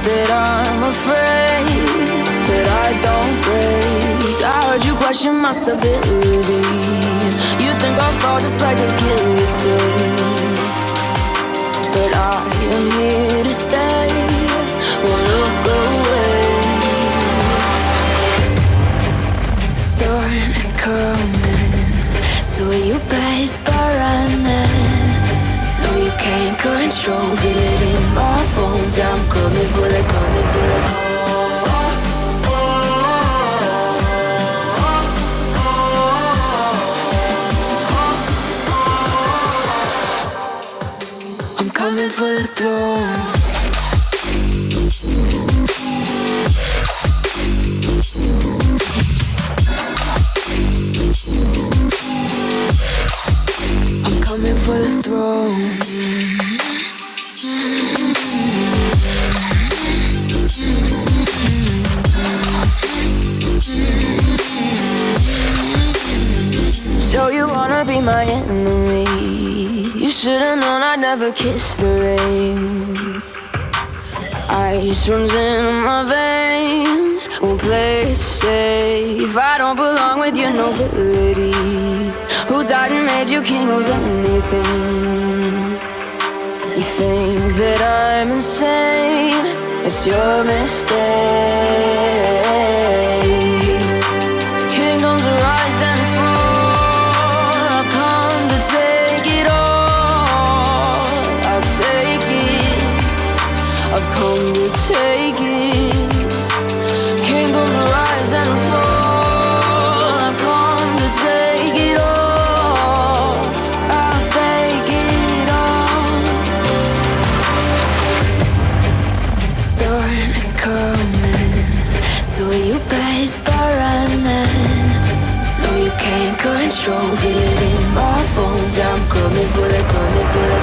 that I'm afraid, but I don't break. I heard you question my stability. You think I'll fall just like a guillotine, but I am here to stay. Won't look away. The storm is coming, so you better start running. No, you can't control, feel it in my bones. I'm coming for the, coming for the. I'm coming for the throne. I'm coming for the throne. So you wanna be my enemy? You should've known I'd never kiss the rain. Ice runs in my veins, won't play it safe. I don't belong with your nobility. Who died and made you king of anything? You think that I'm insane? It's your mistake. Kingdoms rise and fall, I've come to take it all. I'll take it, I've come to take it. Kingdoms rise and fall, I've come to take it all. I'll take it all. The storm is coming, so you better start running. No, you can't control, feel it in my bones. I'm coming for the, coming for the.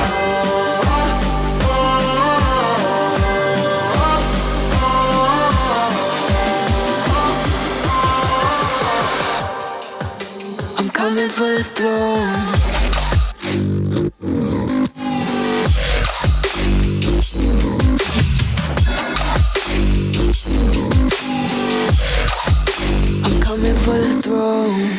I'm coming for the throne. I'm coming for the throne.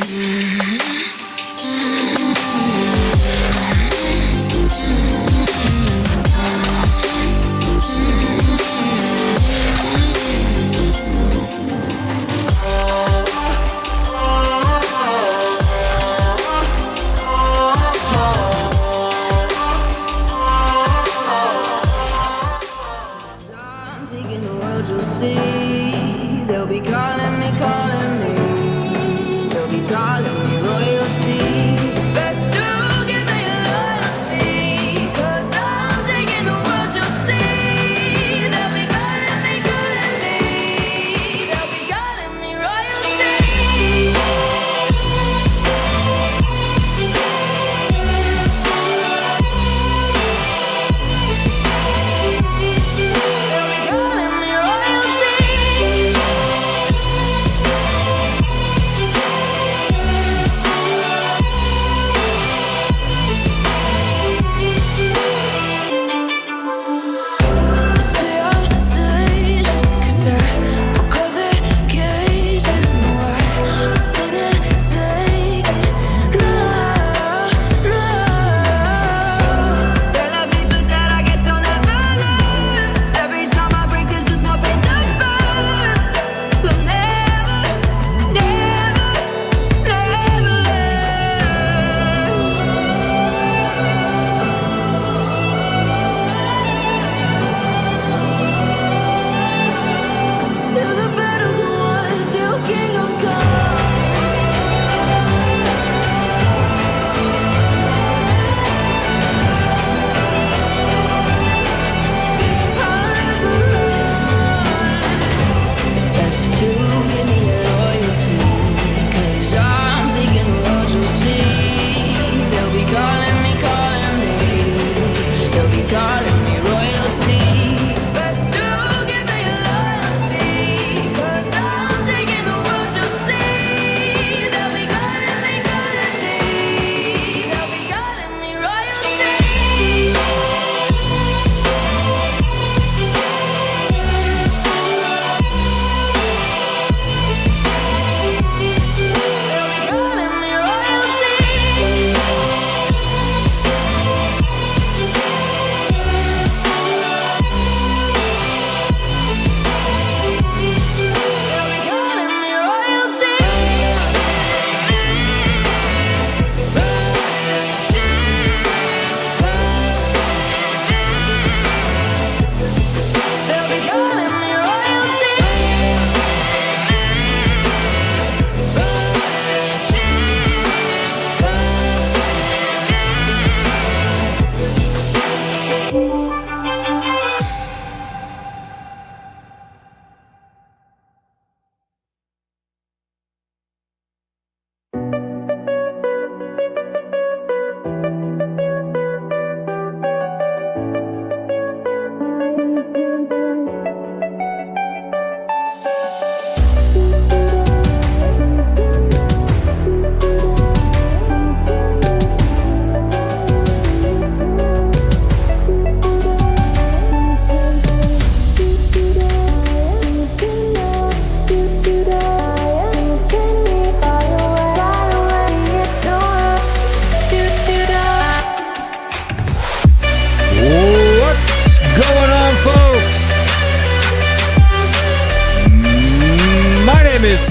I'm taking the world, you'll see. They'll be calling me, calling me. They'll be calling me royalty. Best to give me loyalty, 'cause I'm taking the world, you'll see. They'll be calling me, calling me. They'll be calling me royalty. They'll be calling me royalty.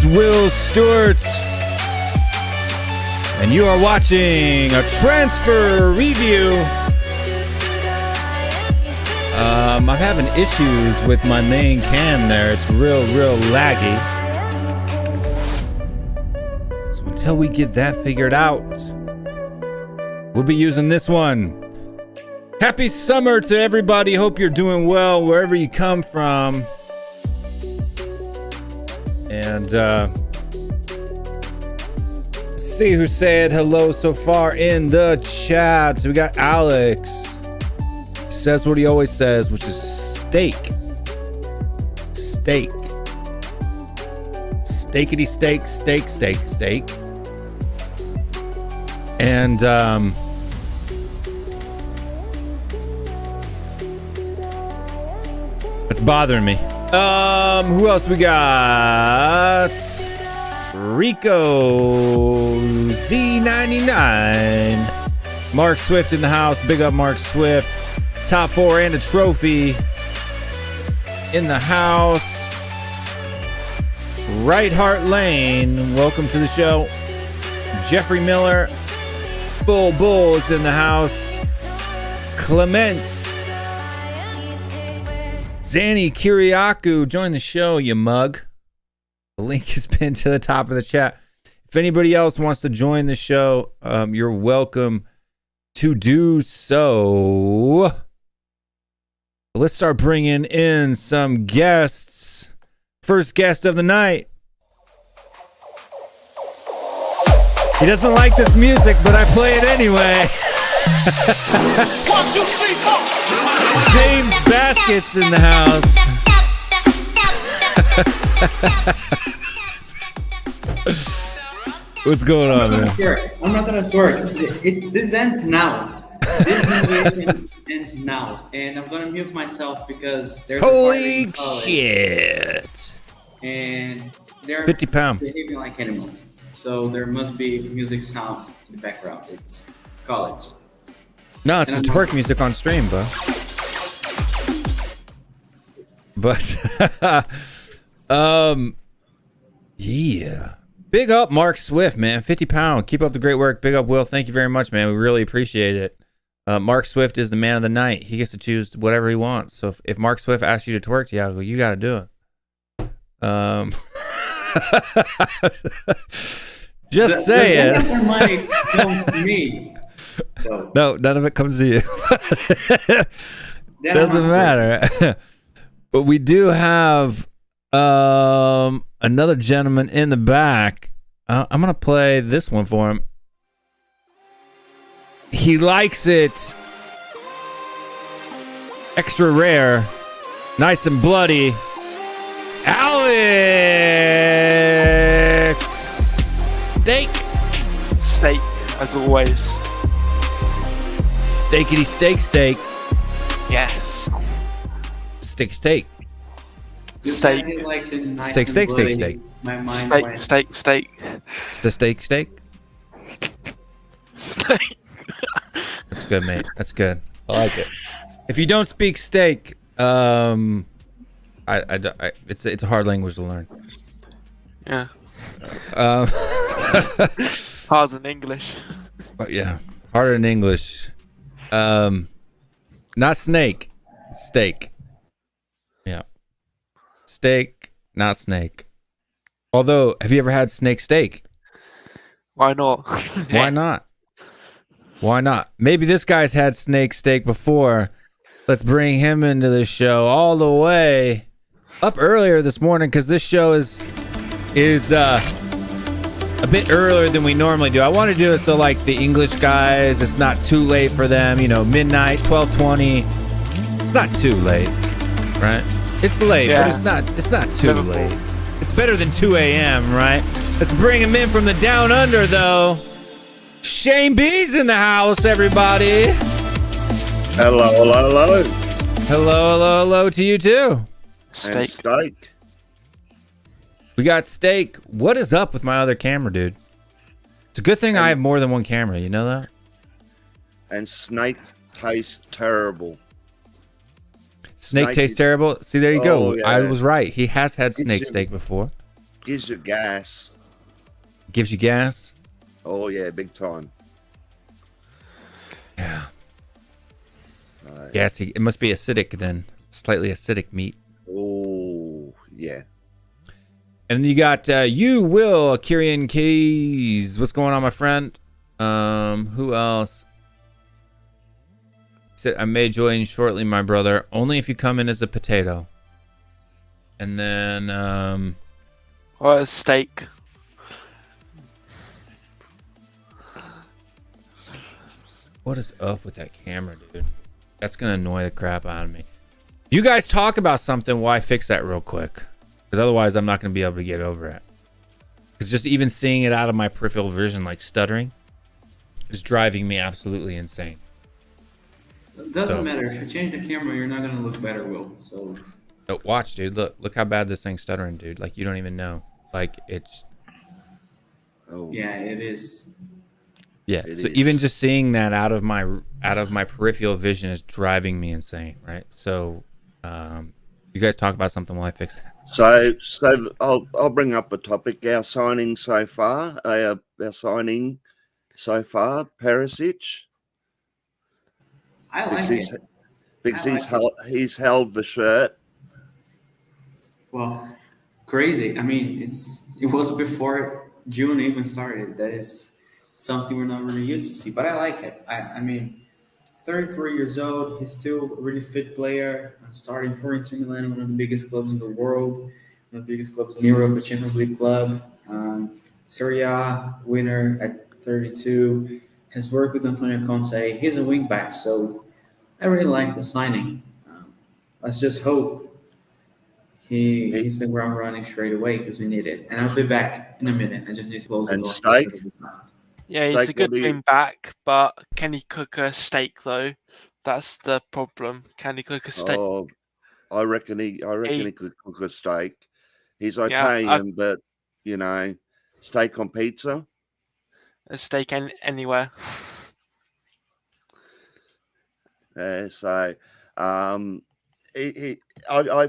is Will Stewart, and you are watching a transfer review. I'm having issues with my main cam there. It's real laggy. So until we get that figured out, we'll be using this one. Happy summer to everybody. Hope you're doing well wherever you come from. And see who said hello so far in the chat. So we got Alex. He says what he always says, which is steak. Steak. Steakity steak, steak, steak, steak. And it's bothering me. Who else we got? Rico Z99. Mark Swift in the house. Big up Mark Swift. Top 4 and a trophy in the house. Right Heart Lane, welcome to the show. Jeffrey Miller. Bull Bulls in the house. Clement. Zanny Kiriakou, join the show, you mug. The link has been to the top of the chat. If anybody else wants to join the show, you're welcome to do so. Let's start bringing in some guests. First guest of the night. He doesn't like this music, but I play it anyway. 1, 2, 3, 4. James Baskets in the house. What's going on, man? I'm not gonna twerk. This ends now. This generation ends now, and I'm gonna mute myself because there's Holy a party in college, shit! and they're 50 pound. behaving like animals. So there must be music sound in the background. It's college. No, it's the twerk music on stream, bro. But yeah. Big up Mark Swift, man. 50 pound. Keep up the great work. Big up Will. Thank you very much, man. We really appreciate it. Mark Swift is the man of the night. He gets to choose whatever he wants. So if Mark Swift asks you to twerk, Tiago, you got to do it. Just saying. None of the money comes to me. So No, none of it comes to you. then Doesn't I'm not matter. But we do have another gentleman in the back. I'm gonna play this one for him. He likes it extra rare, nice and bloody. Alex Steak. Steak, as always. Steakity steak steak. Yes. Steak steak. You Steak. said it likes it nice Steak, and steak, steak, bloody. steak. My mind Steak, went, steak, steak. It's the steak steak. Steak. That's good, mate. That's good. I like it. If you don't speak steak, it's a hard language to learn. Yeah. Um, Hard in English. but yeah, harder in English. Not snake, steak. Yeah, steak, not snake. Although, have you ever had snake steak? Why not? Why not? Why not? Maybe this guy's had snake steak before. Let's bring him into the show all the way up earlier this morning because this show is a bit earlier than we normally do. I want to do it so like the English guys, it's not too late for them. You know, midnight, 12:20. It's not too late, right? It's late, Yeah. but it's not too Liverpool. late. It's better than 2 a.m., right? Let's bring him in from the down under, though. Shane B's in the house, everybody. Hello, hello, hello. Hello to you too. And Steak. steak. We got steak. What is up with my other camera, dude? It's a good thing I have more than one camera. You know that? And snake tastes terrible. Snake Snake tastes is- terrible. See, there you go. Oh, yeah. I was right. He has had Did snake you? steak before. gives you gas. Gives you gas. Oh yeah, big time. Yeah. Gassy. It must be acidic then. Slightly acidic meat. Oh yeah. And you got you, Will, Kyrian Keys. What's going on, my friend? Who else? Said I may join shortly, my brother. Only if you come in as a potato. And then Or a steak. what is up with that camera, dude? That's gonna annoy the crap out of me. You guys talk about something while I fix that real quick. Because otherwise I'm not gonna be able to get over it. Because just even seeing it out of my peripheral vision, like stuttering, is driving me absolutely insane. It doesn't matter. If you change the camera, you're not gonna look better, Will. So Oh, watch, dude. Look how bad this thing's stuttering, dude. Like you don't even know. Like it's Oh yeah, it is. yeah. It So is. even just seeing that out of my peripheral vision is driving me insane, right? So you guys talk about something while I fix it. So I'll bring up a topic. Our signing so far, Perisic, I because like it. he's held the shirt. Well, crazy. I mean, it was before June even started. That is something we're not really used to see. But I like it. I mean, 33 years old. He's still a really fit player. Starting for Inter Milan, one of the biggest clubs in the world, one of the biggest clubs in Europe, a Champions League club. Serie A winner at 32. Has worked with Antonio Conte. He's a wing back, so I really like the signing. Let's just hope he hits the ground running straight away because we need it. And I'll be back in a minute. I just need to close the And door. Steak? Yeah, he's a Steak, good what do you- wing back, but can he cook a steak though? That's the problem. Can he cook a steak? Oh, I reckon he could cook a steak. He's Yeah, Italian, but you know, steak on pizza. A steak anywhere. So I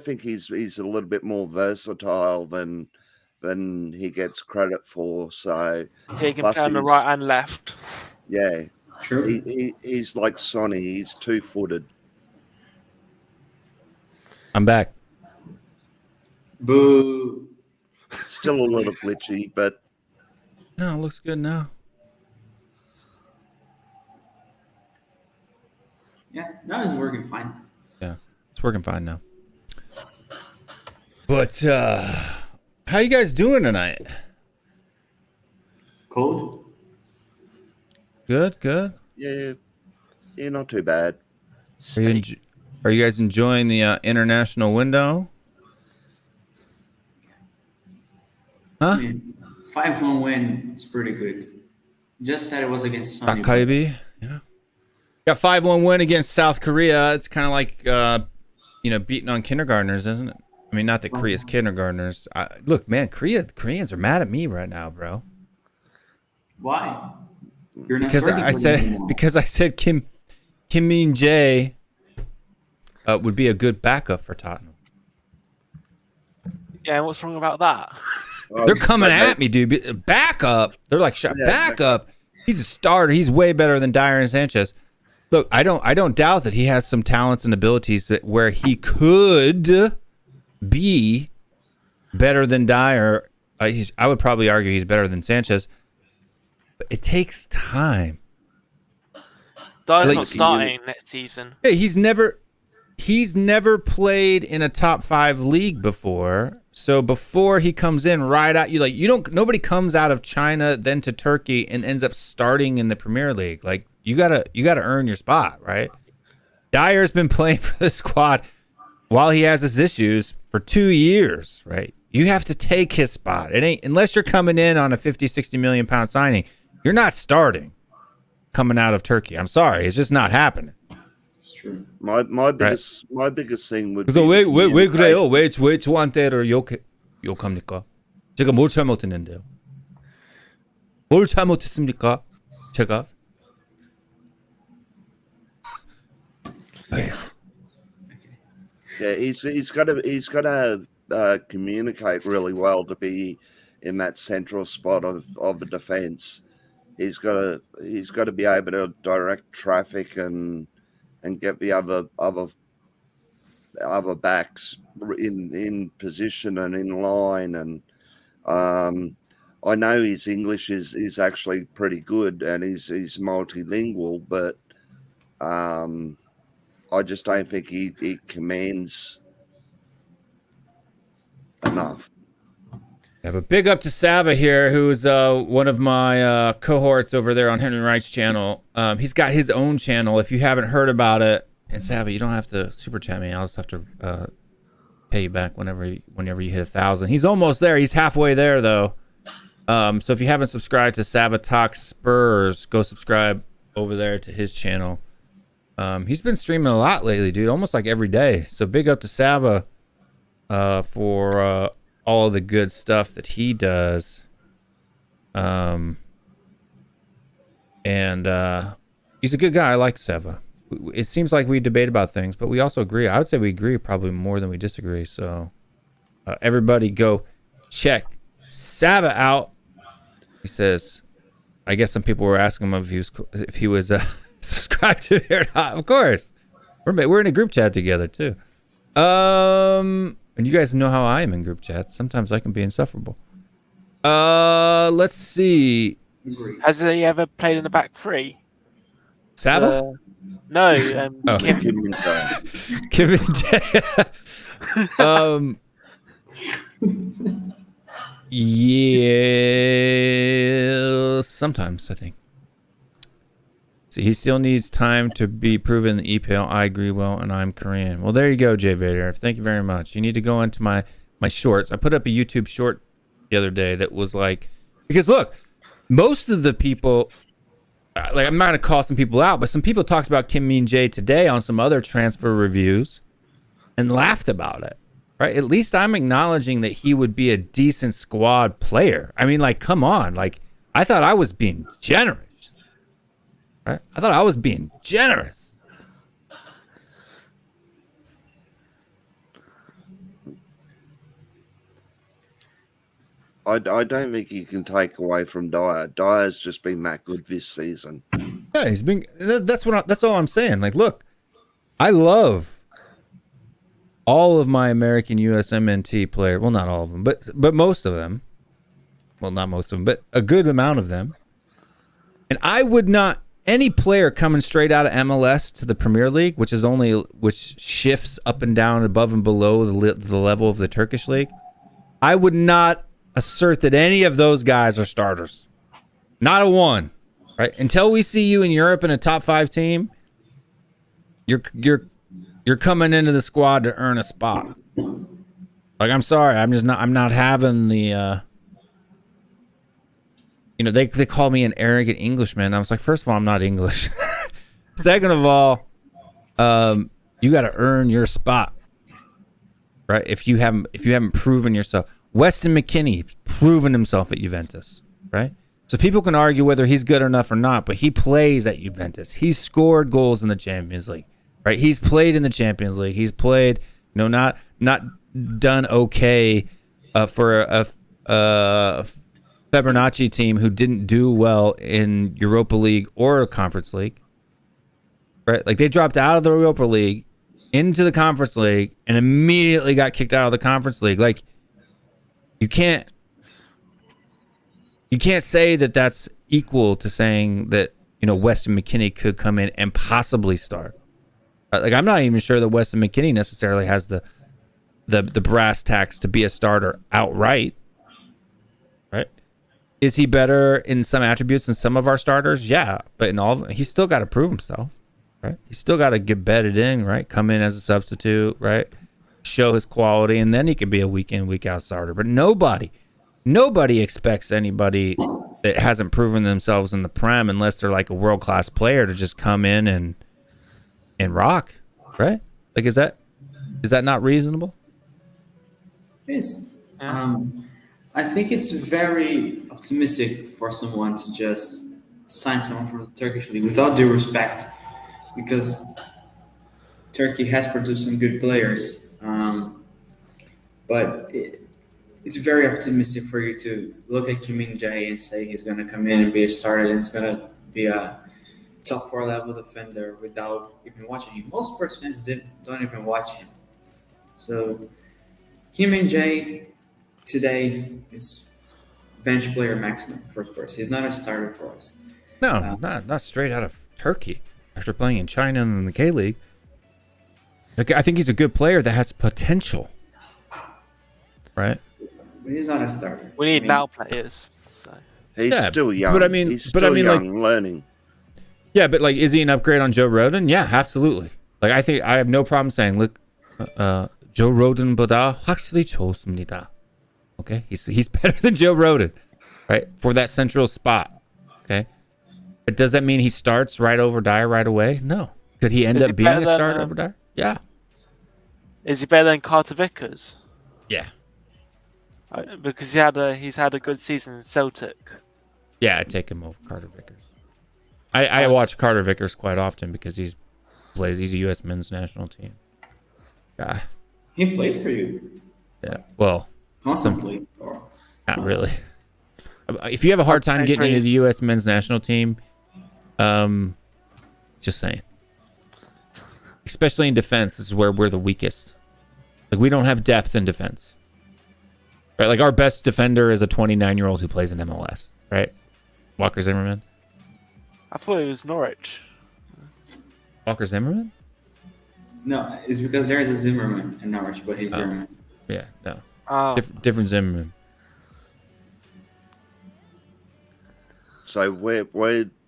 think he's a little bit more versatile than he gets credit for. So He can plus play on the he's- right and left. yeah, Sure. he's like Sonny. He's 2-footed. I'm back. Boo. Still a little glitchy, but No, it looks good now. Yeah, that is working fine. Yeah, it's working fine now. But how you guys doing tonight? Cold? Good, good. yeah, not too bad. Are you guys enjoying the international window? Huh? I mean, 5-1 win is pretty good. Just said it was against Sunny. Akabi, yeah. Got 5-1 win against South Korea. It's kind of like beating on kindergartners, isn't it? I mean, not that Korea's kindergartners. Look, man, Koreans are mad at me right now, bro. Why? You're not Because working I for them said anymore. Kim Min Jae would be a good backup for Tottenham. Yeah, what's wrong about that? They're coming at me, dude. Backup. They're like, backup. He's a starter. He's way better than Dyer and Sanchez. Look, I don't doubt that he has some talents and abilities where he could be better than Dyer. I would probably argue he's better than Sanchez. But it takes time. Dyer's Like, not starting next season. Hey, he's never played in a top 5 league before. So before he comes in right out, nobody comes out of China then to Turkey and ends up starting in the Premier League. Like you gotta earn your spot, right? Dyer's been playing for the squad while he has his issues for 2 years, right? You have to take his spot. It ain't unless you're coming in on a 50, 60 million pound signing, you're not starting coming out of Turkey. I'm sorry, it's just not happening. True. My biggest thing would 그래서 be 왜 그래요? 왜 저한테를 욕합니까? 제가 뭘 잘못했는데요? 뭘 잘못했습니까? 제가? Yeah, he's got to communicate really well to be in that central spot of the defence. He's got to be able to direct traffic and get the other backs in position and in line. And I know his English is actually pretty good, and he's multilingual, but I just don't think he commands enough. Yeah, but big up to Sava here, who's one of my cohorts over there on Henry Wright's channel. He's got his own channel. If you haven't heard about it, and Sava, you don't have to super chat me. I'll just have to pay you back whenever you hit 1,000. He's almost there. He's halfway there though. So if you haven't subscribed to Sava Talk Spurs, go subscribe over there to his channel. He's been streaming a lot lately, dude, almost like every day. So big up to Sava for all of the good stuff that he does. And he's a good guy. I like Sava. It seems like we debate about things, but we also agree. I would say we agree probably more than we disagree. So everybody go check Sava out. He says, I guess some people were asking him if he was subscribed to it or not. Of course. We're in a group chat together too. And you guys know how I am in group chats. Sometimes I can be insufferable. Let's see. Has he ever played in the back three? Sava? No. Kim Kevin J. Yeah, sometimes I think. See, he still needs time to be proven the EPL. I agree. Well, and I'm Korean. Well, there you go, Jay Vader. Thank you very much. You need to go into my shorts. I put up a YouTube short the other day that was like, because look, most of the people, like I'm not gonna call some people out, but some people talked about Kim Min-jae today on some other transfer reviews and laughed about it. Right? At least I'm acknowledging that he would be a decent squad player. I mean, like, come on. Like, I thought I was being generous. Right? I thought I was being generous. I don't think you can take away from Dyer. Dyer's just been that good this season. Yeah, he's been. That's all I'm saying. Like, look, I love all of my American USMNT players. Well, not all of them, but most of them. Well, not most of them, but a good amount of them. And I would not, any player coming straight out of MLS to the Premier League, which shifts up and down, above and below the level of the Turkish league, I would not assert that any of those guys are starters. Not a one. Right? Until we see you in Europe in a top 5 team, you're coming into the squad to earn a spot. Like, I'm sorry, I'm not having the they call me an arrogant Englishman. I was like, first of all, I'm not English. Second of all, you got to earn your spot, right? If you haven't proven yourself. Weston McKennie proven himself at Juventus, right? So people can argue whether he's good enough or not, but he plays at Juventus. He's scored goals in the Champions League, right? He's played in the Champions League. He's played, not done okay for a Fibonacci team who didn't do well in Europa League or Conference League, right? Like, they dropped out of the Europa League into the Conference League and immediately got kicked out of the Conference League. Like, you can't say that that's equal to saying that, Weston McKennie could come in and possibly start. Like, I'm not even sure that Weston McKennie necessarily has the brass tacks to be a starter outright. Right? Is he better in some attributes than some of our starters? Yeah, but in all, he's still got to prove himself, right? He's still got to get bedded in, right? Come in as a substitute, right? Show his quality, and then he can be a week in, week out starter. But nobody expects anybody that hasn't proven themselves in the Prem, unless they're like a world-class player, to just come in and rock, right? Like, is that not reasonable? It is. I think it's very optimistic for someone to just sign someone from the Turkish league, without due respect, because Turkey has produced some good players. but it's very optimistic for you to look at Kim Min Jae and say he's going to come in and be a starter and it's going to be a top 4 level defender without even watching him. Most Spurs fans don't even watch him. So Kim Min Jae today is bench player maximum for Spurs. He's not a starter for us. No, not straight out of Turkey after playing in China and the K League. Like, I think he's a good player that has potential, right? But he's not a starter. We need now players. So He's still young. but I mean, he's still young, like, learning. Yeah, but like, is he an upgrade on Joe Rodon? Yeah, absolutely. Like, I think I have no problem saying, look, Joe Rodon보다 확실히 좋습니다. Okay, he's better than Joe Rodon, right? For that central spot. Okay, but does that mean he starts right over Dyer right away? No. Could he end up being a starter over Dyer? Yeah. is he better than Carter Vickers? Yeah. Because he's had a good season in Celtic. Yeah, I'd take him over Carter Vickers. I watch Carter Vickers quite often because he's a U.S. men's national team guy. He plays for you Yeah, well, constantly. Or not really. If you have a hard time getting into the U.S. men's national team, just saying. Especially in defense, this is where we're the weakest. Like, we don't have depth in defense. Right? Like, our best defender is a 29-year-old who plays in MLS, right? Walker Zimmerman. I thought it was Norwich. Walker Zimmerman? no, it's because there is a Zimmerman in Norwich, but he's German. Yeah, no. Oh, Different Zimmerman. So where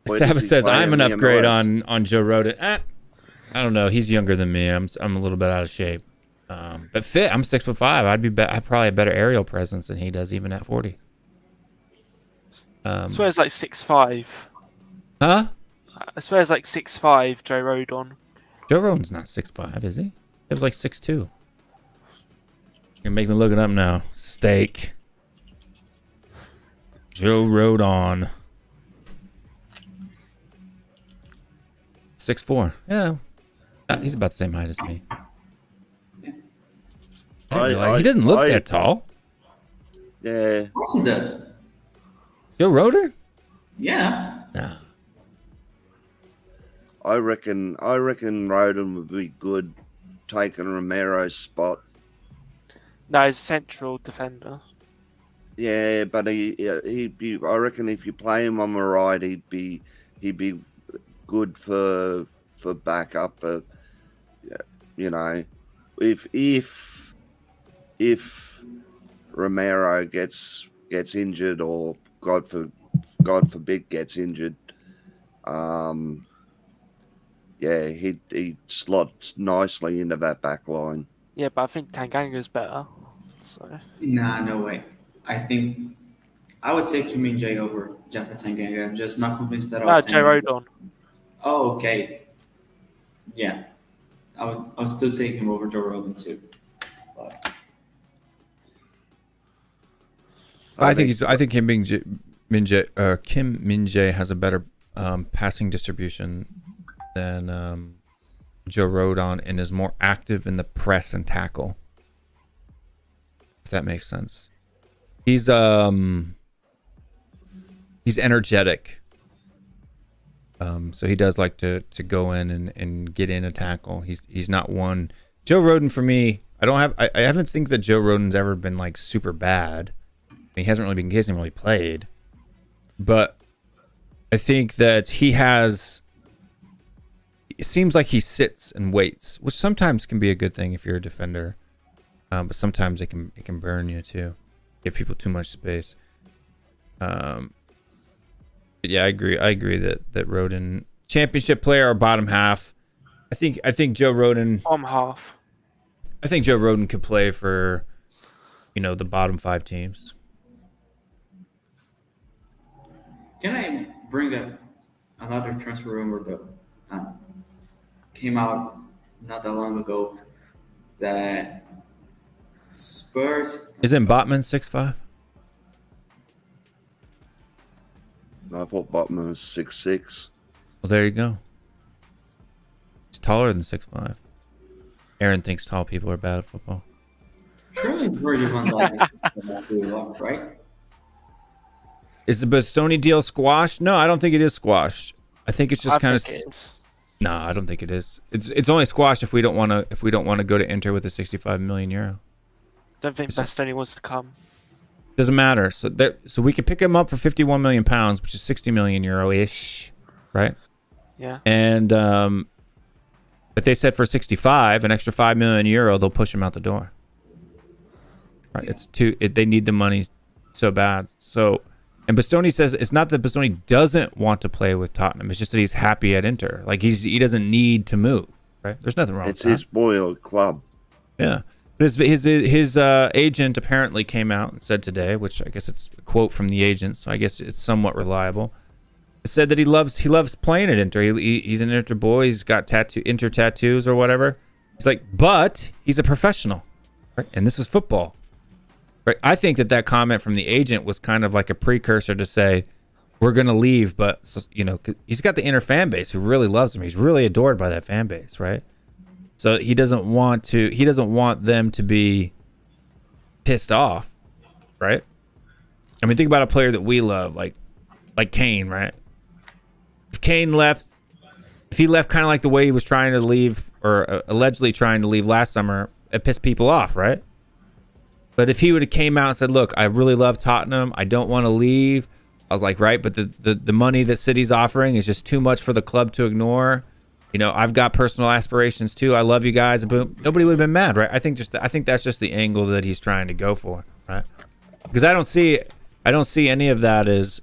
Saba does he says, play I'm in an the upgrade MLS? on Joe Rodon. I don't know. He's younger than me. I'm a little bit out of shape. But fit, I'm 6'5". I'd probably have better aerial presence than he does, even at 40. I swear it's like 6'5". Huh? I swear it's like 6'5", Joe Rodon. Joe Rodon's not 6'5", is he? He was like 6'2". You're gonna make me look it up now. Steak. Joe Rodon. 6'4". Yeah. He's about the same height as me. He didn't look that tall. Yeah, Of course he does. Joe Rodon? Yeah. No. I reckon Roden would be good taking Romero's spot. No, he's a central defender. Yeah, but he'd be. I reckon if you play him on the right, he'd be good for backup. You know, if Romero gets injured or God forbid gets injured, yeah, he slots nicely into that back line. Yeah, but I think Tanganga's better. So Nah, no way. I think I would take Kim Min Jae over Jaffa Tanganga. I'm just not convinced that no, Joe Rodon. Oh, okay. Yeah. I would still take him over Joe Rogan too. But I think Kim Min Jae has a better passing distribution than Joe Rodon and is more active in the press and tackle. If that makes sense. He's energetic. So he does like to go in and get in a tackle. He's not one. Joe Rodon for me, I haven't think that Joe Rodon's ever been like super bad. He hasn't really played. But I think that it seems like he sits and waits, which sometimes can be a good thing if you're a defender. But sometimes it can burn you too. Give people too much space. But yeah, I agree that Rodon, championship player or bottom half. I think Joe Rodon. Bottom half. I think Joe Rodon could play for, the bottom 5 teams. can I bring up another transfer rumor that came out not that long ago that Spurs. Isn't Botman 6'5"? I thought Botman was 6'6". Well, there you go. He's taller than 6'5". Aaron thinks tall people are bad at football. Surely Virgil van Dijk is too up, right? Is the Bastoni deal squashed? No, I don't think it is squashed. I think it's just I kind of. think it is. No, I don't think it is. It's only squashed if we don't want to go to Inter with a 65 million euro. Don't think Bastoni wants to come. Doesn't matter. So we could pick him up for 51 million pounds, which is 60 million euro ish, right? Yeah. And if they said for 65, an extra 5 million euro, they'll push him out the door. Right? It's they need the money so bad. So. And Bastoni says it's not that Bastoni doesn't want to play with Tottenham. It's just that he's happy at Inter. Like he doesn't need to move. Right? There's nothing wrong with that. It's his boyhood club. Yeah. But his agent apparently came out and said today, which I guess it's a quote from the agent, so I guess it's somewhat reliable. It said that he loves playing at Inter. He's an Inter boy. He's got Inter tattoos or whatever. He's like, but he's a professional, right? And this is football. Right. I think that comment from the agent was kind of like a precursor to say, we're going to leave, but he's got the Inter fan base who really loves him. He's really adored by that fan base, right? So he doesn't want them to be pissed off, right? I mean, think about a player that we love, like Kane, right? If Kane left, if he left kind of like the way he was trying to leave or allegedly trying to leave last summer, it pissed people off, right? But if he would have came out and said, look, I really love Tottenham. I don't want to leave. I was like, right, but the money that City's offering is just too much for the club to ignore. I've got personal aspirations too. I love you guys. And boom, nobody would have been mad, right? I think that's just the angle that he's trying to go for, right? Because I don't see any of that as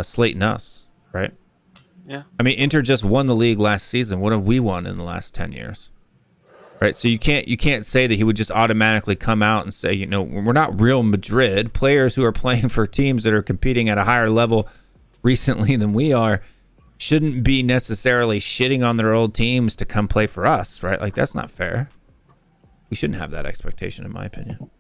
slating us, right? Yeah. I mean, Inter just won the league last season. What have we won in the last 10 years? Right, so you can't say that he would just automatically come out and say, we're not Real Madrid. Players who are playing for teams that are competing at a higher level recently than we are shouldn't be necessarily shitting on their old teams to come play for us, right? Like, that's not fair. We shouldn't have that expectation, in my opinion.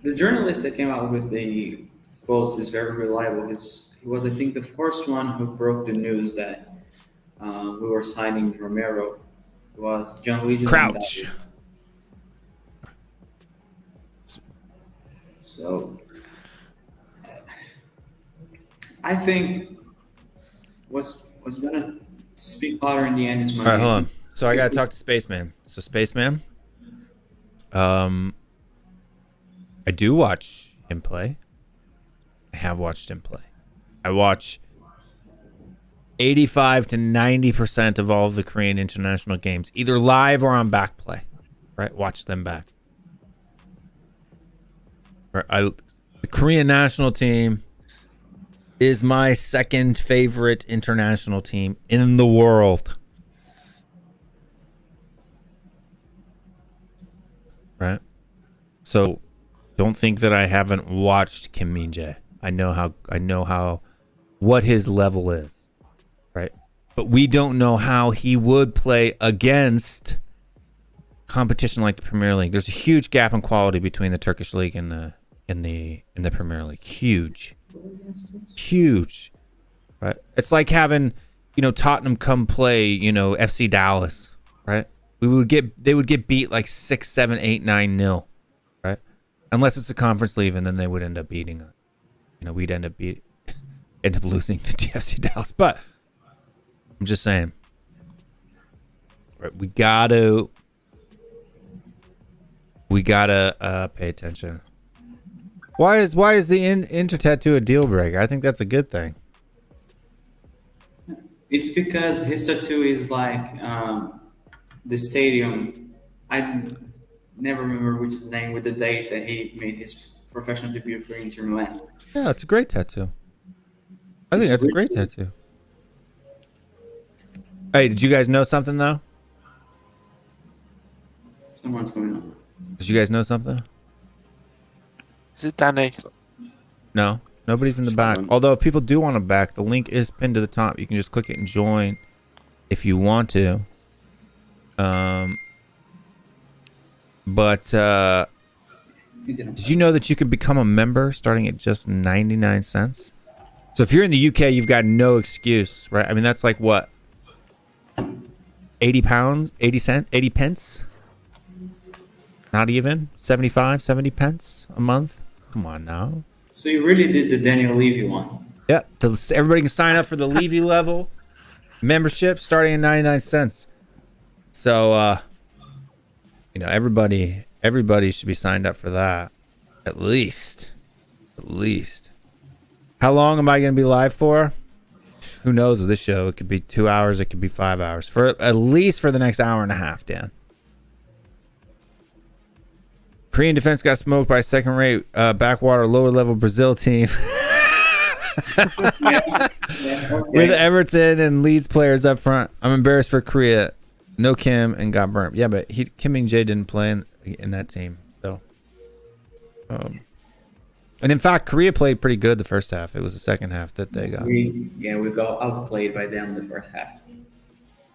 The journalist that came out with the quotes is very reliable. He was, I think, the first one who broke the news that we were signing Romero. It was Gianluigi Crouch. So I think what's gonna speak louder in the end is money. All right, hold on. So I gotta talk to Spaceman. So Spaceman, I do watch him play. I have watched him play. I watch 85 to 90% of all of the Korean international games, either live or on back play. Right? Watch them back. Right, the Korean national team is my second favorite international team in the world. Right? So don't think that I haven't watched Kim Min-jae. I know how what his level is. Right? But we don't know how he would play against competition like the Premier League. There's a huge gap in quality between the Turkish league and the Premier League. Huge. Right? It's like having, Tottenham come play, FC Dallas, right? They would get beat like 6, 7, 8, 9-0, right? Unless it's a conference league, and then they would end up beating us. We'd end up losing to FC Dallas. But I'm just saying, right? We gotta pay attention. Why is the Inter tattoo a deal breaker? I think that's a good thing. It's because his tattoo is like the stadium. I never remember which is the name with the date that he made his professional debut for Inter Milan. Yeah, it's a great tattoo. I think that's a great tattoo. Hey, did you guys know something though? Someone's going on. Did you guys know something? Is it Danny? No, nobody's in the back. Although if people do want to back, the link is pinned to the top. You can just click it and join if you want to. But did you know that you can become a member starting at just 99 cents? So if you're in the UK, you've got no excuse, right? I mean, that's like what? 80 pounds, 80 pence? Not even 75, 70 pence a month. Come on now. So you really did the Daniel Levy one. Yeah, everybody can sign up for the Levy level membership starting at 99 cents. So, everybody should be signed up for that. At least. How long am I going to be live for? Who knows with this show? It could be 2 hours. It could be 5 hours. For at least for the next hour and a half, Dan. Korean defense got smoked by second-rate backwater lower-level Brazil team. With Everton and Leeds players up front. I'm embarrassed for Korea. No Kim and got burnt. Yeah, but Kim Min-jae didn't play in that team. So, and in fact, Korea played pretty good the first half. It was the second half that they got. We got outplayed by them the first half.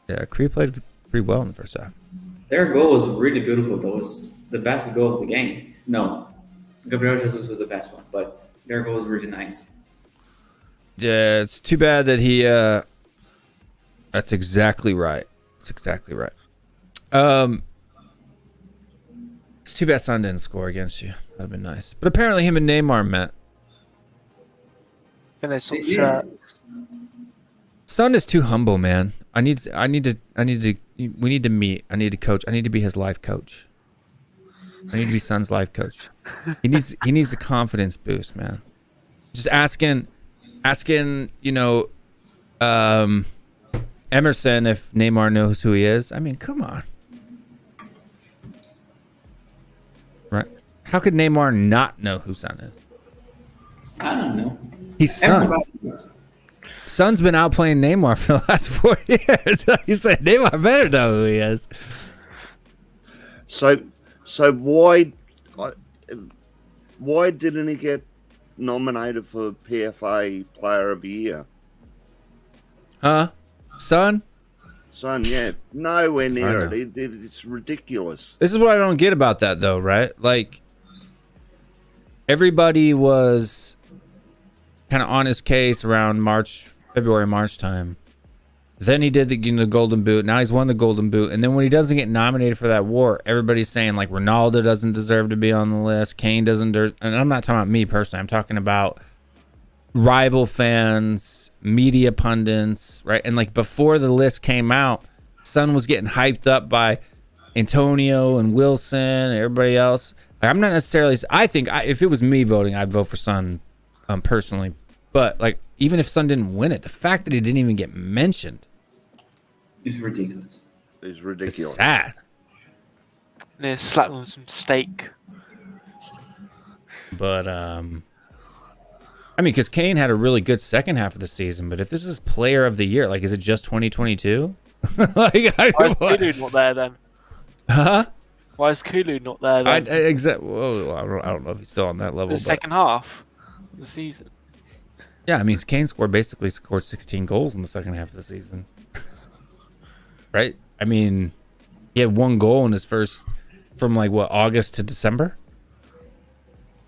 Yeah, Korea played pretty well in the first half. Their goal was really beautiful. That was the best goal of the game. No, Gabriel Jesus was the best one, but their goal was really nice. Yeah, it's too bad that he. That's exactly right. It's too bad Son didn't score against you. That'd have been nice. But apparently, him and Neymar met. And they sort shirts. Son is too humble, man. We need to meet. I need to coach. I need to be his life coach. I need to be Son's life coach. He needs a confidence boost, man. Just asking, Emerson if Neymar knows who he is. I mean, come on. Right? How could Neymar not know who Son is? I don't know. He's Son. Son's been outplaying Neymar for the last 4 years. He said Neymar better know who he is. So why didn't he get nominated for PFA Player of the Year? Huh? Son, yeah, nowhere near it. It's ridiculous. This is what I don't get about that, though, right? Like, everybody was kind of on his case around February, March time. Then he did the Golden Boot. Now he's won the Golden Boot. And then when he doesn't get nominated for that award, everybody's saying, like, Ronaldo doesn't deserve to be on the list. Kane doesn't. And I'm not talking about me personally. I'm talking about rival fans, media pundits, right? And like before the list came out, Son was getting hyped up by Antonio and Wilson and everybody else. Like, I'm not necessarily. I think if it was me voting, I'd vote for Son personally. But like, even if Son didn't win it, the fact that he didn't even get mentioned is ridiculous. It's sad. Yeah, slap them with some steak. But I mean, because Kane had a really good second half of the season, but if this is player of the year, like, is it just 2022? Why is Kulu not there then? Huh? Why is Kulu not there then? Well, I don't know if he's still on that level. The second half of the season. Yeah, I mean, Kane basically scored 16 goals in the second half of the season. Right? I mean, he had one goal in his first, from like, what, August to December?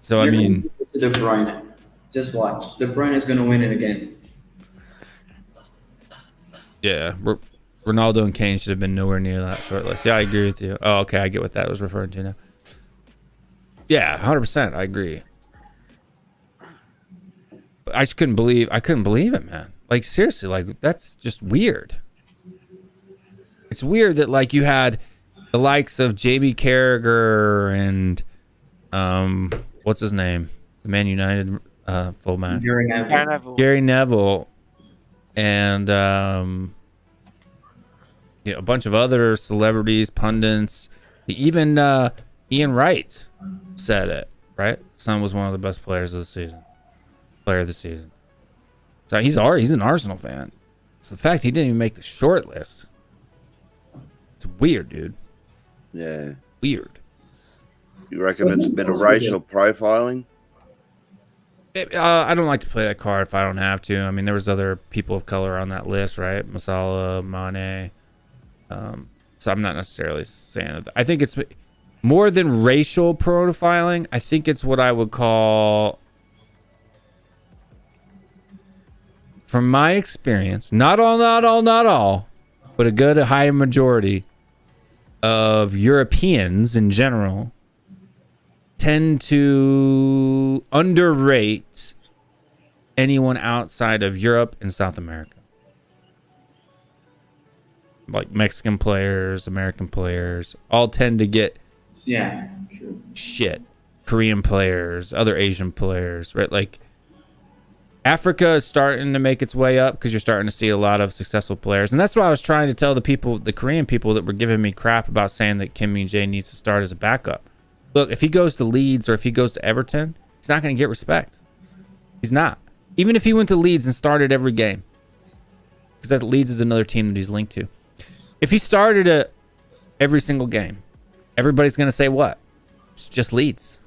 So, I mean... De Bruyne. Just watch. De Bruyne is going to win it again. Yeah, Ronaldo and Kane should have been nowhere near that short list. Yeah, I agree with you. Oh, okay, I get what that was referring to now. Yeah, 100%, I agree. I just couldn't believe it, man. Like, seriously, like, that's just weird. It's weird that, like, you had the likes of Jamie Carragher and what's his name? The Man United fullback. Gary Neville. And a bunch of other celebrities, pundits. Even Ian Wright said it, right? Son was one of the best players of the season. Player of the season. So he's an Arsenal fan. It's the fact he didn't even make the short list. It's weird, dude. Yeah. Weird. You reckon it's a bit of racial profiling? I don't like to play that card if I don't have to. I mean, there was other people of color on that list, right? Masala, Mane. So I'm not necessarily saying that. I think it's more than racial profiling. I think it's what I would call, from my experience, not all, but a good high majority of Europeans in general tend to underrate anyone outside of Europe and South America. Like Mexican players, American players, all tend to get true. shit. Korean players, other Asian players, right? Like Africa is starting to make its way up because you're starting to see a lot of successful players. And that's what I was trying to tell the people, the Korean people that were giving me crap about saying that Kim Min-jae needs to start as a backup. Look, if he goes to Leeds or if he goes to Everton, he's not going to get respect. He's not. Even if he went to Leeds and started every game, because that Leeds is another team that he's linked to. If he started every single game, everybody's going to say what? It's just Leeds,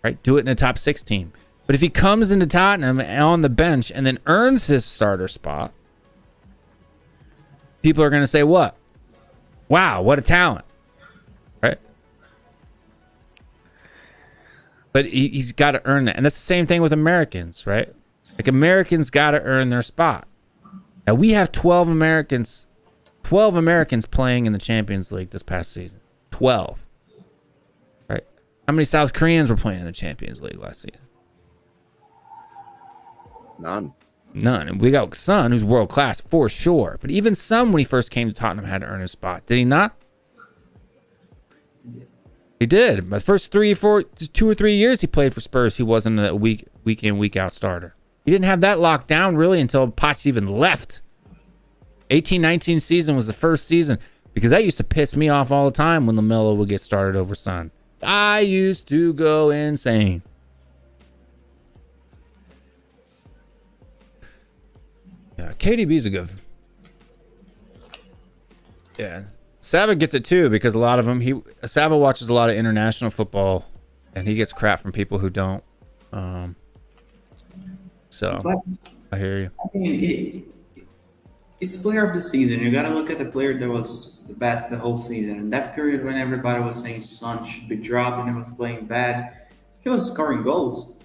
right? Do it in a top 6 team. But if he comes into Tottenham on the bench and then earns his starter spot, people are going to say what? Wow, what a talent, right? But he's got to earn that. And that's the same thing with Americans, right? Like Americans got to earn their spot. Now we have 12 Americans playing in the Champions League this past season. 12. Right? How many South Koreans were playing in the Champions League last season? None. And we got Son, who's world class for sure. But even Son, when he first came to Tottenham, had to earn his spot. Did he not? He did. The first 2 or 3 years he played for Spurs, he wasn't a week in, week out starter. He didn't have that locked down really until Potts even left. 18-19 season was the first season, because that used to piss me off all the time when LaMelo would get started over Son. I used to go insane. Yeah, KDB's a good. Yeah, Sava gets it too, because a lot of them. Sava watches a lot of international football, and he gets crap from people who don't. So I hear you. I mean, it's player of the season. You got to look at the player that was the best the whole season. And that period when everybody was saying Son should be dropped and he was playing bad, he was scoring goals.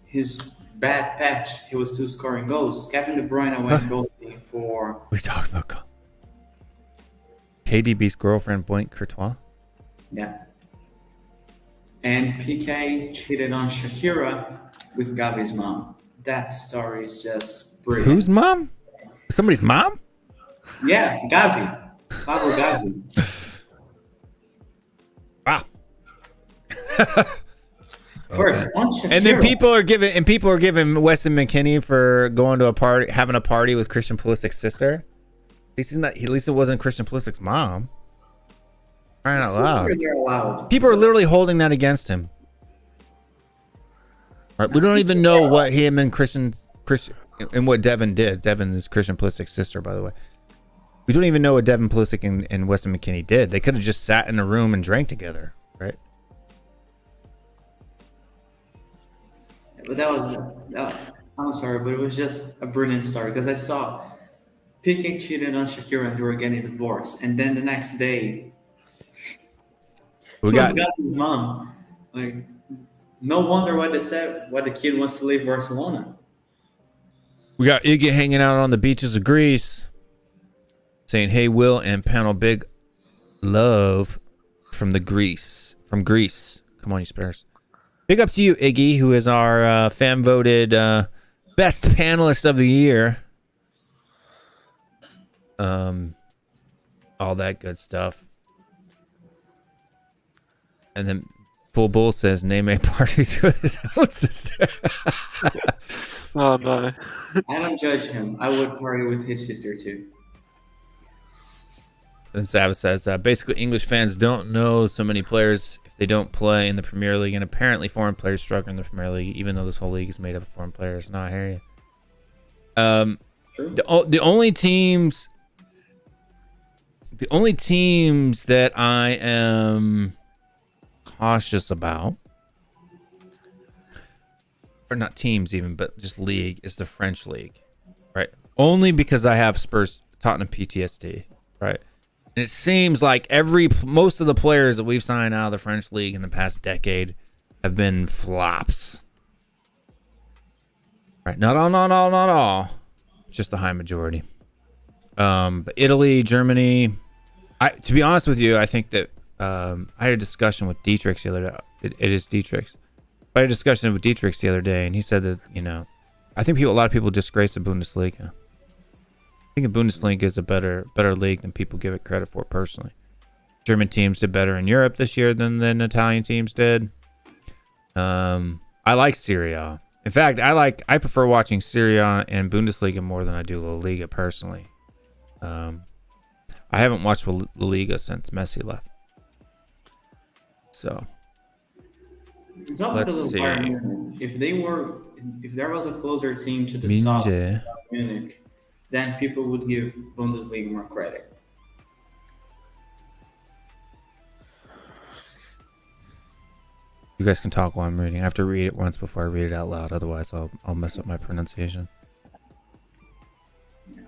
His bad patch, he was still scoring goals. Kevin De Bruyne went goals for. We talked about KDB's girlfriend, Boink Courtois. Yeah. And PK cheated on Shakira with Gavi's mom. That story is just brilliant. Whose mom? Somebody's mom? Yeah, Gavi. Pablo Gavi. Wow. First, on Shakira. And then people are giving Weston McKennie for going to a party, having a party with Christian Pulisic's sister. At least it wasn't Christian Pulisic's mom. Crying out loud. Are allowed. People are literally holding that against him. Right? We don't even know what him and Christian and what Devin did. Devin is Christian Pulisic's sister, by the way. We don't even know what Devin Pulisic and Weston McKennie did. They could have just sat in a room and drank together, right? But that was I'm sorry, but it was just a brilliant story, because I saw PK cheated on Shakira and they were getting divorced, and then the next day We got Gavi's mom. Like, no wonder why they said why the kid wants to leave Barcelona. We got Iggy hanging out on the beaches of Greece, saying, "Hey, Will and panel, big love from Greece. Come on, you Spurs. Big up to you, Iggy, who is our fan voted best panelist of the year. All that good stuff. And then Full Bull says, name a parties with his own sister." Oh no. I don't judge him. I would party with his sister too. And Sav says, basically English fans don't know so many players if they don't play in the Premier League, and apparently foreign players struggle in the Premier League, even though this whole league is made up of foreign players. No, I hear you. The only teams that I am cautious about, or not teams even, but just league, is the French league, right? Only because I have Spurs Tottenham PTSD, right? And it seems like most of the players that we've signed out of the French league in the past decade have been flops, right? Not all, just the high majority. But Italy, Germany. To be honest with you, I think that I had a discussion with Dietrich the other day. it is Dietrich's. I had a discussion with Dietrich the other day, and he said that, I think a lot of people disgrace the Bundesliga. I think the Bundesliga is a better league than people give it credit for personally. German teams did better in Europe this year than Italian teams did. I like Serie A. In fact, I prefer watching Serie A and Bundesliga more than I do La Liga personally. I haven't watched La Liga since Messi left. So It's not let's because of see. Bayern Munich. If there was a closer team to the top of Munich, then people would give Bundesliga more credit. You guys can talk while I'm reading. I have to read it once before I read it out loud. Otherwise, I'll mess up my pronunciation.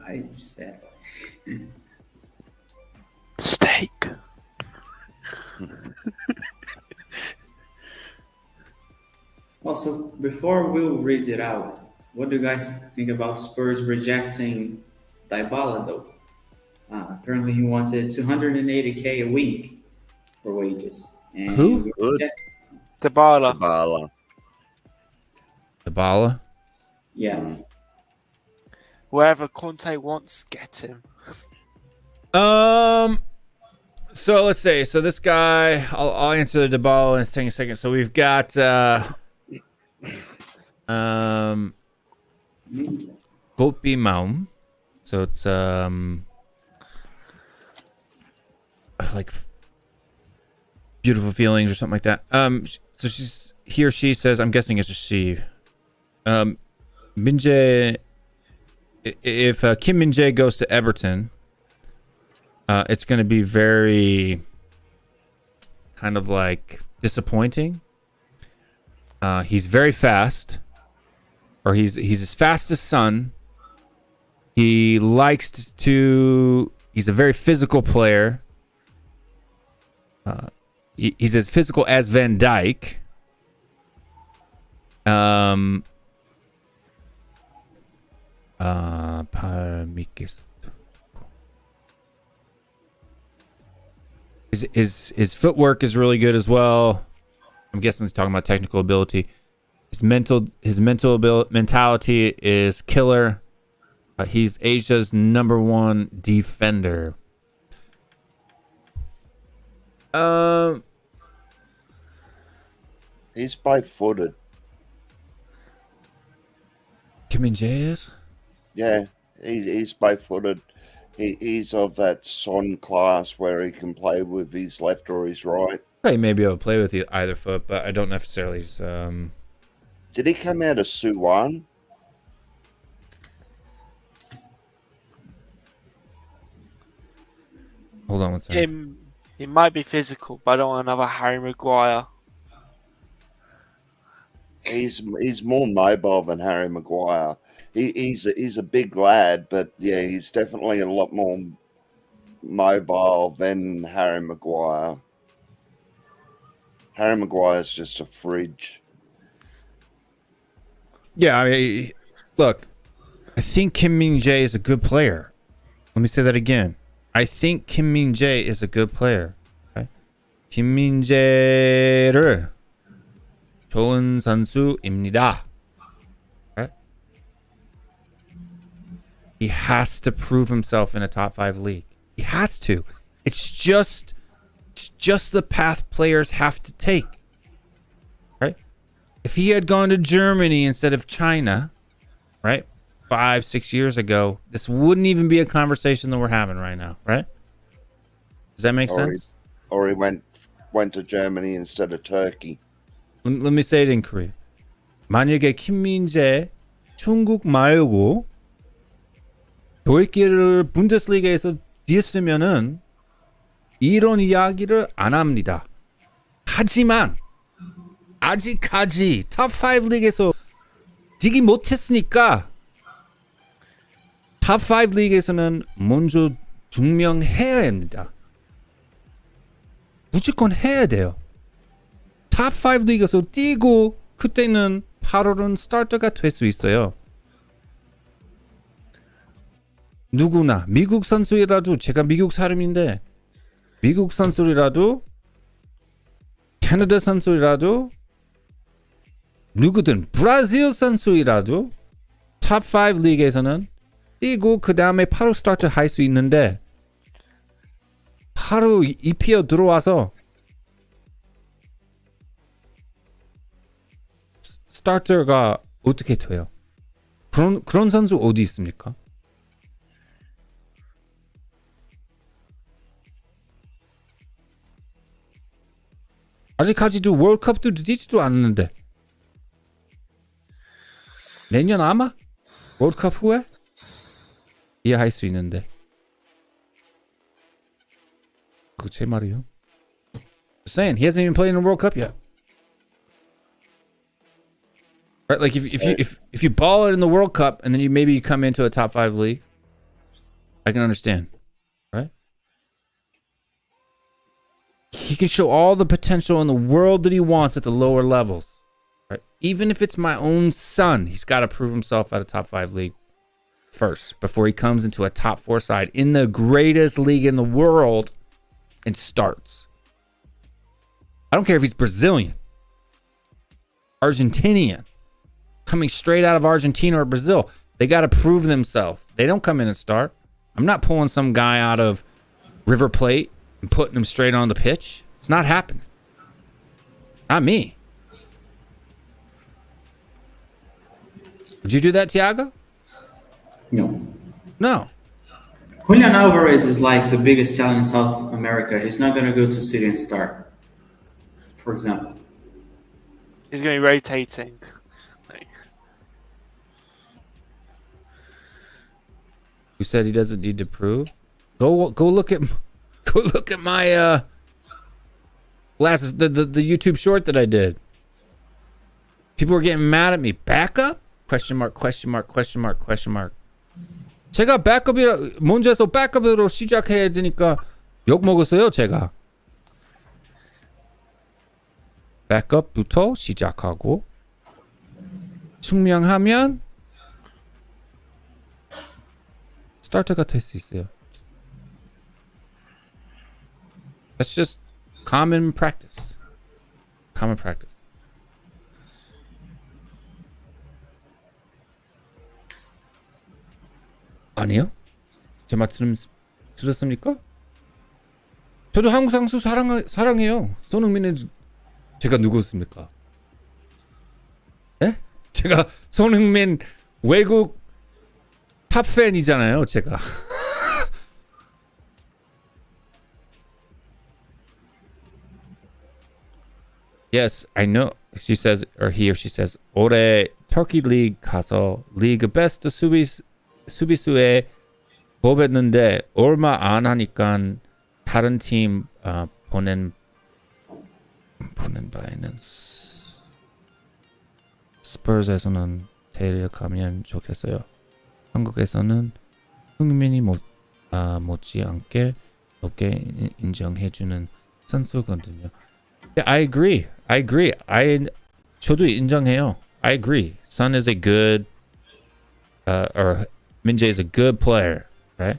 I said. Steak. Also, before Will reads it out, what do you guys think about Spurs rejecting Dybala though? Apparently, he wanted 280K a week for wages. And Who? we Good. reject- Dybala. Bala. Dybala? Yeah. Wherever Conte wants, get him. So let's say, this guy, I'll answer the Dybala in a second. So we've got, Gopi Maum. So it's, like beautiful feelings or something like that. So he or she says, I'm guessing it's a she. Min-jae, if Kim Min-jae goes to Everton, it's going to be very kind of like disappointing. He's very fast, or he's as fast as Son. He likes to. He's a very physical player. He's as physical as Van Dijk. His footwork is really good as well. I'm guessing he's talking about technical ability. His mentality is killer. He's Asia's #1 defender. He's both-footed. Kim Min-jae is? Yeah, he's both-footed. He's of that Son class where he can play with his left or his right. He may be able to play with either foot, but I don't necessarily. Did he come out of Suwon? Hold on one second. He might be physical, but I don't want another Harry Maguire. He's more mobile than Harry Maguire. He's a big lad, but yeah, he's definitely a lot more mobile than Harry Maguire. Harry Maguire's just a fridge. Yeah, I mean, look, I think Kim Min-jae is a good player. Let me say that again. I think Kim Min-jae is a good player. Okay? Kim Min-jae를 좋은 선수입니다. Okay? He has to prove himself in a top 5 league. He has to. It's just the path players have to take. Right? If he had gone to Germany instead of China, right? 5-6 years ago, this wouldn't even be a conversation that we're having right now, right? Does that make sense? Or he went to Germany instead of Turkey. Let me say it in Korean. 만약에 김민재 중국 말고 도입기를 분데스리가에서 뛰었으면은 이런 이야기를 안 합니다. 하지만 아직까지 탑5 리그에서 뛰기 못했으니까 탑5 리그에서는 먼저 증명해야 합니다. 무조건 해야 돼요. 탑5 리그에서 뛰고 그때는 8월은 스타터가 될 수 있어요. 누구나 미국 선수이라도 제가 미국 사람인데 미국 선수라도 캐나다 선수라도 누구든 브라질 선수이라도 탑5 리그에서는 뛰고 그 다음에 바로 스타트 할 수 있는데 바로 EPL 들어와서 스타터가 어떻게 돼요? 그런 선수 어디 있습니까? 아직까지도 월드컵도 뛰지도 않는데 내년 아마 월드컵 후에 이해할 수 있는데 그거 제 말이요. Just saying, he hasn't even played in the World Cup yet. Right, like if you ball it in the World Cup and then you come into a top 5 league, I can understand, right? He can show all the potential in the world that he wants at the lower levels, right? Even if it's my own son, he's got to prove himself at a top 5 league first before he comes into a top 4 side in the greatest league in the world and starts. I don't care if he's Brazilian, Argentinian, coming straight out of Argentina or Brazil. They got to prove themselves. They don't come in and start. I'm not pulling some guy out of River Plate and putting him straight on the pitch. It's not happening. Not me. Would you do that, Thiago? No. No. Julian Alvarez is like the biggest talent in South America. He's not going to go to City and start, for example. He's going to be rotating. Like, Who said he doesn't need to prove? Go look at my last the YouTube short that I did. People were getting mad at me. Backup? Question mark, question mark, question mark, question mark. 제가 먼저 해서 백업으로 시작해야 되니까 욕 먹었어요, 제가. 백업부터 시작하고 증명하면 스타터가 될 수 있어요. That's just common practice. Common practice. 아니요? 제 말 들었습니까? 저도 한국 선수 사랑해요. 손흥민은 제가 누구였습니까? 예? 제가 손흥민 외국 탑 팬이잖아요, 제가. Yes, I know. She says, or he or she says, 올해 터키 리그 가서 리그 베스트 수비수에 뽑았는데 얼마 안 하니까 다른 팀 보낸 바에는 스퍼즈에서는 데려가면 좋겠어요. 한국에서는 흥민이 못지않게 높게 인정해주는 선수거든요. Yeah, I agree. 저도 인정해요. I agree. Son is a good, or Min-jae is a good player, right?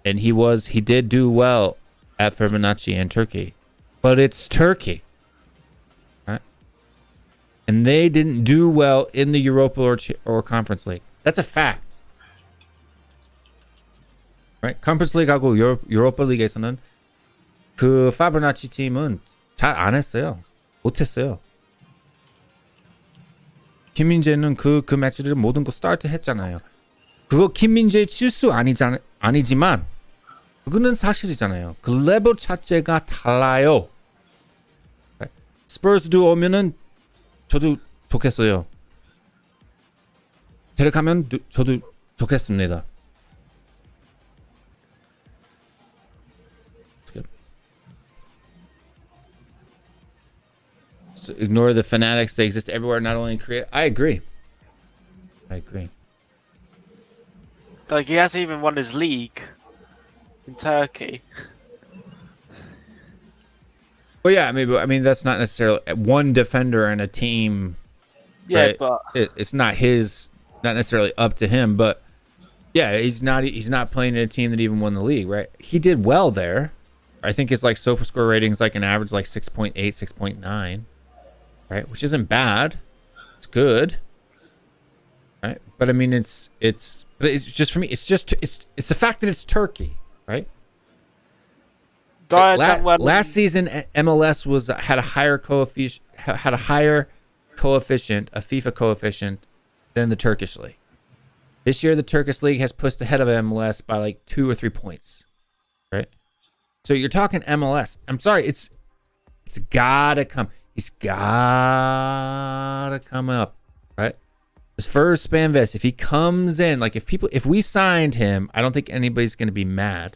And he did do well at Fibonacci in Turkey, but it's Turkey, right? And they didn't do well in the Europa or Conference League. That's a fact, right? Conference League하고 Europa League에서는 그 Fibonacci 팀은 잘 안 했어요. 못했어요. 김민재는 그 매치를 모든 거 스타트 했잖아요. 그거 김민재의 실수 아니지만 그거는 사실이잖아요. 그 레벨 자체가 달라요. 스퍼즈도 오면은 저도 좋겠어요. 데려가면 저도 좋겠습니다. So ignore the fanatics. They exist everywhere, not only in Korea. I agree. like he hasn't even won his league in Turkey. Well, yeah, I mean that's not necessarily one defender in a team. Yeah, right? but It's not necessarily up to him. But yeah, he's not playing in a team that even won the league, right? He did well there, I think his like SofaScore rating is like an average like 6.8, 6.9, right? Which isn't bad. It's good, right? But I mean, it's just for me. It's the fact that it's Turkey, right? Last season, MLS had a higher coefficient, a FIFA coefficient, than the Turkish league. This year, the Turkish league has pushed ahead of MLS by like 2 or 3 points, right? So you're talking MLS. I'm sorry, it's gotta come. He's gotta come up, right? As far as Spanves, if he comes in, like if we signed him, I don't think anybody's gonna be mad.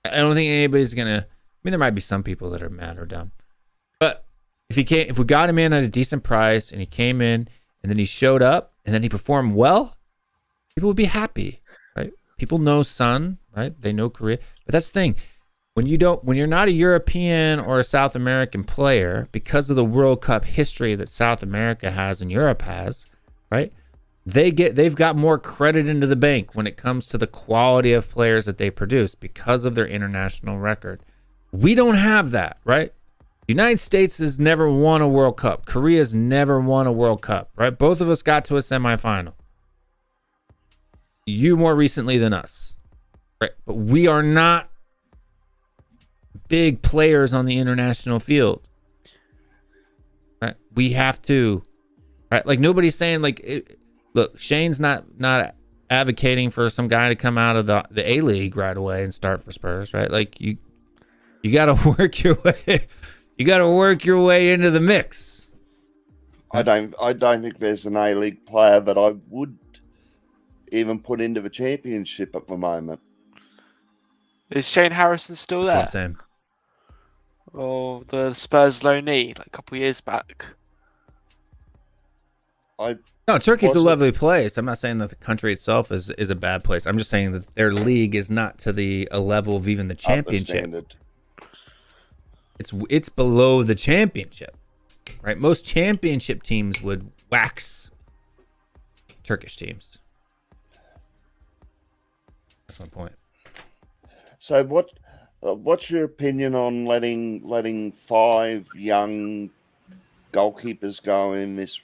I don't think anybody's gonna. I mean, there might be some people that are mad or dumb, but if we got him in at a decent price and he came in and then he showed up and then he performed well, people would be happy, right? People know Son, right? They know Korea, but that's the thing. When you're not a European or a South American player, because of the World Cup history that South America has and Europe has, right? They've got more credit into the bank when it comes to the quality of players that they produce because of their international record. We don't have that, right? The United States has never won a World Cup. Korea's never won a World Cup, right? Both of us got to a semifinal. You more recently than us, right? But we are not big players on the international field, right? We have to, right? Like nobody's saying like, look, Shane's not advocating for some guy to come out of the A League right away and start for Spurs, right? Like you got to work your way. You got to work your way into the mix. I don't think there's an A League player that I would even put into the championship at the moment. Is Shane Harrison still That's there? what I'm saying. Or the Spurs loanee, like a couple of years back? No, Turkey's a lovely place. I'm not saying that the country itself is a bad place. I'm just saying that their league is not to a level of even the championship. It's below the championship, right? Most championship teams would wax Turkish teams. That's my point. So what's your opinion on letting 5 young goalkeepers go in this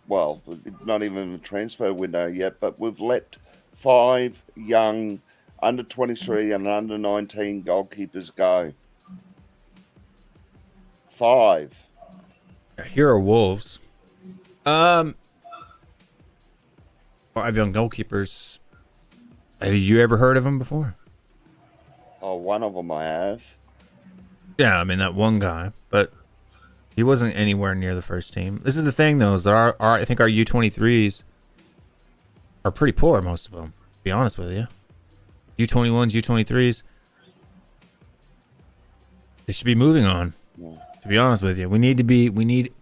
well, not even a transfer window yet, but we've let 5 young under 23 and under 19 goalkeepers go. 5. Here are Wolves. 5 young goalkeepers. Have you ever heard of them before? Oh, one of them I have. Yeah, I mean that one guy, but he wasn't anywhere near the first team. This is the thing, though, is that our I think our U23s are pretty poor, most of them. To be honest with you, U21s, U23s, they should be moving on. Yeah. To be honest with you, we need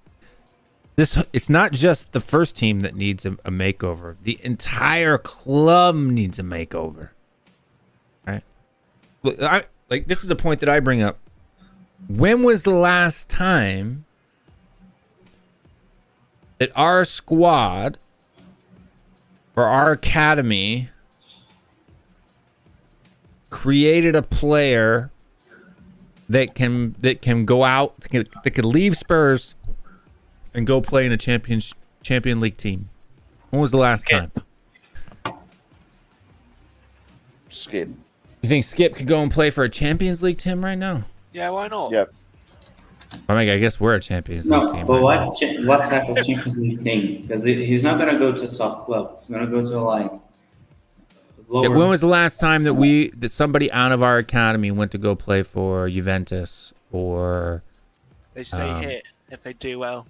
this. It's not just the first team that needs a makeover. The entire club needs a makeover. Right? Look, this is a point that I bring up. When was the last time that our squad or our academy created a player that can go out, that could leave Spurs and go play in a champion league team? When was the last time? Skip. You think Skip could go and play for a Champions League team right now? Yeah, why not? Yep. I mean, I guess we're a Champions League team. But right what type of Champions League team? Because he's not gonna go to a top club. He's gonna go to like lower. Yeah, when was the last time that somebody out of our academy went to go play for Juventus or They stay here if they do well.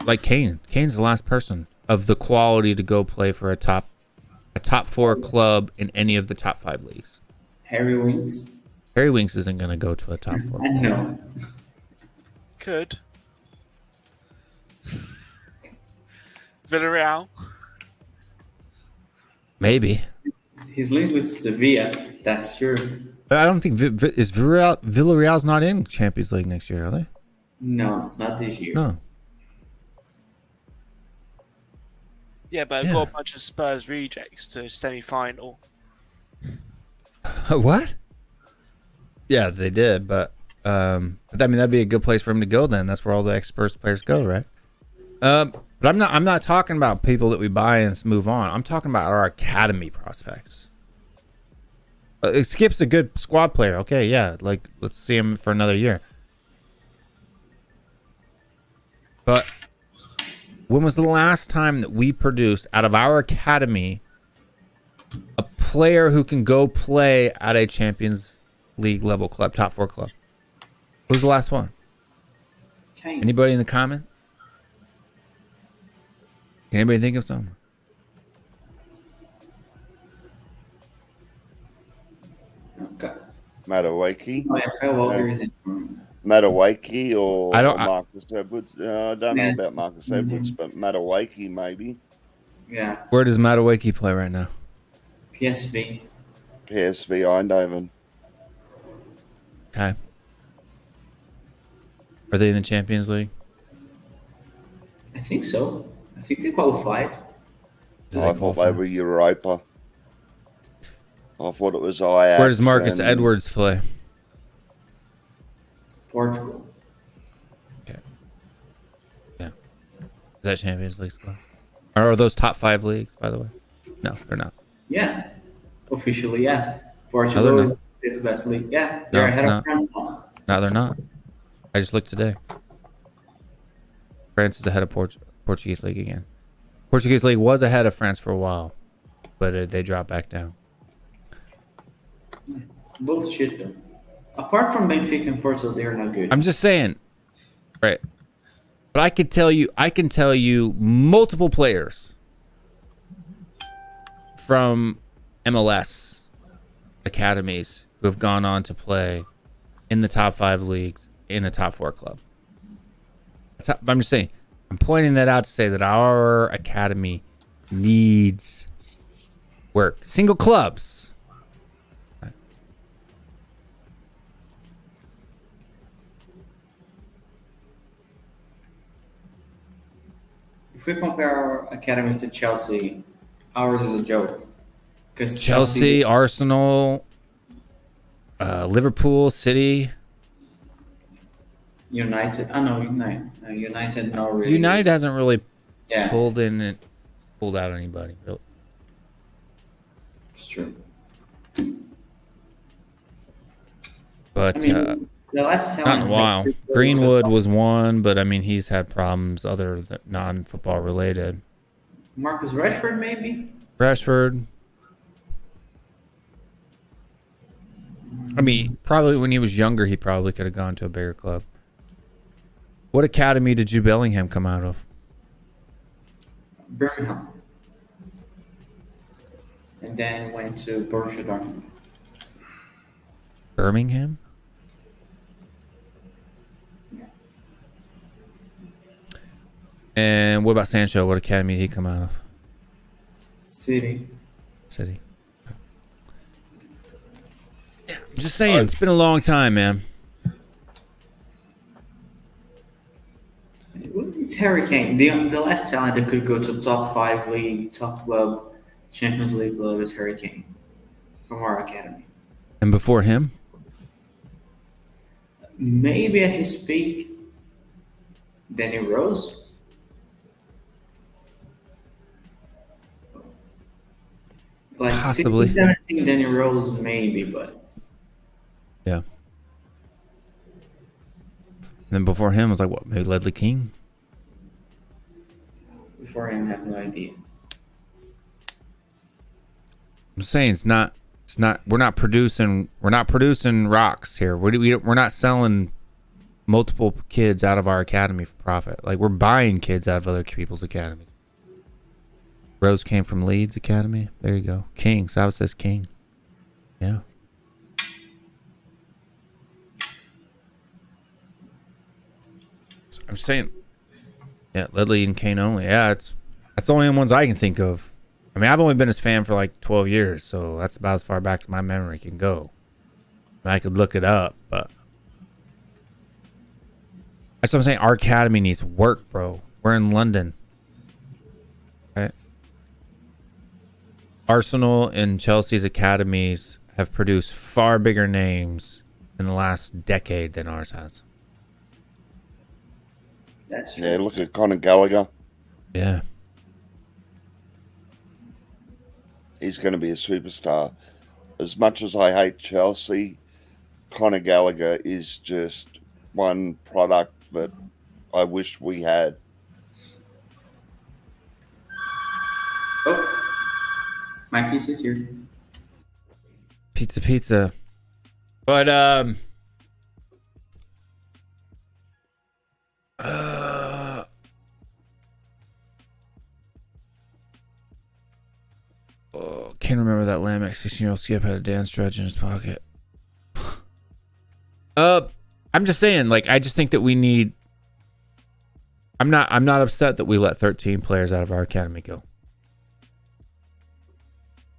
like Kane? Kane's the last person of the quality to go play for a top 4 club in any of the top 5 leagues. Harry Winks. Harry Winks isn't going to go to a top 4 I club. know. Could. Villarreal. Maybe. He's linked with Sevilla. That's true. But I don't think Villarreal's not in Champions League next year, are they? No, not this year. No. Yeah, but I've got a bunch of Spurs rejects to semi-final. What? Yeah, they did, but I mean that'd be a good place for him to go. Then that's where all the experts players go, right? But I'm not talking about people that we buy and move on. I'm talking about our academy prospects. Skip's a good squad player. Okay, yeah, like let's see him for another year. But when was the last time that we produced out of our academy a player who can go play at a Champions League level club, top 4 club? Who's the last one? Kane. Anybody in the comments? Can anybody think of someone? Okay. Mattawaki. Oh, yeah, Kyle Walker is in. Mattawaki or I don't- Marcus Edwards. I don't know Yeah. about Marcus Edwards, but Mattawaki maybe. Yeah, Where does Mattawaki play right now? PSV. PSV Eindhoven. Okay. Are they in the Champions League? I think so. I think they qualified. Do I thought qualify? they were Europa. I thought it was Ajax. Where does Marcus and- Edwards play? Portugal. Okay. Yeah. Is that Champions League squad? Or are those top 5 leagues, by the way? No, they're not. Yeah, officially yes. No, Portugal they're is the best league. Yeah, No, they're it's ahead not. of France now. No, they're not. I just looked today. France is ahead of Portuguese league again. Portuguese league was ahead of France for a while, but they dropped back down. Both shit though. Apart from Benfica and Porto, they're not good. I'm just saying, right? But I can tell you multiple players from MLS academies who have gone on to play in the top 5 leagues in a top 4 club. I'm just saying, I'm pointing that out to say that our academy needs work. Single clubs. If we compare our academy to Chelsea, ours is a joke. Because Chelsea, Arsenal, Liverpool, City. United. I know United. United not really. United hasn't really Yeah, pulled out anybody. Really. it's true. But I mean, the last not talent. in a while. Greenwood was one, but I mean he's had problems other than non-football related. Marcus Rashford, maybe. Rashford. I mean, probably when he was younger, he probably could have gone to a bigger club. What academy did Jude Bellingham come out of? Birmingham. And then went to Borussia Dortmund. Birmingham? And what about Sancho? What academy did he come out of? City. City. Yeah, I'm just saying, it's been a long time, man. It's Harry Kane. The last talent that could go to top 5 league, top club, Champions League club is Harry Kane from our academy. And before him? Maybe at his peak, Danny Rose. Like Possibly. 16, 17, Danny Rose, maybe, but Yeah. And then before him was like what? Maybe Ledley King? before him, I have no idea. I'm saying we're not producing rocks here. We're not selling multiple kids out of our academy for profit. Like we're buying kids out of other people's academies. Rose came from Leeds Academy. There you go. King. Sal says King. Yeah. So I'm saying, yeah, Ledley and Kane only. Yeah, that's the only ones I can think of. I mean, I've only been his fan for like 12 years, so that's about as far back as my memory can go. I could look it up, but that's what I'm saying. Our academy needs work, bro. We're in London. Right? Arsenal and Chelsea's academies have produced far bigger names in the last decade than ours has. That's true. Yeah, look at Conor Gallagher. Yeah. He's going to be a superstar. As much as I hate Chelsea, Conor Gallagher is just one product that I wish we had. Oh, my piece is here. Pizza. But can't remember that Lamex 16-year-old Skip had a dance stretch in his pocket. I'm just saying, like, I just think that we need. I'm not upset that we let 13 players out of our academy go.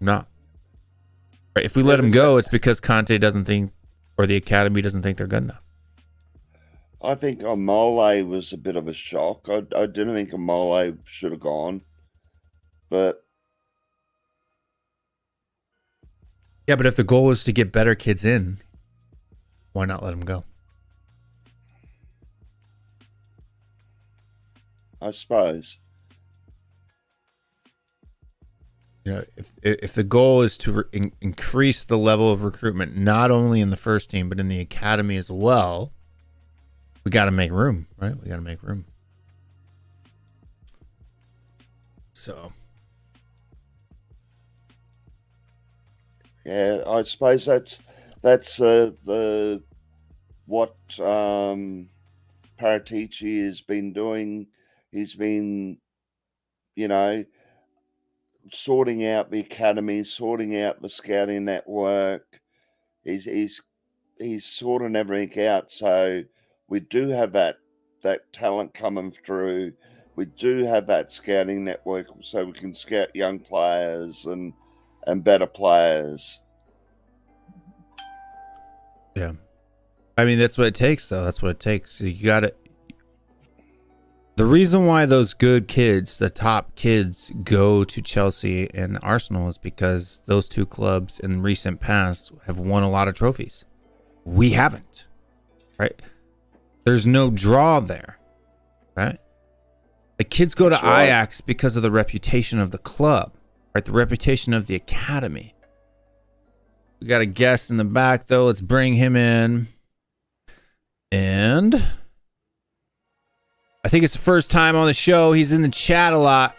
No. Right, if we let them go, it's because Conte doesn't think, or the academy doesn't think they're good enough. I think Amole was a bit of a shock. I didn't think Amole should have gone, but Yeah, but if the goal is to get better kids in, why not let them go? I suppose. You know, if the goal is to increase the level of recruitment, not only in the first team but in the academy as well, we got to make room, right? We got to make room. So, Yeah, I suppose that's the what Paratici has been doing. He's been, sorting out the academy, sorting out the scouting network. He's sorting everything out. So we do have that talent coming through. We do have that scouting network, so we can scout young players and better players. yeah. I mean, that's what it takes, though. That's what it takes. You got to. The reason why those good kids, the top kids, go to Chelsea and Arsenal is because those two clubs in recent past have won a lot of trophies. We haven't, right? There's no draw there, right? The kids go That's to right. Ajax because of the reputation of the club, right? The reputation of the academy. We got a guest in the back, though. Let's bring him in. And I think it's the first time on the show. He's in the chat a lot.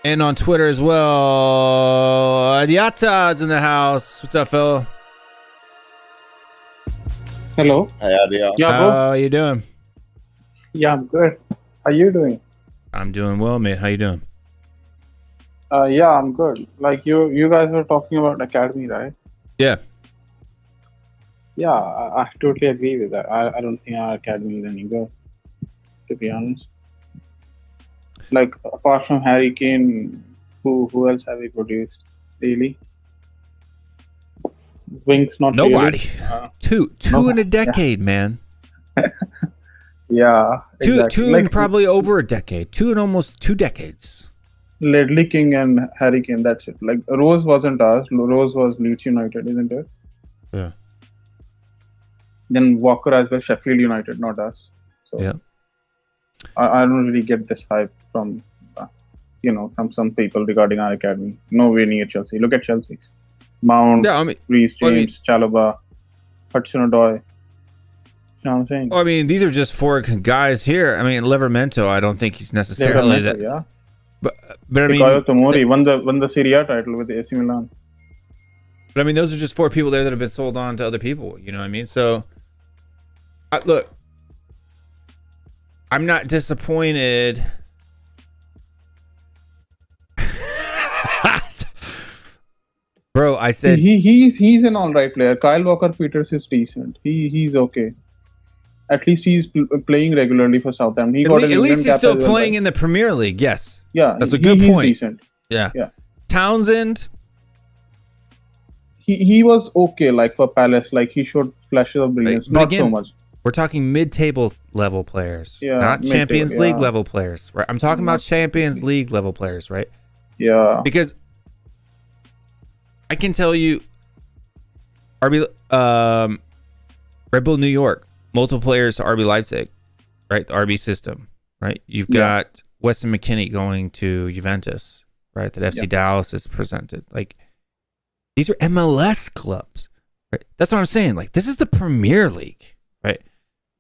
And on Twitter as well. Adiata's in the house. What's up, fella? Hello. Hey, Adia. Yeah, bro. How you doing? Yeah, I'm good. How you doing? I'm doing well, mate. How you doing? Yeah, I'm good. Like you guys were talking about academy, right? Yeah. Yeah, I totally agree with that. I don't think our academy is any good, to be honest. Like, apart from Harry Kane, who else have we produced? Really? Winks, not Nobody. Really. Two in a decade, man. Yeah. Two Exactly. in Like, probably over a decade. Two in almost 2 decades. Ledley King and Harry Kane, that's it. Like, Rose wasn't us. Rose was Leeds United, isn't it? Yeah. Then Walker as well, Sheffield United, not us. So Yeah. I don't really get this hype from, from some people regarding our academy. Nowhere near Chelsea. Look at Chelsea. Mount, Yeah, I mean, Reece well, I mean- James, Chalobah, Hudson-Odoi. You know what I'm saying? I mean, these are just 4 guys here. I mean, Livramento, I don't think he's necessarily that. Yeah. But I mean, Fikayo Tomori won the Serie A title with AC Milan. But I mean, those are just 4 people there that have been sold on to other people. You know what I mean? So, look, I'm not disappointed. Bro, I said He's an alright player. Kyle Walker-Peters is decent. He's okay. At least he's playing regularly for Southampton. He at, got le- an at least England he's cap still as well, playing right? in the Premier League. Yes. Yeah, That's a good he's point. Decent. Yeah. Yeah. Townsend. He was okay, like for Palace, like he showed flashes of brilliance, But not again, so much. We're talking mid-table level players, Yeah, not mid-table, Champions League yeah. level players. Right? I'm talking about Champions League level players, right? Yeah, Because I can tell you, Red Bull New York, multiple players to RB Leipzig, right? The RB system, right? You've got Weston McKennie going to Juventus, right? That FC Dallas is presented. Like, these are MLS clubs, right? That's what I'm saying. Like, this is the Premier League, right?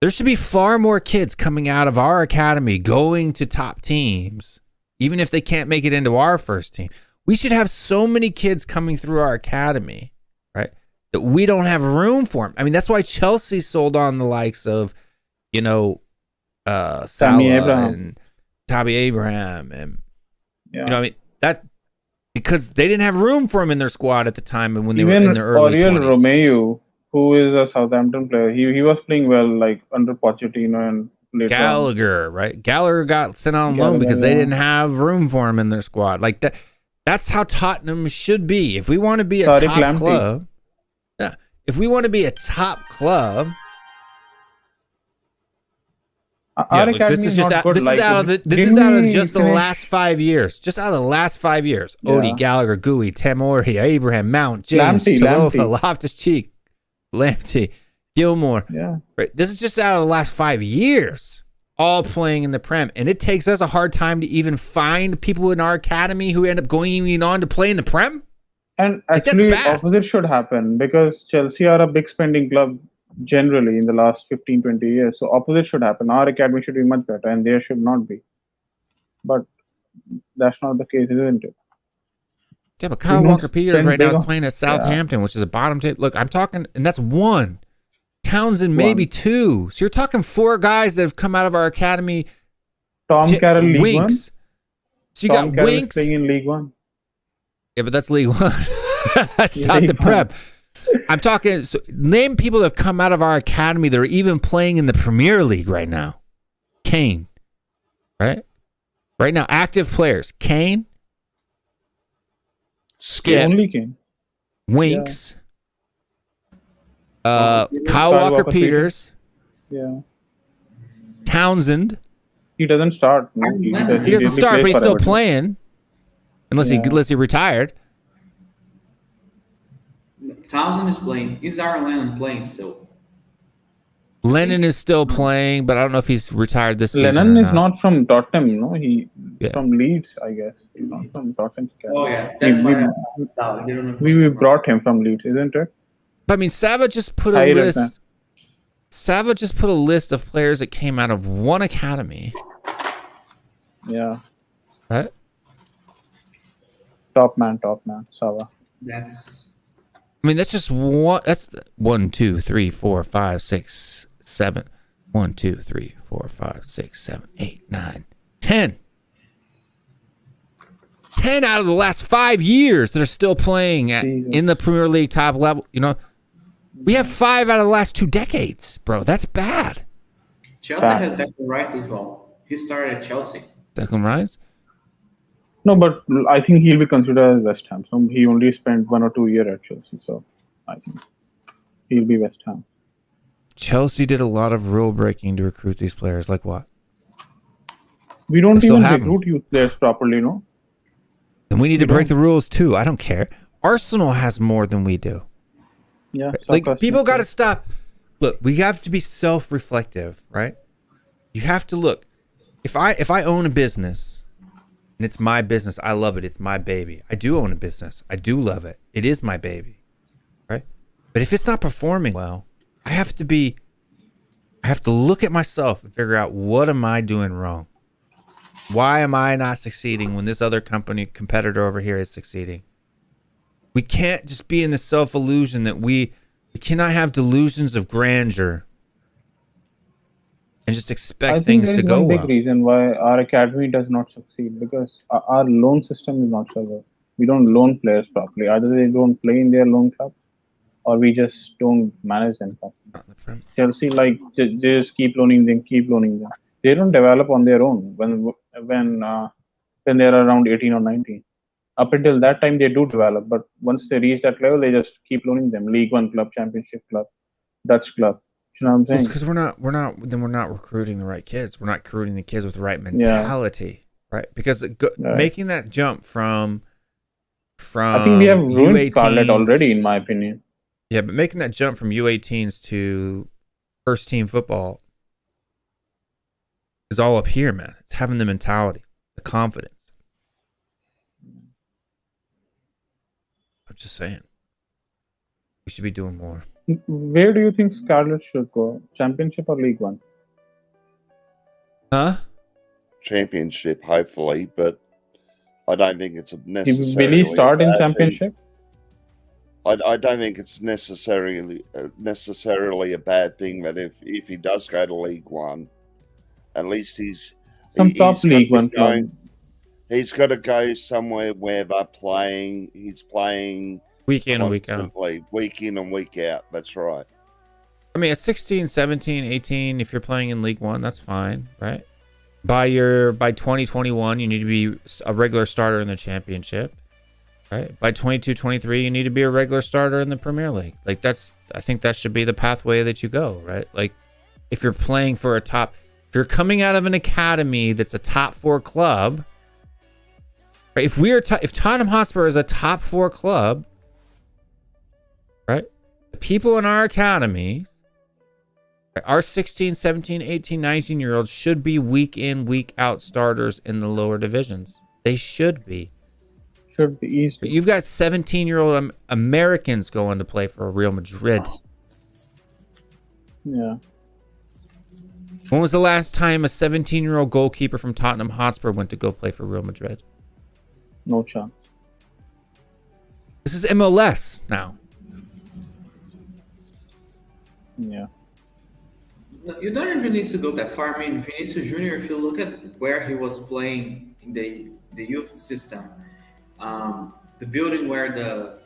There should be far more kids coming out of our academy going to top teams, even if they can't make it into our first team. We should have so many kids coming through our academy, right, that we don't have room for them. I mean, that's why Chelsea sold on the likes of, Salah and Tammy Abraham. And, that because they didn't have room for him in their squad at the time and when they were in their early 20s. Romeo, who is a Southampton player, he was playing well, like, under Pochettino and later Gallagher, right? Gallagher got sent out on loan because they didn't have room for him in their squad. Like that. That's how Tottenham should be. If we want to be a top club, if we want to be a top club, this is out of just the last 5 years. Just out of the last 5 years. Odie, Gallagher, Gui, Tamori, Abraham, Mount, James, Chalofa, Loftus-Cheek, Lamptey, Gilmore. Yeah. Right. This is just out of the last 5 years. All playing in the Prem, and it takes us a hard time to even find people in our academy who end up going on to play in the Prem. And actually, opposite should happen because Chelsea are a big spending club generally in the last 15-20 years. So opposite should happen. Our academy should be much better, and theirs should not be. But that's not the case, isn't it? Yeah, but Kyle Walker-Peters right now is playing at Southampton, which is a bottom table. Look, I'm talking, and that's one. Townsend, maybe two. So you're talking 4 guys that have come out of our academy. Tom Carroll, League Winks. 1. So you got Winks playing in League 1. Yeah, but that's League 1. That's not the Prep. I'm talking. So name people that have come out of our academy that are even playing in the Premier League right now. Kane, right? Right now, active players: Kane, Skip, only Kane, Winks. Kyle Walker-Peters, Townsend. He doesn't start. No? He doesn't start, but he's still playing, unless he retired. Townsend is playing. Is Aaron Lennon playing still? Lennon is still playing, but I don't know if he's retired this season. Lennon is not from Tottenham, no? He's from Leeds, I guess. He's not from Tottenham. Oh yeah, that's why we brought him from Leeds, isn't it? I mean, Sava just put a list. Sava just put a list of players that came out of one academy. Yeah. Right. Top man, Sava. That's. I mean, that's just one. That's 1, 2, 3, 4, 5, 6, 7. 1, 2, 3, 4, 5, 6, 7, 8, 9, 10. 10 out of the last 5 years that are still playing in the Premier League top level. We have 5 out of the last 2 decades, bro. That's bad. Chelsea has Declan Rice as well. He started at Chelsea. Declan Rice? No, but I think he'll be considered as West Ham. So he only spent 1 or 2 years at Chelsea. So I think he'll be West Ham. Chelsea did a lot of rule breaking to recruit these players. Like what? We don't even recruit youth players properly, no? And we need to break the rules too. I don't care. Arsenal has more than we do. Yeah. Like people got to stop. Look, we have to be self-reflective, right? You have to look. If I own a business and it's my business, I love it. It's my baby. I do own a business. I do love it. It is my baby, right? But if it's not performing well, I have to look at myself and figure out what am I doing wrong? Why am I not succeeding when this other competitor over here is succeeding? We can't just be in the self-illusion that we cannot have delusions of grandeur and just expect things to go well. I think there is one big reason why our academy does not succeed because our loan system is not so good. We don't loan players properly. Either they don't play in their loan club or we just don't manage them properly. Chelsea, they just keep loaning them. They don't develop on their own when they're around 18 or 19. Up until that time, they do develop, but once they reach that level, they just keep loaning them. League One club, Championship club, Dutch club. You know what I'm saying? Because we're not recruiting the right kids. We're not recruiting the kids with the right mentality, right? Because making that jump from I think we have ruined Scarlett already, in my opinion. Yeah, but making that jump from U18s to first team football is all up here, man. It's having the mentality, the confidence. I'm just saying. We should be doing more. Where do you think Scarlet should go? Championship or League One? Huh? Championship, hopefully, but I don't think it's Will necessarily. he start in a bad thing. Championship? I don't think it's necessarily a bad thing that if he does go to League One, at least he's Top he's League got One to go- club. He's got to go somewhere where they're playing. He's playing Week in and week out. constantly, week in and week out. That's right. I mean, at 16, 17, 18, if you're playing in League One, that's fine, right? By 2021, you need to be a regular starter in the championship, right? By 22, 23, you need to be a regular starter in the Premier League. Like I think that should be the pathway that you go, right? Like if you're playing for if you're coming out of an academy that's a top 4 club, right? If Tottenham Hotspur is a top 4 club, right? The people in our academies, our 16, 17, 18, 19-year-olds should be week in, week out starters in the lower divisions. They should be. Should be easy. But you've got 17-year-old Americans going to play for Real Madrid. Yeah. When was the last time a 17-year-old goalkeeper from Tottenham Hotspur went to go play for Real Madrid? No chance. This is MLS now. Yeah. You don't even need to go that far. I mean, Vinicius Junior, if you look at where he was playing in the youth system, the building where the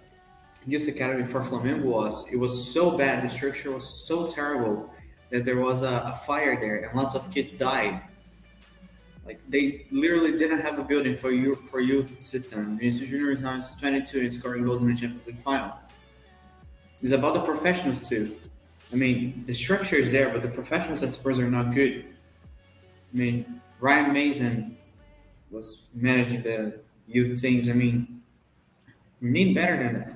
youth academy for Flamengo it was so bad. The structure was so terrible that there was a fire there and lots of kids died. Like they literally didn't have a building for youth system. Vinicius Junior is now 22 and scoring goals in the Champions League final. It's about the professionals too. I mean, the structure is there, but the professionals at Spurs are not good. I mean, Ryan Mason was managing the youth teams. I mean, we need better than that.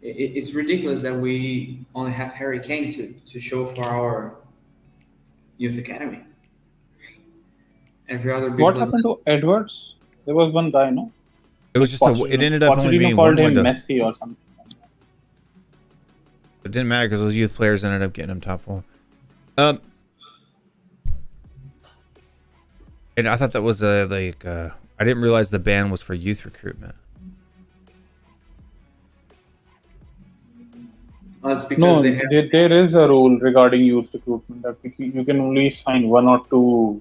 It's ridiculous that we only have Harry Kane to show for our youth academy. Every other big What club happened to Edwards? There was one guy, no? It was just it ended up only Pochettino being called one him window. Messi or something. It didn't matter because those youth players ended up getting him top 4. And I thought that was I didn't realize the ban was for youth recruitment. It's because No, they have there is a rule regarding youth recruitment that you can only sign 1 or 2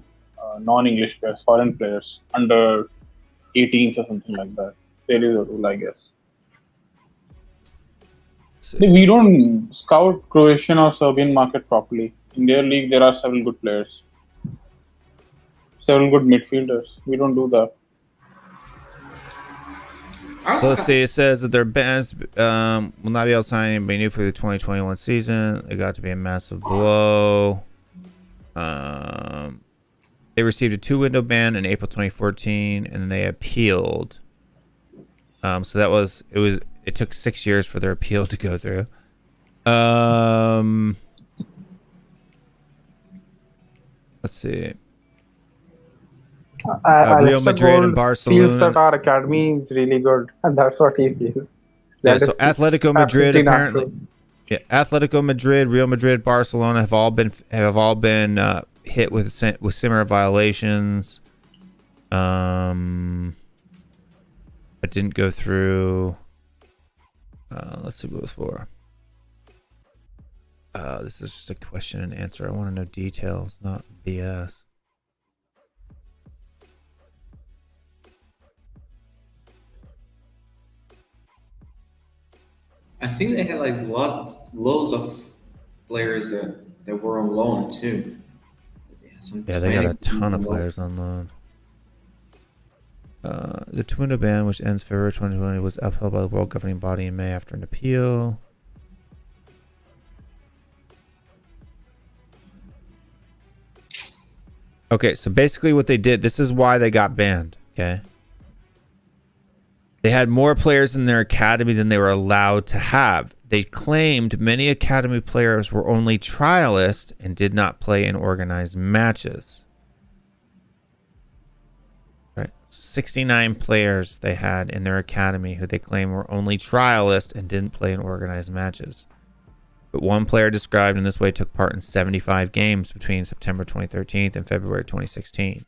non-English players, foreign players, under 18s or something like that. There is a rule, I guess. We don't scout Croatian or Serbian market properly. In their league, there are several good players, several good midfielders. We don't do that. So let's see. It says that their bans will not be able to sign anybody new for the 2021 season. It got to be a massive blow. They received a 2-window ban in April 2014, and then they appealed. So that was it. It took 6 years for their appeal to go through. Let's see. Real Madrid and Barcelona. Feels that our academy is really good, and that's what he feels. Yeah, That so is Atletico Madrid absolutely not apparently. true. Yeah, Atletico Madrid, Real Madrid, Barcelona have all been hit with similar violations. It didn't go through. Let's see what it was for. This is just a question and answer. I want to know details, not BS. I think they had like loads of players that were on loan too. Yeah, they got a ton of players on loan. The 2-window ban, which ends February 2020, was upheld by the world governing body in May after an appeal. Okay, so basically what they did, this is why they got banned, okay? They had more players in their academy than they were allowed to have. They claimed many academy players were only trialists and did not play in organized matches. Right? 69 players they had in their academy who they claim were only trialists and didn't play in organized matches. But one player described in this way took part in 75 games between September 2013 and February 2016.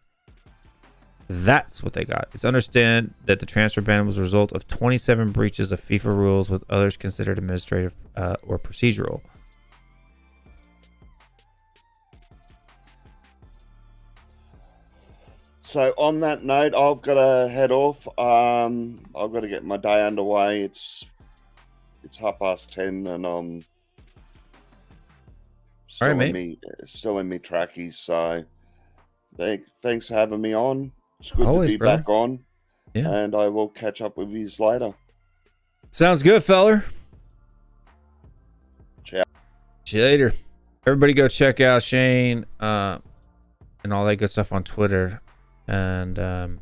That's what they got. It's understood that the transfer ban was a result of 27 breaches of FIFA rules, with others considered administrative or procedural. So on that note, I've got to head off. I've got to get my day underway. It's 10:30 and I'm still, All right, still in me trackies. So thanks for having me on. It's good Always, to be brother. back on. Yeah. And I will catch up with you later. Sounds good, feller. Ciao. See you later. Everybody go check out Shane and all that good stuff on Twitter. And well,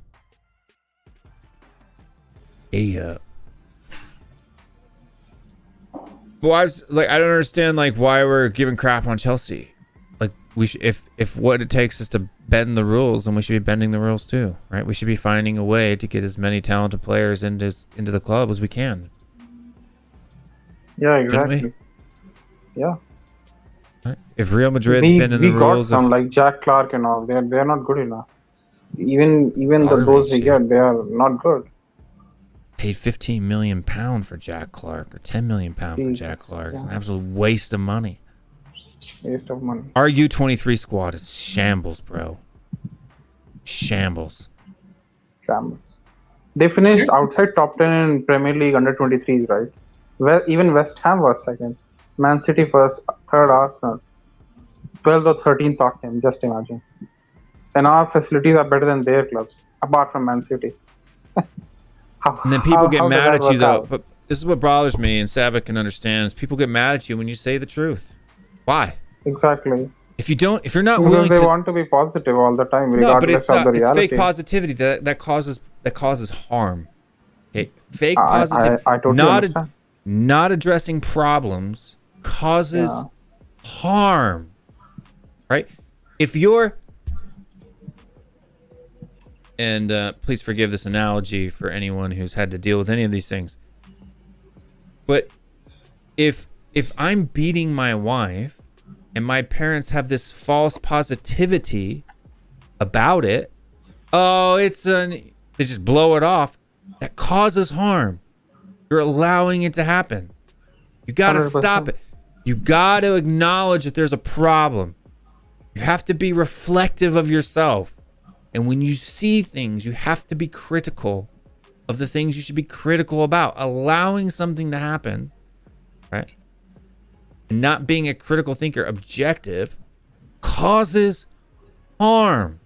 I don't understand why we're giving crap on Chelsea. We should, if what it takes is to bend the rules, then we should be bending the rules too, right? We should be finding a way to get as many talented players into the club as we can. Yeah, exactly. we? Yeah. Right? If Real Madrid's we been in the got rules, some like Jack Clark and all. They're not good enough. Even those we get, they are not good. paid £15 million for Jack Clark or £10 million for Jack Clark. It's an absolute waste of money. Waste of money. Our U23 squad is shambles, bro. Shambles. Shambles. They finished outside top 10 in Premier League under 23s, right? Well, even West Ham was second. Man City first, third Arsenal. 12th or 13th Tottenham, just imagine. And our facilities are better than their clubs, apart from Man City. And then people get how mad does at you, that though. work out? But this is what bothers me, and Savick can understand, is people get mad at you when you say the truth. Why? Exactly. If you're not Because willing they to... want to be positive all the time, No, but regardless it's of not. the It's reality. fake positivity that causes harm. Okay, fake positivity. I totally understand. Not addressing problems causes harm. Right? If you're... And please forgive this analogy for anyone who's had to deal with any of these things. But if I'm beating my wife and my parents have this false positivity about it, they just blow it off. That causes harm. You're allowing it to happen. You got to 100%. stop it. You got to acknowledge that there's a problem. You have to be reflective of yourself. And when you see things, you have to be critical of the things you should be critical about. Allowing something to happen, right? And not being a critical thinker, objective, causes harm,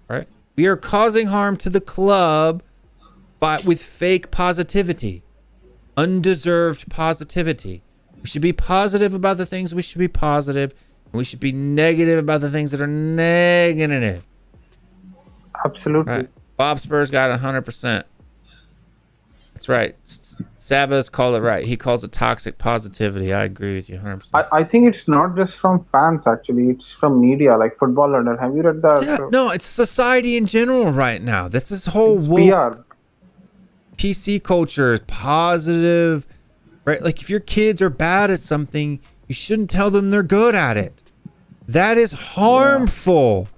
right? We are causing harm to the club with fake positivity, undeserved positivity. We should be positive about the things we should be positive, and we should be negative about the things that are negative. Absolutely. Right. Bob Spurs got 100%. That's right. Savas called it right. He calls it toxic positivity. I agree with you 100%. I think it's not just from fans, actually. It's from media, like Football London. Have you read that? Yeah, no, it's society in general right now. That's this whole PR. PC culture, positive, right? Like if your kids are bad at something, you shouldn't tell them they're good at it. That is harmful.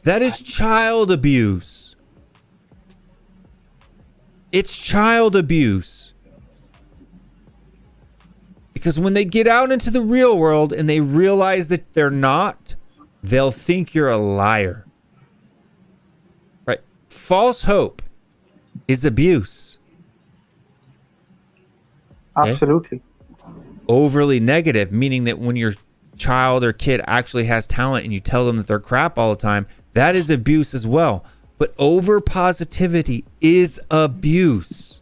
That is child abuse. It's child abuse. Because when they get out into the real world and they realize that they're not, they'll think you're a liar. Right? False hope is abuse. Okay? Absolutely. Overly negative, meaning that when your child or kid actually has talent and you tell them that they're crap all the time, that is abuse as well. But over positivity is abuse.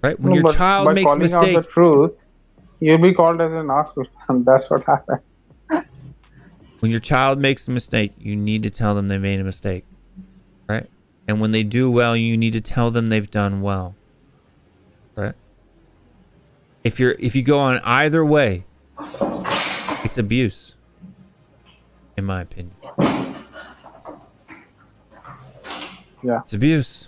Right? When your child makes a mistake. By calling out the truth, you'll be called as an Arsenal fan. That's what happened. When your child makes a mistake, you need to tell them they made a mistake. Right? And when they do well, you need to tell them they've done well. Right? If you go on either way, it's abuse, in my opinion. Yeah. It's abuse.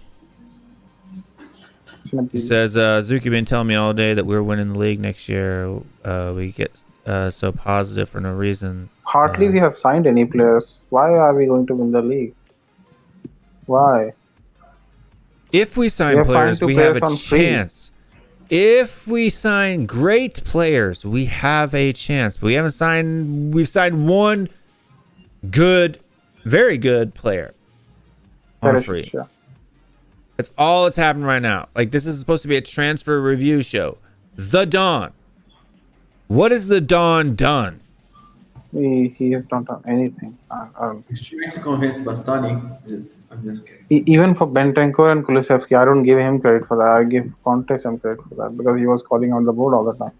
He says, Zuki been telling me all day that we're winning the league next year. We get so positive for no reason. Hardly we have signed any players. Why are we going to win the league? Why? If we sign players, we have a chance. If we sign great players, we have a chance. But we've signed one good, very good player on free. Yeah. That's all that's happening right now. Like, this is supposed to be a transfer review show. The Don. What has the Don done? He has not done anything. He's trying to convince Bastani. I'm just kidding. Even for Bentenko and Kulusevski, I don't give him credit for that. I give Conte some credit for that because he was calling on the board all the time.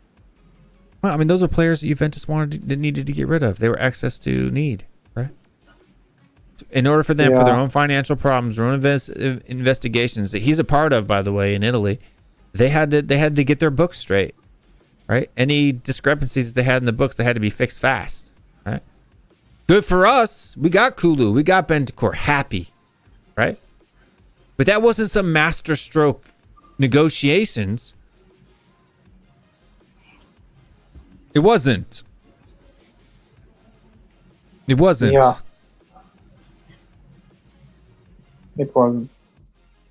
Well, I mean, those are players that Juventus needed to get rid of. They were excess to need, right? In order for them, for their own financial problems, their own investigations that he's a part of, by the way, in Italy, they had to get their books straight, right? Any discrepancies that they had in the books, they had to be fixed fast, right? Good for us. We got Kulu. We got Bentancur. Happy, right? But that wasn't some master stroke negotiations. It wasn't. It wasn't. Yeah. It wasn't.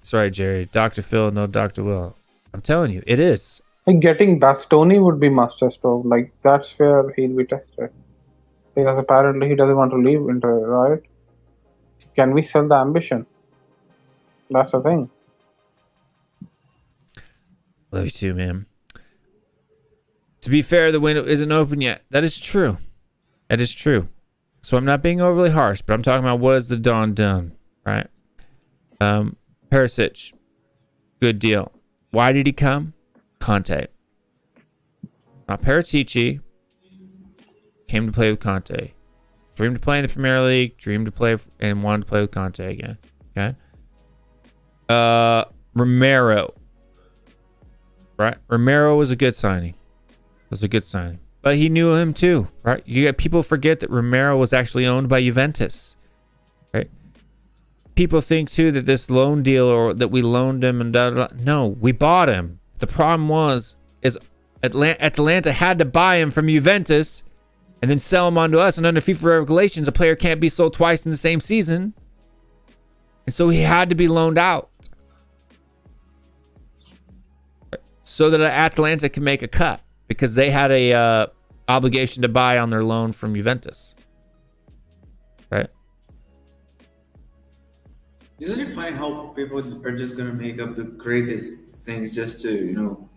That's right, Jerry. Dr. Phil, no Dr. Will. I'm telling you, it is. Like getting Bastoni would be master stroke. Like that's where he'll be tested. Because apparently he doesn't want to leave Inter, right? Can we sell the ambition? That's the thing. Love you too, man. To be fair, the window isn't open yet. That is true. That is true. So I'm not being overly harsh, but I'm talking about what has the Don done, right? Perisic, good deal. Why did he come? Conte. Not Paratici. Came to play with Conte. Dreamed to play in the Premier League. Dreamed to play and wanted to play with Conte again. Okay. Romero. Right? Romero was a good signing. But he knew him too, right? You got people forget that Romero was actually owned by Juventus. Right? People think too that this loan deal or that we loaned him and no, we bought him. The problem is Atlanta had to buy him from Juventus and then sell him on to us. And under FIFA regulations, a player can't be sold twice in the same season. And so he had to be loaned out so that Atlanta can make a cut because they had a obligation to buy on their loan from Juventus. Right? Isn't it funny how people are just gonna make up the craziest things just to,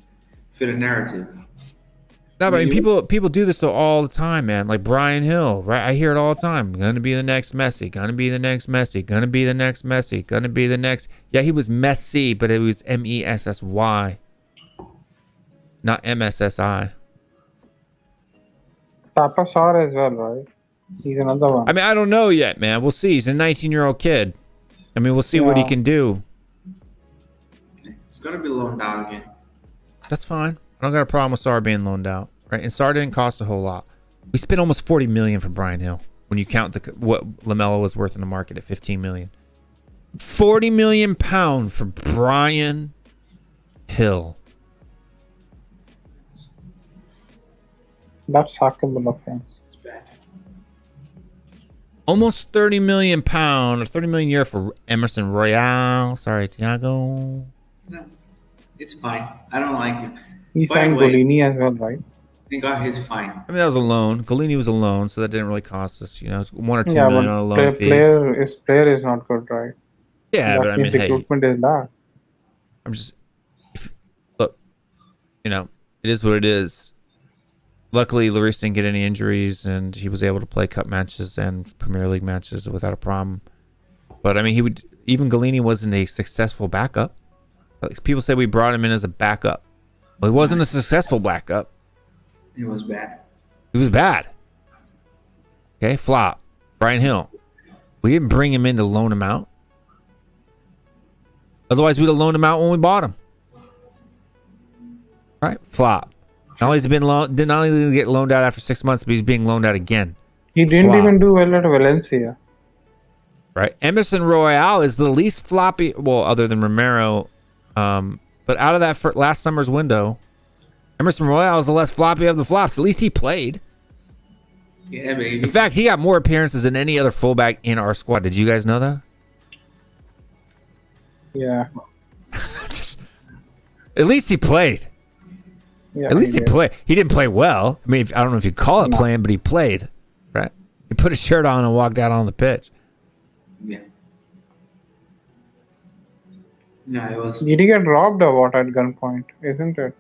fit a narrative? No, but I mean, people do this though all the time, man. Like Brian Hill, right? I hear it all the time. Gonna be the next Messi. Gonna be the next Messi. Gonna be the next Messi. Gonna be the next. Yeah, he was Messi, but it was Messy, not MSSI. Tapasar as well, right? He's another one. I mean, I don't know yet, man. We'll see. He's a 19-year-old kid. I mean, we'll see what he can do. It's gonna be loaned out again. That's fine. I don't got a problem with Sarr being loaned out, right? And Sarr didn't cost a whole lot. We spent almost $40 million for Brian Hill when you count what Lamella was worth in the market at $15 million. £40 million for Brian Hill. That's hackable offense. It's bad. Almost £30 million or $30 million a year for Emerson Royale. Sorry, Thiago. No, it's fine. I don't like it. He By the signed way, Golini as well, right? Thank God he's fine. I mean, that was a loan. Golini was a loan, so that didn't really cost us, it's $1 or $2 Yeah, million but on a loan fee. player is not good, right? Yeah, That but I means mean, hey, recruitment is bad. I'm just look, it is what it is. Luckily, Lloris didn't get any injuries, and he was able to play cup matches and Premier League matches without a problem. But I mean, even Golini wasn't a successful backup. Like, people say we brought him in as a backup. Well, he wasn't a successful backup. It was bad. He was bad. Okay, flop. Brian Hill. We didn't bring him in to loan him out. Otherwise, we'd have loaned him out when we bought him. Right? Flop. Not only has he been loaned, not only did he get loaned out after 6 months, but he's being loaned out again. He didn't Flop. even do well at Valencia. Right? Emerson Royale is the least floppy, well, other than Romero. But out of that last summer's window, Emerson Royale is the less floppy of the flops. At least he played. Yeah, baby. In fact, he got more appearances than any other fullback in our squad. Did you guys know that? Yeah. At least he played. Yeah, At least he did. played. He didn't play well. I mean, I don't know if you call it playing, but he played. Right? He put his shirt on and walked out on the pitch. Yeah. No, it was. Did he get robbed or what at gunpoint? Isn't it?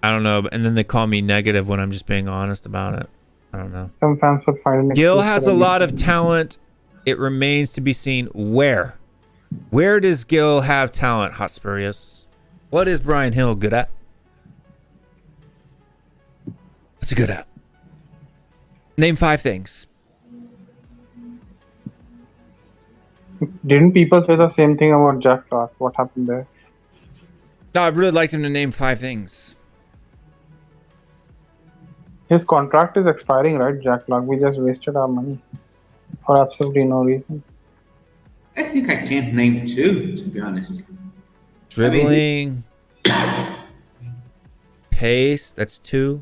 I don't know. And then they call me negative when I'm just being honest about it. I don't know. Some fans would find it. Gil has a lot of talent. It remains to be seen where. Where does Gil have talent, Hotspurious? What is Brian Hill good at? What's he good at? Name 5 things. Didn't people say the same thing about Jack Clark? What happened there? No, I'd really like him to name 5 things. His contract is expiring, right, Jack Clark? We just wasted our money for absolutely no reason. I think I can't name 2, to be honest. Dribbling. Pace. That's 2.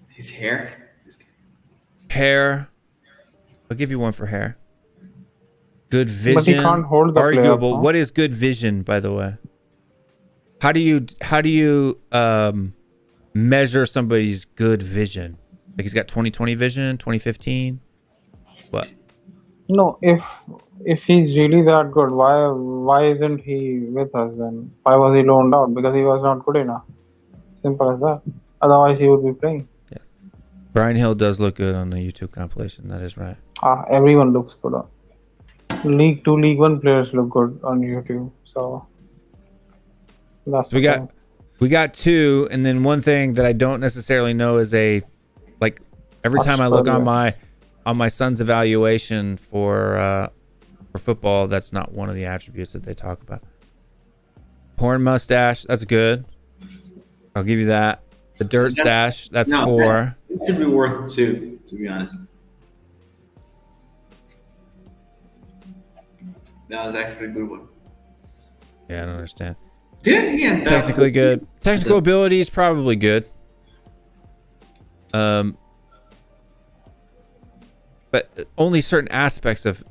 His hair. Just kidding. Hair. I'll give you 1 for hair. Good vision. But he can't hold the player, Arguable. huh? What is good vision, by the way? How do you measure somebody's good vision? Like he's got 20/20 vision, 20/15. What? No, if he's really that good, why isn't he with us then? Why was he loaned out? Because he was not good enough. Simple as that. Otherwise, he would be playing. Yes. Brian Hill does look good on the YouTube compilation. That is right. Everyone looks good. League 2, League 1 players look good on YouTube. So that's So we got 2, and then one thing that I don't necessarily know is every time I look on my son's evaluation for football, that's not one of the attributes that they talk about. Porn mustache, that's good. I'll give you that. The dirt stash, that's 4. It should be worth 2, to be honest. That was actually a good one. Yeah, I don't understand. Didn't he end up Technically good. Technical ability is probably good. But only certain aspects of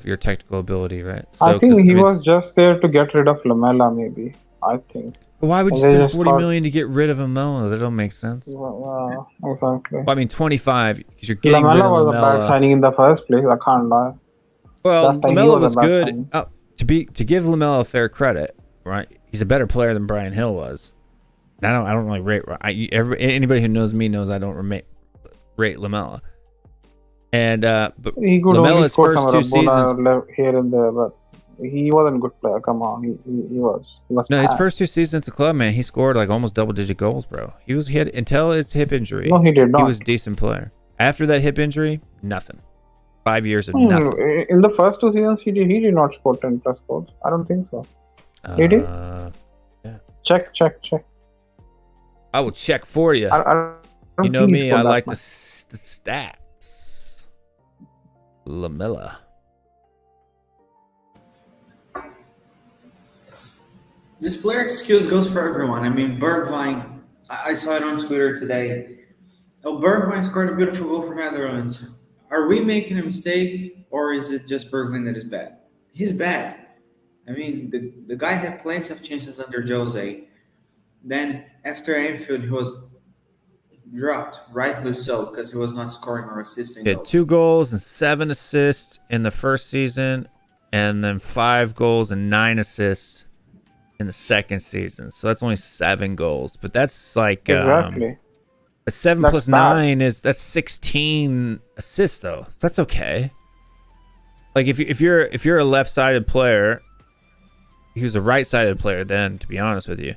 your technical ability, right? So, I think he was just there to get rid of Lamela, maybe. I think. Why would you They spend just 40 thought- million to get rid of Amelo? That don't make sense. Exactly. Well, I mean, 25 because you're getting rid Lamela of was a bad Lamela. signing in the first place. I can't lie. Well, Last time he Lamela was was a bad good. signing. To give Lamela fair credit, right? He's a better player than Brian Hill was. I don't really rate. Anybody who knows me knows I don't rate Lamela. And but He could only Lamela's score first some 2 seasons. here and there, but he wasn't a good player. Come on, he was. He was No, his bad. first 2 seasons at the club, man, he scored like almost double-digit goals, bro. He had until his hip injury. No, he did not. He was a decent player. After that hip injury, nothing. 5 years of nothing. In the first 2 seasons, he did not score 10 plus goals. I don't think so. Did he? Yeah. Check. I will check for you. I don't You know think he me, scored I that like the much. stats. Lamela. This player excuse goes for everyone. I mean, Bergwijn, I saw it on Twitter today. Oh, Bergwijn scored a beautiful goal for Netherlands. Are we making a mistake, or is it just Bergwijn that is bad? He's bad. I mean, the guy had plenty of chances under Jose. Then, after Anfield, he was dropped, rightly so, because he was not scoring or assisting. He had 2 goals and 7 assists in the first season, and then 5 goals and 9 assists in the second season. So that's only 7 goals. But that's like Exactly. a 7 That's plus bad. 9 that's 16 assists though. So that's okay. Like if you're a left-sided player, he was a right-sided player then, to be honest with you.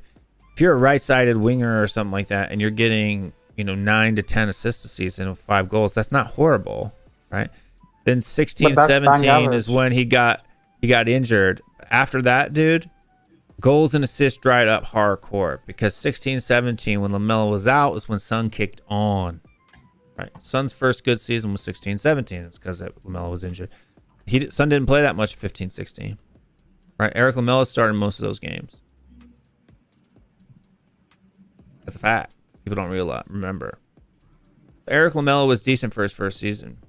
If you're a right-sided winger or something like that, and you're getting 9 to 10 assists a season with 5 goals. That's not horrible, right? Then 16, But that's 17 bang is average. when he got injured. After that, dude, goals and assists dried up hardcore because 16, 17, when LaMelo was out, was when Son kicked on. Right. Son's first good season was 16, 17. It's because LaMelo was injured. Son didn't play that much 15, 16. Right. Eric LaMelo started most of those games. That's a fact. People don't remember. Eric LaMelo was decent for his first season.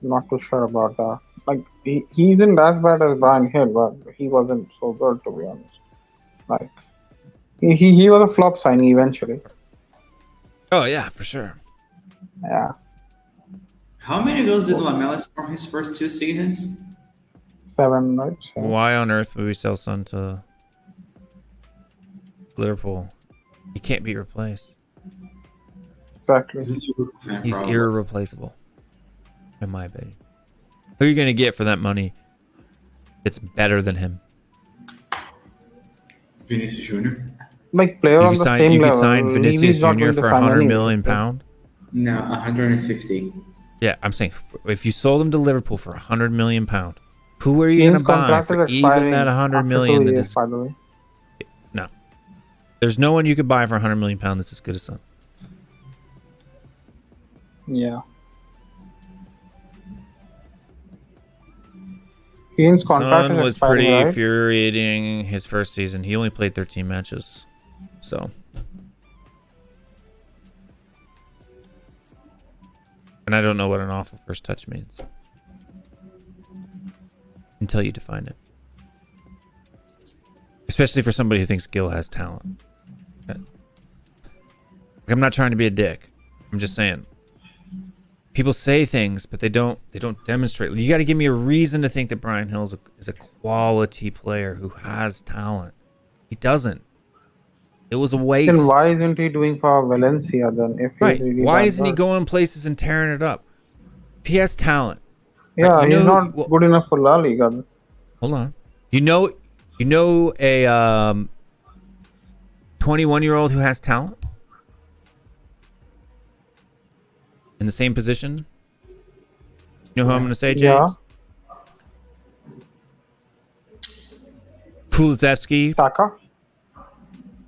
Not too sure about that. Like he isn't as bad as Brian Hill, but he wasn't so good, to be honest. Like he was a flop signing eventually. Oh yeah, for sure. Yeah, How many goals did Lamela score his first 2 seasons? 7, right? So, Why on earth would we sell Son to Liverpool? He can't be replaced. exactly. He's irreplaceable, in my opinion. Who are you gonna get for that money? It's better than him. Vinicius Jr. Like player on the same You level. could sign Vinicius Levy's not Jr. going to for sign 100 anyone, million so- pound. No, 150. Yeah, I'm saying if you sold him to Liverpool for 100 million pound, who are you Keane's gonna buy contract for is even expiring that 100 after million? 2 That years, is by the way. no. There's no one you could buy for 100 million pound that's as good as Son. Yeah. Keane's contract Son is was expiring, pretty right? infuriating his first season. He only played 13 matches, so. And I don't know what an awful first touch means until you define it. Especially for somebody who thinks Gil has talent. I'm not trying to be a dick. I'm just saying. People say things, but they don't demonstrate. You got to give me a reason to think that Brian Hill is a quality player who has talent. He doesn't. It was a waste. Then why isn't he doing for Valencia then? If he's Right. really Why that isn't he good? going places and tearing it up? If he has talent. Yeah, Like, he's not good enough for La Liga. Hold on. You know a 21-year-old who has talent in the same position? You know who I'm going to say, James? Yeah. Kulusevski, Saka.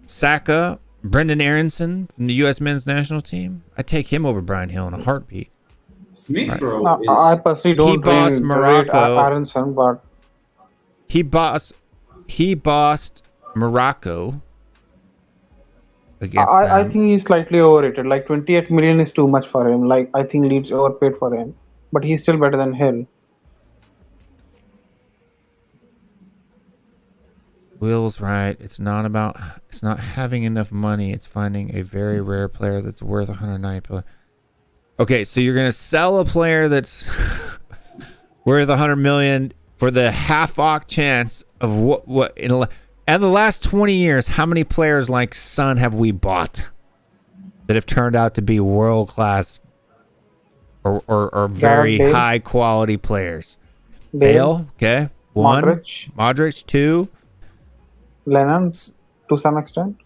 Saka, Brendan Aronson from the U.S. men's national team. I take him over Brian Hill in a heartbeat. Smith Rowe No, is. I personally don't bossed rate Morocco. Aronson, but He bossed Morocco against I them. think he's slightly overrated. Like 28 million is too much for him. Like I think Leeds overpaid for him, but he's still better than Hill. Will's right. It's not having enough money. It's finding a very rare player that's worth 190. Okay, so you're gonna sell a player that's worth 100 million for the half-ock chance of what in the last 20 years, how many players like Son have we bought that have turned out to be world-class or very Bale. high-quality players? Bale, Bale, okay, 1. Modric. Modric, 2. Lennon, to some extent.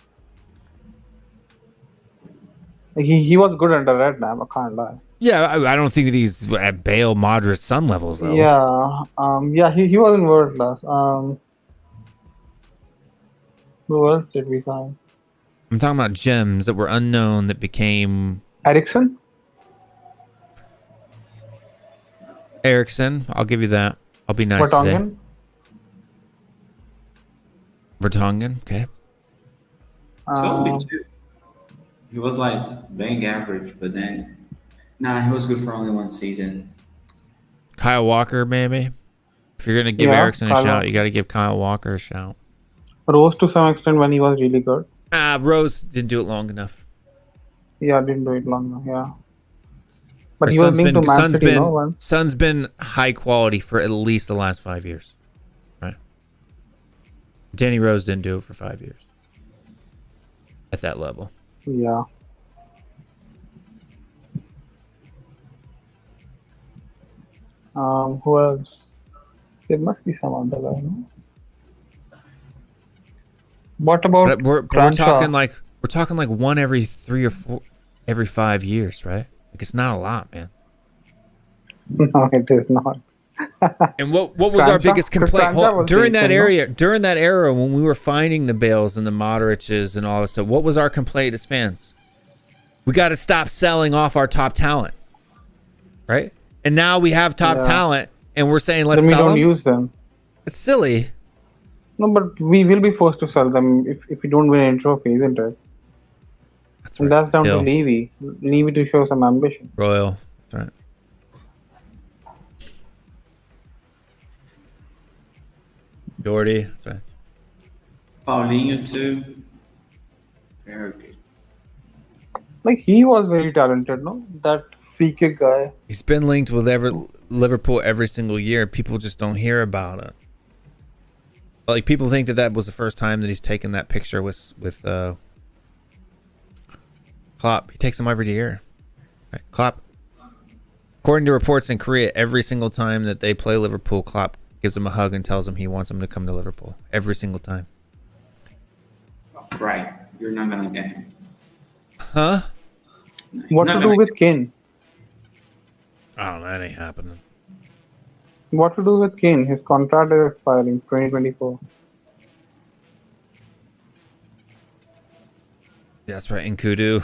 He was good under Redknapp, I can't lie. Yeah, I don't think that he's at Bale, Modric, Son levels though. Yeah, he wasn't world class. Who else did we sign? I'm talking about gems that were unknown that became Ericsson? Ericsson. I'll give you that. I'll be nice today. Vertonghen? Vertonghen, okay. Toby too. He was like bang average, but then he was good for only 1 season. Kyle Walker, maybe. If you're gonna give Yeah, Ericsson a Kyle shout, Walker. you got to give Kyle Walker a shout. Rose to some extent when he was really good. Rose didn't do it long enough. Yeah, didn't do it long enough, yeah. But Our he was Son's linked to Man City, no? Son's been high quality for at least the last 5 years. Right? Danny Rose didn't do it for 5 years. At that level. Yeah. Who else? There must be some other guy, no? What about But we're Crenshaw? talking like one every 3 or 4 every 5 years, right? Like it's not a lot, man. No, it is not. And what was our Crenshaw? biggest complaint? Crenshaw was During that decent, no? during that era when we were finding the Bales and the Modriches and all this stuff, what was our complaint as fans? We got to stop selling off our top talent, right? And now we have top Yeah. talent, and we're saying let's Then we sell don't them. use them. It's silly. No, but we will be forced to sell them if we don't win any trophy, isn't it? That's And right. that's down Hill, to Levy. Levy to show some ambition. Royal. That's right. Jordy. That's right. Paulinho too. Very good. Like, he was very talented, no? That free kick guy. He's been linked with Liverpool every single year. People just don't hear about it. Like people think that was the first time that he's taken that picture with Klopp. He takes them every year. Right. Klopp. According to reports in Korea, every single time that they play Liverpool, Klopp gives them a hug and tells them he wants them to come to Liverpool every single time. Right. You're not gonna get him. Huh? He's What not to gonna do with Kane? Oh, that ain't happening. What to do with Kane? His contract is expiring 2024. Yeah, that's right. Nkudu.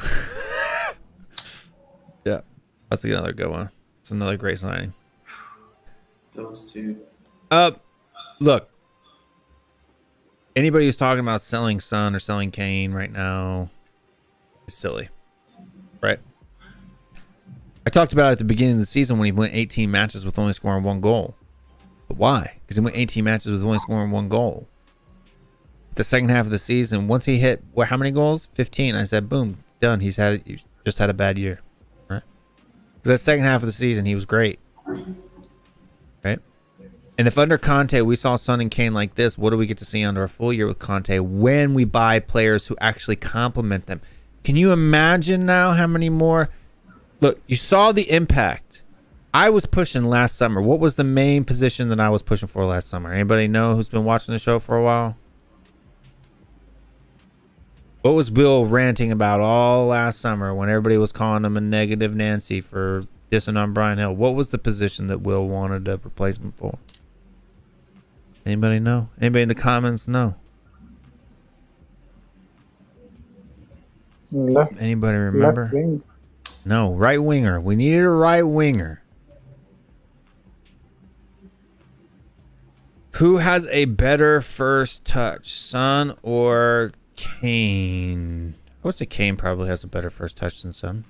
Yeah, that's another good one. It's another great signing. Those two. Look. Anybody who's talking about selling Son or selling Kane right now is silly, right? I talked about it at the beginning of the season when he went 18 matches with only scoring 1 goal. But why? Because he went 18 matches with only scoring 1 goal. The second half of the season, once he hit how many goals? 15. I said, boom, done. He's just had a bad year, right? Because that second half of the season, he was great, right? And if under Conte we saw Son and Kane like this, what do we get to see under a full year with Conte when we buy players who actually complement them? Can you imagine now how many more? Look, you saw the impact. I was pushing last summer. What was the main position that I was pushing for last summer? Anybody know who's been watching the show for a while? What was Bill ranting about all last summer when everybody was calling him a negative Nancy for dissing on Brian Hill? What was the position that Will wanted a replacement for? Anybody know? Anybody in the comments know? Left, Anybody remember? left wing. No, right winger. We needed a right winger. Who has a better first touch, Son or Kane? I would say Kane probably has a better first touch than Son.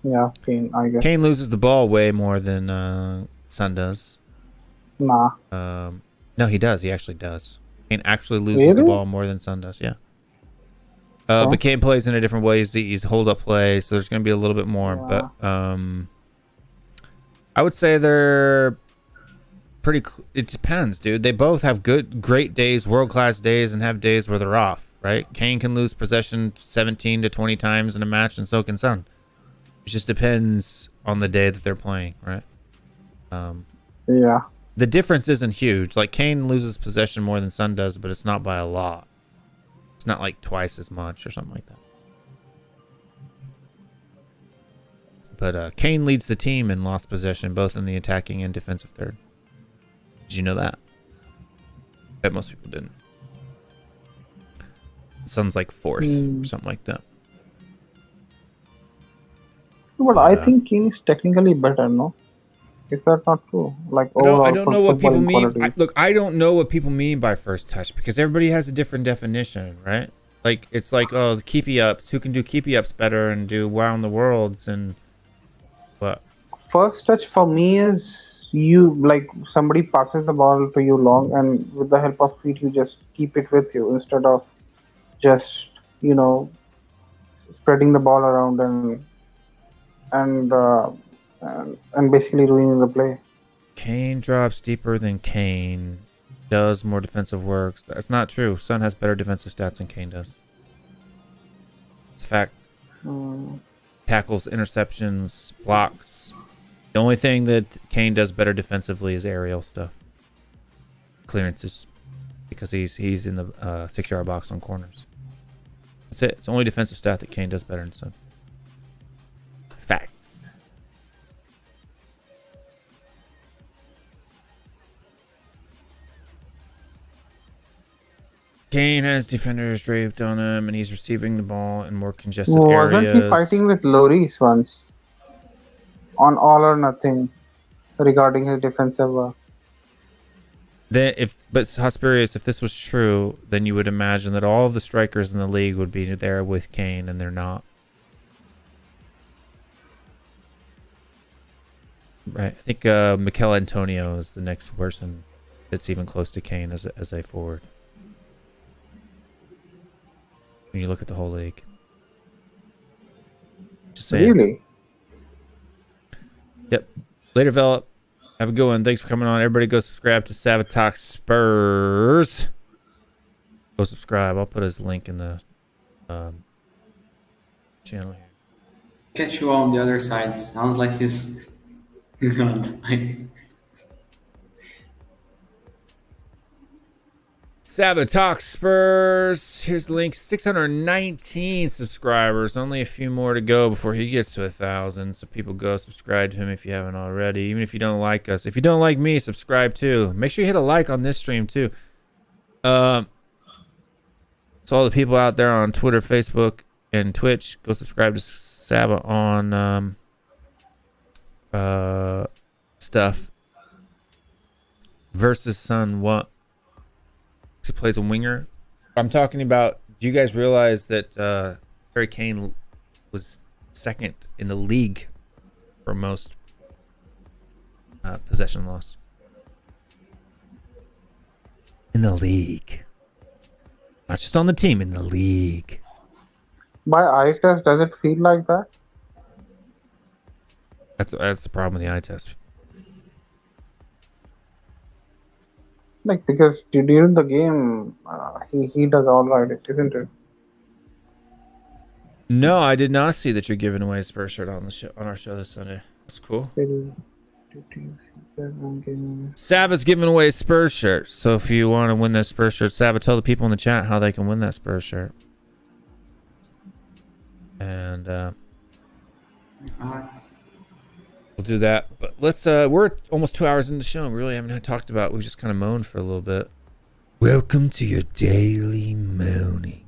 Yeah, Kane, I guess. Kane loses the ball way more than Son does. Nah. No, he does. He actually does. Kane actually loses the Really? ball more than Son does. Yeah. But Kane plays in a different way. He's hold up play, so there's going to be a little bit more. Yeah. But I would say they're pretty. It depends, dude. They both have great days, world class days, and have days where they're off. Right? Kane can lose possession 17 to 20 times in a match, and so can Son. It just depends on the day that they're playing, right? Yeah. The difference isn't huge. Like Kane loses possession more than Son does, but it's not by a lot. It's not like twice as much or something like that. But Kane leads the team in lost possession, both in the attacking and defensive third. Did you know that? Bet most people didn't. Son's like fourth or something like that. But I think Kane is technically better, no? Is that not true? Like overall, I don't know what people footballing mean. qualities. I don't know what people mean by first touch because everybody has a different definition, right? Like it's like, oh, the keepy ups. Who can do keepy ups better and do round the worlds and what? First touch for me is you, like, somebody passes the ball to you long, and with the help of feet, you just keep it with you instead of just, you know, spreading the ball around and basically ruining the play. Kane drops deeper than Kane, does more defensive work. That's not true. Son has better defensive stats than Kane does. It's a fact. Tackles, interceptions, blocks. The only thing that Kane does better defensively is aerial stuff. Clearances. because he's in the 6-yard box on corners. That's it. It's the only defensive stat that Kane does better than Son. Fact. Kane has defenders draped on him, and he's receiving the ball in more congested Wasn't areas. he fighting with Lloris once on All or Nothing regarding his defensive work? Then, but Hotspurious, if this was true, then you would imagine that all of the strikers in the league would be there with Kane, and they're not. Right. I think Mikel Antonio is the next person that's even close to Kane as a forward. When you look at the whole league. Just saying. Really? Yep. Later, Velop. Have a good one. Thanks for coming on. Everybody go subscribe to Sabotage Spurs. Go subscribe. I'll put his link in the channel here. Catch you on the other side. Sounds like he's gonna die. Sabotage Spurs. Here's the link. 619 subscribers. Only a few more to go before he gets to 1,000. So people go subscribe to him if you haven't already. Even if you don't like us. If you don't like me, subscribe too. Make sure you hit a like on this stream too. So all the people out there on Twitter, Facebook, and Twitch, go subscribe to Saba on stuff. Versus Son what? He plays a winger. I'm talking about, do you guys realize that Harry Kane was second in the league for most possession loss? In the league. Not just on the team, in the league. By eye test, does it feel like that? That's the problem with the eye test. Like, because during the game, he does all right, isn't it? No, I did not see that you're giving away a Spurs shirt on our show this Sunday. That's cool. Sava's giving away a Spurs shirt. So if you want to win that Spurs shirt, Sava, tell the people in the chat how they can win that Spurs shirt. And we'll do that. But let's we're almost 2 hours into the show and we really haven't talked about, we just kind of moaned for a little bit. Welcome to your daily moaning.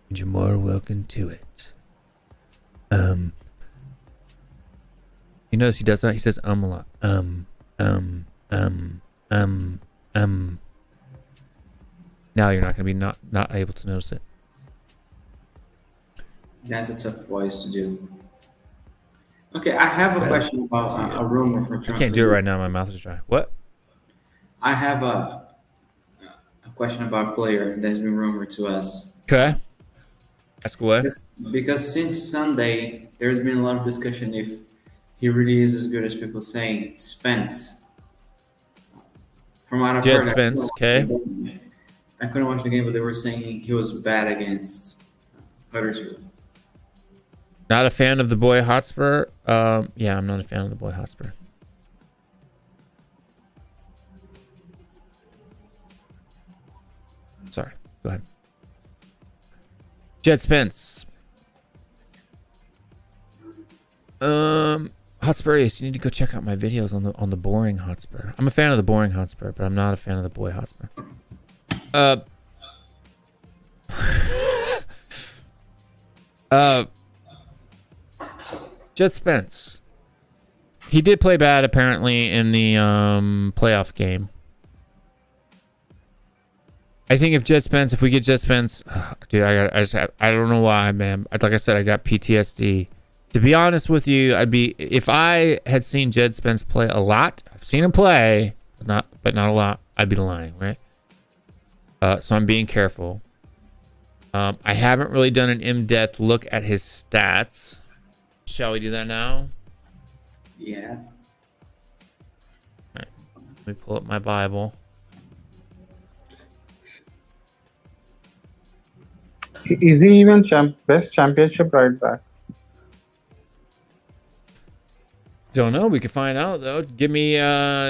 And you're more welcome to it. You notice he does that? He says a lot. Now you're not gonna be not able to notice it. That's a tough voice to do. Okay, I have a question about a rumor for transfer. I can't do it right now. My mouth is dry. What? I have a question about a player that's been rumored to us. Okay. Ask away. Because since Sunday, there's been a lot of discussion if he really is as good as people saying. Spence. From what I've Jed heard, Spence, okay. I couldn't watch the game, but they were saying he was bad against Huddersfield. Not a fan of the boy Hotspur. Yeah, I'm not a fan of the boy Hotspur. Sorry. Go ahead. Jed Spence. Hotspur, yes, you need to go check out my videos on the boring Hotspur. I'm a fan of the boring Hotspur, but I'm not a fan of the boy Hotspur. Jed Spence. He did play bad apparently in the playoff game. I think if we get Jed Spence, dude, I don't know why, man. Like I said, I got PTSD. To be honest with you, if I had seen Jed Spence play a lot, I've seen him play, but not a lot, I'd be lying, right? So I'm being careful. I haven't really done an in-depth look at his stats. Shall we do that now? Yeah. All right. Let me pull up my Bible. Is he even best championship right back? Don't know. We can find out though. Give me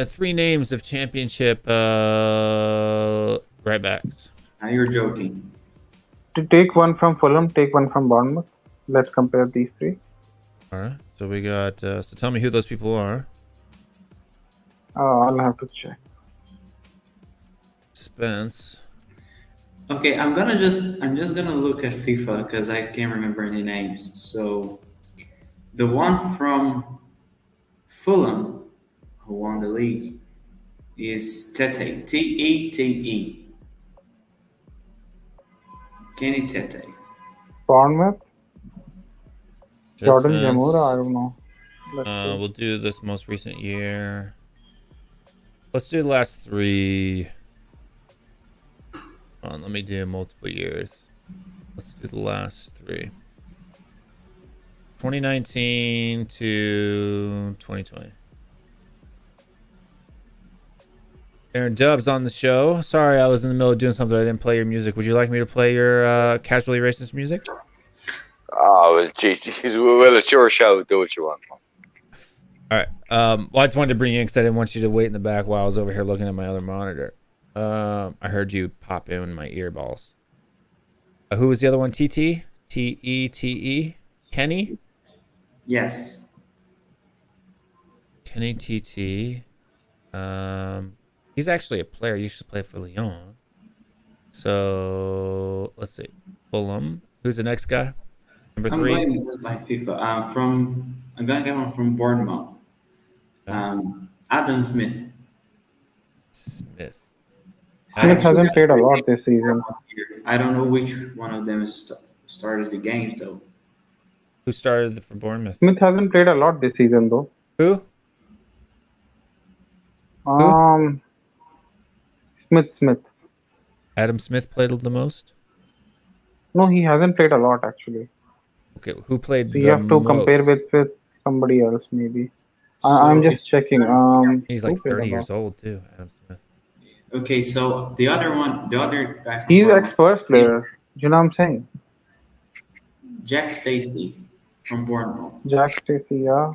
3 names of championship right Right backs. Now you're joking. To take one from Fulham, take one from Bournemouth. Let's compare these three. All right. So we got. So tell me who those people are. I'll have to check. Spence. Okay, I'm just gonna look at FIFA because I can't remember any names. So the one from Fulham who won the league is Tete. Tete. Kenny Tete. Bournemouth, Jordan Spence. Jamura, I don't know. Let's see. We'll do this most recent year. Let's do the last 3. Let me do multiple years. Let's do the last 3. 2019 to 2020. Aaron Dubs on the show. Sorry, I was in the middle of doing something. I didn't play your music. Would you like me to play your casually racist music? Oh, well, geez, well, it's your show. Do what you want. All right. Well, I just wanted to bring you in because I didn't want you to wait in the back while I was over here looking at my other monitor. I heard you pop in my earballs. Who was the other one? TT? T-E-T-E? Kenny? Yes. Kenny TT. He's actually a player. He used to play for Lyon. So let's see. Fulham. Who's the next guy? Number 3. I'm going just by FIFA. I'm gonna get one from Bournemouth. Adam Smith. Smith. Smith hasn't played a lot this season. I don't know which one of them started the games though. Who started for Bournemouth? Smith hasn't played a lot this season though. Who? Smith. Adam Smith played the most? No, he hasn't played a lot actually. Okay, who played So the you have to most? compare with somebody else maybe. I'm just checking. He's who like played a 30 lot? years old too, Adam Smith. Okay, so the other guy from He's Bournemouth, ex-Spurs player. You know what I'm saying? Jack Stacey from Bournemouth. Jack Stacey, yeah.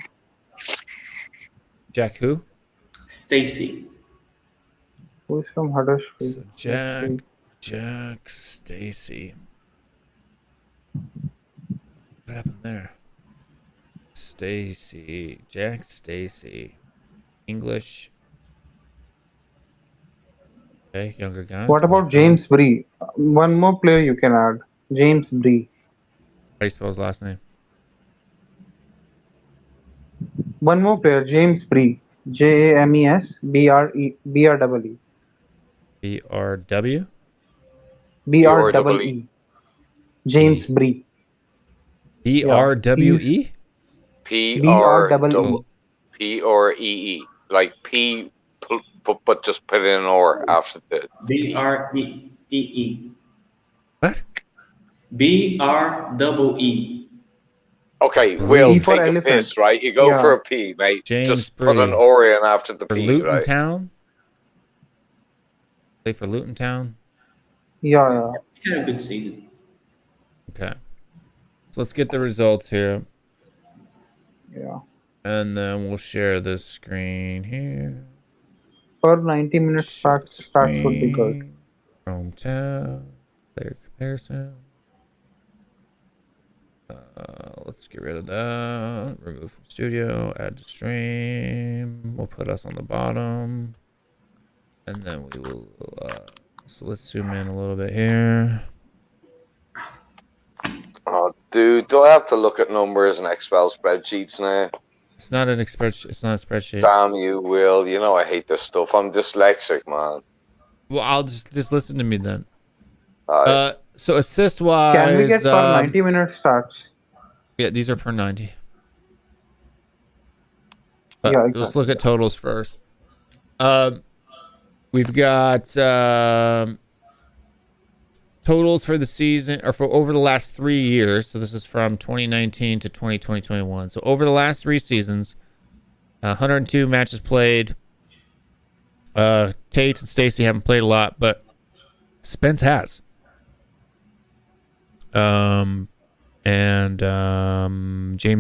Jack who? Stacey. Who's from Huddersfield? So Jack Stacey. What happened there? Jack Stacey. English. Okay, younger guy. What about 25. James Bree? One more player you can add. James Bree. How do you spell his last name? One more player, James Bree. James Bree. BRW? Bree. James Bree. BRWE? P-R-E-E. Like P, but just put in an or after the BREE. What? BREE. Okay, Will, E take for a elephant. piss, right? You go Yeah. for a P, mate. James just put an Bree. or in after the For P, Luton right? Town? Play for Luton Town? Yeah. He had a good season. Okay. So let's get the results here. Yeah. And then we'll share this screen here. Per 90 minutes Share start would be good. screen. Chrome tab. Player comparison. Let's get rid of that. Remove from studio. Add to stream. We'll put us on the bottom. And then we will. So let's zoom in a little bit here. Oh, dude, do I have to look at numbers and Excel spreadsheets now? It's not an spreadsheet. It's not a spreadsheet. Damn you, Will. You know I hate this stuff. I'm dyslexic, man. Well, I'll just listen to me then. Alright. So assist wise, Can we get per 90 minute starts? yeah, these are per 90. Yeah, Let's exactly. look at totals first. We've got totals for the season, or for over the last 3 years. So this is from 2019 to 2021. So over the last 3 seasons, 102 matches played. Tate and Stacey haven't played a lot, but Spence has. James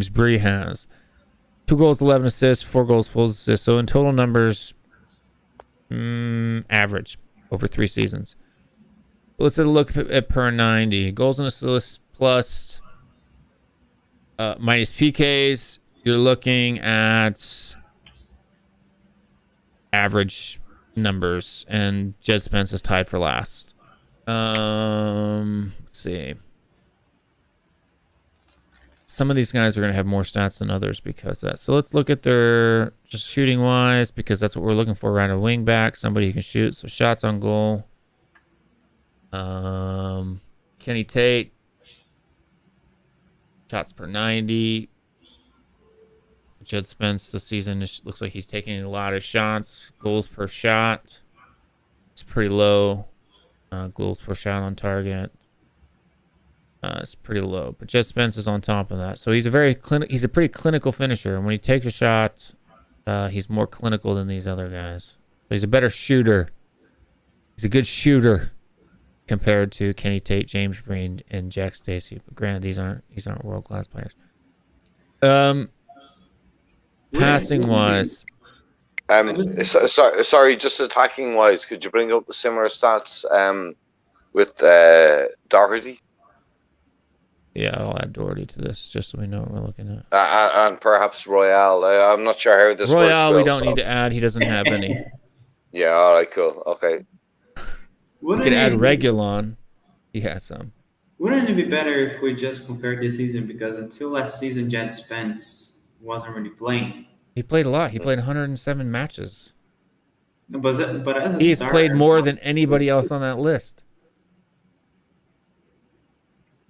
Bree has 2 goals, 11 assists, 4 goals, 4 assists. So in total numbers, average over 3 seasons. Let's look at per 90. Goals and assists plus minus PKs. You're looking at average numbers, and Jed Spence is tied for last. Let's see. Some of these guys are going to have more stats than others because of that. So let's look at their just shooting wise, because that's what we're looking for around a wing back, somebody who can shoot. So shots on goal. Kenny Tate, shots per 90. Jed Spence this season looks like he's taking a lot of shots. Goals per shot, it's pretty low. Goals per shot on target, it's pretty low. But Jed Spence is on top of that. So he's a pretty clinical finisher. And when he takes a shot, he's more clinical than these other guys. But he's a better shooter. He's a good shooter compared to Kenny Tate, James Green, and Jack Stacey. But granted, these aren't world class players. Passing wise, sorry, just attacking wise, could you bring up the similar stats with Doherty? Yeah, I'll add Doherty to this just so we know what we're looking at. And perhaps Royale. I'm not sure how this works. Royale, we don't need to add. He doesn't have any. Yeah, all right, cool. Okay. We could add Regulon. He has some. Wouldn't it be better if we just compared this season? Because until last season, Jed Spence wasn't really playing. He played a lot. He played 107 matches. But as a He's starter, played more than anybody else on that list.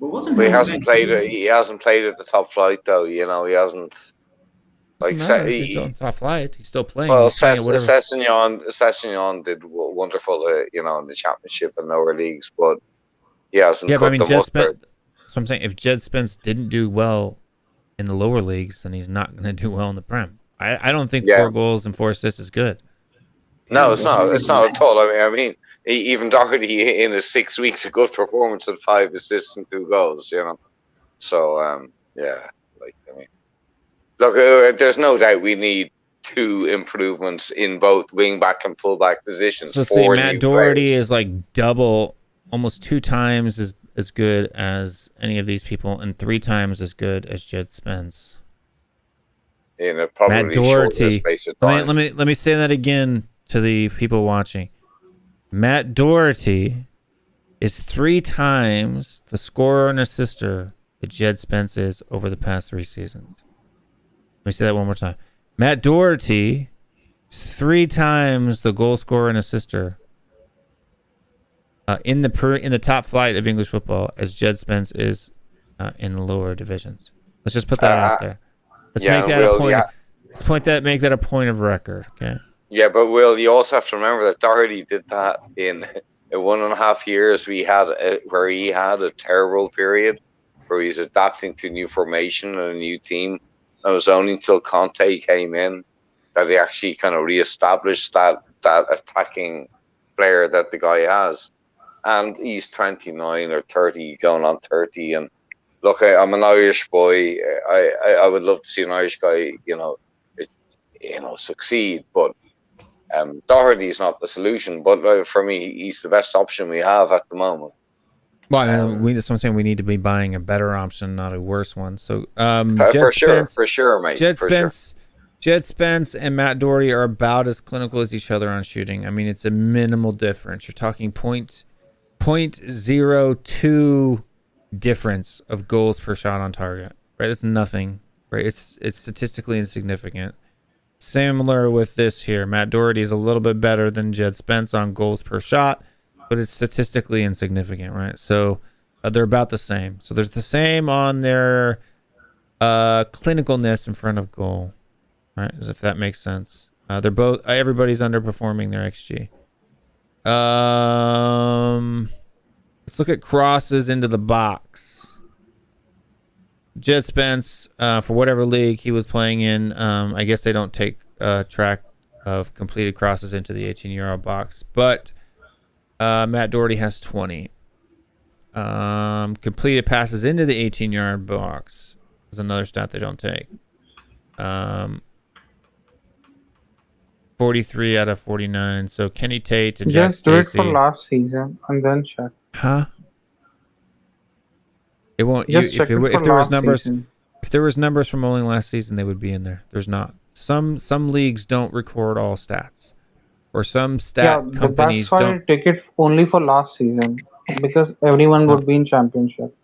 But wasn't he hasn't played. He hasn't played at the top flight though. You know, he hasn't. Like he's on top flight. He's still playing. Well, Sessignon did wonderful, you know, in the championship and lower leagues, but he hasn't. Yeah, but I mean, Jed Spence. So I'm saying, if Jed Spence didn't do well in the lower leagues, then he's not going to do well in the Prem. I don't think 4 goals and 4 assists is good. No, it's not. It's not at all. I mean, even Doherty in his 6 weeks, a good performance at 5 assists and 2 goals. You know, so yeah. Like, I mean, look, there's no doubt we need 2 improvements in both wing back and full back positions. So see, Matt Doherty is like double, almost 2 times as good as any of these people, and 3 times as good as Jed Spence. In a probably Matt Doherty. Space of time. Let me say that again to the people watching. Matt Doherty is 3 times the scorer and assister that Jed Spence is over the past 3 seasons. Let me say that one more time. Matt Doherty is 3 times the goal scorer and assister in the top flight of English football as Jed Spence is in the lower divisions. Let's just put that out there. Let's make that a point. Let's make that a point of record. Okay. Yeah, but Will, you also have to remember that Doherty did that in 1.5 years. Where he had a terrible period where he's adapting to a new formation and a new team. And it was only until Conte came in that he actually kind of reestablished that attacking player that the guy has. And he's 29 or 30, going on 30. And look, I'm an Irish boy. I would love to see an Irish guy, succeed. But Doherty's not the solution. But for me, he's the best option we have at the moment. Well, I mean, I'm saying we need to be buying a better option, not a worse one. So, for sure, mate. Jed Spence and Matt Doherty are about as clinical as each other on shooting. I mean, it's a minimal difference. You're talking 0.02 difference of goals per shot on target, right? That's nothing, right? It's statistically insignificant. Similar with this here. Matt Doherty is a little bit better than Jed Spence on goals per shot, but it's statistically insignificant, right? So they're about the same. So there's the same on their clinicalness in front of goal, right? As if that makes sense. They're both. Everybody's underperforming their XG. Let's look at crosses into the box. Jed Spence, for whatever league he was playing in, I guess they don't take track of completed crosses into the 18-yard box, but Matt Doherty has 20. Completed passes into the 18-yard box is another stat they don't take. 43 out of 49. So Kenny Tate and Jack Just do it Stacey. for last season and then check. Huh? It won't. Just check it for If there was last numbers, season. if there was numbers from only last season, they would be in there. There's not. Some leagues don't record all stats, or some Yeah, stat companies that's why don't. I take it only for last season because everyone No. would be in championship.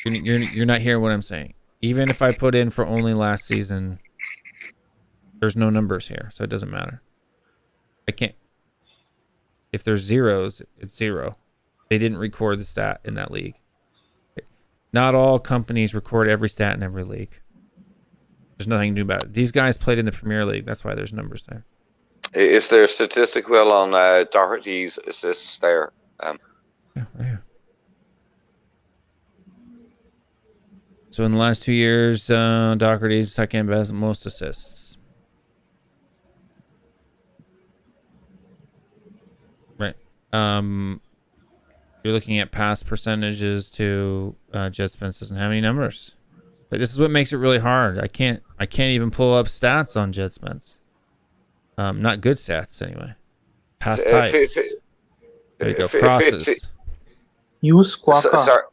You're not hearing what I'm saying. Even if I put in for only last season, there's no numbers here, so it doesn't matter. I can't. If there's zeros, it's zero. They didn't record the stat in that league. Not all companies record every stat in every league. There's nothing to do about it. These guys played in the Premier League. That's why there's numbers there. Is there a statistic, Will, on Doherty's assists there? Yeah, right here. So in the last 2 years, Doherty's second best, most assists. Right. You're looking at pass percentages to Jet Spence doesn't have any numbers. But this is what makes it really hard. I can't even pull up stats on Jet Spence. Not good stats anyway. Pass types. There you go. Crosses. Use Squawka.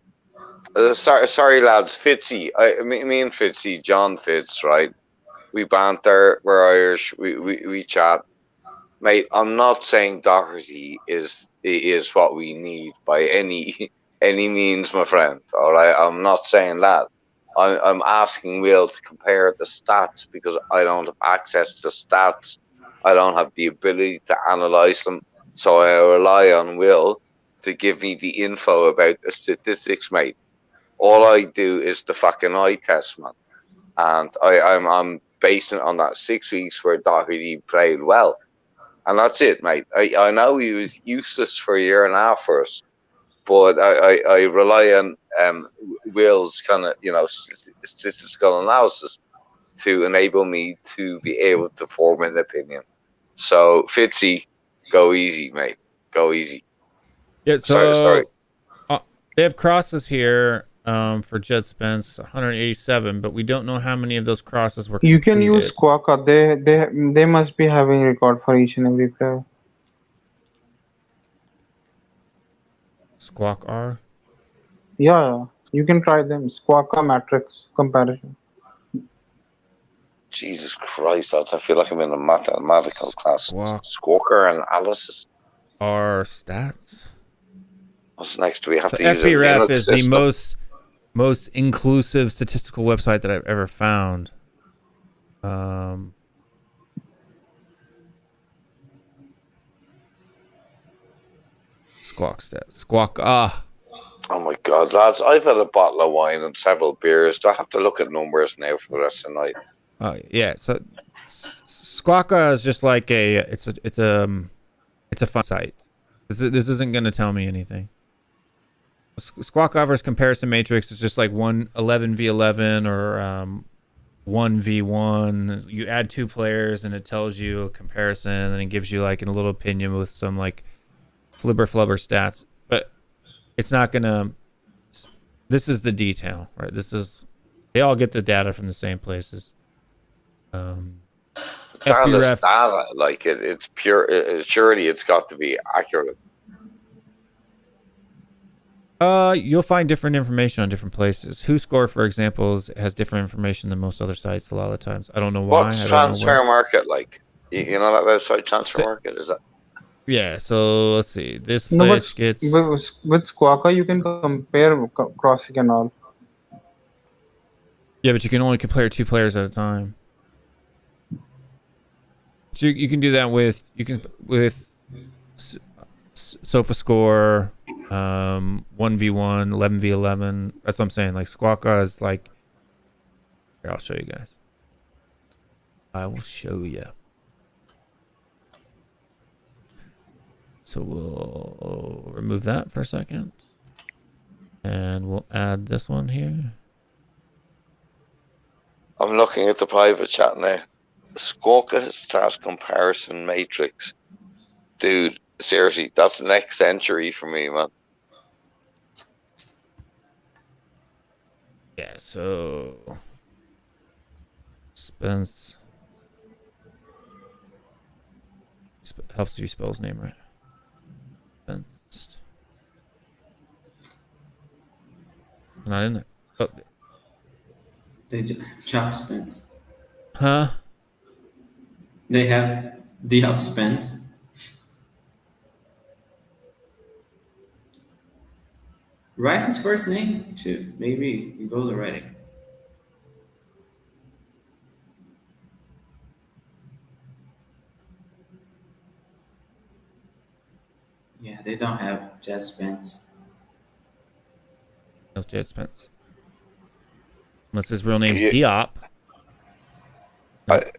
Sorry, lads. Fitzy, me and Fitzy, John Fitz, right? We banter. We're Irish. We chat, mate. I'm not saying Doherty is what we need by any means, my friend. All right, I'm not saying that. I'm asking Will to compare the stats because I don't have access to stats. I don't have the ability to analyze them, so I rely on Will to give me the info about the statistics, mate. All I do is the fucking eye test, man, and I'm basing it on that 6 weeks where Doherty played well, and that's it, mate. I know he was useless for a year and a half for us, but I rely on Will's kind of statistical analysis to enable me to be able to form an opinion. So Fitzy, go easy, mate. Go easy. Yeah. So sorry. They have crosses here for Jet Spence, 187, but we don't know how many of those crosses were completed. You can use Squawka. They must be having a record for each and every player. Squawk R. Yeah, you can try them. Squawka matrix comparison. Jesus Christ, I feel like I'm in a mathematical class. Squawker analysis. R stats. What's next? Do we have So to use FBref a is the most inclusive statistical website that I've ever found. Squawk stats. Squawk. Oh my God, lads! I've had a bottle of wine and several beers. Do I have to look at numbers now for the rest of the night? Yeah. So Squawka is just like it's a fun site. This isn't going to tell me anything. Squawk offers comparison matrix. It's just like 11v11 or 1v1. You add two players and it tells you a comparison and it gives you like a little opinion with some like flubber stats. But it's not gonna. This is the detail, right? They all get the data from the same places. Data, like it's pure. Surely it's got to be accurate. You'll find different information on different places. WhoScore, for example, has different information than most other sites a lot of the times. I don't know why. What's Transfer Market like? You know that website, Transfer Market, is that? Yeah, so let's see. This place gets... With Squawka, you can compare crossing and all. Yeah, but you can only compare two players at a time. So you can do that with SofaScore, 1v1, 11v11. That's what I'm saying. Like Squawka is like... Here, I'll show you guys. I will show you. So we'll remove that for a second. And we'll add this one here. I'm looking at the private chat now. Squawka stat comparison matrix. Dude, seriously, that's next century for me, man. Yeah, so... Spence... Helps if you spell his name right. Spence. Not in there. Oh, The job spends. huh? They have the up spends. Write his first name too. Maybe you go to writing. Yeah, they don't have Jet Spence. No Jed Spence. Unless his real name's Yeah. Diop. I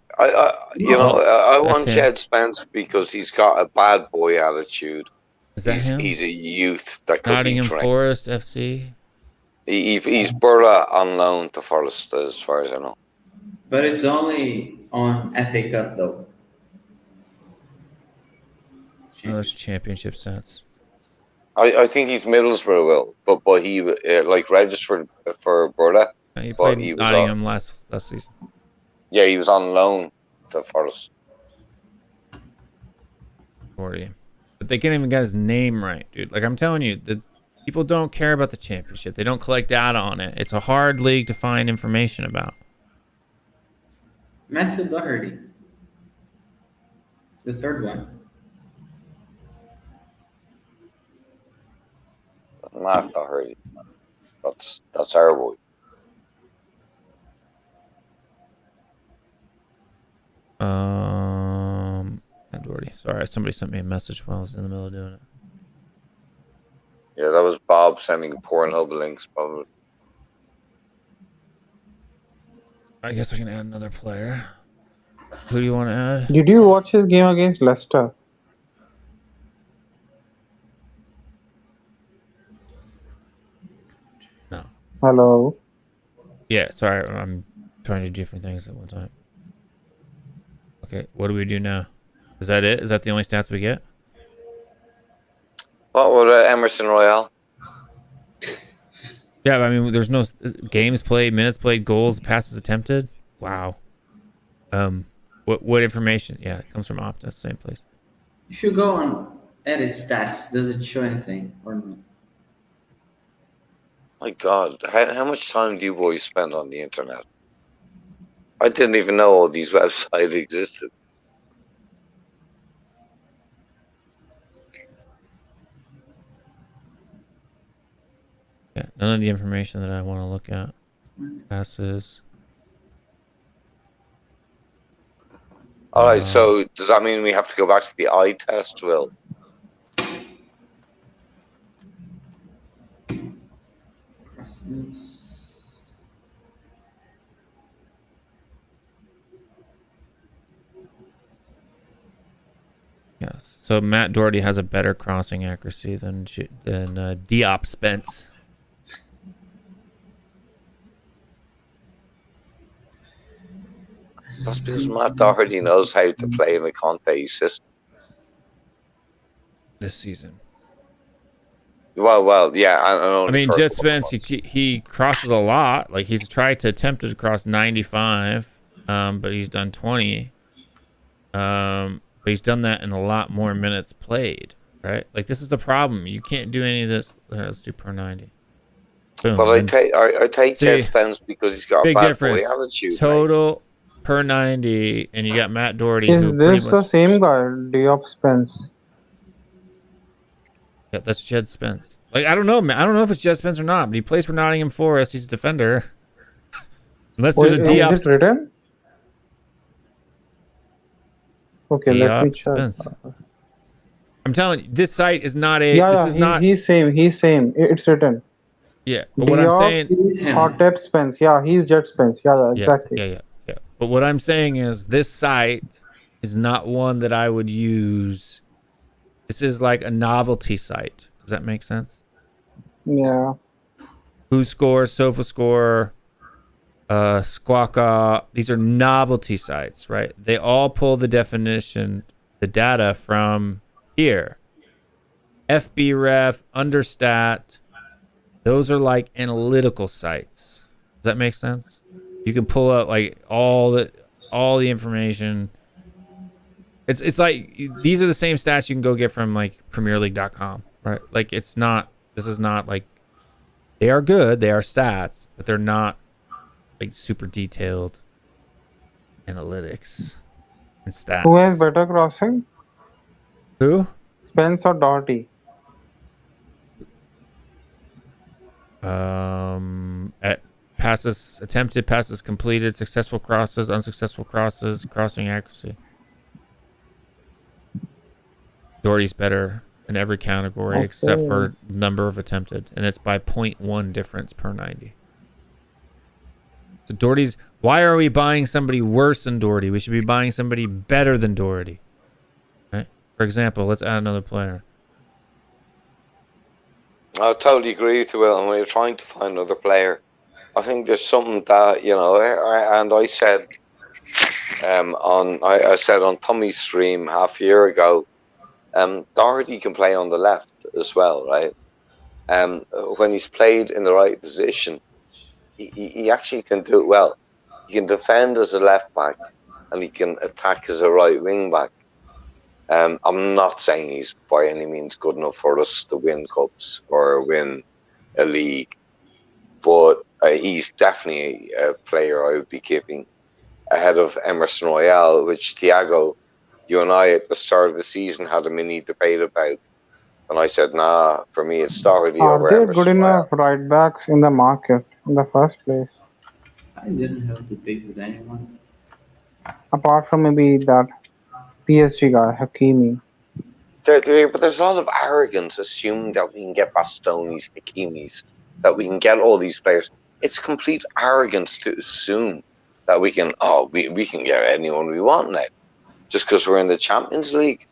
want him. Jed Spence because he's got a bad boy attitude. Is that him? He's a youth that could Nottingham be trained. Forest FC. He's Burla on loan to Forest, as far as I know. But it's only on FA Cup though. Oh, those championship stats. I think he's Middlesbrough, but he like registered for Burla. He But played he was Nottingham last season. Yeah, he was on loan to Forest. 40. But they can't even get his name right, dude. Like I'm telling you, the people don't care about the championship. They don't collect data on it. It's a hard league to find information about. Matthew Doherty. The third one. Not Doherty. That's our boy. Edwardy. Sorry, somebody sent me a message while I was in the middle of doing it. Yeah, that was Bob sending Pornhub links, probably. I guess I can add another player. Who do you want to add? Did you watch his game against Leicester? No. Hello. Yeah, sorry, I'm trying to do different things at one time. Okay, what do we do now? Is that it? Is that the only stats we get? What would Emerson Royale? Yeah, but I mean, there's no games played, minutes played, goals, passes attempted. Wow. What information? Yeah, it comes from Opta, same place. If you go on edit stats, does it show anything or not? My God, how much time do you boys spend on the internet? I didn't even know all these websites existed. Yeah, none of the information that I want to look at. Passes. All right, so does that mean we have to go back to the eye test, Will? Presence. Yes. So Matt Doherty has a better crossing accuracy than Diop Spence. That's because Matt Doherty knows how to play in the Conte system. This season. Well, yeah. I mean, Jet Spence, he crosses a lot. Like he's tried to attempt to cross 95, but he's done 20. But he's done that in a lot more minutes played, right? Like this is the problem. You can't do any of this. Let's do per 90. Boom. But I take Jet Spence because he's got a big bad difference. boy attitude. Total per 90, and you got Matt Doherty. Is who this pretty the much, same guy, Diop Spence? Yeah, that's Jed Spence. Like I don't know, man. I don't know if it's Jed Spence or not, but he plays for Nottingham Forest. He's a defender. Unless there's a Diop. Is it written? Okay, let me Diop check. Spence. I'm telling you, this site is not a. Yeah, this yeah, is not. he's same. He's same. It's written. Yeah, but what I'm saying. Hotep Spence. Yeah, he's Jet Spence. Yeah, exactly. Yeah. But what I'm saying is, this site is not one that I would use. This is like a novelty site. Does that make sense? Yeah. Who Scores, SofaScore, Squawka. These are novelty sites, right? They all pull the definition, the data from here. FBref, Understat. Those are like analytical sites. Does that make sense? You can pull out like all the information. It's like these are the same stats you can go get from like PremierLeague.com, right? Like this is not like They are good. They are stats, but they're not like super detailed analytics and stats. Who has better crossing? Who? Spence or Doherty? At passes attempted, passes completed, successful crosses, unsuccessful crosses, crossing accuracy. Doherty's better in every category except for number of attempted, and it's by 0.1 difference per 90. So Doherty's. Why are we buying somebody worse than Doherty? We should be buying somebody better than Doherty. Right? For example, let's add another player. I totally agree with you, Will. And we're trying to find another player. I think there's something that, you know, and I said I said on Tommy's stream half a year ago, Doherty can play on the left as well, right? When he's played in the right position, he actually can do it well. He can defend as a left back, and he can attack as a right wing back. I'm not saying he's by any means good enough for us to win cups or win a league, but he's definitely a player I would be keeping ahead of Emerson Royale, which Thiago, you and I at the start of the season had a mini debate about. And I said, nah, for me it's Doherty over Are there Emerson good enough Royale. right backs in the market in the first place? I didn't have a debate with anyone. Apart from maybe that PSG guy, Hakimi. But there's a lot of arrogance assuming that we can get Bastonis, Hakimis, that we can get all these players. It's complete arrogance to assume that we can we can get anyone we want now just because we're in the Champions League.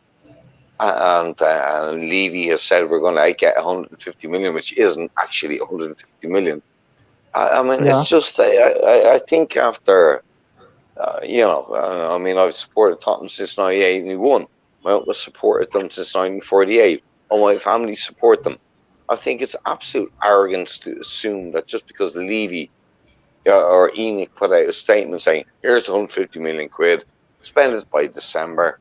And Levy has said we're going to get 150 million, which isn't actually 150 million. I mean, It's just, I think after, I mean, I've supported Tottenham since 98 and we won. My uncle supported them since 1948. All my family support them. I think it's absolute arrogance to assume that just because Levy or Enoch put out a statement saying, here's 150 million quid, spend it by December,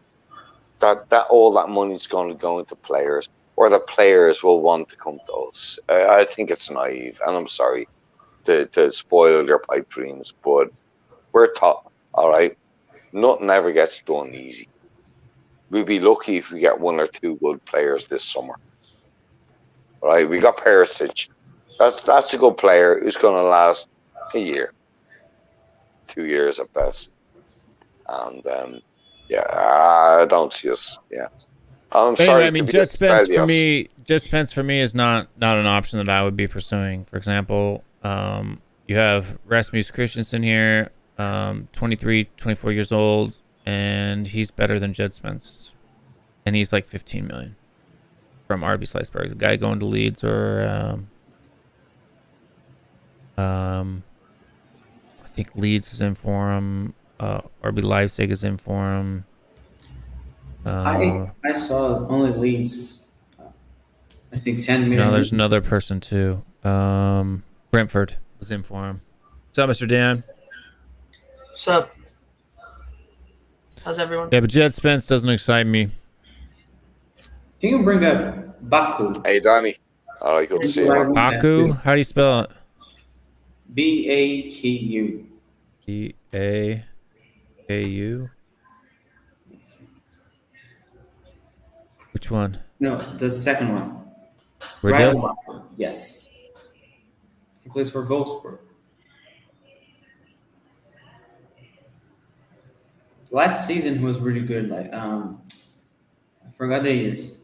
that all that money's going to go into players, or the players will want to come to us. I think it's naive, and I'm sorry to spoil your pipe dreams, but we're top, all right? Nothing ever gets done easy. We'd be lucky if we get one or two good players this summer. All right, we got Perisic. That's a good player who's going to last a year, 2 years at best. And I don't see us. Yeah, I'm sorry. Anyway, I mean, Jet Spence for me is not an option that I would be pursuing. For example, you have Rasmus Christensen here, 23, 24 years old, and he's better than Jet Spence, and he's like 15 million from RB Sliceberg. The guy going to Leeds or I think Leeds is in for him. RB Leipzig is in for him. I saw only Leeds. I think 10 million. No, there's another person too. Brentford was in for him. What's up, Mr. Dan? What's up? How's everyone? Yeah, but Jet Spence doesn't excite me. Can you bring up Baku? Hey, Danny. Oh, good to see you. Baku? How do you spell it? Baku. B-A-K-U? Which one? No, the second one. Riddell? Baku. Yes. He plays for Wolfsburg. Last season he was really good. Like I forgot the years.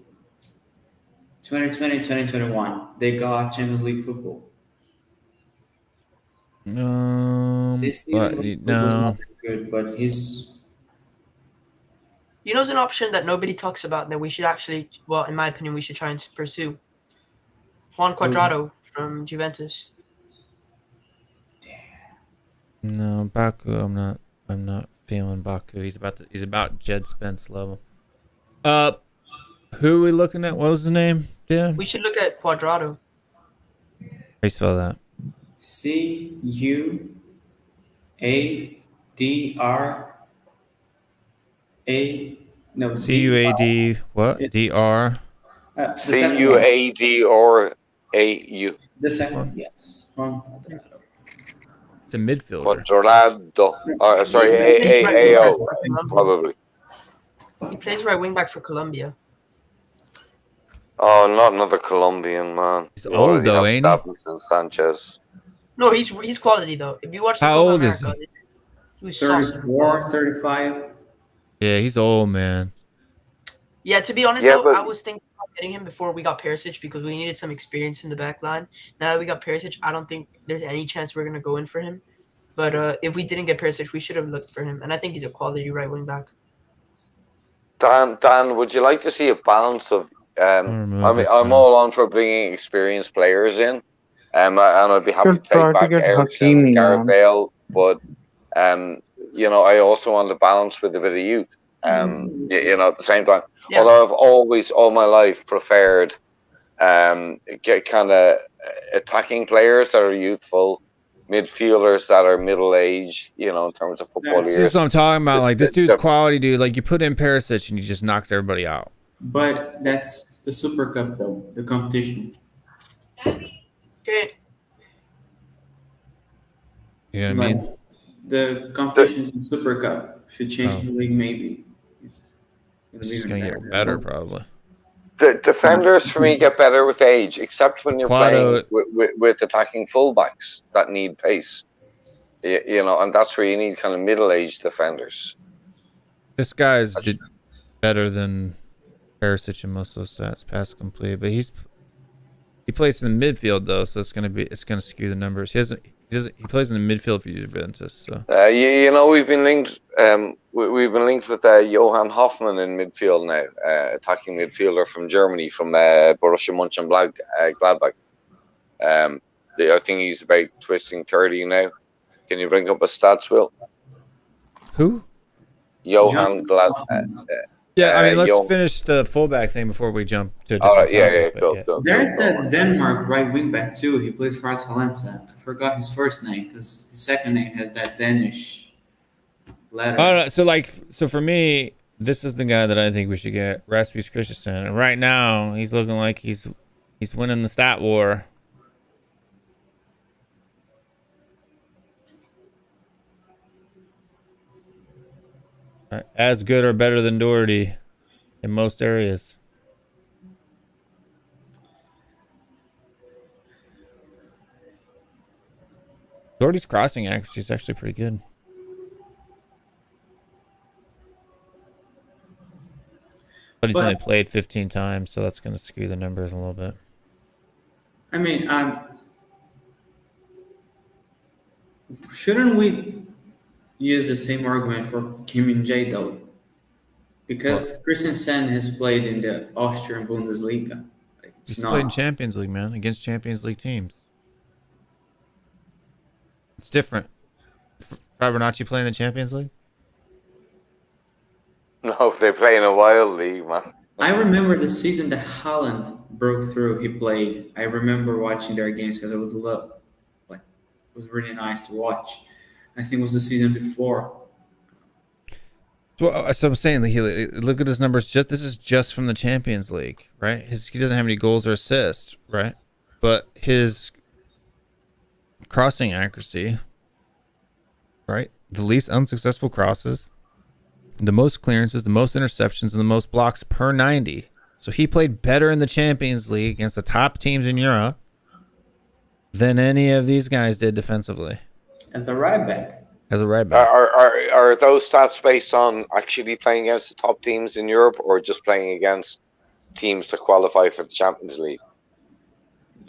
2020, 2021. They got Champions League football. This season was not good, but he's. You know, it's an option that nobody talks about that we should actually, well, in my opinion, we should try and pursue. Juan Cuadrado from Juventus. No, Baku. I'm not feeling Baku. He's about Jed Spence level. Who are we looking at? What was the name? Yeah. We should look at Cuadrado. How do you spell that? C-U-A-D-R-A. No. C-U-A-D what? D-R? C-U-A-D or A-U. The second, yes. Juan Cuadrado. It's a midfielder. Quadrado. Sorry, He plays right wing back AO, for Colombia. probably. He plays right wing back for Colombia. Oh, not another Colombian, man. He's You old, already though, have ain't he? Davinson Sanchez. No, he's quality though. If you watch the How Copa old is America, he? he was saucy. 34, 35. Yeah, he's old, man. Yeah, to be honest, Yeah, though, but- I was thinking about getting him before we got Perisic because we needed some experience in the back line. Now that we got Perisic, I don't think there's any chance we're gonna go in for him. But if we didn't get Perisic, we should have looked for him, and I think he's a quality right wing back. Dan, would you like to see a balance of? remove this I'm guy. all on for bringing experienced players in, and I'd be happy to Should try take to back get Ericsson, Hakimi, Gareth man. Bale, but I also want the balance with a bit of youth. At the same time, Yeah. although I've always all my life preferred get kind of attacking players that are youthful, midfielders that are middle aged, in terms of football This years. is what I'm talking about. Like, this dude's the- quality, dude. Like, you put in Perisic and he just knocks everybody out. But that's the Super Cup, though, the competition. Okay. You know what I Like, mean? the competition is the Super Cup. If you change Oh. the league, maybe. It's It's just gonna get better, probably. The defenders for me get better with age, except when you're Quado- playing with attacking fullbacks that need pace. And that's where you need kind of middle-aged defenders. This guy's better than Perisic in most of those stats, pass complete. But he plays in the midfield though, so it's gonna skew the numbers. He plays in the midfield for Juventus. So We've been linked. We've been linked with Johann Hoffmann in midfield now, attacking midfielder from Germany, from Borussia Mönchengladbach. I think he's about twisting 30 now. Can you bring up his stats, Will? who? Johann Glad. Yeah, I mean, let's Yo- finish the fullback thing before we jump to a All different right, yeah, topic, but go. There's go, that Denmark right wing back too. He plays for Atalanta. I forgot his first name because his second name has that Danish letter. Oh, no, so for me, this is the guy that I think we should get, Rasmus Christensen. And right now, he's looking like he's winning the stat war. As good or better than Doherty in most areas. Doherty's crossing accuracy is actually pretty good. But he's But- only played 15 times, so that's going to skew the numbers a little bit. I mean, shouldn't we use the same argument for Kim Min-jae though? Because Christensen has played in the Austrian Bundesliga. Like, it's He's not. played in Champions League, man, against Champions League teams. It's different. Fabernacci playing in the Champions League? No, they play in a wild league, man. I remember the season that Haaland broke through. He played. I remember watching their games because I would love. Like, it was really nice to watch. I think it was the season before. So I'm saying, look at his numbers. This is just from the Champions League, right? He doesn't have any goals or assists, right? But his crossing accuracy, right? The least unsuccessful crosses, the most clearances, the most interceptions, and the most blocks per 90. So he played better in the Champions League against the top teams in Europe than any of these guys did defensively As a right back. as a right back. Are those stats based on actually playing against the top teams in Europe, or just playing against teams that qualify for the Champions League?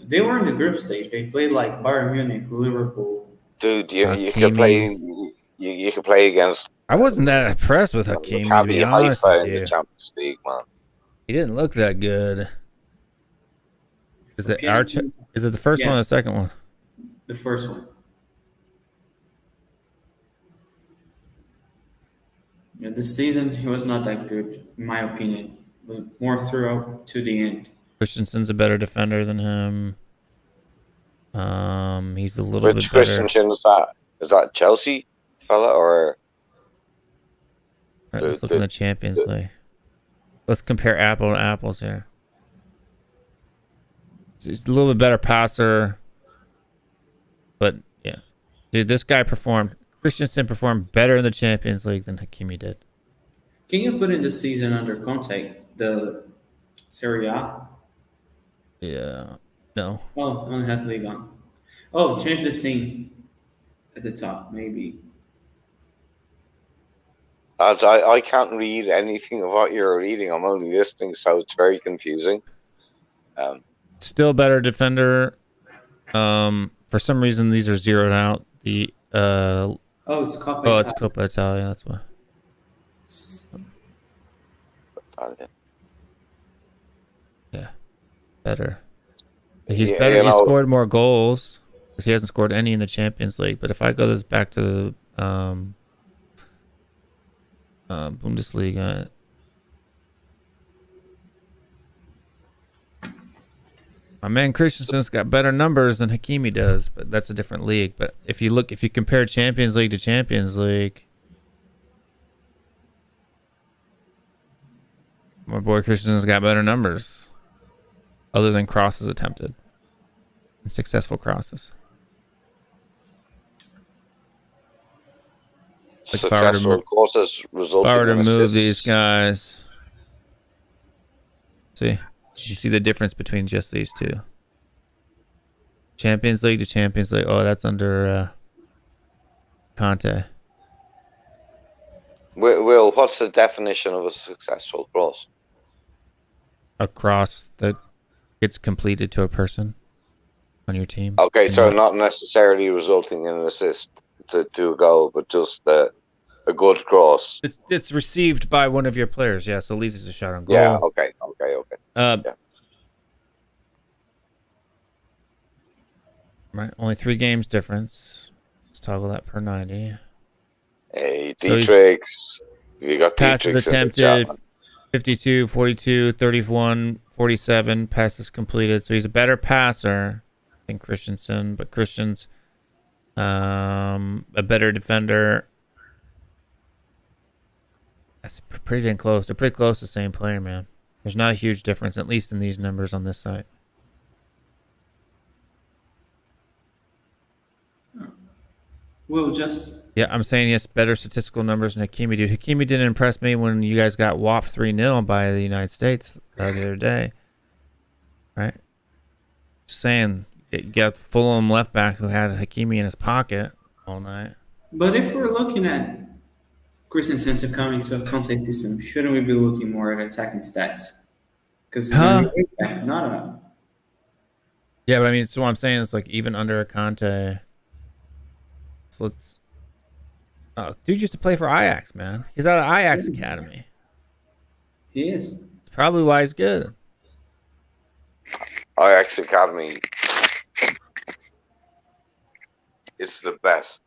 They were in the group stage. They played like Bayern Munich, Liverpool. Dude, you Hakimi. could play. You could play against I wasn't that impressed with Hakimi, to be Maccabi honest Haifa with in you. the Champions League, man. He didn't look that good. Is it Is it the first one or the second one? The first one. Yeah, this season he was not that good, in my opinion. It was more throughout to the end. Christensen's a better defender than him. He's a little Which bit better. Christensen is that Chelsea fella or? Right, let's look in the Champions League. Let's compare apple to apples here. He's a little bit better passer. But yeah, dude, this guy performed. Christensen performed better in the Champions League than Hakimi did. Can you put in the season under Conte, the Serie A? Yeah. No. Oh, only has League on. Oh, change the team at the top, maybe. As I can't read anything of what you're reading. I'm only listening, so it's very confusing. Still better defender. For some reason, these are zeroed out. The It's Coppa oh, it's Italia. Coppa Italia. That's why. Yeah, better. He's Yeah, better. you He know- scored more goals because he hasn't scored any in the Champions League. But if I go this back to the Bundesliga, my man Christensen's got better numbers than Hakimi does, but that's a different league. But if you compare Champions League to Champions League, my boy Christensen's got better numbers, other than crosses attempted and successful crosses. Like if I were to Successful move- courses If resulted I were to in move assists. these guys, see, you see the difference between just these two. Champions League to Champions League. Oh, that's under Conte. Will, what's the definition of a successful cross? A cross that gets completed to a person on your team. Okay, And so not necessarily resulting in an assist to a goal, but just a good cross. it's received by one of your players. Yeah, so at least it's a shot on goal. Yeah, okay. Yeah. Right, only 3 games difference. Let's toggle that per 90. Hey, So he's- Dietrichs. You got Passes Dietrichs in the attempted, chat. 52, 42, 31, 47 passes completed. So he's a better passer than Christensen, but Christian's a better defender. That's pretty dang close. They're pretty close to the same player, man. There's not a huge difference, at least in these numbers on this site. Well, just Yeah, I'm saying yes, better statistical numbers than Hakimi, dude. Hakimi didn't impress me when you guys got whopped 3-0 by the United States the other day. Right? Just saying, you got Fulham left back who had Hakimi in his pocket all night. but if we're looking at Christensen coming to a Conte system, shouldn't we be looking more at attacking stats? Because Huh? not a Yeah, but I mean, so what I'm saying is like even under a Conte. So let's. Oh, dude used to play for Ajax, man. He's out of Ajax Academy. he is. That's probably why he's good. Ajax Academy is the best.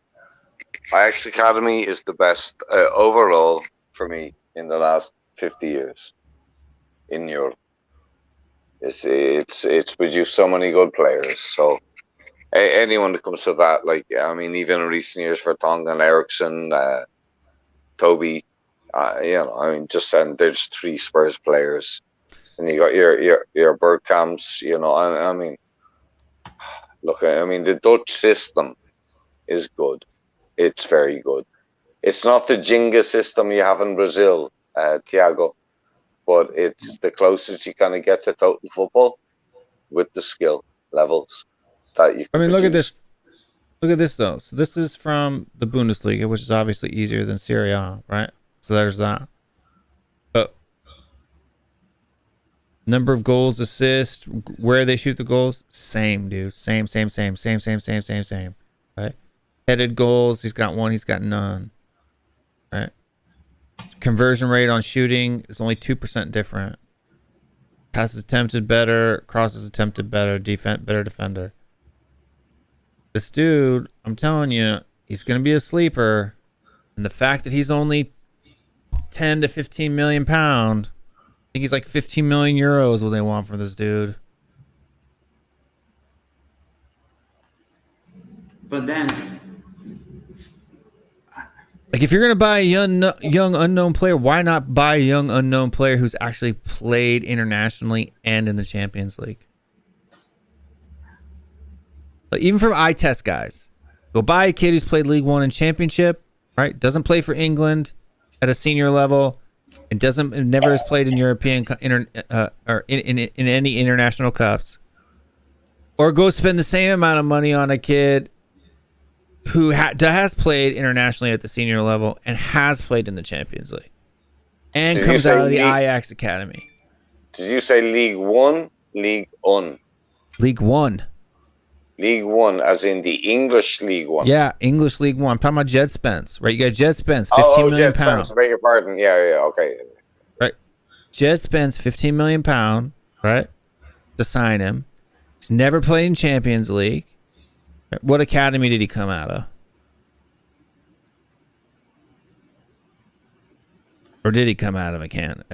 Ajax Academy is the best overall for me in the last 50 years in Europe. It's produced so many good players. So anyone that comes to that, like I mean, even in recent years for Tongan, Eriksson, Toby, I mean, and there's 3 Spurs players, and you got your Bergkamps, I mean, look, I mean, the Dutch system is good. It's very good. It's not the Jenga system you have in Brazil, Thiago, but it's the closest you kind of get to total football with the skill levels that you can I mean, look at produce. this. Look at this though. So this is from the Bundesliga, which is obviously easier than Serie A, right? So there's that. But number of goals, assists, where they shoot the goals, same, dude. Same. Right? Headed goals, he's got 1, he's got none. Right? Conversion rate on shooting is only 2% different. Passes attempted better, crosses attempted better, better defender. This dude, I'm telling you, he's going to be a sleeper. And the fact that he's only 10 to 15 million pound, I think he's like 15 million euros what they want for this dude. But then, Like if you're going to buy a young unknown player, why not buy a young unknown player who's actually played internationally and in the Champions League? even from eye test guys, go buy a kid who's played League One and Championship, right? Doesn't play for England at a senior level, and never has played in European or in any international cups, or go spend the same amount of money on a kid who has played internationally at the senior level and has played in the Champions League and comes out of the Ajax academy. Did you say League One? League Un? League One. League One, as in the English League One. Yeah, English League One. I'm talking about Jed Spence, right? You got Jed Spence, 15 million Jed pounds. Spence, beg your pardon. Yeah, okay. Right. Jed Spence, 15 million pounds, right? To sign him. He's never played in Champions League. What academy did he come out of? Or did he come out of academy?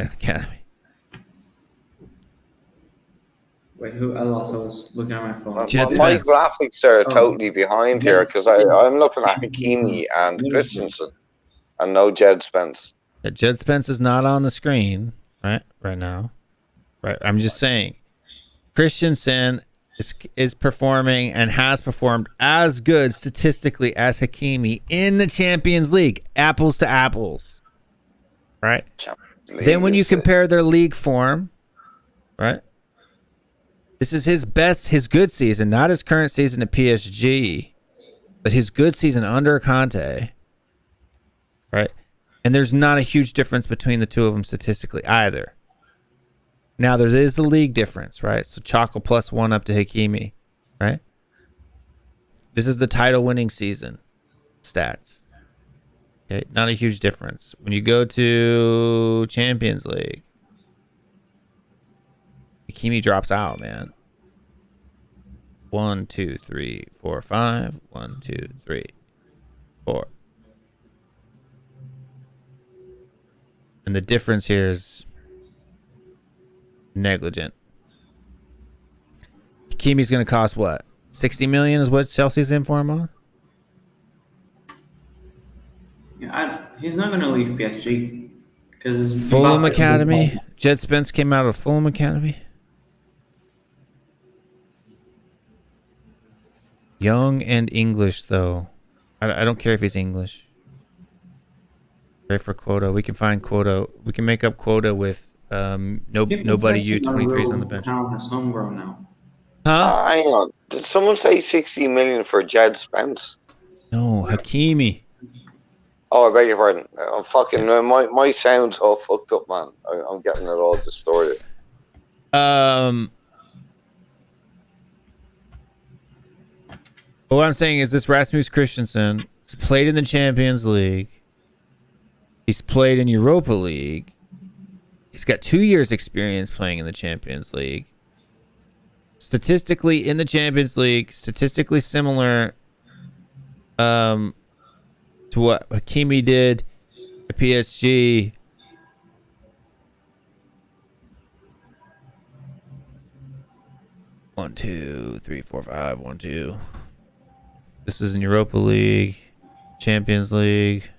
Wait, who? I was looking at my phone. Jed My Spence. graphics are totally behind here Jed because Spence. I'm looking at Hakimi and Christensen and no Jed Spence. Yeah, Jed Spence is not on the screen right now. Right. I'm just saying. Christensen is performing and has performed as good statistically as Hakimi in the Champions League. Apples to apples. Right? Then when you compare their league form, right? This is his good season, not his current season at PSG, but his good season under Conte, right? And there's not a huge difference between the two of them statistically either. Now, there is the league difference, right? So Chaka +1 up to Hakimi, right? This is the title-winning season stats. Okay, not a huge difference. When you go to Champions League, Hakimi drops out, man. 1, 2, 3, 4, 5. 1, 2, 3, 4. And the difference here is negligent. Hakimi's going to cost what? 60 million is what Chelsea's in for him on? Yeah, he's not going to leave PSG because Fulham Academy. Jed Spence came out of Fulham Academy. Young and English, though. I don't care if he's English. Pray for quota. We can find quota. We can make up quota with nobody U23s on the bench. Has homegrown now. Huh? Hang on. Did someone say 60 million for Jed Spence? No, Hakimi. Oh, I beg your pardon. I'm fucking my sound's all fucked up, man. I'm getting it all distorted. What I'm saying is this Rasmus Christensen has played in the Champions League. He's played in Europa League. He's got 2 years experience playing in the Champions League. Statistically in the Champions League, statistically similar to what Hakimi did at PSG. One, two, three, four, five. 1, 2. This is in Europa League, Champions League,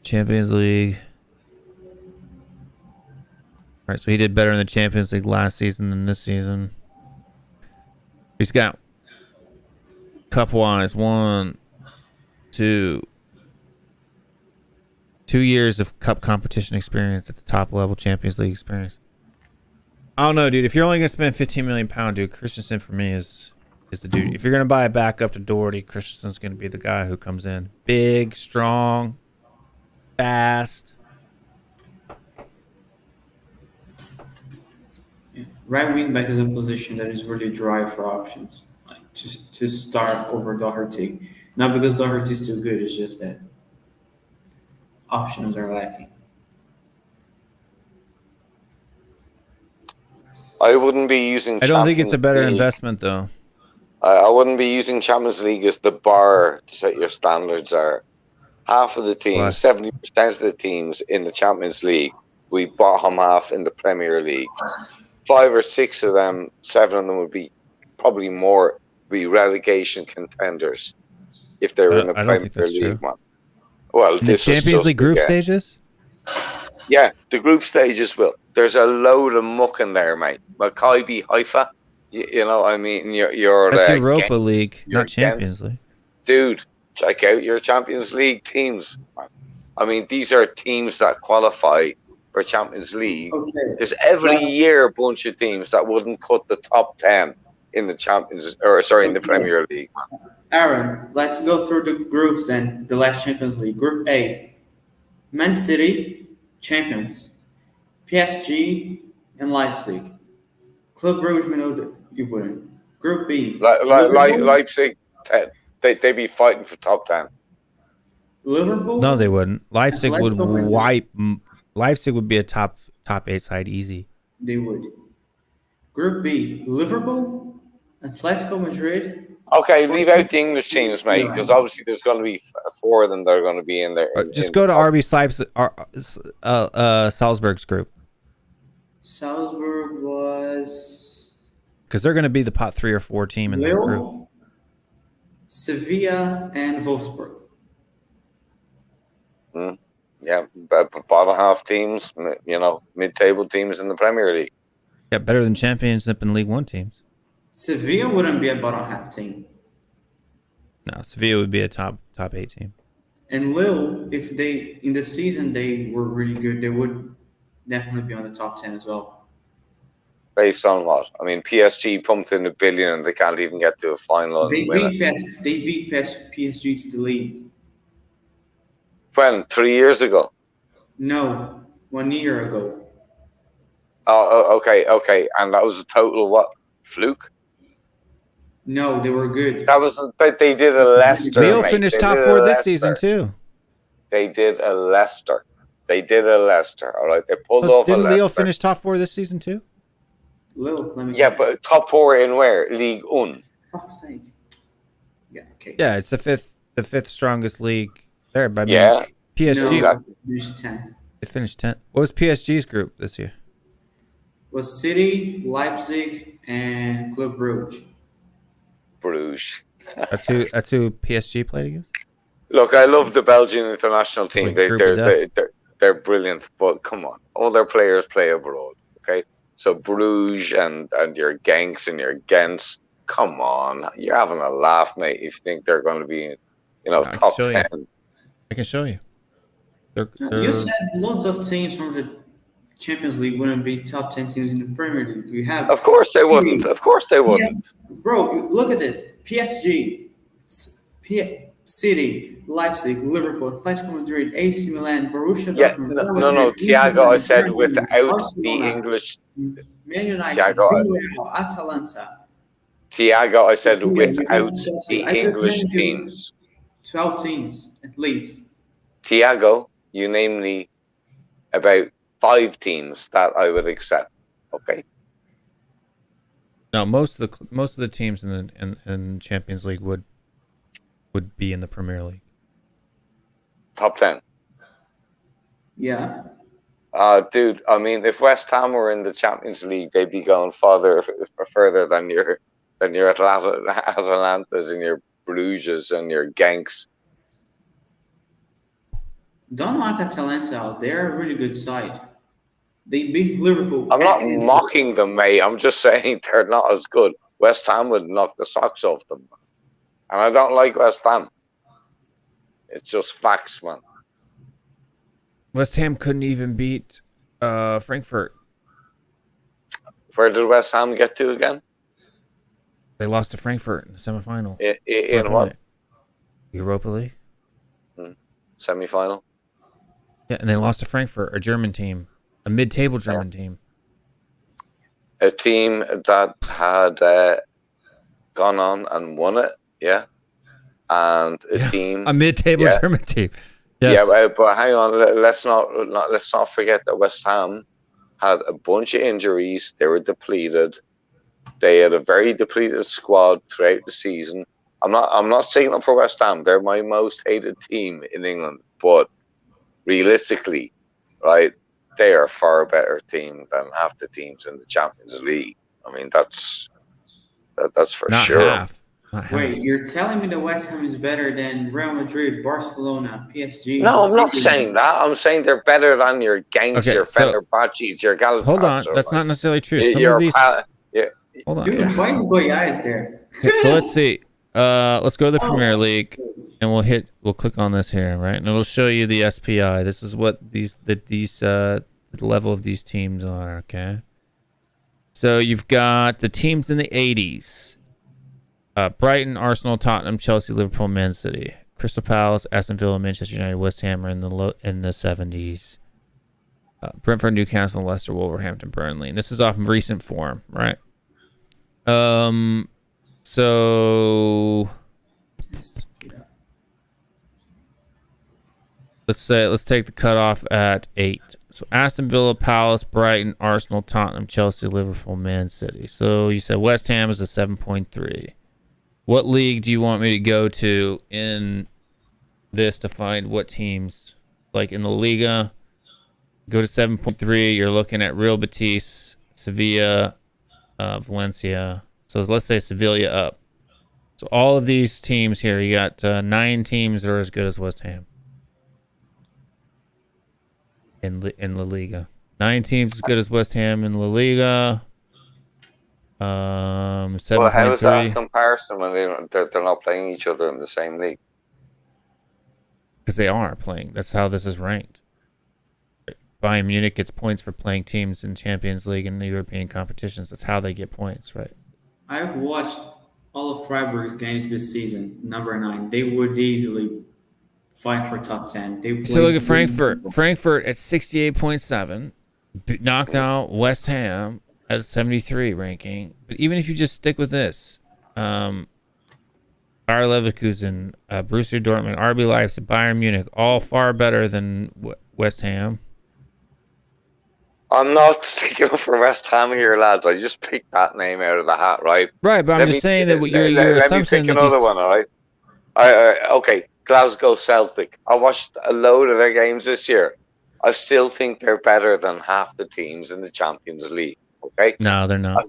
Champions League. All right, so he did better in the Champions League last season than this season. He's got cup-wise 1, 2 years of cup competition experience at the top level, Champions League experience. I don't know, dude. If you're only gonna spend 15 million pounds, dude, Christensen for me is the dude. If you're gonna buy a backup to Doherty, Christensen's gonna be the guy who comes in big, strong, fast. Right wing back is a position that is really dry for options, like just to start over Doherty. Not because Doherty is too good, it's just that options are lacking. I wouldn't be using. I don't think it's a better Champions League. investment, though. I wouldn't be using Champions League as the bar to set your standards are. Half of the teams, Why? 70% of the teams in the Champions League, we bottom half in the Premier League. 5 or 6 of them, 7 of them would be probably more be relegation contenders if they were in the I don't Premier think that's League, true. man. Well, In the this was Champions just League group again. stages? Yeah, the group stages will. There's a load of muck in there, mate. Maccabi Haifa, You know, I mean, you're That's the Europa Ghent, League, you're not Champions League. dude. Check out your Champions League teams. I mean, these are teams that qualify for Champions League. Okay. There's every Let's- year a bunch of teams that wouldn't cut the top 10 in the in the Premier League. Aaron, let's go through the groups then. The last Champions League. Group A, Man City, champions. PSG and Leipzig. Club Brugge, we know that you wouldn't. Group B, Leipzig, they be fighting for top 10. Liverpool. No, they wouldn't. Leipzig would Atletico Madrid. wipe. Leipzig would be a top 8 side easy. They would. Group B, Liverpool, Atletico Madrid. Oh, Okay, leave out the English teams, mate, because obviously there's going to be 4 of them that are going to be in there. Just go to RB Salzburg's group Salzburg was because they're going to be the pot 3 or 4 team in that group. Lille, Sevilla, and Wolfsburg. Yeah, but bottom half teams, you know, mid-table teams in the Premier League. Yeah, better than Championship and League One teams. Sevilla wouldn't be a bottom half team. No, Sevilla would be a top 8 team. And Lille, if they in the season they were really good, they would definitely be on the top 10 as well. Based on what? I mean, PSG pumped in $1 billion and they can't even get to a final They and win it. beat PSG to the league. When? 3 years ago? No, 1 year ago. Oh, okay. And that was a total what? Fluke? No, they were good. That was, but they did a Leicester. Lille mate. finished They top did 4 a this Leicester. season too. They did a Leicester. All right. They pulled off a Didn't Leicester. Lille finish top 4 this season too? Lille, let me. Yeah, but top 4 in where? League One. Fuck's sake. Yeah. Okay. Yeah, it's the fifth strongest league there. But I mean, Yeah. PSG No, finished 10th. they finished 10th. What was PSG's group this year? Was City, Leipzig, and Club Brugge. Bruges. That's who PSG played against. Look, I love the Belgian international team. Like group of death. They're brilliant, but come on, all their players play abroad. Okay, so Bruges and your Genks and your Gents, come on, you're having a laugh, mate. If you think they're going to be, top show you. 10. I can show you. You said loads of teams from the Champions League wouldn't be top 10 teams in the Premier League. You have, Of course they wouldn't. Of course they wouldn't. bro. Look at this: PSG, City, Leipzig, Liverpool, Atletico Madrid, AC Milan, Borussia Yeah, Dortmund, no, Real Madrid, Thiago. Inter I said Milan, without the Barcelona, English. Man United, Thiago, Villarreal, Atalanta. Thiago, I said Yeah, without because Chelsea. the I just English named you teams. 12 teams at least. Thiago, you name me about 5 teams that I would accept. Okay. No, most of the teams in the Champions League would be in the Premier League. Top 10. Yeah. Dude, I mean, if West Ham were in the Champions League, they'd be going further than your Atalantas and your Bruges and your Genks. Don't knock Atalanta out. They're a really good side. They beat Liverpool. I'm not and- mocking them, mate. I'm just saying they're not as good. West Ham would knock the socks off them. And I don't like West Ham. It's just facts, man. West Ham couldn't even beat Frankfurt. Where did West Ham get to again? They lost to Frankfurt in the semifinal. In what? Europa League. Semi-final? Yeah, and they lost to Frankfurt, a German team, a mid-table German team. A team that had gone on and won it, yeah. And a mid-table German team. Yes. Yeah, but hang on. Let's not forget that West Ham had a bunch of injuries. They were depleted. They had a very depleted squad throughout the season. I'm not saying up for West Ham. They're my most hated team in England. But realistically, right, they are a far better team than half the teams in the Champions League. I mean, that's for Not sure. half. Not half. Wait, you're telling me that West Ham is better than Real Madrid, Barcelona, PSG? No, I'm not City? saying that. I'm saying they're better than your Genks, Okay, your so- Fenerbahces, your Galatasaray. Hold on, that's not necessarily true. Some Your of these, Hold on. Dude, why is Goiás there? Okay, so let's see. Let's go to the Premier League, and we'll click on this here, right? And it'll show you the SPI. This is what the level of these teams are. Okay. So you've got the teams in the 80s: Brighton, Arsenal, Tottenham, Chelsea, Liverpool, Man City, Crystal Palace, Aston Villa, Manchester United, West Ham are in the 70s. Brentford, Newcastle, Leicester, Wolverhampton, Burnley. And this is off of recent form, right? So let's take the cutoff at 8. So Aston Villa, Palace, Brighton, Arsenal, Tottenham, Chelsea, Liverpool, Man City. So you said West Ham is a 7.3. What league do you want me to go to in this to find what teams? Like in the Liga, go to 7.3. You're looking at Real Betis, Sevilla, Valencia. So let's say Sevilla up. So all of these teams here, you got 9 teams that are as good as West Ham in La Liga. 9 teams as good as West Ham in La Liga. 7.3. Well, how is that in comparison when they're not playing each other in the same league? Because they are playing. That's how this is ranked. Bayern Munich gets points for playing teams in Champions League and the European competitions. That's how they get points, right? I've watched all of Freiburg's games this season. Number 9, they would easily fight for top 10. So look at Frankfurt. Frankfurt at 68.7, knocked out West Ham at 73 ranking. But even if you just stick with this, Bayer Leverkusen, Borussia Dortmund, RB Leipzig, Bayern Munich, all far better than West Ham. I'm not sticking up for West Ham here, lads. I just picked that name out of the hat, right? Right, but I'm just saying that your assumption. Let me pick another one, all right? Okay, Glasgow Celtic. I watched a load of their games this year. I still think they're better than half the teams in the Champions League. Okay? No, they're not.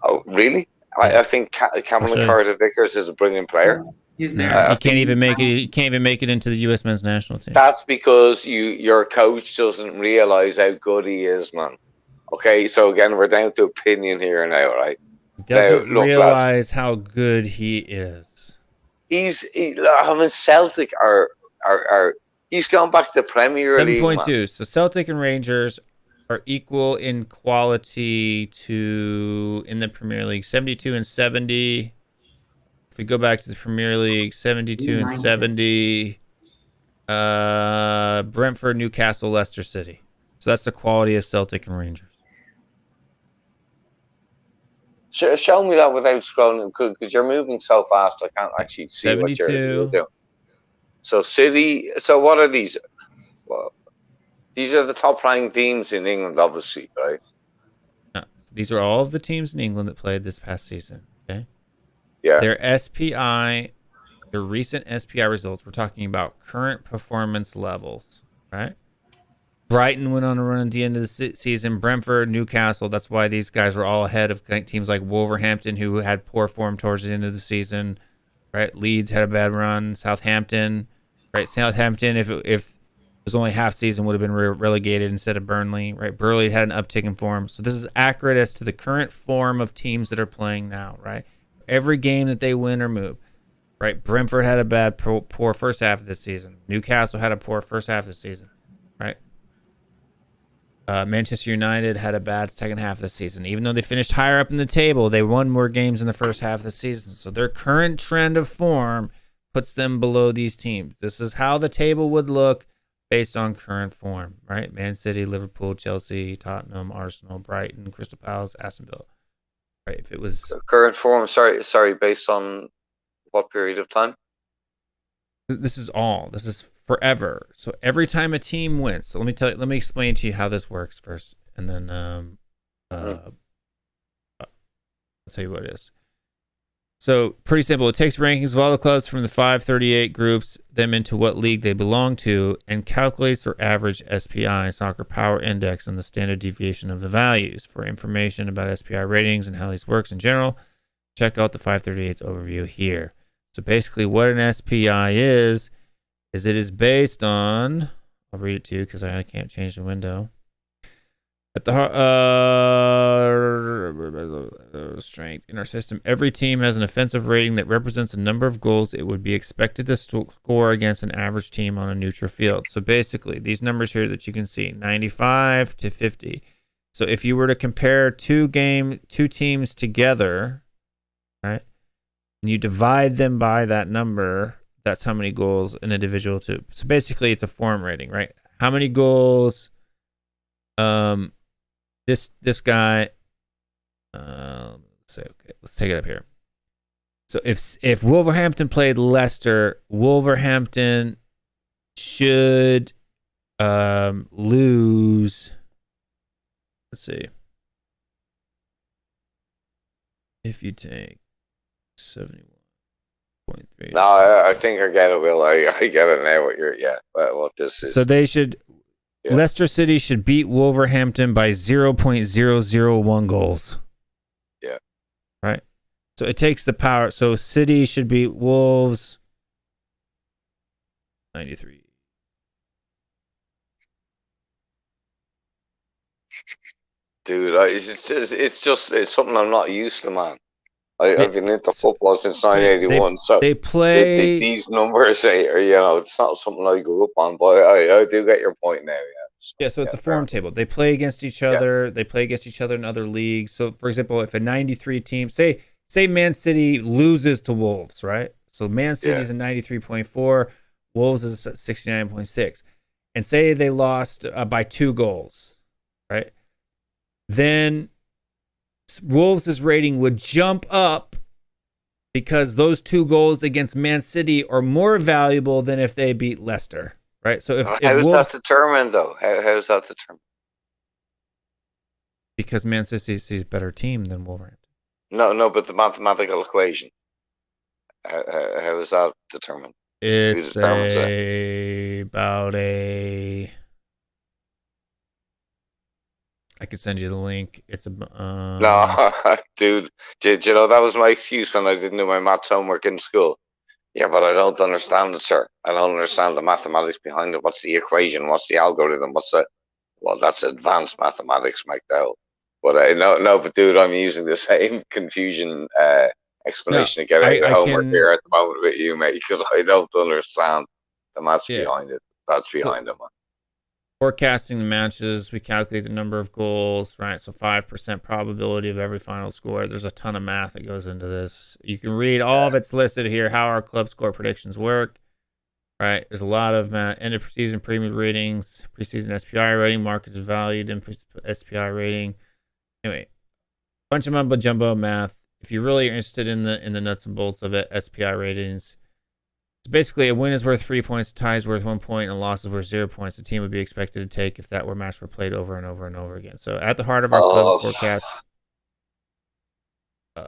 Oh, really? I think Cameron Carter-Vickers is a brilliant player. He's there. He can't even make it. He can't even make it into the U.S. men's national team. That's because your coach doesn't realize how good he is, man. Okay, so again, we're down to opinion here now, right? He doesn't realize how good he is. Celtic are he's gone back to the Premier League. 7.2. So Celtic and Rangers are equal in quality to in the Premier League. 72 and 70. If we go back to the Premier League, 72 and 70. Brentford, Newcastle, Leicester City. So that's the quality of Celtic and Rangers. Show me that without scrolling, because you're moving so fast. I can't actually see 72. What you're doing. So City. So what are these? Well, these are the top-ranked teams in England, obviously, right? No, these are all of the teams in England that played this past season. Okay. Yeah. Their SPI, their recent SPI results. We're talking about current performance levels, right? Brighton went on a run at the end of the season. Brentford, Newcastle. That's why these guys were all ahead of teams like Wolverhampton, who had poor form towards the end of the season. Right? Leeds had a bad run. Southampton. Right? Southampton, if it was only half season, would have been relegated instead of Burnley. Right? Burnley had an uptick in form. So this is accurate as to the current form of teams that are playing now. Right? Every game that they win or move. Right? Brentford had a bad, poor first half of the season. Newcastle had a poor first half of the season. Right? Manchester United had a bad second half of the season. Even though they finished higher up in the table, they won more games in the first half of the season. So their current trend of form puts them below these teams. This is how the table would look based on current form, right? Man City, Liverpool, Chelsea, Tottenham, Arsenal, Brighton, Crystal Palace, Aston Villa. Right? If it was current form, sorry, based on what period of time? This is forever. So every time a team wins, so let me explain to you how this works first, and then I'll tell you what it is. So pretty simple. It takes rankings of all the clubs from the 538 groups, them into what league they belong to, and calculates their average SPI, Soccer Power Index, and the standard deviation of the values. For information about SPI ratings and how these works in general, check out the 538's overview here. So basically what an SPI is it is based on, I'll read it to you because I can't change the window. At the physical strength. In our system, every team has an offensive rating that represents the number of goals it would be expected to score against an average team on a neutral field. So basically, these numbers here that you can see, 95 to 50. So if you were to compare two teams together, right, and you divide them by that number, that's how many goals an individual to. So basically, it's a form rating, right? How many goals this guy, let's take it up here. So if Wolverhampton played Leicester, Wolverhampton should lose. Let's see. If you take 71.3. No, I think I get it, Will. I get it now. What this is. So they should. Yeah. Leicester City should beat Wolverhampton by 0.001 goals. Yeah. Right? So it takes the power. So City should beat Wolves 93. Dude, it's something I'm not used to, man. I've been into football since 1981, so they play these numbers. It's not something I grew up on, but I do get your point now. So it's a form table. They play against each other. Yeah. They play against each other in other leagues. So, for example, if a 93 team, say Man City loses to Wolves, right? So Man City is a 93.4, Wolves is a 69.6, and say they lost by 2 goals, right? Then Wolves' rating would jump up because those 2 goals against Man City are more valuable than if they beat Leicester, right? So if how's that determined, though? How's that determined? Because Man City is a better team than Wolverhampton. No, but the mathematical equation. How is that determined? It's about a. I could send you the link. It's a no, dude. Do you know that was my excuse when I didn't do my maths homework in school? Yeah, but I don't understand it, sir. I don't understand the mathematics behind it. What's the equation? What's the algorithm? Well, that's advanced mathematics, Mike Dowell. But but dude, I'm using the same confusion explanation to get out of homework here at the moment with you, mate, because I don't understand the maths behind it. That's behind it, man. Forecasting the matches, we calculate the number of goals, right? So 5% probability of every final score. There's a ton of math that goes into this. You can read all of it's listed here, how our club score predictions work, right? There's a lot of end of season premium ratings, preseason SPI rating, market valued in SPI rating. Anyway, bunch of mumbo jumbo math. If you're really interested in the nuts and bolts of it, SPI ratings. So basically, a win is worth 3 points, a tie is worth 1 point, and a loss is worth 0 points. The team would be expected to take if that match were played over and over and over again. So at the heart of our club forecast,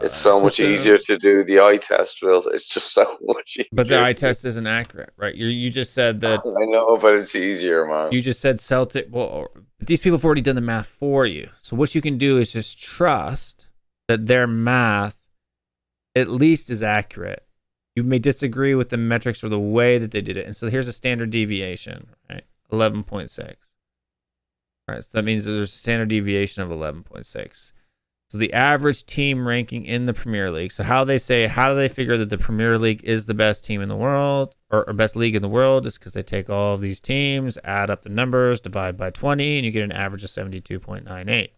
it's so much easier to do the eye test, Will. It's just so much easier. But the eye test isn't accurate, right? You just said that. I know, but it's easier, man. You just said Celtic. Well, these people have already done the math for you. So what you can do is just trust that their math at least is accurate. You may disagree with the metrics or the way that they did it. And so here's a standard deviation, right? 11.6. All right, so that means there's a standard deviation of 11.6. So the average team ranking in the Premier League. So how do they figure that the Premier League is the best team in the world or best league in the world is because they take all of these teams, add up the numbers, divide by 20, and you get an average of 72.98.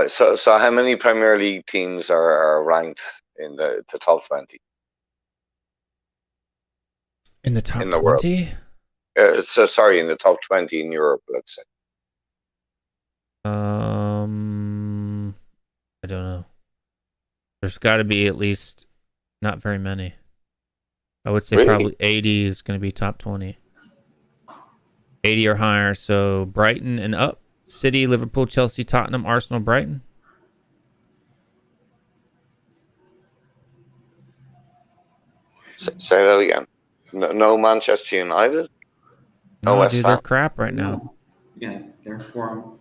So how many Premier League teams are ranked in the top 20? In the top 20? World. In the top 20 in Europe, let's say. I don't know. There's got to be at least not very many. I would say probably 80 is going to be top 20. 80 or higher. So Brighton and up. City, Liverpool, Chelsea, Tottenham, Arsenal, Brighton. Say that again. No Manchester United? No, dude, they're crap right now. Yeah, their form.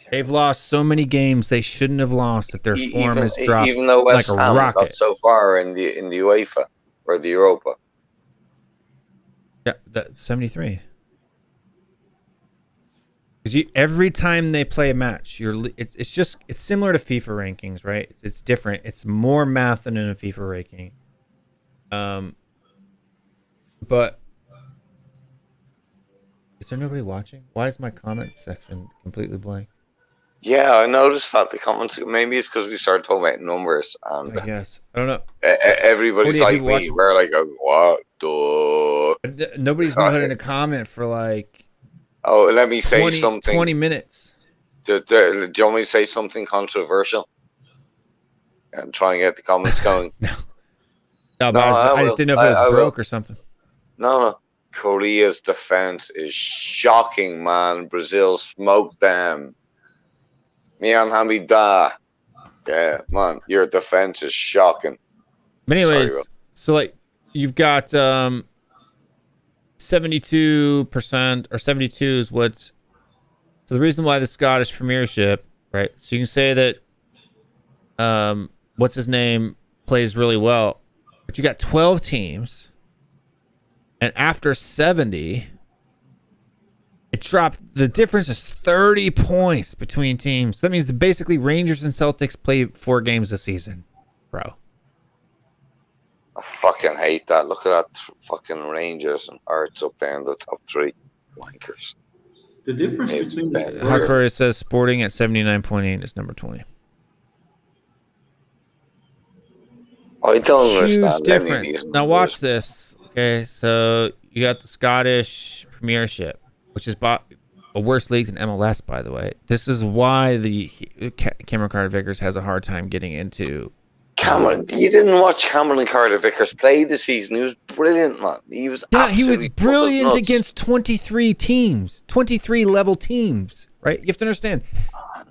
They've lost so many games they shouldn't have lost that their form has dropped even though West like a Ham rocket. got so far in the UEFA or the Europa. Yeah, that's 73. Because every time they play a match, it's similar to FIFA rankings, right? It's different. It's more math than in a FIFA ranking. But is there nobody watching? Why is my comments section completely blank? Yeah, I noticed that the comments. Maybe it's because we started talking about numbers, and I guess I don't know. Everybody's 48 like people me. watching. We're like, what the? Nobody's been putting a comment for like. Oh, let me say something. 20 minutes. Do you want me to say something controversial? And try and get the comments going. No, but I just didn't know if it was broke or something. No. Korea's defense is shocking, man. Brazil smoked them. Mian Hamida. Yeah, man, your defense is shocking. But anyways, so like you've got 72% or 72 is what. So the reason why the Scottish Premiership, right? So you can say that what's his name plays really well, but you got 12 teams, and after 70, it dropped. The difference is 30 points between teams. That means that basically Rangers and Celtics play 4 games a season, bro. I fucking hate that. Look at that fucking Rangers and Hearts up there in the top 3. Wankers. The difference between the Hotspur, it says Sporting at 79.8 is number 20. I don't Huge understand. difference. Now watch this. Okay, so you got the Scottish Premiership, which is a worse league than MLS, by the way. This is why the Cameron Carter-Vickers has a hard time getting into. Cameron, you didn't watch Cameron Carter-Vickers play this season. He was brilliant, man. He was Brilliant against 23 teams, 23 level teams, right? You have to understand.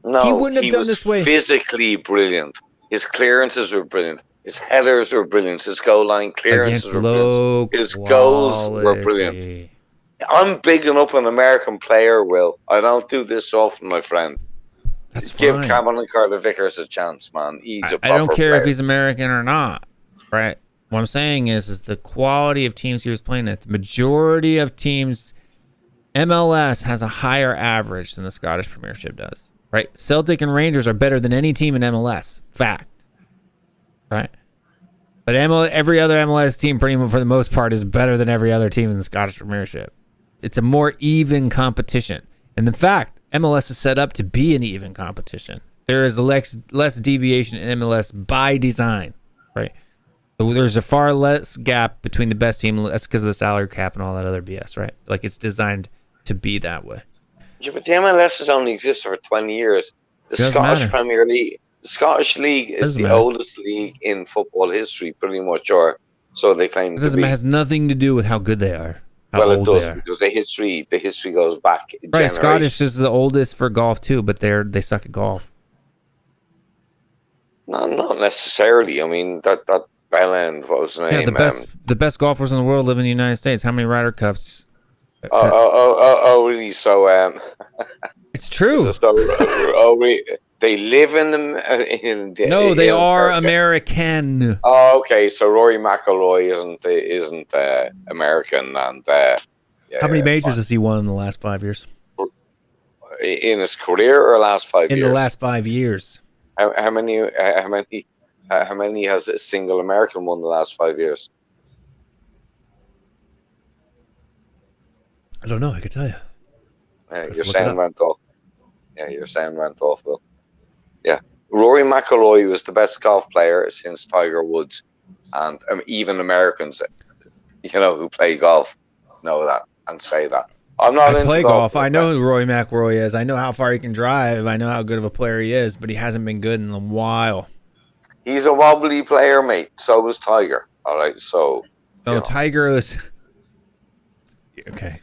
No, he wouldn't have done this way. Physically brilliant. His clearances were brilliant. His headers were brilliant. His goal line clearances were brilliant. His goals were brilliant. I'm bigging up an American player, Will. I don't do this often, my friend. That's Give fine. Cameron Carter-Vickers a chance, man. He's a proper I don't care player. if he's American or not, right? What I'm saying is the quality of teams he was playing at. The majority of teams, MLS has a higher average than the Scottish Premiership does, right? Celtic and Rangers are better than any team in MLS. Fact, right? But every other MLS team, pretty much for the most part, is better than every other team in the Scottish Premiership. It's a more even competition. And in fact, MLS is set up to be an even competition. There is less deviation in MLS by design, right? So there's a far less gap between the best team. That's because of the salary cap and all that other BS, right? Like it's designed to be that way. Yeah, but the MLS has only existed for 20 years. The Scottish Premier League, the Scottish League is the oldest league in football history, pretty much, or so they claim to be. It has nothing to do with how good they are. Well, it does because the history goes back. Right, Scottish is the oldest for golf too, but they suck at golf. No, not necessarily. I mean that Bellend, what was his name? Yeah, the best golfers in the world live in the United States. How many Ryder Cups? Really? So it's true. They live in the. No, they are American. Oh, okay. So Rory McIlroy isn't American, and how many majors has he won in the last 5 years? In his career or last 5 years? In the last 5 years. How many has a single American won the last 5 years? I don't know. I could tell you. Your sound went off. Yeah, your sound went off, Will. Yeah, Rory McIlroy was the best golf player since Tiger Woods, and even Americans, who play golf, know that and say that. I'm not into play golf. I know who Rory McIlroy is. I know how far he can drive. I know how good of a player he is, but he hasn't been good in a while. He's a wobbly player, mate. So was Tiger. All right, so. No, Tiger is. Okay.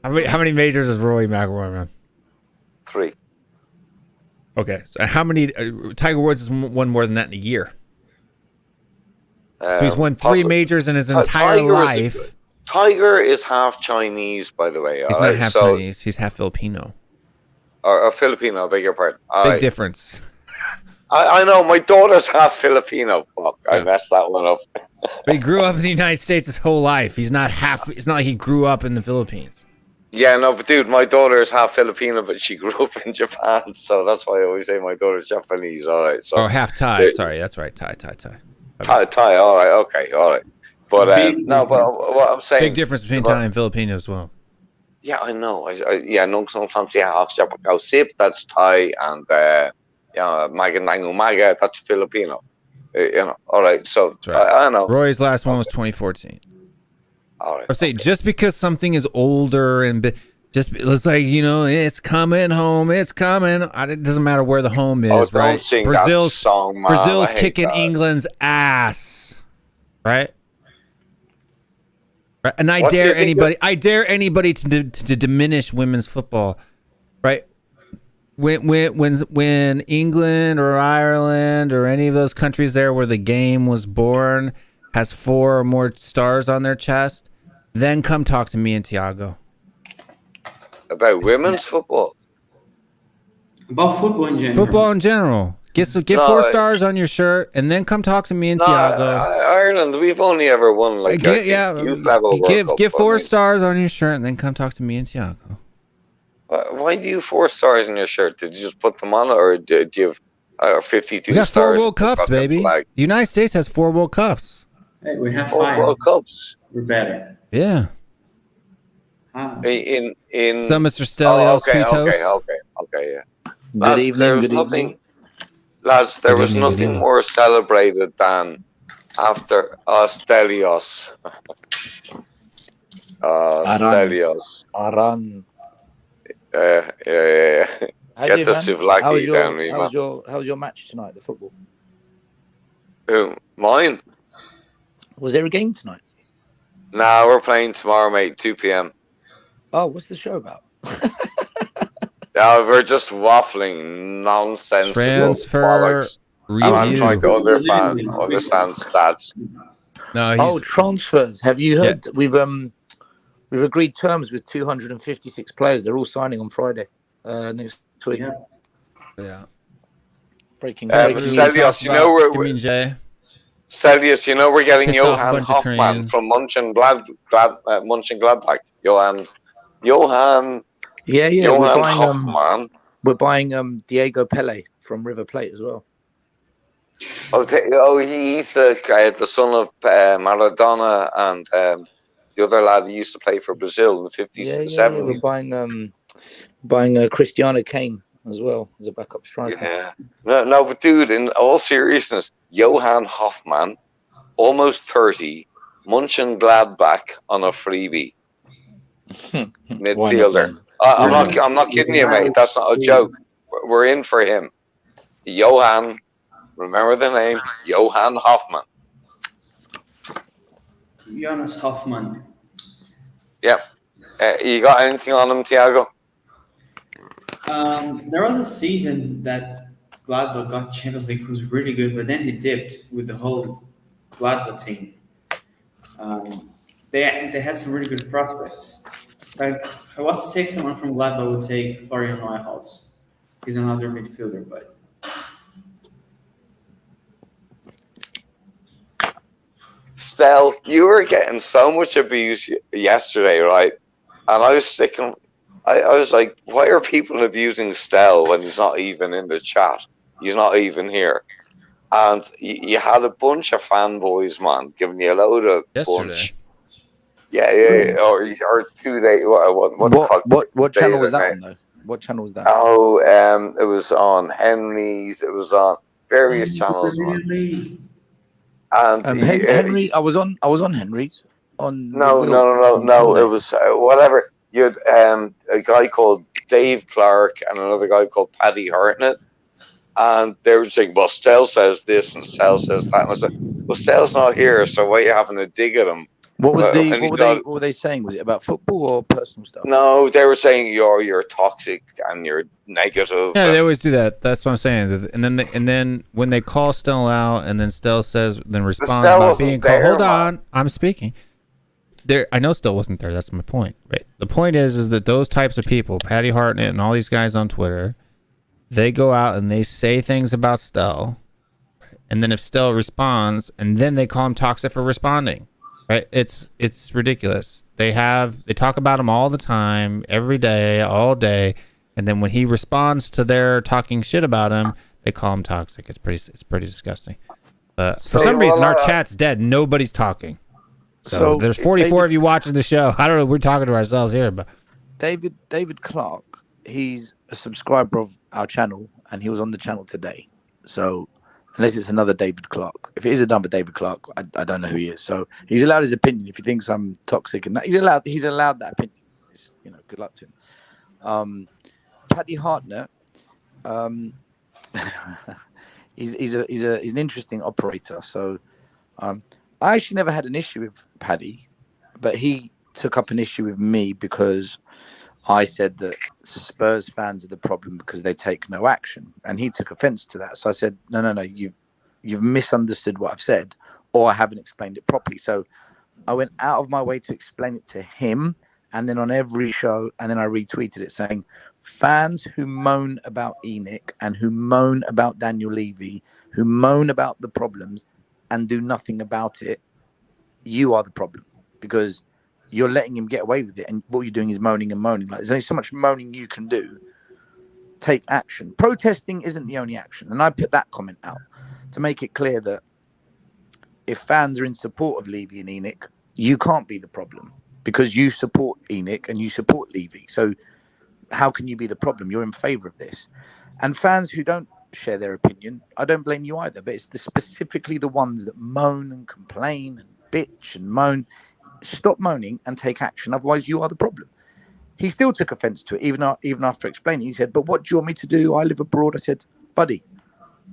How many majors has Rory McIlroy won? 3. Okay, so how many? Tiger Woods has won more than that in a year. So he's won 3 majors in his entire life. Tiger is half Chinese, by the way. He's not half Chinese. He's half Filipino. Or Filipino, I beg your pardon. Big difference. I know. My daughter's half Filipino. Fuck, I messed that one up. But he grew up in the United States his whole life. He's not half. It's not like he grew up in the Philippines. Yeah, no, but dude, my daughter is half Filipino, but she grew up in Japan, so that's why I always say my daughter's Japanese. All right, so half Thai. Sorry, that's right. Thai. Thai. All right, okay, all right. But no, but what I'm saying, Big difference between Thai and Filipino as well. Yeah, I know. Yeah, nung sometimes sip, that's Thai, and maga nangu maga, that's Filipino. All right. So right. I know. Roy's last one was 2014. All right. I say just because something is older and just it's like it's coming home, it's coming. It doesn't matter where the home is, don't right? sing that song, man. Brazil's kicking England's ass, right? Right, and I dare anybody to diminish women's football, right? When England or Ireland or any of those countries there where the game was born has 4 or more stars on their chest, then come talk to me and Tiago. About women's football? About football in general. Football in general. Get 4 stars on your shirt, and then come talk to me and Tiago. Ireland, we've only ever won youth level. Give 4 stars on your shirt, and then come talk to me and Tiago. Why do you 4 stars on your shirt? Did you just put them on, or did you have 52 we got stars? 4 World Cups, baby. The United States has 4 World Cups. Hey, we have 4 5 World Cups. We're better. Yeah. In some Mr. Stelios. Okay, yeah. Good evening. Lads, there was nothing more celebrated than after Stelios. Stelios. Aran. Yeah. Get the Sivlaki down, man. How was your match tonight, the football? Who? Mine? Was there a game tonight? Nah, we're playing tomorrow, mate, 2 p.m. Oh, what's the show about? We're just waffling nonsense. Transfer review. I'm trying to understand stats. No, transfers. Have you heard? Yeah. We've agreed terms with 256 players. They're all signing on Friday next week. Yeah. Breaking Stelios, Stelios, we're getting Johan Hoffman from Mönchengladbach. Johan. Yeah. Johan Hoffman. We're buying Diego Pele from River Plate as well. He's the son of Maradona and the other lad who used to play for Brazil in the 50s and 70s. We're buying Cristiano Kane as well as a backup striker. Yeah. No, but dude, in all seriousness, Johan Hoffman, almost 30, Mönchengladbach on a freebie. Midfielder. I'm not kidding you, mate. That's not a joke. We're in for him. Johan, remember the name? Johan Hoffman. Jonas Hoffman. Yep. You got anything on him, Tiago? There was a season that Gladbach got Champions League, who was really good, but then he dipped with the whole Gladbach team. They had some really good prospects. But if I was to take someone from Gladbach, I would take Florian Neuhaus. He's another midfielder, but Stel, you were getting so much abuse yesterday, right? And I was sticking. I was like, why are people abusing Stel when he's not even in the chat? He's not even here. And you had a bunch of fanboys, man, giving you a load of bunch. Yeah, or 2 days. What the fuck? What channel was that on, though? What channel was that? Oh, it was on Henry's. It was on various channels. And Henry, I was on Henry's. No. It was whatever. You had a guy called Dave Clark and another guy called Paddy Hartnett, and they were saying, "Well, Stel says this and Stel says that." And I said, "Well, Stel's not here, so why are you having to dig at him?" What were they saying? Was it about football or personal stuff? No, they were saying you're toxic and you're negative. Yeah, they always do that. That's what I'm saying. And then when they call Stel out, and then Stel says, then responds about being called. Hold on, I'm speaking. I know Stel wasn't there. That's my point. Right. The point is that those types of people, Paddy Hartnett and all these guys on Twitter, they go out and they say things about Stel, and then if Stel responds, and then they call him toxic for responding. Right? It's ridiculous. They talk about him all the time, every day, all day, and then when he responds to their talking shit about him, they call him toxic. It's pretty disgusting. But for some reason, our chat's dead. Nobody's talking. So there's 44 of you watching the show. I don't know. We're talking to ourselves here, but David Clark, he's a subscriber of our channel, and he was on the channel today. So unless it's another David Clark, if it is another David Clark, I don't know who he is. So he's allowed his opinion. If he thinks I'm toxic, and he's allowed that opinion. It's, good luck to him. Paddy Hartnett, he's an interesting operator. So I actually never had an issue with Paddy, but he took up an issue with me because I said that Spurs fans are the problem because they take no action, and he took offence to that. So I said, no, you've misunderstood what I've said, or I haven't explained it properly. So I went out of my way to explain it to him, and then on every show, and then I retweeted it saying, fans who moan about ENIC and who moan about Daniel Levy, who moan about the problems and do nothing about it, you are the problem, because you're letting him get away with it, and what you're doing is moaning and moaning. Like, there's only so much moaning you can do. Take action. Protesting isn't the only action. And I put that comment out to make it clear that if fans are in support of Levy and ENIC, you can't be the problem because you support ENIC and you support Levy. So how can you be the problem? You're in favour of this. And fans who don't share their opinion, I don't blame you either, but it's specifically the ones that moan and complain and bitch and moan. Stop moaning and take action. Otherwise, you are the problem. He still took offence to it, even after explaining. He said, but what do you want me to do? I live abroad. I said, buddy.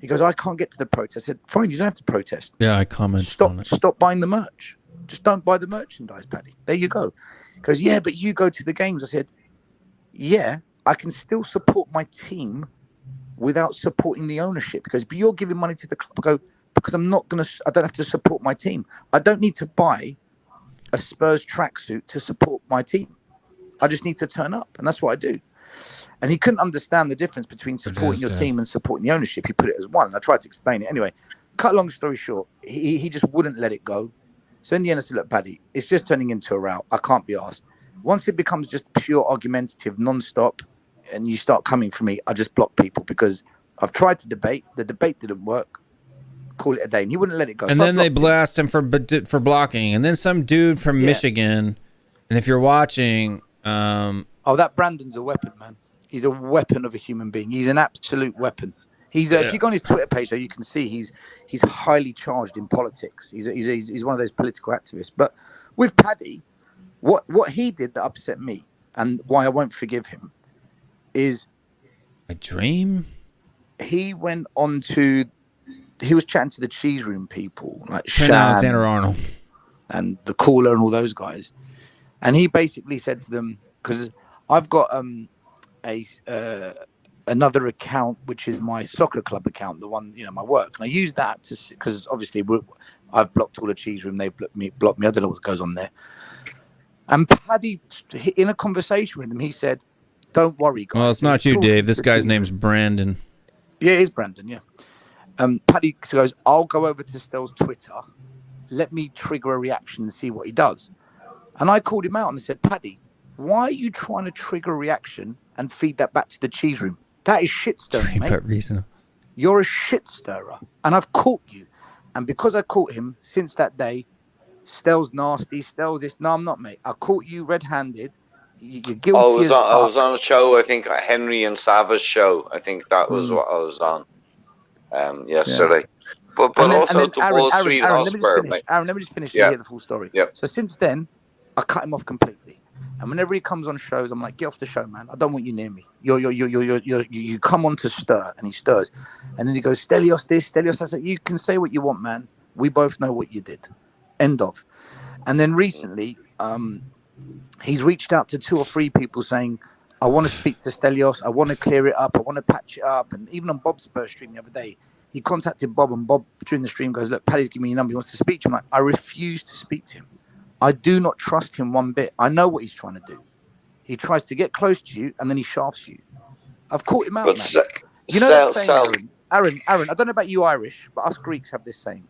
He goes, I can't get to the protest. I said, fine, you don't have to protest. Yeah, I commented. Stop buying the merch. Just don't buy the merchandise, Paddy. There you go. He goes, yeah, but you go to the games. I said, yeah, I can still support my team without supporting the ownership. Because but you're giving money to the club. I go, because I don't have to support my team. I don't need to buy a Spurs tracksuit to support my team. I just need to turn up, and that's what I do. And he couldn't understand the difference between supporting your team and supporting the ownership. He put it as one, and I tried to explain it. Anyway, cut a long story short, he just wouldn't let it go. So in the end, I said, look, Paddy, it's just turning into a row. I can't be asked. Once it becomes just pure argumentative, non-stop, and you start coming for me, I just block people because I've tried to debate. The debate didn't work. Call it a day, and he wouldn't let it go. And then they blast him for blocking, and then some dude from Michigan. And if you're watching, that Brandon's a weapon, man. He's a weapon of a human being. He's an absolute weapon. He's if you go on his Twitter page, though, you can see he's highly charged in politics. He's one of those political activists. But with Paddy, what he did that upset me, and why I won't forgive him, is a dream. He went on to. He was chatting to the cheese room people, like Trent Alexander-Arnold and the caller and all those guys. And he basically said to them, because I've got another account, which is my soccer club account, the one, my work. And I use that because obviously I've blocked all the cheese room. They've blocked me. I don't know what goes on there. And Paddy, in a conversation with him, he said, don't worry, guys. Well, it's not you, Dave. This guy's name's Brandon. Yeah, it is Brandon, yeah. Paddy goes, I'll go over to Stell's Twitter. Let me trigger a reaction and see what he does. And I called him out and I said, Paddy, why are you trying to trigger a reaction and feed that back to the cheese room? That is shit stirring, mate. You're a shit stirrer. And I've caught you. And because I caught him since that day, Stell's nasty, Stell's this. No, I'm not, mate. I caught you red-handed. You're guilty I was on a show, I think, Henry and Sava's show. I think that was what I was on yesterday. Yeah. But also the Wall Street Hotspur, mate. Aaron, let me just finish and hear the full story. Yep. So since then, I cut him off completely. And whenever he comes on shows, I'm like, get off the show, man. I don't want you near me. You come on to stir, and he stirs. And then he goes, Stelios this, Stelios that. You can say what you want, man. We both know what you did. End of. And then recently, he's reached out to 2 or 3 people saying, I want to speak to Stelios. I want to clear it up. I want to patch it up. And even on Bob's Spurs stream the other day, he contacted Bob, and Bob during the stream goes, look, Paddy's giving me your number. He wants to speak to him. I'm like, I refuse to speak to him. I do not trust him one bit. I know what he's trying to do. He tries to get close to you, and then he shafts you. I've caught him out, man. You know that saying, Aaron, I don't know about you Irish, but us Greeks have this saying.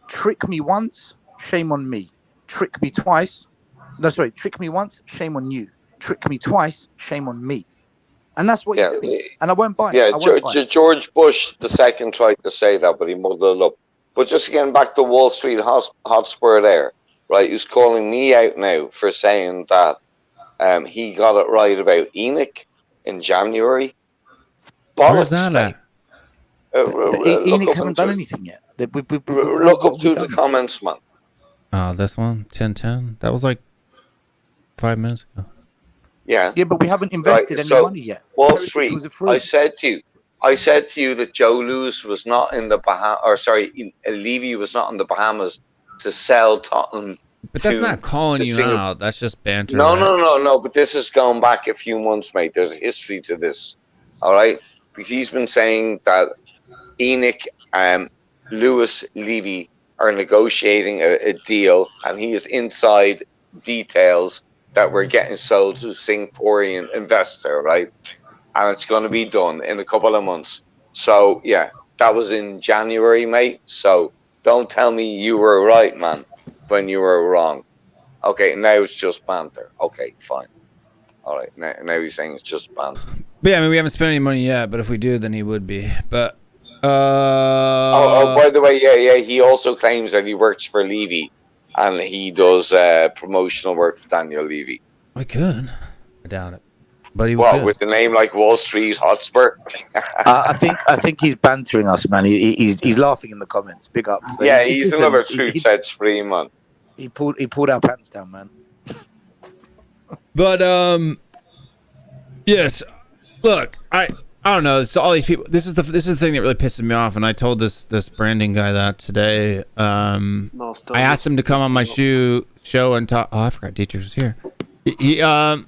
Trick me once, shame on me. trick me twice. No, sorry, trick me once, shame on you. Trick me twice, shame on me. And that's what you do. And I won't buy it. Yeah, George Bush II tried to say that, but he muddled it up. But just getting back to Wall Street Hotspur there, right? He's calling me out now for saying that he got it right about Enoch in January. Where's that at? Enoch haven't done anything yet. Look up to the comments, man. Oh, this one, 1010. That was like 5 minutes ago. Yeah. Yeah, but we haven't invested any money yet. Wall Street. I said to you that Joe Lewis was not in the Levy was not in the Bahamas to sell Tottenham. But that's not calling you out. That's just banter. No. But this is going back a few months, mate. There's a history to this. All right. Because he's been saying that Enoch, Lewis, Levy are negotiating a deal, and he is inside details that we're getting sold to Singaporean investor, right? And it's going to be done in a couple of months. So, yeah, that was in January, mate. So don't tell me you were right, man, when you were wrong. Okay, now it's just banter. Okay, fine. All right, now he's saying it's just banter. But yeah, I mean, we haven't spent any money yet, but if we do, then he would be. But by the way, yeah, he also claims that he works for Levy, and he does promotional work for Daniel Levy. I could. I doubt it. But he Well, could. with the name like Wall Street Hotspur. I think he's bantering us, man. He's laughing in the comments. Big up. Yeah, he's another truth sets free, man. He pulled our pants down, man. But yes. Look, I don't know. So all these people. This is the thing that really pisses me off. And I told this branding guy that today. I asked him to come on my show and talk. Oh, I forgot Dietrich was here. I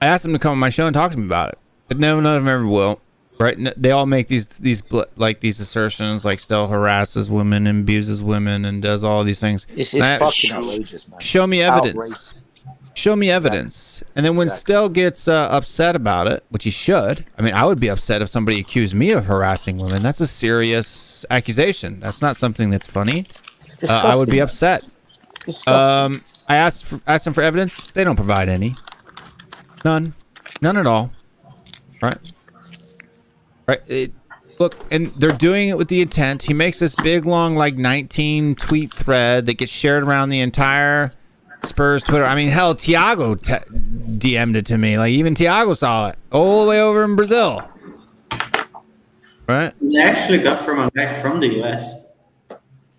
asked him to come on my show and talk to me about it, but none of them ever will. Right? They all make these assertions, like Stell harasses women and abuses women and does all these things. It's fucking outrageous, man. Show me evidence. Show me evidence. And then when Stell gets upset about it, which he should, I mean, I would be upset if somebody accused me of harassing women. That's a serious accusation. That's not something that's funny. I would be upset. I asked them for evidence. They don't provide any. None at all. Right. Look, and they're doing it with the intent. He makes this big, long, like 19 tweet thread that gets shared around the entire Spurs Twitter. I mean, hell, Thiago DM'd it to me. Like, even Thiago saw it all the way over in Brazil. Right? They actually got from a guy from the US.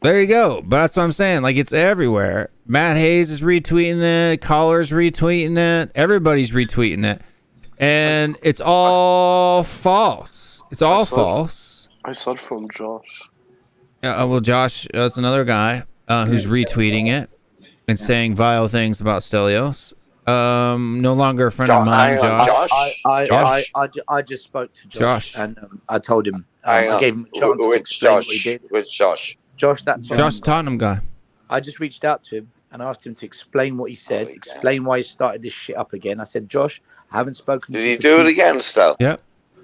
There you go. But that's what I'm saying. Like, it's everywhere. Matt Hayes is retweeting it. Collar's retweeting it. Everybody's retweeting it. And it's all false. It's all false. I saw it from Josh. Yeah, well, Josh, that's another guy who's retweeting it and saying vile things about Stelios. No longer a friend of mine, Josh. I just spoke to Josh. And I told him. I gave him a chance to explain what he did. Which Josh? Josh, Tottenham guy. I just reached out to him and asked him to explain what he said, explain why he started this shit up again. I said, Josh, I haven't spoken to you. Did he do it again, Stel? Yep.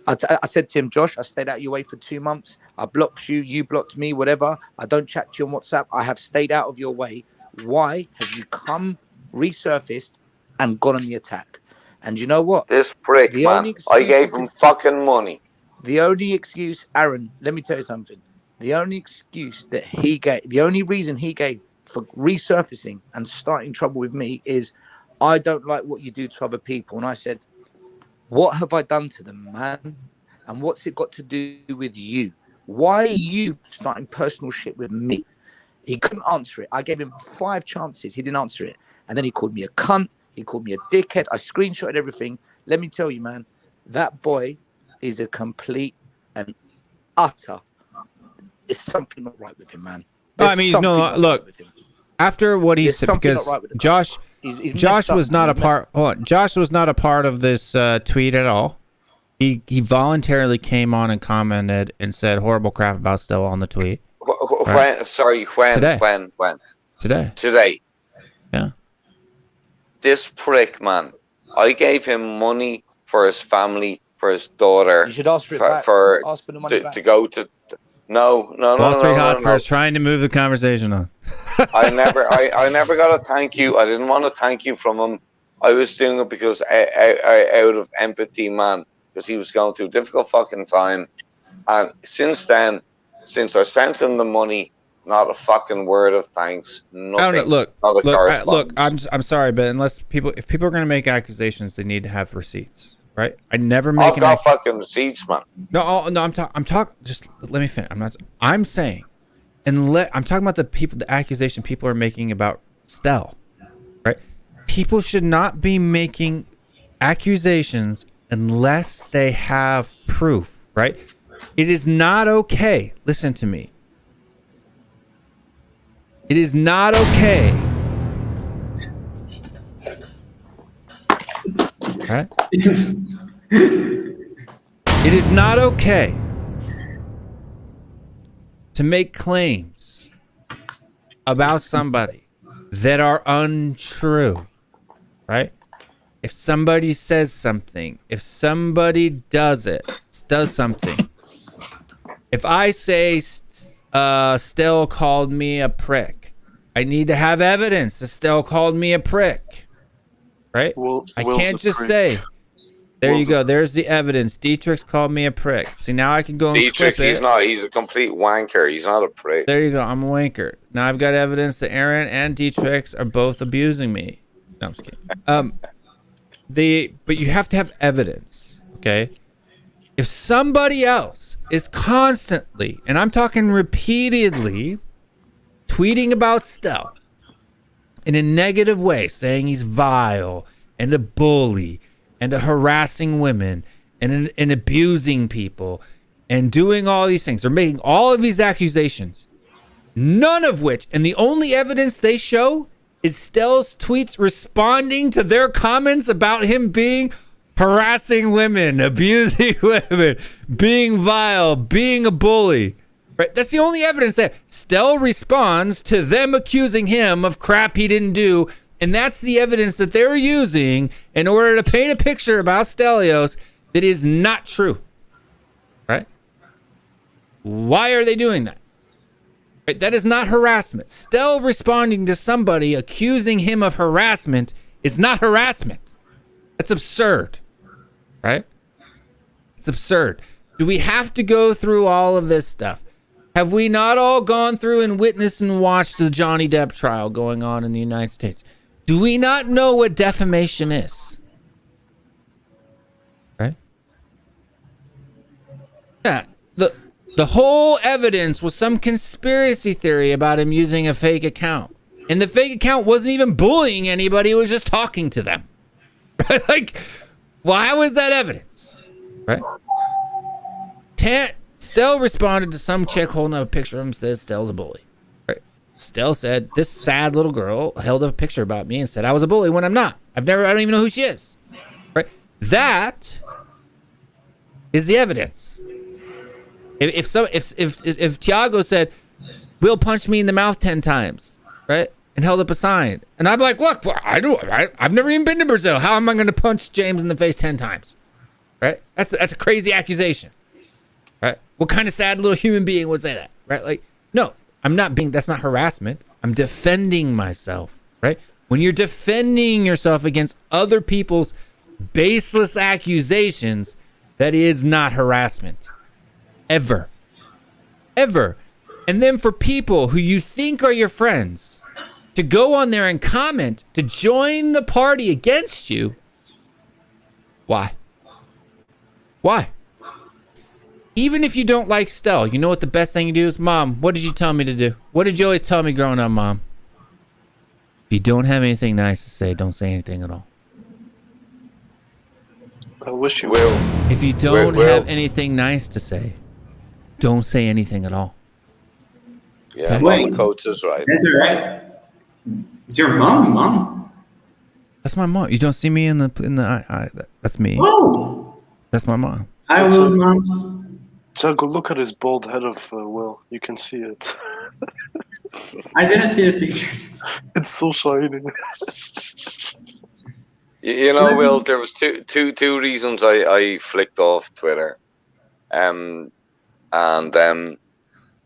I said to him, Josh, I stayed out of your way for 2 months. I blocked you. You blocked me, whatever. I don't chat to you on WhatsApp. I have stayed out of your way. Why have you come, resurfaced, and gone on the attack? And you know what? This prick, man. I gave him fucking money. The only excuse, Aaron, let me tell you something. The only excuse that he gave, the only reason he gave for resurfacing and starting trouble with me is, I don't like what you do to other people. And I said, what have I done to them, man? And what's it got to do with you? Why are you starting personal shit with me? He couldn't answer it. I gave him 5 chances. He didn't answer it. And then he called me a cunt. He called me a dickhead. I screenshotted everything. Let me tell you, man, that boy is a complete and utter. There's something not right with him, man. I mean, look, after what he said, because right Josh was not a part. Josh was not a part of this tweet at all. He voluntarily came on and commented and said horrible crap about Stella on the tweet. When? Today. When? Today. Yeah. This prick, man. I gave him money for his family, for his daughter. You should ask for it back. Ask for the money back. To go to. No. Wall Street Hotspur no. is trying to move the conversation on. I never got a thank you. I didn't want a thank you from him. I was doing it because out of empathy, man, because he was going through a difficult fucking time. And since then, since I sent him the money, not a fucking word of thanks. Nothing. I don't know. Not a Look. I'm sorry, but if people are going to make accusations, they need to have receipts, right? I never make. I've got fucking receipts, man. No. I'm talking. Just let me finish. I'm saying, I'm talking about the accusation people are making about Stell, right? People should not be making accusations unless they have proof, right? It is not okay. Listen to me. It is not okay. Right? It is not okay to make claims about somebody that are untrue. Right? If somebody says something, if somebody does something, if I say Stell called me a prick, I need to have evidence that Stell called me a prick, right? I can't just say, there you go, there's the evidence. Dietrich's called me a prick. See, now I can go and Dietrich, clip it. he's not. He's a complete wanker. He's not a prick. There you go. I'm a wanker. Now I've got evidence that Aaron and Dietrich are both abusing me. No, I'm just kidding. But you have to have evidence, okay? If somebody else is constantly, and I'm talking repeatedly, tweeting about Stell in a negative way, saying he's vile and a bully and a harassing women and abusing people and doing all these things, they're making all of these accusations, none of which, and the only evidence they show is Stell's tweets responding to their comments about him being harassing women, abusing women, being vile, being a bully. Right? That's the only evidence that Stell responds to them accusing him of crap he didn't do. And that's the evidence that they're using in order to paint a picture about Stelios that is not true. Right? Why are they doing that? Right? That is not harassment. Stell responding to somebody accusing him of harassment is not harassment. That's absurd. Right? It's absurd. Do we have to go through all of this stuff? Have we not all gone through and witnessed and watched the Johnny Depp trial going on in the United States? Do we not know what defamation is? Right? Yeah. The whole evidence was some conspiracy theory about him using a fake account. And the fake account wasn't even bullying anybody, it was just talking to them. Right? Like, why was that evidence? Right? Stell responded to some chick holding up a picture of him, says Stell's a bully. Right? Stell said, this sad little girl held up a picture about me and said I was a bully when I'm not. I don't even know who she is. Right? That is the evidence. If Thiago said, Will punched me in the mouth 10 times, right? And held up a sign. And I'm like, look, I've never even been to Brazil. How am I going to punch James in the face 10 times? Right? That's a crazy accusation. Right? What kind of sad little human being would say that? Right? Like, no, that's not harassment. I'm defending myself. Right? When you're defending yourself against other people's baseless accusations, that is not harassment. Ever. And then for people who you think are your friends to go on there and comment, to join the party against you, why? Even if you don't like Stell, you know what the best thing to do is? Mom, what did you tell me to do? What did you always tell me growing up, Mom? If you don't have anything nice to say, don't say anything at all. I wish you will. If you don't have anything nice to say, don't say anything at all. Yeah, Wait. my coach is right. That's all right. It's your mom? That's my mom. You don't see me in the that's me. Oh! That's my mom. I will, Mom. Go look at his bald head of Will. You can see it. I didn't see the picture. It's so shiny. You know, Will, there was two reasons I flicked off Twitter.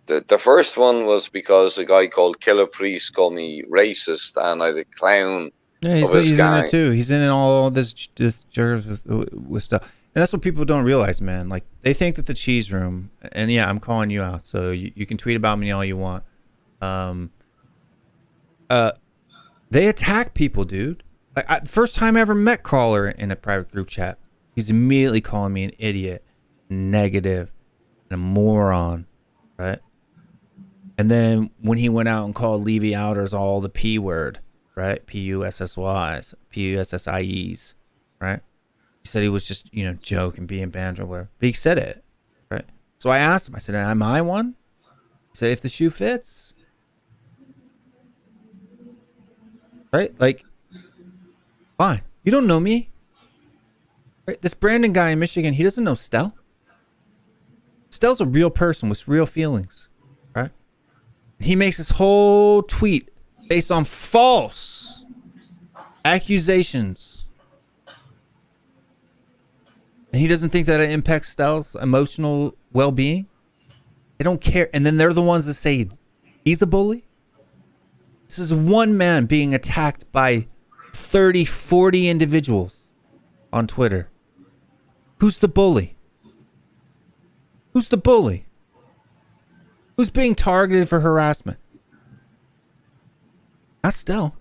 The first one was because a guy called Killer Priest called me racist, and I had a clown Yeah, he's of his in gang. it too. He's in all this jerks with stuff, and that's what people don't realize, man. Like they think that the cheese room, and yeah, I'm calling you out, so you can tweet about me all you want. They attack people, dude. Like first time I ever met Caller in a private group chat, he's immediately calling me an idiot, negative, and a moron, right? And then when he went out and called Levy Outers all the P word, right? P-U-S-S-Ys, P-U-S-S-I-Es, right? He said he was just, joking, being banter or whatever. But he said it, right? So I asked him, I said, am I one? He said, if the shoe fits. Right? Like, fine. You don't know me. Right? This Brandon guy in Michigan, he doesn't know Stell. Stell's a real person with real feelings, right? He makes this whole tweet based on false accusations. And he doesn't think that it impacts Stell's emotional well-being. They don't care. And then they're the ones that say he's a bully. This is one man being attacked by 30, 40 individuals on Twitter. Who's the bully? Who's the bully? Who's being targeted for harassment? Not Stell.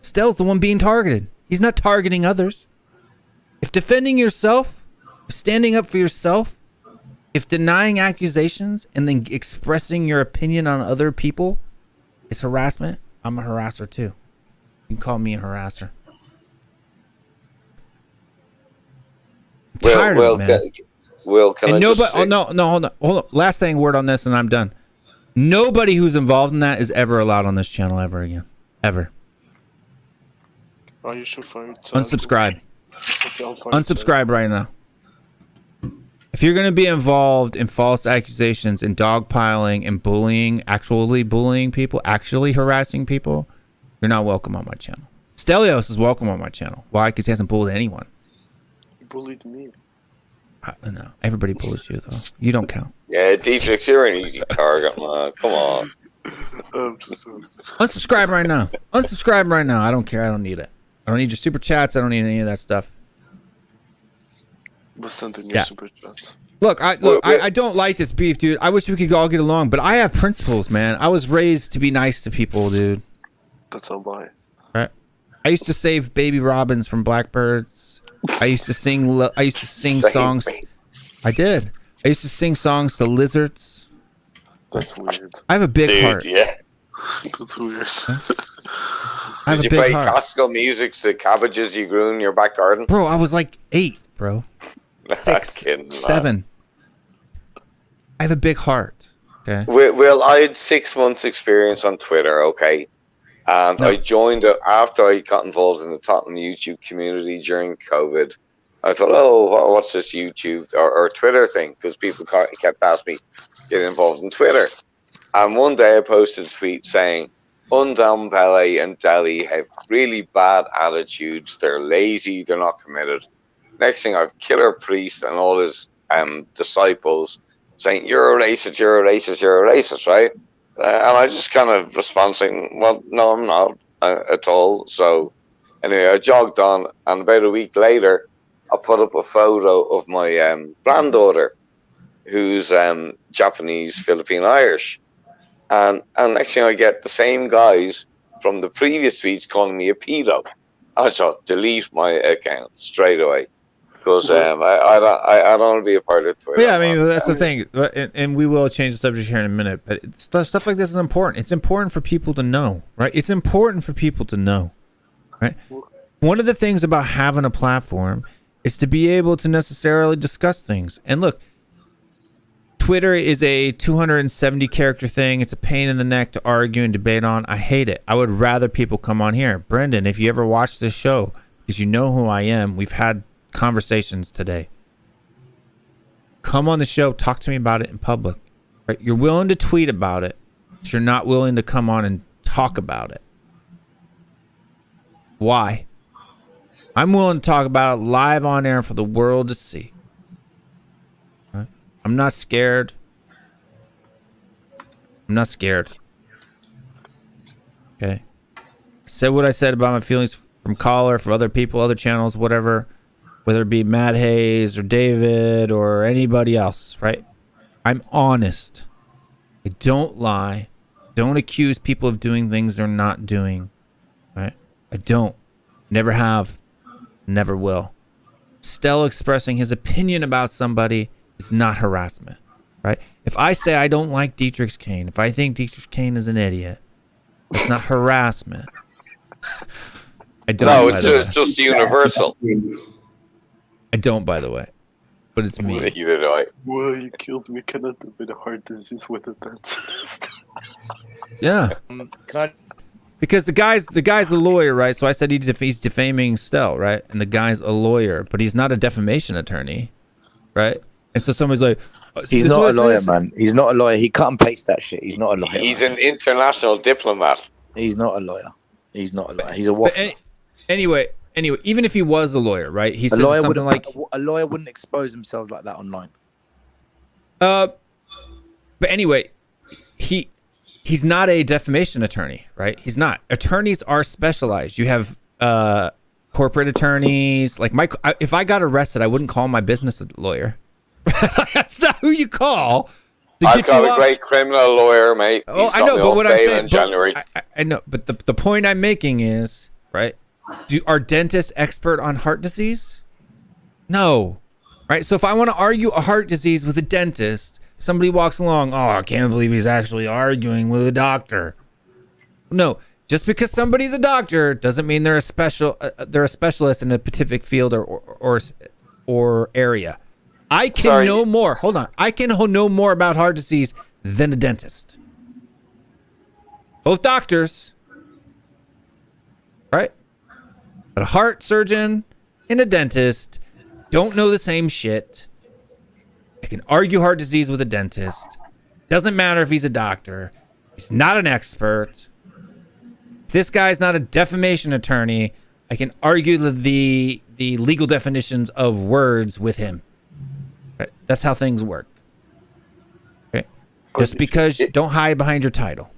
Stell's the one being targeted. He's not targeting others. If defending yourself, if standing up for yourself, if denying accusations and then expressing your opinion on other people is harassment, I'm a harasser too. You can call me a harasser. I'm tired of it, man. Can And I nobody, just say, hold on. Last thing, word on this, and I'm done. Nobody who's involved in that is ever allowed on this channel ever again. Ever. Oh, you should find Unsubscribe. Okay, I'll find Unsubscribe right now. If you're going to be involved in false accusations and dogpiling and bullying, actually bullying people, actually harassing people, you're not welcome on my channel. Stelios is welcome on my channel. Why? Because he hasn't bullied anyone. You bullied me. No, everybody bullies you, though. You don't count. Yeah, Dietrich, you're an easy target, man. Come on. Unsubscribe right now. Unsubscribe right now. I don't care. I don't need it. I don't need your super chats. I don't need any of that stuff. We're sending you Yeah. super chats. Look, I don't like this beef, dude. I wish we could all get along, but I have principles, man. I was raised to be nice to people, dude. That's a lie. Right? I used to save baby robins from blackbirds. I used to sing songs. I did. I used to sing songs to lizards. That's weird. I have a big heart. Yeah. That's weird. I have Did a you big play heart. classical music to cabbages you grew in your back garden? Bro, I was like 8, bro. 6, Kidding, man. 7. I have a big heart. Okay. Well, I had 6 months experience on Twitter, okay? And I joined it after I got involved in the Tottenham YouTube community during COVID. I thought, oh, what's this YouTube or Twitter thing? Because people kept asking me to get involved in Twitter. And one day I posted a tweet saying, Undambele and Delhi have really bad attitudes. They're lazy. They're not committed. Next thing, I've Killer Priest and all his disciples saying, you're a racist, you're a racist, you're a racist, right? And I just kind of respond saying, well, no, I'm not at all. So anyway, I jogged on, and about a week later, I put up a photo of my granddaughter, who's Japanese, Philippine, Irish. And next thing I get the same guys from the previous tweets calling me a pedo. I thought, delete my account straight away. Because I don't want to be a part of Twitter. Yeah, I mean, that's the thing. And we will change the subject here in a minute. But stuff like this is important. It's important for people to know, right? It's important for people to know, right? One of the things about having a platform is to be able to necessarily discuss things. And look, Twitter is a 270 character thing. It's a pain in the neck to argue and debate on. I hate it. I would rather people come on here. Brendan, if you ever watch this show, because you know who I am, we've had conversations today. Come on the show, talk to me about it in public. Right? You're willing to tweet about it, but you're not willing to come on and talk about it. Why? I'm willing to talk about it live on air for the world to see. Right? I'm not scared. I'm not scared. Okay. I said what I said about my feelings from Caller, from other people, other channels, whatever, whether it be Matt Hayes or David or anybody else, right? I'm honest. I don't lie. Don't accuse people of doing things they're not doing, right? I don't. Never have. Never will. Stell expressing his opinion about somebody is not harassment, right? If I say I don't like Dietrich Kane, if I think Dietrich Kane is an idiot, it's not harassment. I don't. No, it's just universal. I don't, by the way, but it's me. Neither do I. Well, you killed me. Cannot with a heart disease with a dentist. Yeah. Can I? Because the guy's a lawyer, right? So I said he's defaming Stell, right? And the guy's a lawyer, but he's not a defamation attorney, right? And so somebody's like, He's not a lawyer, man. He's not a lawyer. He cut and paste that shit. He's not a lawyer. He's an international diplomat. He's not a lawyer. He's not a lawyer. He's a waffler. Anyway, even if he was a lawyer, right? He says something like a lawyer wouldn't expose themselves like that online. But anyway, he's not a defamation attorney, right? He's not. Attorneys are specialized. You have corporate attorneys. Like if I got arrested, I wouldn't call my business a lawyer. That's not who you call. I've got a great criminal lawyer, mate. Oh, I know, but what I'm saying, I know, but the point I'm making is, right? Are dentists expert on heart disease? No, right? So if I want to argue a heart disease with a dentist, somebody walks along, oh, I can't believe he's actually arguing with a doctor. No, just because somebody's a doctor doesn't mean they're a specialist in a specific field or area. I can know more. Hold on. I can know more about heart disease than a dentist. Both doctors, right? But a heart surgeon and a dentist don't know the same shit. I can argue heart disease with a dentist. Doesn't matter if he's a doctor. He's not an expert. If this guy's not a defamation attorney, I can argue the legal definitions of words with him. Right? That's how things work. Okay. Just because don't hide behind your title.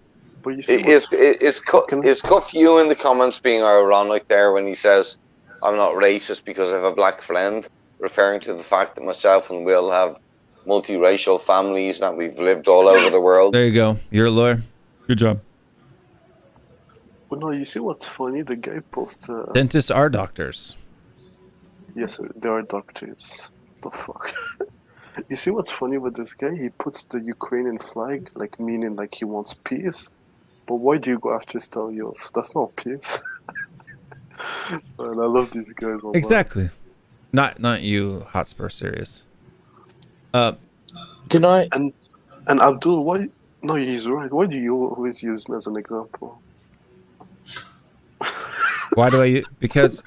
Is Cuff you in the comments being ironic there when he says, I'm not racist because I have a black friend, referring to the fact that myself and Will have multiracial families that we've lived all over the world? There you go. You're a lawyer. Good job. Well, no, you see what's funny? The guy posted... Dentists are doctors. Yes, they are doctors. The fuck? You see what's funny with this guy? He puts the Ukrainian flag, like meaning like he wants peace. But why do you go after Stelios? That's not peace. Man, I love these guys. Exactly. Not you, Hotspur serious. Can I? And Abdul, why? No, he's right. Why do you always use him as an example? Why do I? Because.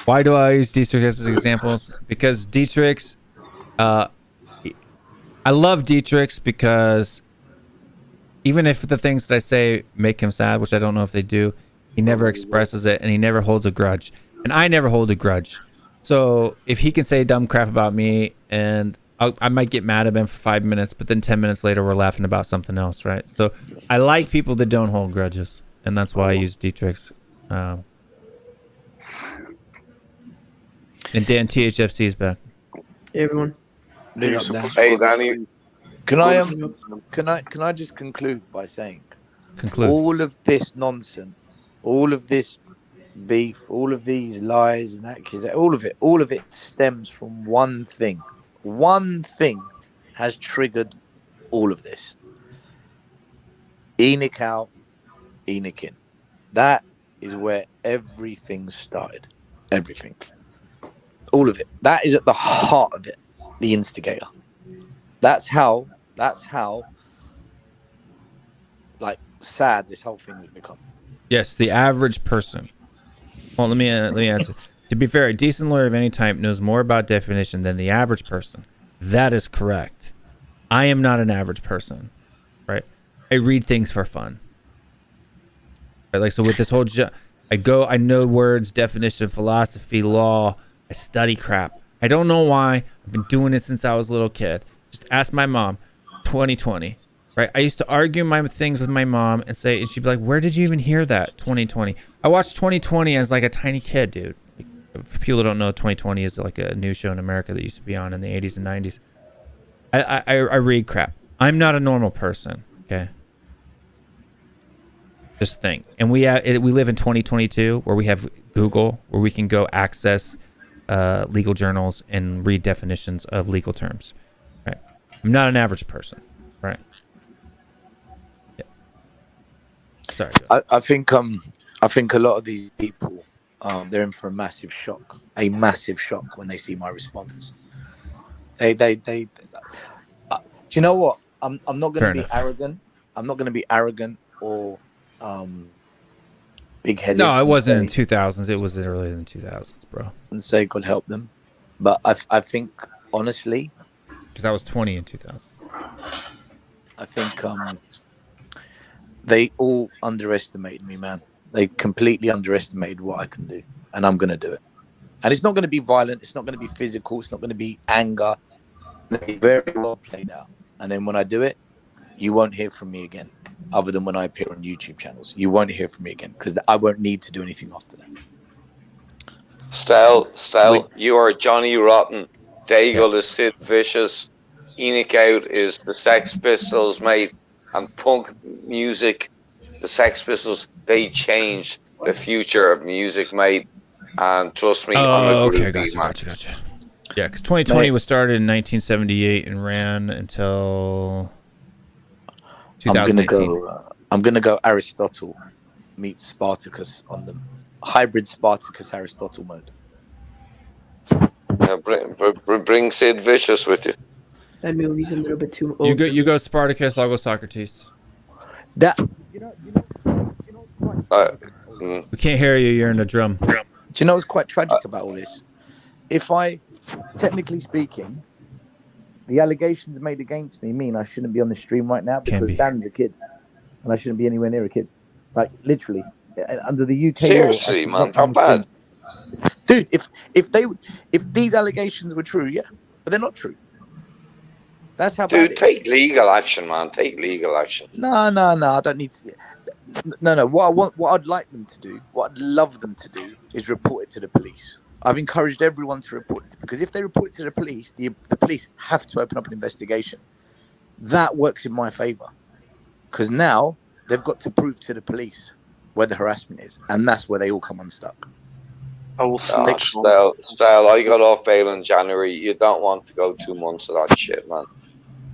Why do I use Dietrich as examples? Because Dietrich's, I love Dietrich's because even if the things that I say make him sad, which I don't know if they do, he never expresses it and he never holds a grudge. And I never hold a grudge. So if he can say dumb crap about me and I might get mad at him for 5 minutes, but then 10 minutes later we're laughing about something else, right? So I like people that don't hold grudges. And that's why I use Dietrich's. And Dan THFC is back. Hey everyone. Hey Danny. Can I just conclude by saying, all of this nonsense, all of this beef, all of these lies and accusations, all of it stems from one thing. One thing has triggered all of this. Enoch out, Enoch in. That is where everything started. Everything. All of it. That is at the heart of it. The instigator. That's how like sad this whole thing has become. Yes, the average person. Well, let me answer. To be fair, a decent lawyer of any type knows more about definition than the average person. That is correct. I am not an average person, right? I read things for fun. Right? Like, so with this whole I know words, definition, philosophy, law. I study crap. I don't know why. I've been doing it since I was a little kid. Just ask my mom. 2020. right? I used to argue my things with my mom and she'd be like, "Where did you even hear that?" 2020. I watched 2020 as like a tiny kid, dude. For people who don't know, 2020 is like a news show in America that used to be on in the 80s and 90s. I read crap. I'm not a normal person, okay? Just think. And we live in 2022 where we have Google, where we can go access legal journals and read definitions of legal terms, right? I'm not an average person, right? Yeah. Sorry. I think a lot of these people, they're in for a massive shock when they see my response. They do you know what? I'm not going to be arrogant. I'm not going to be arrogant or big-headed. No, it wasn't in 2000s. It was earlier than 2000s, bro. And say God help them. But I think, honestly... Because I was 20 in 2000. I think they all underestimated me, man. They completely underestimated what I can do. And I'm going to do it. And it's not going to be violent. It's not going to be physical. It's not going to be anger. It's going to be very well played out. And then when I do it, you won't hear from me again. Other than when I appear on YouTube channels. You won't hear from me again. Because I won't need to do anything after that. Style, you are Johnny Rotten. Daigle is Sid Vicious. Enoch Out is the Sex Pistols, mate. And punk music, the Sex Pistols, they changed the future of music, mate. And trust me, I'm a groupie, man. Gotcha. Yeah, because 2020 was started in 1978 and ran until 2018. I'm gonna go Aristotle meets Spartacus on them. Hybrid Spartacus Aristotle mode. Yeah, bring Sid Vicious with you. That movie's a little bit too old. You go Spartacus, I'll go Socrates. That We can't hear you, you're in the drum. Do you know what's quite tragic about all this? If technically speaking, the allegations made against me mean I shouldn't be on the stream right now because Dan's a kid. And I shouldn't be anywhere near a kid. Like, literally. Under the UK Seriously, man, how bad? Dude, if these allegations were true, yeah. But they're not true. That's how bad Dude, take legal action, man. Take legal action. No, I don't need to. No. What I'd like them to do, what I'd love them to do, is report it to the police. I've encouraged everyone to report it because if they report it to the police, the police have to open up an investigation. That works in my favor because now they've got to prove to the police where the harassment is, and that's where they all come unstuck. I will Style, I got off bail in January. You don't want to go 2 months of that shit, man.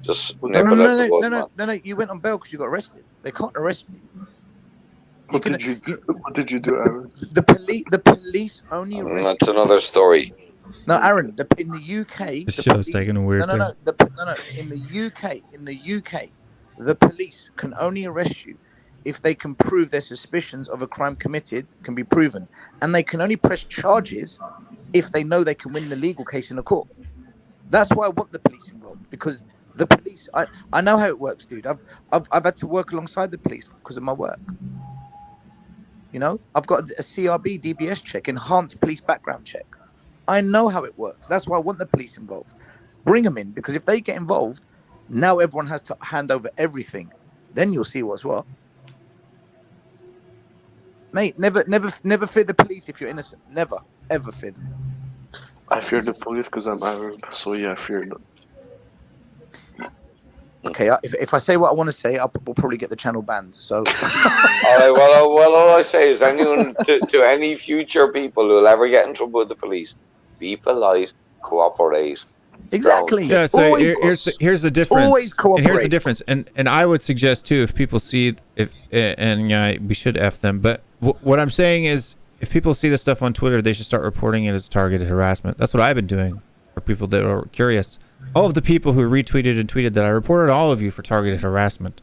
Just nip it out the bud, man. No. You went on bail because you got arrested. They can't arrest me. What did you do, Aaron? The police only arrest. That's another story. No, Aaron. In the UK, This show's taking a weird. No. In the UK, the police can only arrest you if they can prove their suspicions of a crime committed can be proven, and they can only press charges if they know they can win the legal case in a court. That's why I want the police involved because the police. I know how it works, dude. I've had to work alongside the police because of my work. You know, I've got a CRB DBS check, enhanced police background check. I know how it works. That's why I want the police involved. Bring them in because if they get involved, now everyone has to hand over everything. Then you'll see what's what. Mate, never fear the police if you're innocent. Never, ever fear them. I fear the police because I'm Arab, so yeah, I fear them. Okay, if I say what I want to say, we'll probably get the channel banned. So, All I say is anyone to any future people who'll ever get in trouble with the police, be polite, cooperate. Exactly. Yeah. So here's the difference. Always cooperate. And here's the difference. And I would suggest too, if people see we should F them. But what I'm saying is, if people see this stuff on Twitter, they should start reporting it as targeted harassment. That's what I've been doing for people that are curious. All of the people who retweeted and tweeted that, I reported all of you for targeted harassment.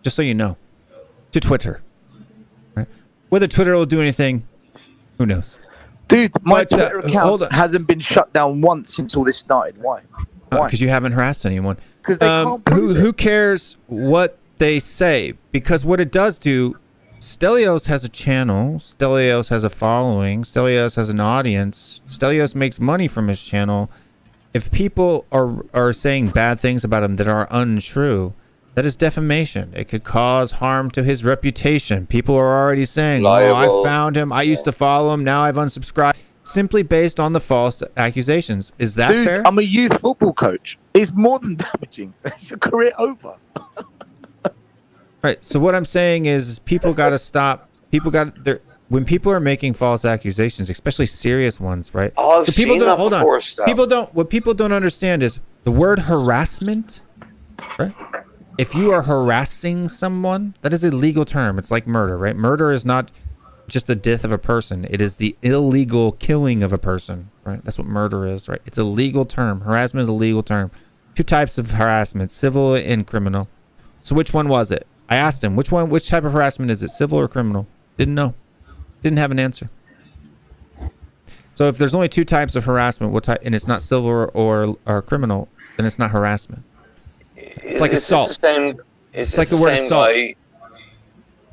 Just so you know. To Twitter. Right? Whether Twitter will do anything, who knows? Dude, my Twitter account hasn't been shut down once since all this started. Why? Because you haven't harassed anyone. Because they can't prove who cares what they say? Because what it does do, Stelios has a channel. Stelios has a following. Stelios has an audience. Stelios makes money from his channel. If people are saying bad things about him that are untrue, That is defamation. It could cause harm to his reputation. People are already saying, Liable. "Oh, I found him. I used to follow him. Now I've unsubscribed." Simply based on the false accusations. Is that Dude, fair? I'm a youth football coach. It's more than damaging. It's your career over. Right. So what I'm saying is people got to stop. People got there when people are making false accusations, especially serious ones, right? Oh, I've so people seen don't that hold before, on. Steph. People don't what people don't understand is the word harassment, right? If you are harassing someone, that is a legal term. It's like murder, right? Murder is not just the death of a person. It is the illegal killing of a person, right? That's what murder is, right? It's a legal term. Harassment is a legal term. Two types of harassment, civil and criminal. So which one was it? I asked him, which type of harassment is it, civil or criminal? Didn't know. Didn't have an answer. So if there's only two types of harassment, what type, and it's not civil or criminal, then it's not harassment. It's like assault. It's like the word assault.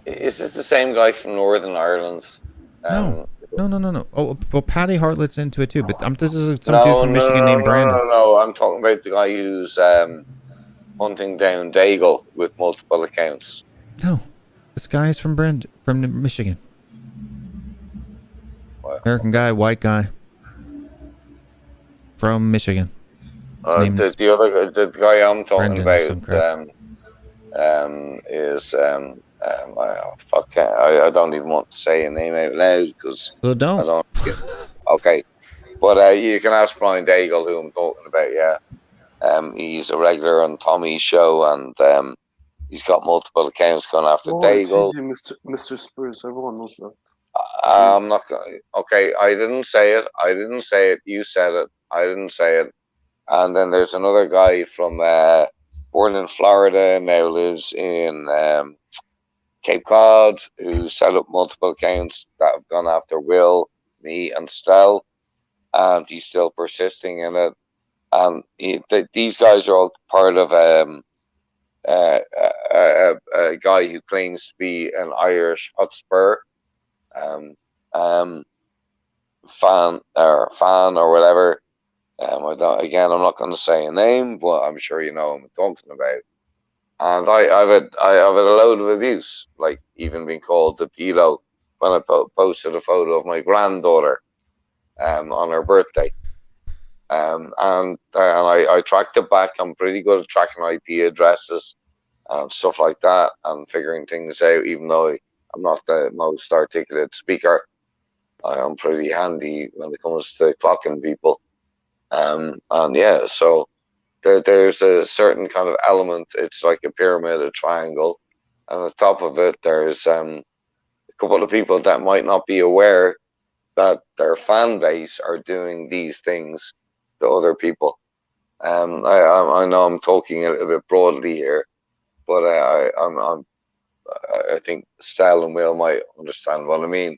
Is this the same guy from Northern Ireland? No. Oh, well, Paddy Hartlett's into it too, but this is some dude from Michigan named Brandon. No. I'm talking about the guy who's hunting down Daigle with multiple accounts. No, this guy is from Michigan. Wow. American guy, white guy, from Michigan. The guy I'm talking Brendan, about is I don't even want to say a name out loud because well, don't. I don't. Okay, but you can ask Brian Daigle who I'm talking about. Yeah, he's a regular on Tommy's show, and he's got multiple accounts going after Daigle. It's easy, Mr. Spurs. Everyone knows that. I'm not going. Okay, I didn't say it. You said it. I didn't say it. And then there's another guy from born in Florida, now lives in Cape Cod, who set up multiple accounts that have gone after Will, me, and Stell, and he's still persisting in it. And these guys are all part of a guy who claims to be an Irish Hotspur fan or whatever. I'm not going to say a name, but I'm sure you know who I'm talking about. And I've had a load of abuse, like even being called the pedo when I posted a photo of my granddaughter on her birthday. And I tracked it back. I'm pretty good at tracking IP addresses and stuff like that and figuring things out, even though I'm not the most articulate speaker. I'm pretty handy when it comes to clocking people. So there's a certain kind of element. It's like a pyramid, a triangle, and at the top of it, there's a couple of people that might not be aware that their fan base are doing these things to other people. I know I'm talking a little bit broadly here, but I think Stell and Will might understand what I mean.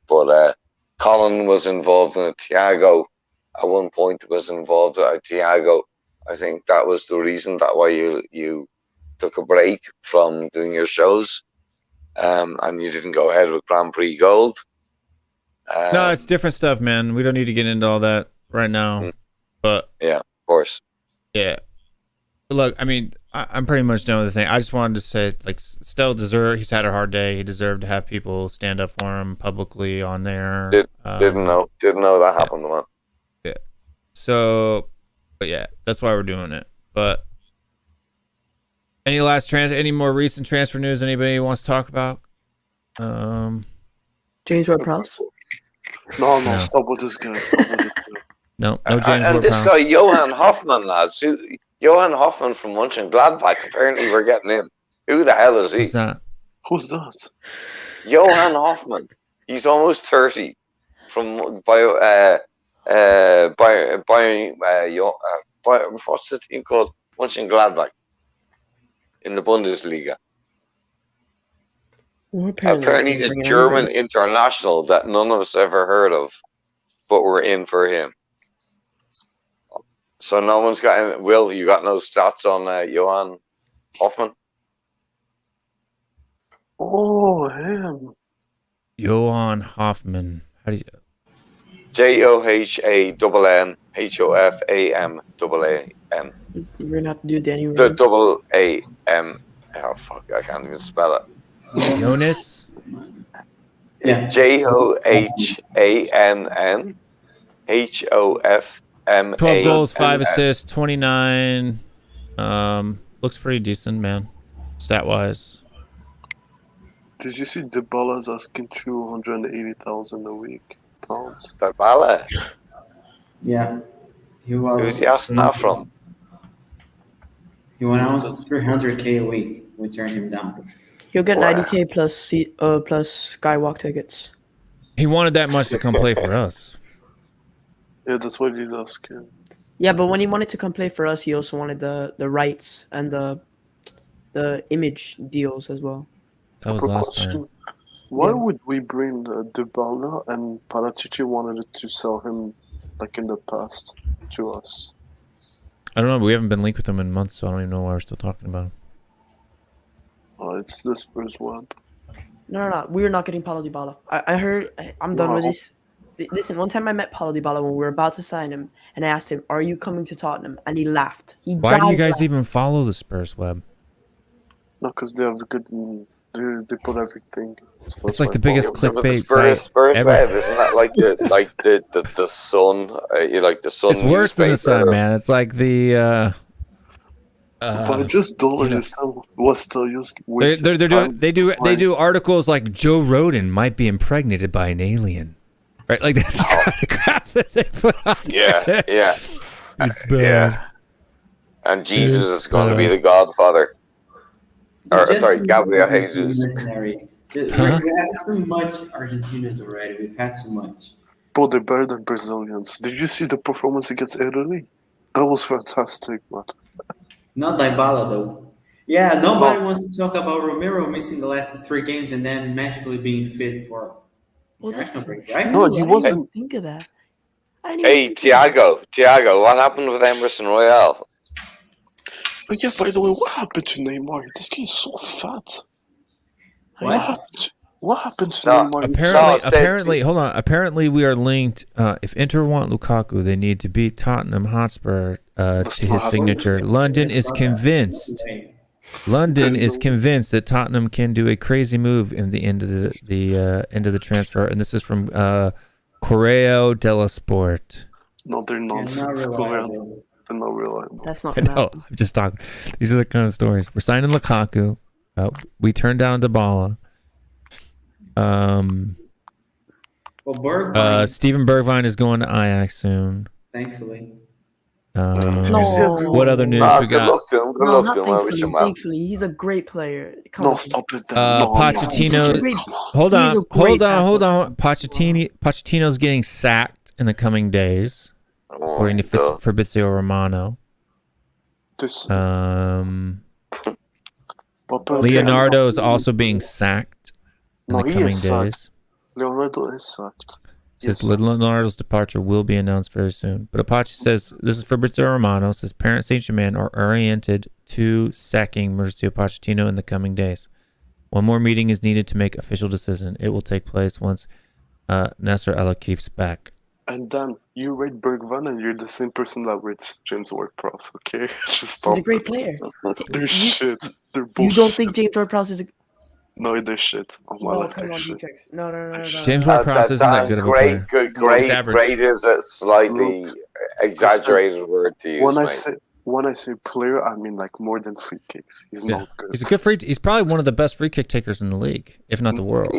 But Colin was involved in it. Thiago, at one point, was involved in it. Thiago, I think that was the reason that why you took a break from doing your shows, and you didn't go ahead with Grand Prix Gold. No, it's different stuff, man. We don't need to get into all that right now. But yeah, of course. Yeah. Look, I mean, I'm pretty much done with the thing. I just wanted to say, like, Stell he's had a hard day. He deserved to have people stand up for him publicly on there. Didn't know that happened, man. Yeah. So, but yeah, that's why we're doing it. But any more recent transfer news anybody wants to talk about? James Ward-Prowse? No, stop with this guy. No James and Ward-Prowse. this guy, Johan Hoffman, lads. Johan Hoffman from Mönchengladbach. Apparently, we're getting him. Who the hell is he? Who's that? Johan Hoffman. He's almost 30. From what's the team called? Mönchengladbach in the Bundesliga. Apparently, he's a German international that none of us ever heard of, but we're in for him. So no one's got any. Will, you got no stats on Johan Hoffman? Oh, him. Johan Hoffman. How do you? JOHANNHOFAMAAM. We're gonna have to do Danny The Rose. double AM. Oh fuck! I can't even spell it. Jonas. Yeah. JOHANNHOFMAAM. 12 goals, 5 assists, 29. Looks pretty decent, man. Stat wise. Did you see Dybala's asking 280,000 a week pounds? Dybala. Yeah. He was. Who's he asking that from? He went out 300K a week. We turned him down. He'll get Wow. 90K plus skywalk tickets. He wanted that much to come play for us. Yeah, that's what he's asking. Yeah, but when he wanted to come play for us, he also wanted the rights and the image deals as well. That was Quick last question. time. Why Yeah. would we bring Dybala and Paratici wanted to sell him like in the past to us? I don't know, but we haven't been linked with him in months, so I don't even know why we're still talking about him. It's the Spurs web. No. We're not getting Paulo Dybala. I heard. I'm done with No. this. Listen, one time I met Paulo Dybala when we were about to sign him, and I asked him, "Are you coming to Tottenham?" And he laughed. He Why do you died guys laughing. even follow the Spurs web? No, because they have good. They put everything. So It's that's like why the I biggest follow them. clickbait Spurs, site Spurs ever. web, isn't that like the Sun? You like the Sun? It's worse than the Sun, newspaper? man. It's like the But I just don't you know. understand what's the use. waste they're his doing time they do playing. articles like Joe Rogan might be impregnated by an alien, right? Like that's the kind of crap that they put on. Yeah, yeah, It's bad. yeah. And Jesus It's is going to be bad. the Godfather. Or Just- sorry, Gabriel Jesus. Mercenary. We Huh? have too much Argentinians already. We've had too much. But they're better than Brazilians. Did you see the performance against Italy? That was fantastic, man. Not Dybala though. Yeah, nobody No. wants to talk about Romero missing the last 3 games and then magically being fit for Well, that's international break, right? No, true. he I didn't wasn't- even think of that. I didn't even Hey, think of that. Thiago, what happened with Emerson Royale? But yeah, by the way, what happened to Neymar? This guy is so fat. What? What happened to No, Neymar? Apparently, hold on. Apparently, we are linked. If Inter want Lukaku, they need to beat Tottenham Hotspur to his not signature. London is convinced. London is convinced that Tottenham can do a crazy move in the end of the end of the transfer, and this is from Correo dello Sport. No, they're Yeah, nonsense. not Korean. reliable. They're not reliable. That's not I gonna know. happen. I'm just talking. These are the kind of stories. We're signing Lukaku. We turned down Dybala. Well, Bergwijn, Steven Bergwijn is going to Ajax soon. thankfully. No. What other news Ah, we good got? luck to him. Good No, luck not to him. I wish thankfully. him well. Thankfully, he's a great player. Come No, on. stop it. Then. No, Pochettino. Great- Hold He's on, a great hold athlete. on. Pochettino's getting sacked in the coming days, according to Oh, Fabrizio Romano. This, Leonardo is also being sacked in No, the he coming is sacked. days. Leonardo is sacked. Says Yes. Leonardo's departure will be announced very soon. But Apache says, this is Fabrizio Romano, says parents Saint-Germain are oriented to sacking Mauricio Pochettino in the coming days. One more meeting is needed to make official decision. It will take place once Nasser Al-Akif's back. And then you rate Bergwijn, and you're the same person that rates James Ward-Prowse. Okay, just stop. He's a great player. They're You- shit. They're You bullshit. don't think James Ward-Prowse is a... No, they're shit. Oh my No, life, come they're on, shit. D-checks. No. James Ward-Prowse isn't that good of a player. Great, He's average. great is a slightly exaggerated word to use. When I mate. say player, I mean like more than free kicks. He's Yeah. not good. He's a good free. He's probably one of the best free kick takers in the league, if not the world.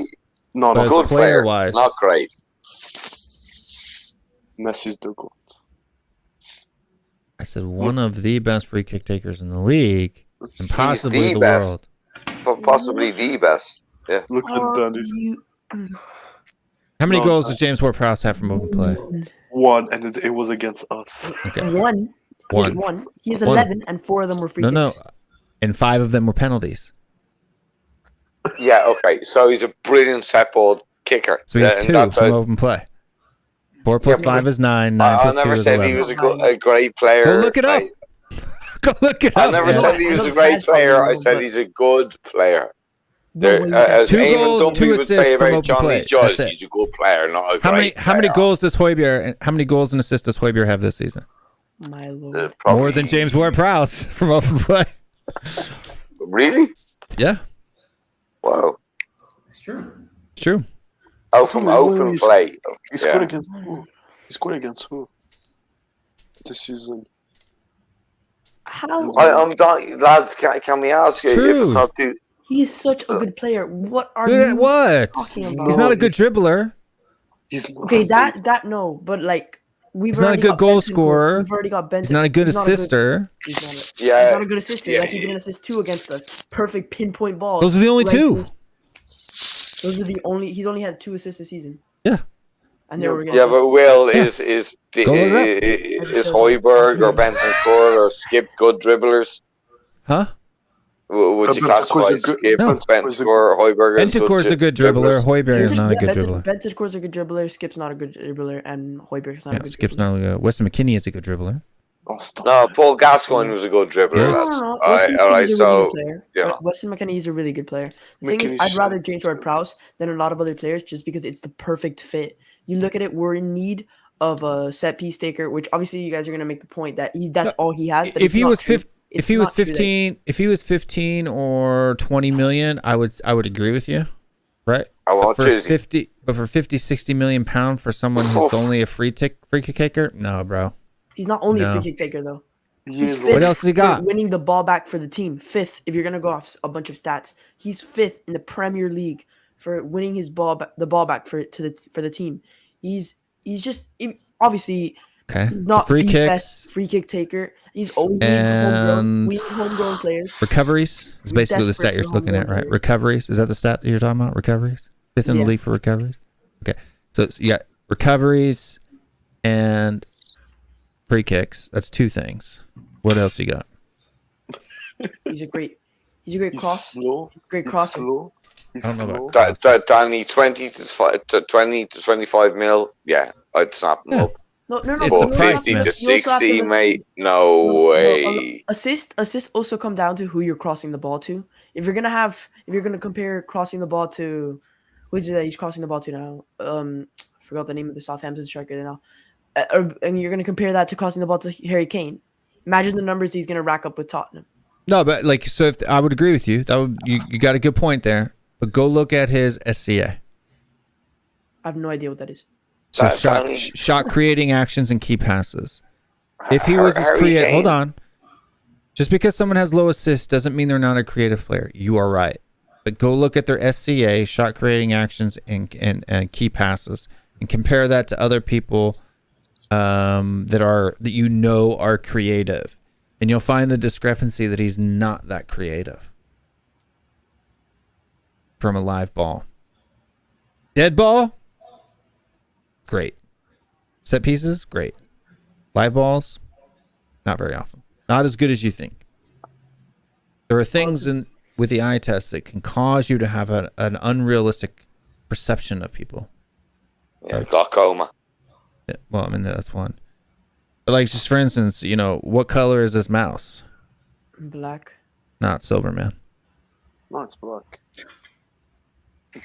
No, But no, good player, player-wise- not great. Messi's the goat. I said one of the best free kick takers in the league, and possibly the the best. world. But possibly the best. Yeah. Look at Danny's How many No, goals does James Ward-Prowse have from open play? one, and it was against us. Okay. One. One. One. He has One. 11, and 4 of them were free No, kicks. and 5 of them were penalties. Yeah, okay. So he's a brilliant set ball kicker. So he has And 2 that's from how- open play. 4 plus Yeah, but 5 is 9. 9 I plus 2 never is said 11. he was a great player. Go look it up. mate. Go look it I up. never man. said he I was know a great Taz probably player. I will, said but- he's a good player. No way you As Two Eamon goals, Dunphy two would assists say from about open Johnny play. Judd, That's it. he's a good player, not a How many great player. goals does Højbjerg? How many goals and assists does Højbjerg have this season? My lord. More than James Ward-Prowse from open play. Really? Yeah, Wow. It's true. it's true. Oh, from open play. He scored Yeah. against who? He scored against who? This season. How? I'm dying, lads. Can we ask It's you if true. it's not too? He's such a good player. What are Good at you what? talking He's about? not a good dribbler. He's not. Okay, that no, but like we've He's not a already good got goal Bentancur. scorer. We've already got Bentancur. He's not a good assister. He's Yeah. not a good assister. Yeah. Like he did an assist 2 against us. Perfect pinpoint balls. Those are the only right to two. Those are the only. He's only had 2 assists this season. Yeah. And they were against Yeah, us. but Will Yeah. is Go look it is Højbjerg or Bentancur or Skip good dribblers? Huh? Would you Bentancur's classify a good- Skip, No. Bentancur, or Højbjerg as Bentancur's a good dribbler. Højbjerg is not a good dribbler. Bentancur's a good dribbler. Skip's not a good dribbler, and Højbjerg's not a Yeah, good Skip's dribbler. not a good. Weston McKinney is a good dribbler. Oh, stop. No, Paul Gascoigne was a good dribbler. Yes. Lads. No. All Weston right, all right. McKinney's a really So good player. yeah. Weston McKinney is a really good player. The thing is, McKinney's I'd rather shit. James Ward-Prowse than a lot of other players just because it's the perfect fit. You look at it, we're in need of a set piece taker, which obviously you guys are gonna make the point that that's all he has. But If it's he not was true. 15, if It's he was not true that- 15, if he was 15 or 20 million, I would agree with you, right? I But watch for it. 50, but for 50, 60 million pound for someone who's only a free kick taker, no, bro. He's not only a No. free kick taker though. He He's is fifth What else has he for got? winning the ball back for the team. 5th, if you're gonna go off a bunch of stats, he's 5th in the Premier League for winning his the ball back for the team. He's just obviously Okay, he's so not free the kicks best free kick taker. He's always and we need homegrown players. recoveries is We're basically the desperate stat you're for looking at, homegrown right? players. Recoveries, is that the stat that you're talking about? Recoveries, 5th in the Yeah. league for recoveries. Okay, so you got recoveries and free kicks. That's 2 things. What else you got? He's a great He's cross. slow. Great He's crosser. slow. He's I don't know slow. about Danny, 20 to 25 mil. Yeah, I'd snap him Yeah. up. No. It's you the But also price, have 50 man. to you also have 60, look- mate. No way. Assists also come down to who you're crossing the ball to. If you're gonna compare crossing the ball to who is it that he's crossing the ball to now? Forgot the name of the Southampton striker now. And you're gonna compare that to crossing the ball to Harry Kane. Imagine the numbers he's gonna rack up with Tottenham. No, but like, so if I would agree with you, that would you got a good point there. But go look at his SCA. I have no idea what that is. So That's only- shot creating actions and key passes. If he was as Harry creative, Kane. hold on. Just because someone has low assists doesn't mean they're not a creative player. You are right. But go look at their SCA, shot creating actions and key passes, and compare that to other people that you know are creative, and you'll find the discrepancy that he's not that creative from a live ball. Dead ball, great. Set pieces, great. Live balls, not very often. Not as good as you think. There are things with the eye test that can cause you to have an unrealistic perception of people. Yeah, glaucoma. Yeah, well, I mean, that's one. But like, just for instance, what color is this mouse? Black. Not silver, man. No, it's black.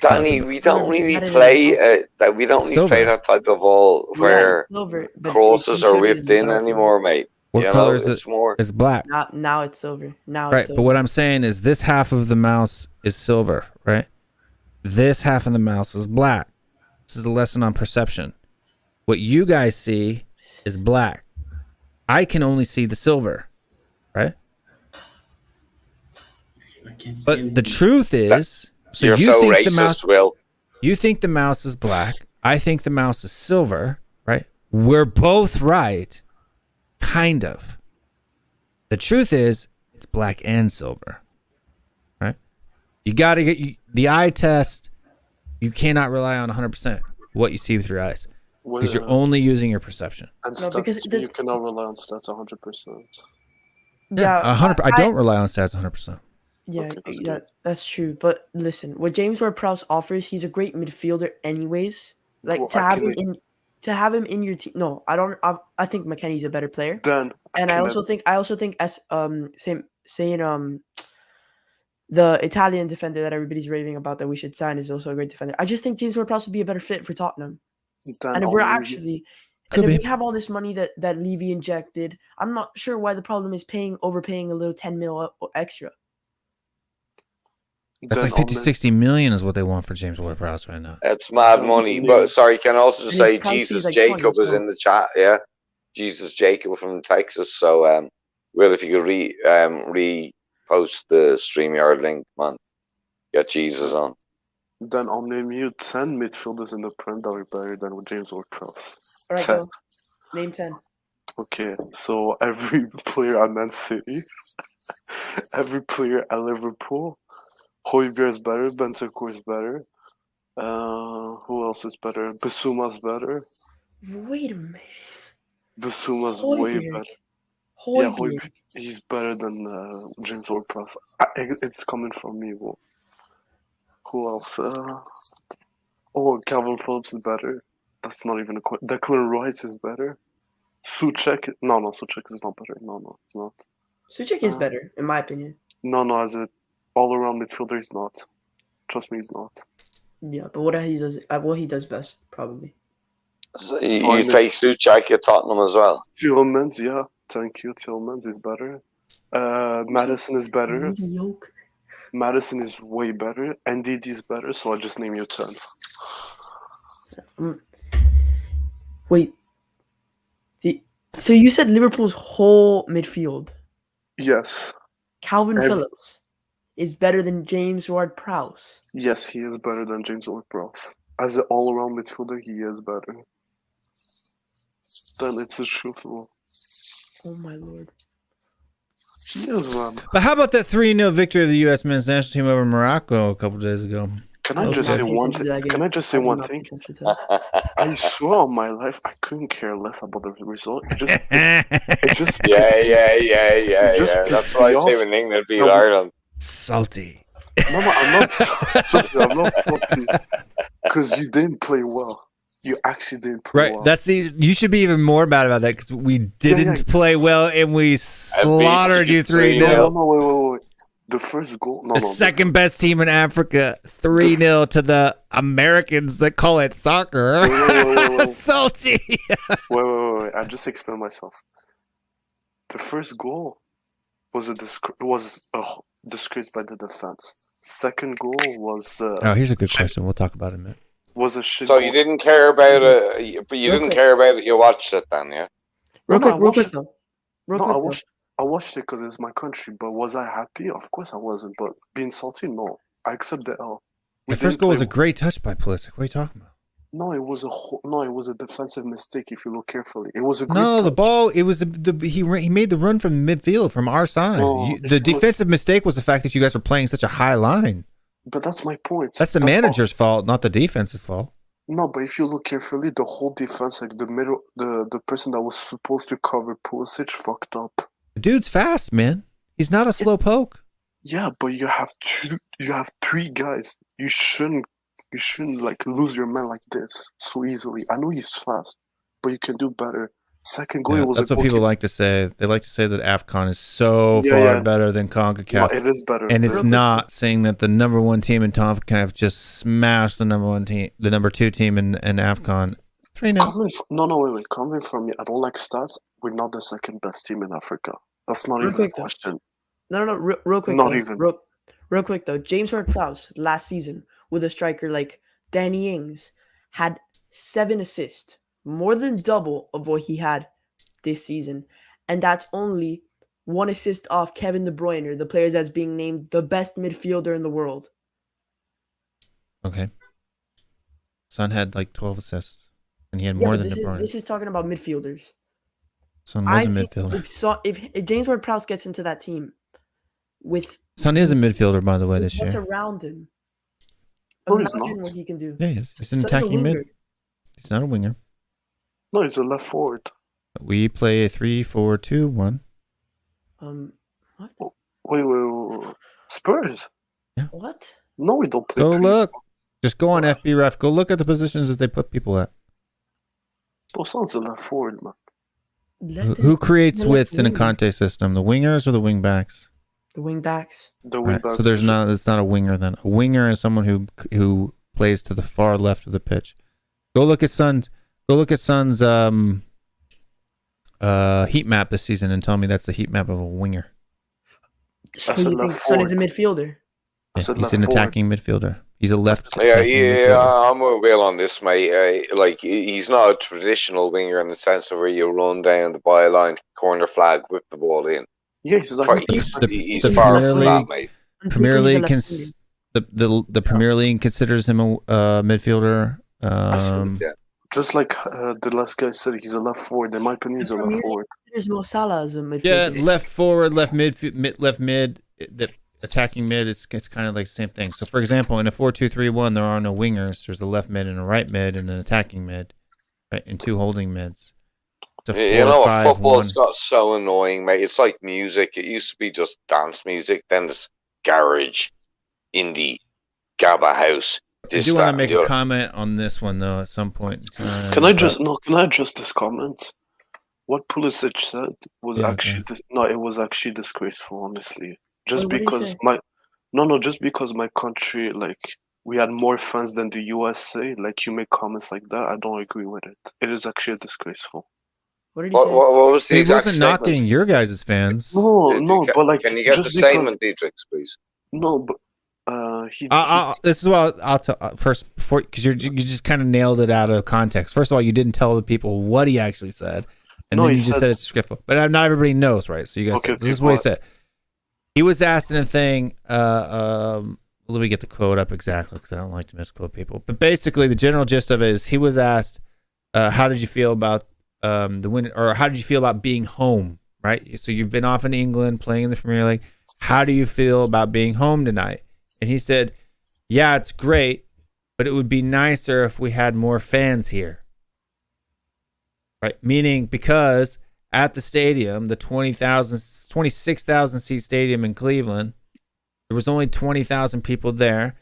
Danny, we don't really That is play that type of ball where silver. but crosses you are showed it whipped in in dark. anymore, mate. What You color know, is it's it? more. It's black. Now it's silver. Now Right, it's silver. but what I'm saying is this half of the mouse is silver, right? This half of the mouse is black. This is a lesson on perception. What you guys see is black. I can only see the silver, right? I can't see But the anything. truth is, so You're you so think racist, the mouse, Will. you think the mouse is black. I think the mouse is silver, right? We're both right, kind of. The truth is, it's black and silver, right? You got to get the eye test. You cannot rely on 100% what you see with your eyes because you're only using your perception. And No, because stats, you cannot rely on stats 100%. Yeah, 100%. I don't rely on stats 100%. Yeah, Okay, that's yeah, good. that's true. But listen, what James Ward-Prowse offers, he's a great midfielder, anyways. Like Well, to have him actually- in your team. No, I don't. I think McKennie's a better player, Then and I can also think as saying the Italian defender that everybody's raving about that we should sign is also a great defender. I just think James Ward-Prowse would be a better fit for Tottenham. Then And if we're only- actually, Could and if be. we have all this money that Levy injected, I'm not sure why the problem is overpaying a little 10 mil extra. That's then like 50, only- 60 million is what they want for James Ward-Prowse right now. It's mad Don't money. do- But sorry, can I also just And his say price is Jesus like Jacob 20, is so- in the chat. Yeah, Jesus Jacob from Texas. So Will, if you could repost the StreamYard link, man, get Jesus on. Then I'll name you 10 midfielders in the Prem that are better than James Ward-Prowse. All right, 10. go. Name 10. Okay, so every player at Man City, every player at Liverpool, Højbjerg is better, Bentancur is better. Who else is better? Bissouma's better. Wait a minute. Bissouma's way Højbjerg. better. Højbjerg. Højbjerg, he's better than James Ward-Prowse. It's coming from me. Well, who else? Calvin Phillips is better. That's not even a question. Declan Rice is better. Souček, no, Souček is not better. No, it's not. Souček is better, in my opinion. No, as a all-around midfielder, he's not. Trust me, he's not. Yeah, but what he does best, probably. So you Fine. take Souček at Tottenham as well. Tielemans, yeah, thank you. Tielemans is better. Madison is better. Mediocre. Madison is way better. NDD is better, so I just name you 10. Wait. So you said Liverpool's whole midfield. Yes. Calvin Every- Phillips is better than James Ward-Prowse. Yes, he is better than James Ward-Prowse. As an all-around midfielder, he is better. Then it's the truth. Well, Oh my lord. he is, man. But how about that 3-0 victory of the U.S. men's national team over Morocco a couple days ago? Can I Okay. just say one Attention to thing? that game. Can I just say I did one not thing? pay attention to that. I swear on my life, I couldn't care less about the result. It just Yeah. just That's pissed what I me say off. when England beat No, Ireland. Salty. No, I'm not. Trust me, I'm not salty. Because you didn't play well. You actually didn't play Right. well. That's you should be even more mad about that because we didn't yeah. play well and we slaughtered you 3-0. No, wait. The first goal. No, The second best team in Africa, 3-0 to the Americans that call it soccer. Wait. Salty. Wait. I just explained myself. The first goal was a disgrace by the defense. Second goal was Oh, here's a good question. We'll talk about it in a minute. was a shit. So goal. you didn't care about it, but you Real didn't quick. care about it. You watched it then, yeah. Real No, I quick watched- though. No, I watched it because it's my country. But was I happy? Of course I wasn't. But being salty, no. I accept the L. We The first didn't goal was play a great touch by Pulisic. What are you talking about? No, it was a defensive mistake. If you look carefully, it was a great No, the touch. ball. It was he made the run from midfield from our side. No, The it's not- defensive mistake was the fact that you guys were playing such a high line. But that's my point. That's the manager's fault, not the defense's fault. No, but if you look carefully, the whole defense, like the middle, the person that was supposed to cover Pulisic, fucked up. The dude's fast, man. He's not a slow poke. Yeah, but you have three guys. You shouldn't like lose your man like this so easily. I know he's fast, but you can do better. Second goal, Yeah, it was that's a what people goalkeeper. like to say. They like to say that AFCON is so Yeah, far yeah. better than No, CONCACAF. it is better. And it's Real not saying that the number one team in CONCACAF just smashed the number two team in AFCON. 3-0. Wait. Coming from me, I don't like stats. We're not the second best team in Africa. That's not Real even a quick, though. question. No, real quick. Not though. even. Real quick though. James Ward-Prowse last season with a striker like Danny Ings had 7 assists, more than double of what he had this season, and that's only 1 assist off Kevin De Bruyne, the player that's being named the best midfielder in the world. Okay. Son had like 12 assists, and he had more but than De Bruyne. this is talking about midfielders. Son was a think midfielder. if James Ward-Prowse gets into that team with Son is a midfielder, by the way, this what's year. around him, No, he's imagine not. what he can do. Yeah, he is. He's an Son's a attacking mid. winger. He's not a winger. No, he's a left forward. We play a 3-4-2-1. What? Wait. Spurs? What? No, we don't play. Go pre- look. Just go on FB Ref. Go look at the positions that they put people at. Those sounds a left forward, man. Who creates Left width in a wing. Conte system? The wingers or the wing backs? The wing backs. The Right. wingback. So there's not. It's not a winger then. A winger is someone who plays to the far left of the pitch. Go look at Sun's heat map this season and tell me that's the heat map of a winger. So I said you think left Son is a forward. midfielder? I said He's left an forward. attacking midfielder. He's a left. Yeah, attacking midfielder. yeah, I'm with Will on this, mate. Like he's not a traditional winger in the sense of where you run down the byline, corner flag, whip the ball in. Yeah, he's like Far- He's, The- he's the far Premier from that, League- mate. Premier He's a League left-winger. the Premier League considers him a midfielder. Yeah. just like the last guy said, he's a left forward. In my opinion, he's a left forward. There's Mo Salah as a midfielder. Yeah, left forward, left mid. The attacking mid is kind of like the same thing. So, for example, in a 4-2-3-1, there are no wingers. There's a left mid and a right mid and an attacking mid, right, and two holding mids. It's a You know what? 4-5-1. Football's got so annoying, mate. It's like music. It used to be just dance music. Then there's garage, indie, gabba house. I This, do want that, to make and the a other. comment on this one though. At some point in time, Can I but- just this comment? What Pulisic said was Yeah, actually it was actually disgraceful, honestly. Just What did he because say? just because my country, like, we had more fans than the USA, like, you make comments like that, I don't agree with it. It is actually disgraceful. What did he What, say? what was the He exact wasn't statement? knocking your guys' fans. No, but like, Can you get the just because statement, Dietrich, please? no, but he This is what I'll tell first before because you just kind of nailed it out of context. First of all, you didn't tell the people what he actually said, and No, then he you just said- said it's scriptful. But not everybody knows, right? So you guys, Okay, this is okay, what he go said. He was asked in a thing. Let me get the quote up exactly because I don't like to misquote people. But basically, the general gist of it is he was asked, "How did you feel about the win, or how did you feel about being home?" Right. So you've been off in England playing in the Premier League. How do you feel about being home tonight? And he said, "Yeah, it's great, but it would be nicer if we had more fans here." Right? Meaning because at the stadium, the 26,000 seat stadium in Cleveland, there was only 20,000 people there,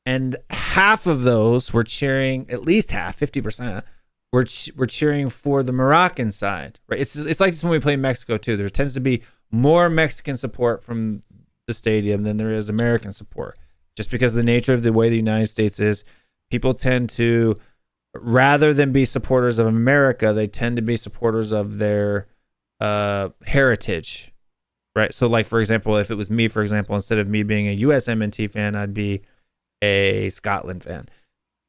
and half of those were cheering, at least half, 50%, were cheering for the Moroccan side. Right? It's like this when we play Mexico too. There tends to be more Mexican support from the stadium than there is American support. Just because of the nature of the way the United States is, people tend to, rather than be supporters of America, they tend to be supporters of their heritage, right? So, like, for example, if it was me, for example, instead of me being a USMNT fan, I'd be a Scotland fan.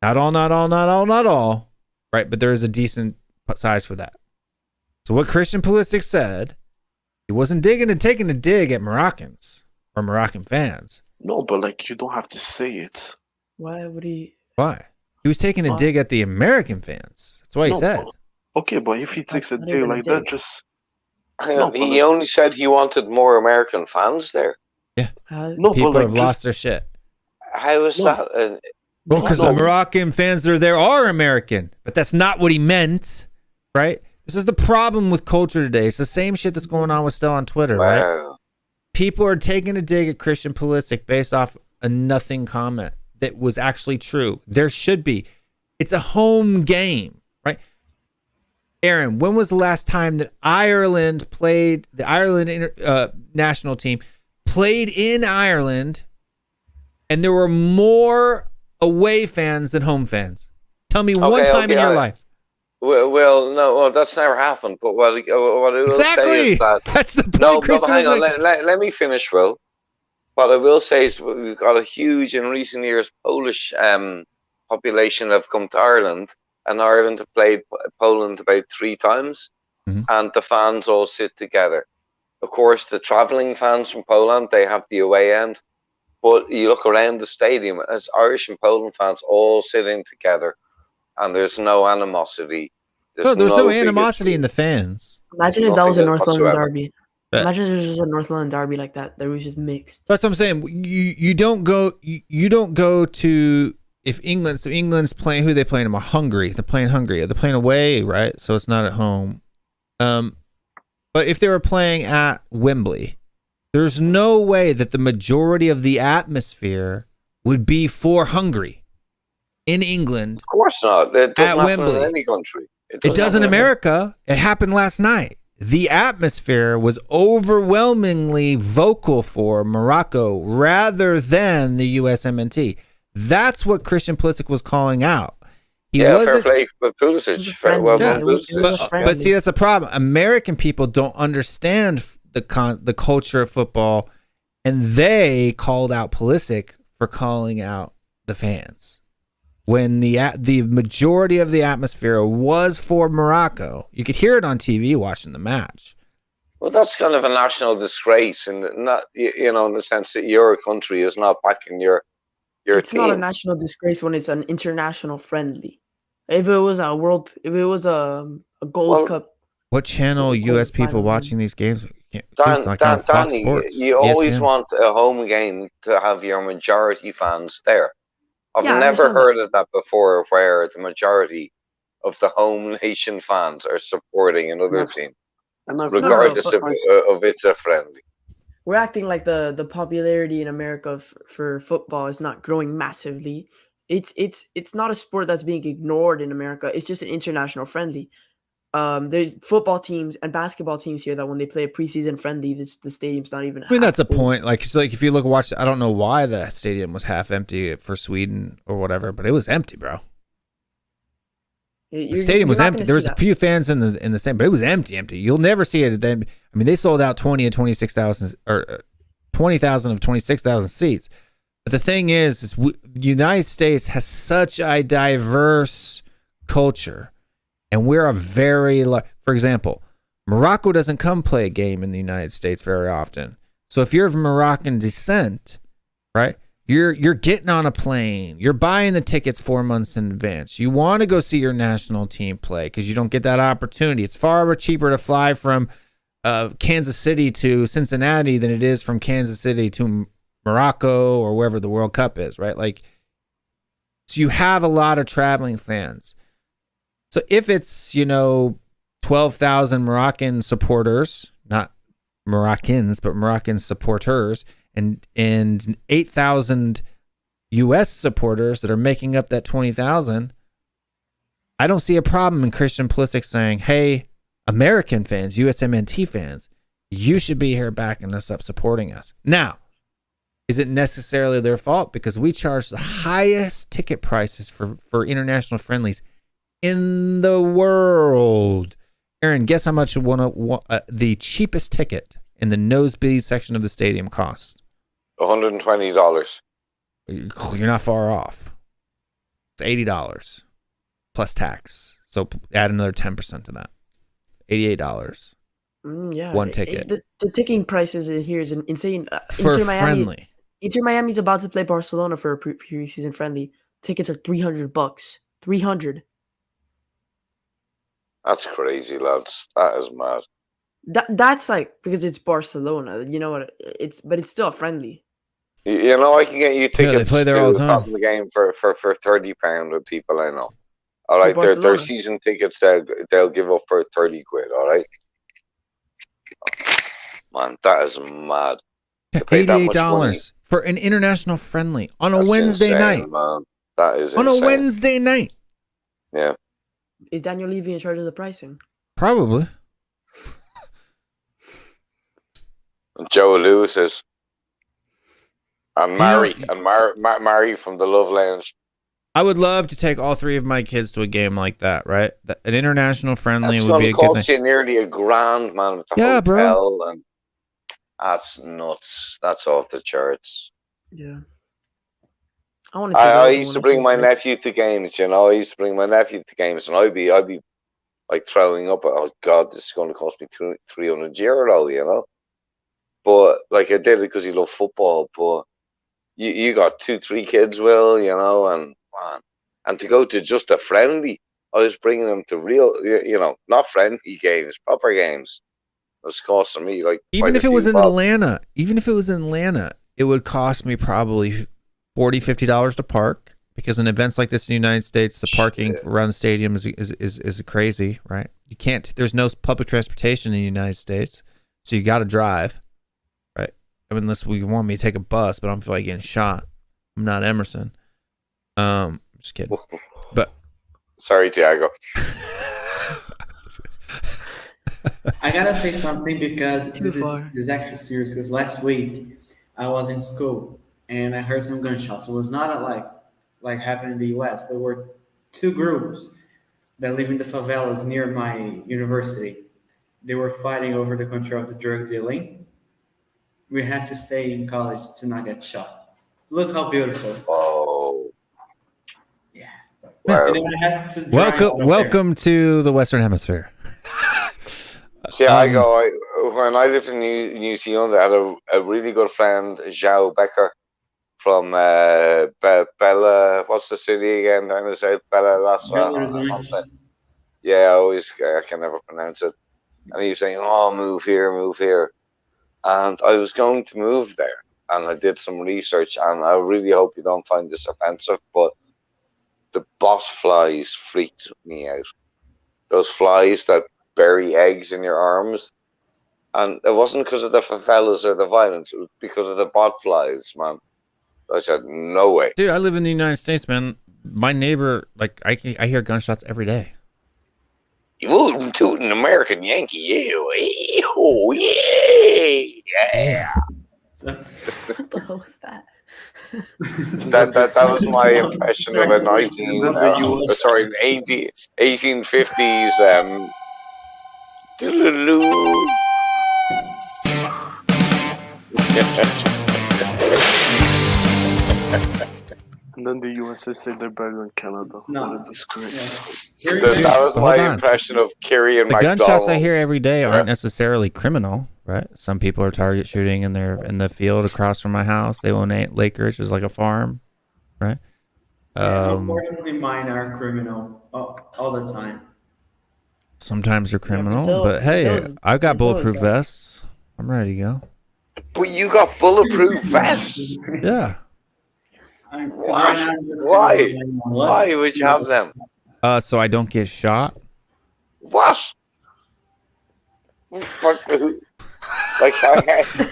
Not all, right? But there is a decent size for that. So what Christian Pulisic said, he wasn't taking a dig at Moroccans or Moroccan fans. No, but like, you don't have to say it. Why would he? Why? He was taking a Why? dig at the American fans. That's what he No, said. Okay, but if he takes a not day even a like that, dig. just Hang No, on, but he like- only said he wanted more American fans there. no, People but like, have lost their shit. How is No. that? Well, because No. the Moroccan fans that are there are American, but that's not what he meant, right? This is the problem with culture today. It's the same shit that's going on with still on Twitter, right? Wow. People are taking a dig at Christian Pulisic based off a nothing comment that was actually true. There should be. It's a home game, right? Aaron, when was the last time that Ireland played, the Ireland national team played in Ireland, and there were more away fans than home fans? Tell me one time in your life. Well, no, well, that's never happened. But what I will say Exactly. is that That's the point. no, but Christian hang was on, like- let me finish, Will. What I will say is we've got a huge, in recent years, Polish population have come to Ireland, and Ireland have played Poland about 3 times, Mhm. and the fans all sit together. Of course, the travelling fans from Poland, they have the away end, but you look around the stadium, it's Irish and Poland fans all sitting together, and there's no animosity. No, there's no bigotry. animosity in the fans. Imagine if that was a Nothing North London whatsoever. derby. Yeah. Imagine if there was just a North London derby like that. That was just mixed. That's what I'm saying. You don't go to, if England's playing, who they playing them? Hungary. They're playing Hungary. They're playing away, right? So it's not at home. But if they were playing at Wembley, there's no way that the majority of the atmosphere would be for Hungary in England. Of course not. It doesn't At happen Wembley. in any country. It does in happen America. It happened last night. the atmosphere was overwhelmingly vocal for Morocco rather than the USMNT. That's what Christian Pulisic was calling out. Fair play with Pulisic. Well done, Pulisic. But see, that's the problem. American people don't understand the culture of football, and they called out Pulisic for calling out the fans. When the majority of the atmosphere was for Morocco, you could hear it on TV watching the match. Well, that's kind of a national disgrace, and not in the sense that your country is not backing your It's team. not a national disgrace when it's an international friendly. If it was a Gold Cup. What channel U.S. people watching these games? Danny, Sports, you always ESPN. want a home game to have your majority fans there. I've Yeah, I never understand heard of that before, where the majority of the home nation fans are supporting another team, regardless of it's a friendly. We're acting like the popularity in America for football is not growing massively. It's not a sport that's being ignored in America. It's just an international friendly. There's football teams and basketball teams here that when they play a preseason friendly, the stadium's not even. I mean, that's a point. Like, so like if you watch, I don't know why the stadium was half empty for Sweden or whatever, but it was empty, bro. The stadium was empty. There was a few fans in the stadium, but it was empty. You'll never see it. Then, I mean, they sold out 20 of 26,000 or 20,000 of 26,000 seats. But the thing is United States has such a diverse culture, and we're a very, for example, Morocco doesn't come play a game in the United States very often. So if you're of Moroccan descent, right, you're getting on a plane, you're buying the tickets 4 months in advance. You want to go see your national team play because you don't get that opportunity. It's far cheaper to fly from Kansas City to Cincinnati than it is from Kansas City to Morocco or wherever the World Cup is, right? Like, so you have a lot of traveling fans. So if it's, 12,000 Moroccan supporters, not Moroccans, but Moroccan supporters, and 8,000 U.S. supporters that are making up that 20,000, I don't see a problem in Christian Pulisic saying, hey, American fans, USMNT fans, you should be here backing us up, supporting us. Now, is it necessarily their fault? Because we charge the highest ticket prices for international friendlies in the world. Aaron, guess how much the cheapest ticket in the nosebleed section of the stadium costs? $120. You're not far off. It's $80 plus tax. So add another 10% to that. $88. Yeah, one ticket. The ticking prices in here is insane. For friendly. Inter Miami's about to play Barcelona for a preseason friendly. Tickets are $300. $300. That's crazy, lads. That is mad. That's like because it's Barcelona. You know what? But it's still a friendly. I can get you tickets they play there to all the the top time. of the game for £30 with people I know. All right, their season tickets they'll give up for £30. All right, man, that is mad. $88 for an international friendly on a Wednesday night. Man. That is on insane. A Wednesday night. Yeah. Is Daniel Levy in charge of the pricing? Probably. And Joe Lewis is. And Mary Mary from the Love Lounge. I would love to take all three of my kids to a game like that, right? An international friendly That's would be a good thing. It's going to cost you nearly $1,000, man, with the hotel. Bro. And that's nuts. That's off the charts. Yeah. I used to bring my nephew to games, and I'd be like throwing up. Oh God, this is going to cost me €300, But like I did it because he loved football. But you got 2-3 kids, Will, and man, and to go to just a friendly, I was bringing them to real, not friendly games, proper games. It was costing me like even if it was in Atlanta, it would cost me probably $40-50 to park, because in events like this in the United States, the parking around the stadium is crazy, right? You can't. There's no public transportation in the United States, so you got to drive, right? I mean, unless we want me to take a bus, but I don't feel like getting shot. I'm not Emerson. Just kidding. But sorry, Tiago. I gotta say something because Too far. this is actually serious. Because last week I was in school and I heard some gunshots. It was not like happened in the U.S., but were two groups that live in the favelas near my university. They were fighting over the control of the drug dealing. We had to stay in college to not get shot. Look how beautiful. Oh, Yeah. And wow. then I had to drive over there. Welcome to the Western Hemisphere. See, when I lived in New Zealand, I had a really good friend, Zhao Becker, from Bella. What's the city again down the south? Bella Belo Horizonte. Yeah, I can never pronounce it. And he was saying, "Oh, move here," and I was going to move there, and I did some research, and I really hope you don't find this offensive, but the bot flies freaked me out. Those flies that bury eggs in your arms. And it wasn't because of the favelas or the violence. It was because of the bot flies, man. I said, no way. Dude, I live in the United States, man. My neighbor, like, I hear gunshots every day. You to an American Yankee, yeah. Oh, yeah. What the hell was that? That was my impression of a 1850s doodle-doo. And then the USA say they're better than Canada. No. What a disgrace. That was Hold my on. impression of Kerry and The McDonald. gunshots I hear every day aren't necessarily criminal, right? Some people are target shooting in the field across from my house. They own Lake Ridge, which is like a farm, right? Unfortunately, mine are criminal all the time. Sometimes they're criminal, so- but hey, so- I've got so bulletproof is that. vests. I'm ready to go. But you got bulletproof vests. Yeah. Why? Why would you have them? So I don't get shot. What? Like,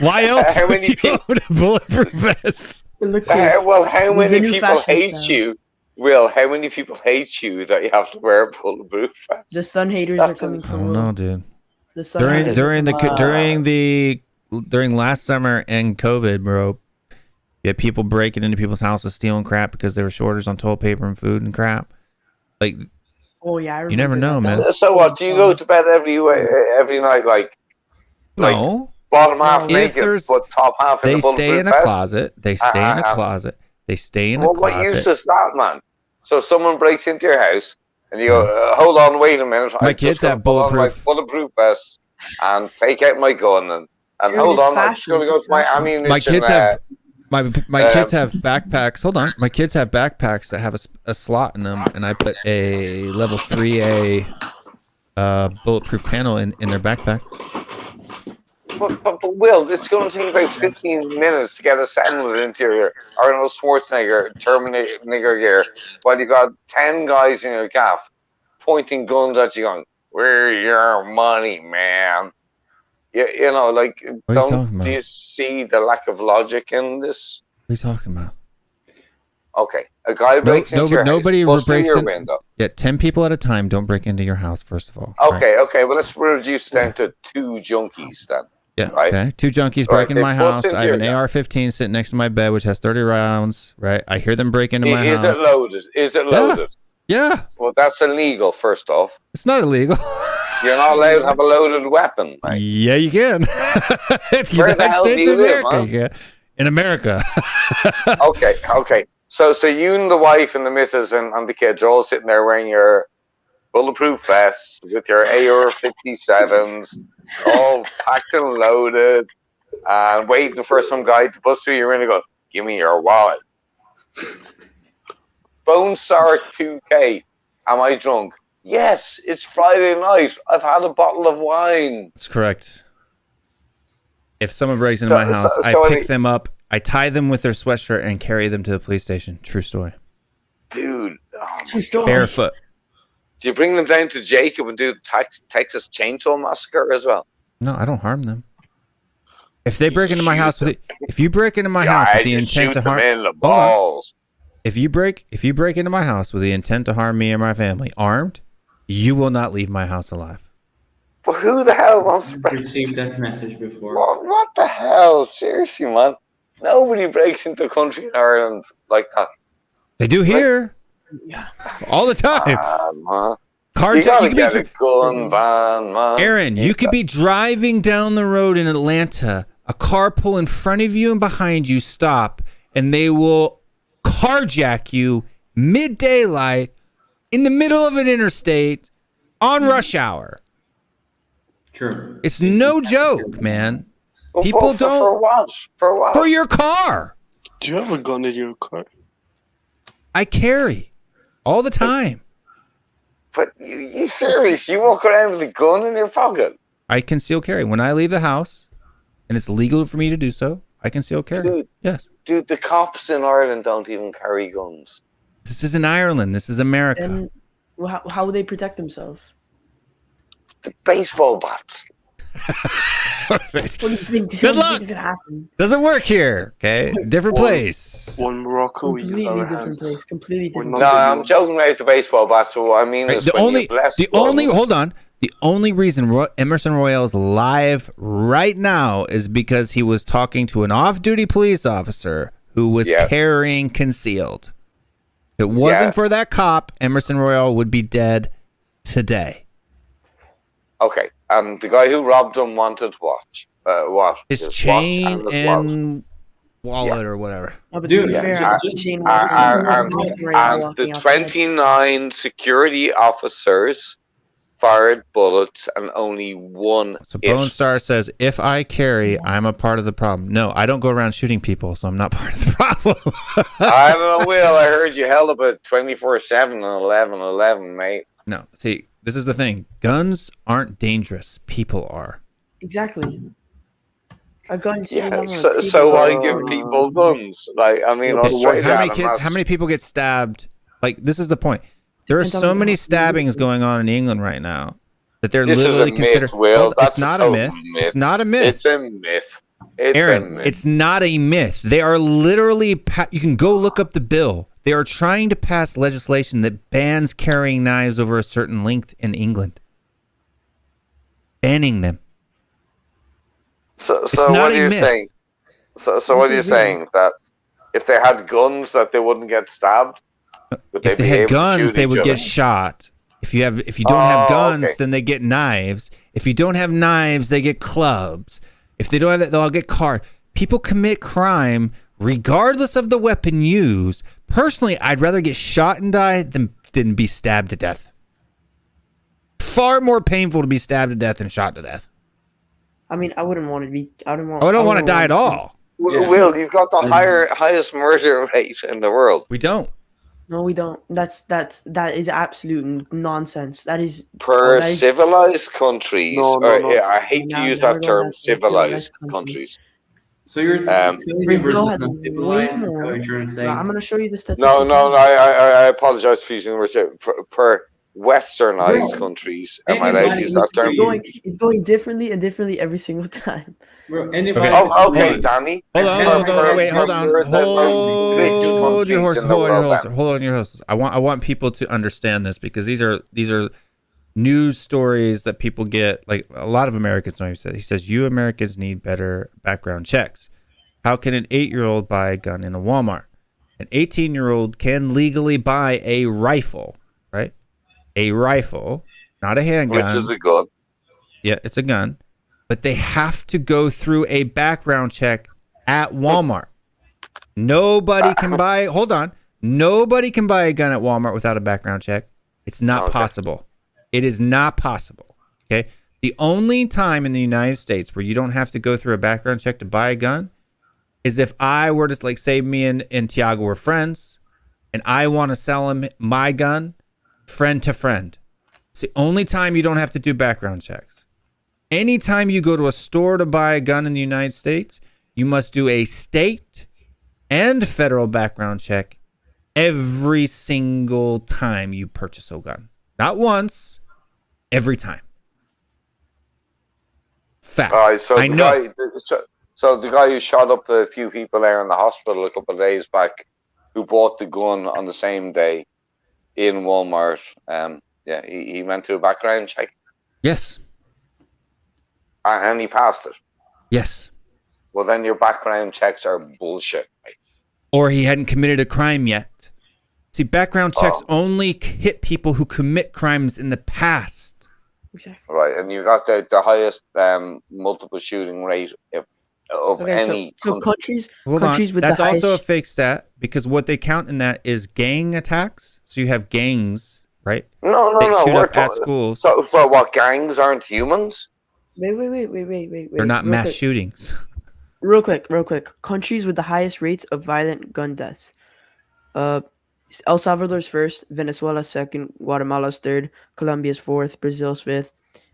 Why else how would many you people? own a bulletproof vest? Well, how With the many new people fashion hate style. you? Will, how many people hate you that you have to wear a bulletproof vest? The sun haters That's are coming I from don't Will. know, dude. The sun haters During last summer and COVID, bro, you had people breaking into people's houses, stealing crap because there were shortages on toilet paper and food and crap. Like, Oh yeah, I you never remember know, that. man. So what? Do you go to bed every night like No, bottom half If naked, there's- but top half in they the bulletproof stay in a vest? closet. They stay in a closet. They stay in a Well, what use closet. is that, man? So someone breaks into your house, and you go, hold on, wait a minute. My I kids just gotta have put on my bulletproof- bulletproof vest and take out my gun and Dude, hold it's on. I'm just fashion, going to go it's to my fashion. ammunition. My kids have my kids have backpacks. Hold on, my kids have backpacks that have a slot in them, and I put a level 3A bulletproof panel in their backpack. But Will, it's going to take about 15 minutes to get assembled into your Arnold Schwarzenegger Terminator gear, while you got 10 guys in your gaff pointing guns at you, going, "Where's your money, man?" You know, like, What are you talking do about? you see the lack of logic in this? What are you talking about? Okay, a guy breaks into your nobody house, busts through breaks your in. window. Yeah, 10 people at a time don't break into your house. First of all. Okay, well, let's reduce it down to 2 junkies then. Yeah. Right. Okay. 2 junkies Right, break into they my bust house. into I have an your- AR-15 sitting next to my bed, which has 30 rounds. Right. I hear them break into my Is house. it loaded? Is it loaded? Yeah. Well, that's illegal, first off. It's not illegal. You're not allowed to have a loaded weapon, mate. Yeah, you can. Where the hell do you live, man? you can. In America. Okay. So you and the wife and the missus and the kids are all sitting there wearing your bulletproof vests with your AR-57s, all packed and loaded, and waiting for some guy to bust through your window and go, "Give me your wallet." Bone Star 2K. Am I drunk? Yes, it's Friday night. I've had a bottle of wine. That's correct. If someone breaks into my house, I pick them up, I tie them with their sweatshirt and carry them to the police station. True story. Dude, True story. Barefoot. do you bring them down to Jacob and do the Texas Chainsaw Massacre as well? No, I don't harm them. If they break into my house if you break into my house with the intent to harm, them in the Hold on. balls. If you break into my house with the intent to harm me or my family, armed, you will not leave my house alive. But who the hell wants to break? Received that message before. What the hell? Seriously, man. Nobody breaks into the country in Ireland like that. They do here. Yeah. All the time. Man. You gotta get a gun ban, man. Aaron, you could be driving down the road in Atlanta, a car pull in front of you and behind you, stop, and they will carjack you mid-daylight in the middle of an interstate on rush hour. True. It's no joke, man. Well, People don't. For what? For what? For your car. Do you have a gun in your car? I carry all the time. But you serious? You walk around with a gun in your pocket? I conceal carry. When I leave the house, and it's legal for me to do so, I conceal carry. Dude, yes. Dude, the cops in Ireland don't even carry guns. This isn't Ireland. This is America. And how would they protect themselves? The baseball bats. What do you think? Good luck. Doesn't work here. Okay, different place. One Morocco, we use our different hands. place. Completely different. No, I'm joking about the baseball bats. So what I mean is hold on. The only reason Emerson Royale is live right now is because he was talking to an off-duty police officer who was carrying concealed. If it wasn't for that cop, Emerson Royale would be dead today. Okay, and the guy who robbed him wanted what? His chain and wallet or whatever. No, but to be fair, and the 29 security officers fired bullets and only one So Bone Star says, if I carry, I'm a part of the problem. No, I don't go around shooting people, so I'm not part of the problem. I don't know, Will. I heard you held up at 24/7 and 11/11, mate. No, see, this is the thing. Guns aren't dangerous. People are. Exactly. A gun. So I give people guns. Like, I mean, how many people get stabbed? Like, this is the point. There are so many stabbings going on in England right now that they're literally considered. It's not a myth. It's not a myth. It's a myth. Aaron, it's not a myth. They are literally. You can go look up the bill. They are trying to pass legislation that bans carrying knives over a certain length in England. Banning them. So what are you saying? So what are you saying? That if they had guns, that they wouldn't get stabbed? If they had guns, they would get shot. If you don't have guns, then they get knives. If you don't have knives, they get clubs. If they don't have that, they'll get cars. People commit crime regardless of the weapon used. Personally, I'd rather get shot and die than be stabbed to death. Far more painful to be stabbed to death than shot to death. I mean, I wouldn't want to be. I don't want to die at all. Will, you've got the highest murder rate in the world. We don't. No, we don't. That is absolute nonsense. That is civilized countries. I hate to use that term, civilized countries. So you're Brazil has way more. I'm going to show you the statistics. No, I apologize for using the word per westernized countries. Am I allowed to use that term? It's going differently every single time. Okay, Danny. Hold on. Hold your horses. I want people to understand this because these are news stories that people get. Like a lot of Americans don't even say. He says, "You Americans need better background checks." How can an 8-year-old buy a gun in a Walmart? An 18-year-old can legally buy a rifle, right? A rifle, not a handgun. Which is a gun. Yeah, it's a gun. But they have to go through a background check at Walmart. Nobody can buy. Hold on. Nobody can buy a gun at Walmart without a background check. It's not possible. It is not possible. Okay. The only time in the United States where you don't have to go through a background check to buy a gun is if I were to, like, say me and Tiago were friends and I want to sell him my gun, friend to friend. It's the only time you don't have to do background checks. Anytime you go to a store to buy a gun in the United States, you must do a state and federal background check every single time you purchase a gun. Not once, every time. Fact. I know. So the guy who shot up a few people there in the hospital a couple of days back, who bought the gun on the same day in Walmart, he went through a background check. Yes. And he passed it. Yes. Well, then your background checks are bullshit. Right? Or he hadn't committed a crime yet. See, background checks only hit people who commit crimes in the past. Exactly. Right, and you got the highest multiple shooting rate of any so countries Hold countries on. with That's the highest... also a fake stat because what they count in that is gang attacks. So you have gangs, right? No. Shoot We're up at schools. So what? Gangs aren't humans? Wait. They're not real mass quick. shootings. Real quick. Countries with the highest rates of violent gun deaths. El Salvador's first, Venezuela second, Guatemala's third, Colombia's fourth, Brazil's fifth,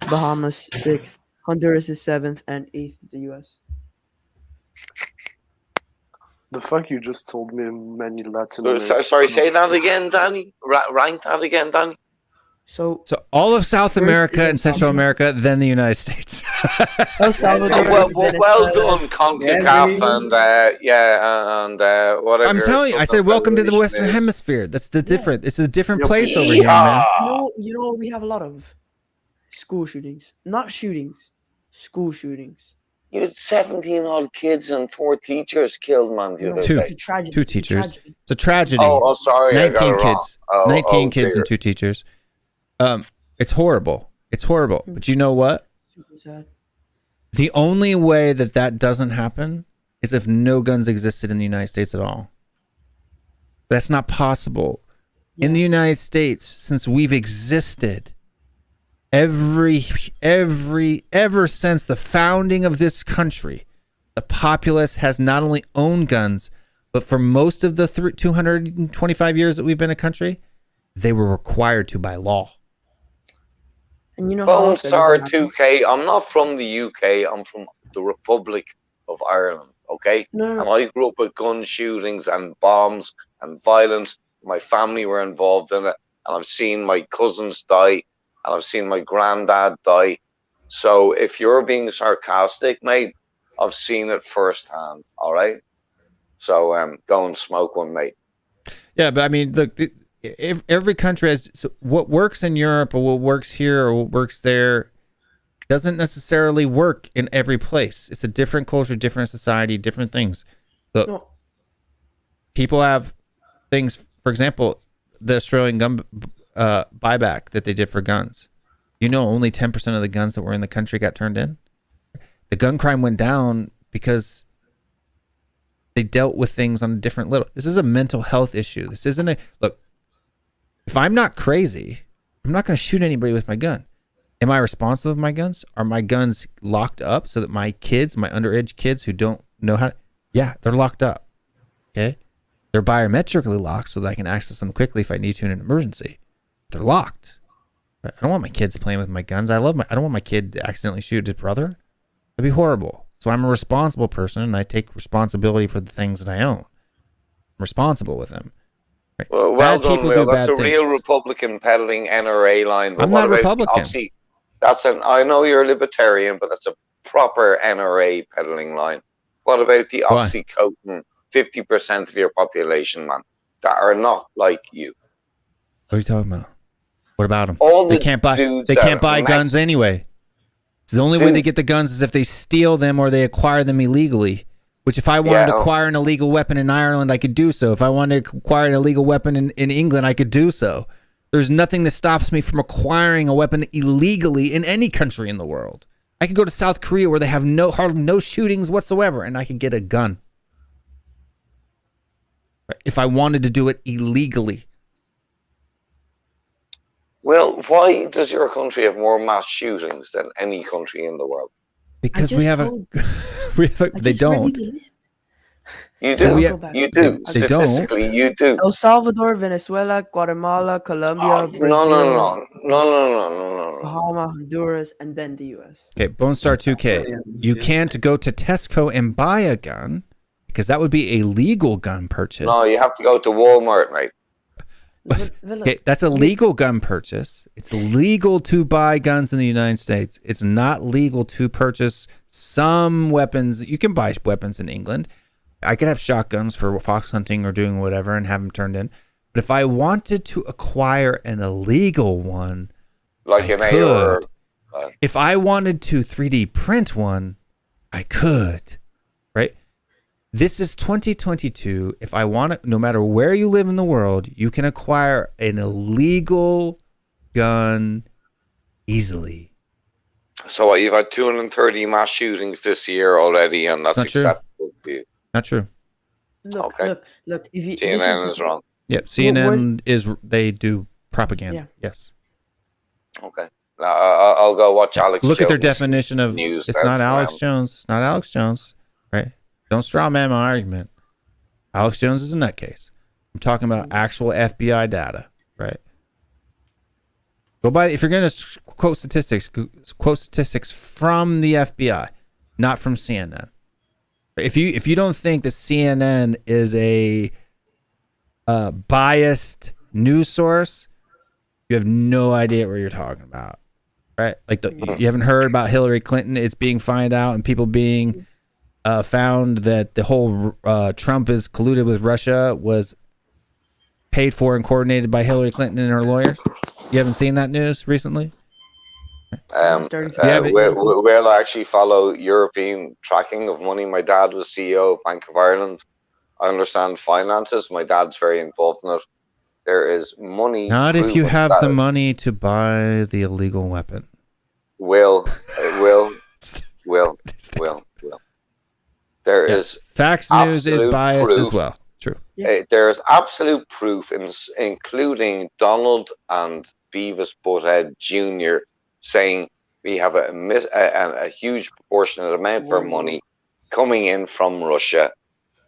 Bahamas sixth, Honduras is seventh, and eighth is the U.S. The fact you just told me in many Latin American Sorry, say that again, Danny. Rank that again, Danny. So all of South First America is and Central America, then the United States. El Salvador, Well done, CONCACAF, and whatever. I'm telling you, I said welcome to the Western Hemisphere. That's the different. It's a different place over here, man. You know what we have a lot of? School shootings. Not shootings. School shootings. You had 17 odd kids and 4 teachers killed, man, the other Two. day. It's a tragedy. Two teachers. It's a tragedy. Oh, sorry. I got 19 it wrong. kids. 19 kids dear. and 2 teachers. It's horrible. It's horrible. But you know what? Super sad. The only way that doesn't happen is if no guns existed in the United States at all. That's not possible. In the United States, since we've existed, ever since the founding of this country, the populace has not only owned guns, but for most of the 225 years that we've been a country, they were required to by law. And you know Bone how Star 2K, I'm not from the UK, I'm from the Republic of Ireland, okay? No. And I grew up with gun shootings and bombs and violence. My family were involved in it, and I've seen my cousins die, and I've seen my granddad die. So if you're being sarcastic, mate, I've seen it firsthand, all right? So go and smoke one, mate. Yeah, but I mean, look, every country has what works in Europe or what works here or what works there doesn't necessarily work in every place. It's a different culture, different society, different things. Look, people have things. For example, the Australian gun buyback that they did for guns. You know, only 10% of the guns that were in the country got turned in. The gun crime went down because they dealt with things on a different level. This is a mental health issue. This isn't a look. If I'm not crazy, I'm not going to shoot anybody with my gun. Am I responsible with my guns? Are my guns locked up so that my kids, my underage kids who don't know how to, yeah, they're locked up. Okay. They're biometrically locked so that I can access them quickly if I need to in an emergency. They're locked. I don't want my kids playing with my guns. I don't want my kid to accidentally shoot his brother. That'd be horrible. So I'm a responsible person and I take responsibility for the things that I own. I'm responsible with them. Right. Well done, Will. That's a things. real Republican peddling NRA line. But I'm not what about Republican. Obviously, I know you're a libertarian, but that's a proper NRA peddling line. What about the oxycontin 50% of your population, man, that are not like you? What are you talking about? What about them? All They the can't buy. dudes They that can't are buy guns anyway. So the only way they get the guns is if they steal them or they acquire them illegally. Which, if I wanted to acquire an illegal weapon in Ireland, I could do so. If I wanted to acquire an illegal weapon in England, I could do so. There's nothing that stops me from acquiring a weapon illegally in any country in the world. I could go to South Korea where they have hardly no shootings whatsoever, and I could get a gun. If I wanted to do it illegally. Well, why does your country have more mass shootings than any country in the world? Because we have they don't. You do. You do. They don't. Statistically, you do. El Salvador, Venezuela, Guatemala, Colombia, Brazil, No. Bahamas, Honduras, and then the U.S. Okay, Bone Star 2K. You can't go to Tesco and buy a gun because that would be a legal gun purchase. No, you have to go to Walmart, mate. Okay, that's a legal gun purchase. It's legal to buy guns in the United States. It's not legal to purchase some weapons. You can buy weapons in England. I could have shotguns for fox hunting or doing whatever and have them turned in. But if I wanted to acquire an illegal one, like an AR, If I wanted to 3D print one, I could, right? This is 2022. If I want to, no matter where you live in the world, you can acquire an illegal gun easily. So you've had 230 mass shootings this year already, and that's Not true. acceptable to you. Not true. Look, Okay. look. If you, CNN is wrong. Yep, CNN they do propaganda. Yeah. Yes. Okay. Now, I'll go watch Alex Look at their Jones definition of news. it's not Alex Jones. It's not Alex Jones, right? Don't straw man my argument. Alex Jones is a nutcase. I'm talking about actual FBI data, right? Go by if you're going to quote statistics from the FBI, not from CNN. If you don't think that CNN is a biased news source, you have no idea what you're talking about, right? Like you haven't heard about Hillary Clinton. It's being found out and people being found that the whole Trump is colluded with Russia was paid for and coordinated by Hillary Clinton and her lawyers. You haven't seen that news recently? Will I actually follow European tracking of money? My dad was CEO of Bank of Ireland. I understand finances. My dad's very involved in it. There is money. Not if you have the money to buy the illegal weapon. Will. There is Fax News is biased proof. as well. True. There is absolute proof, including Donald and Beavis Butthead Jr. saying we have a huge proportionate amount of our money coming in from Russia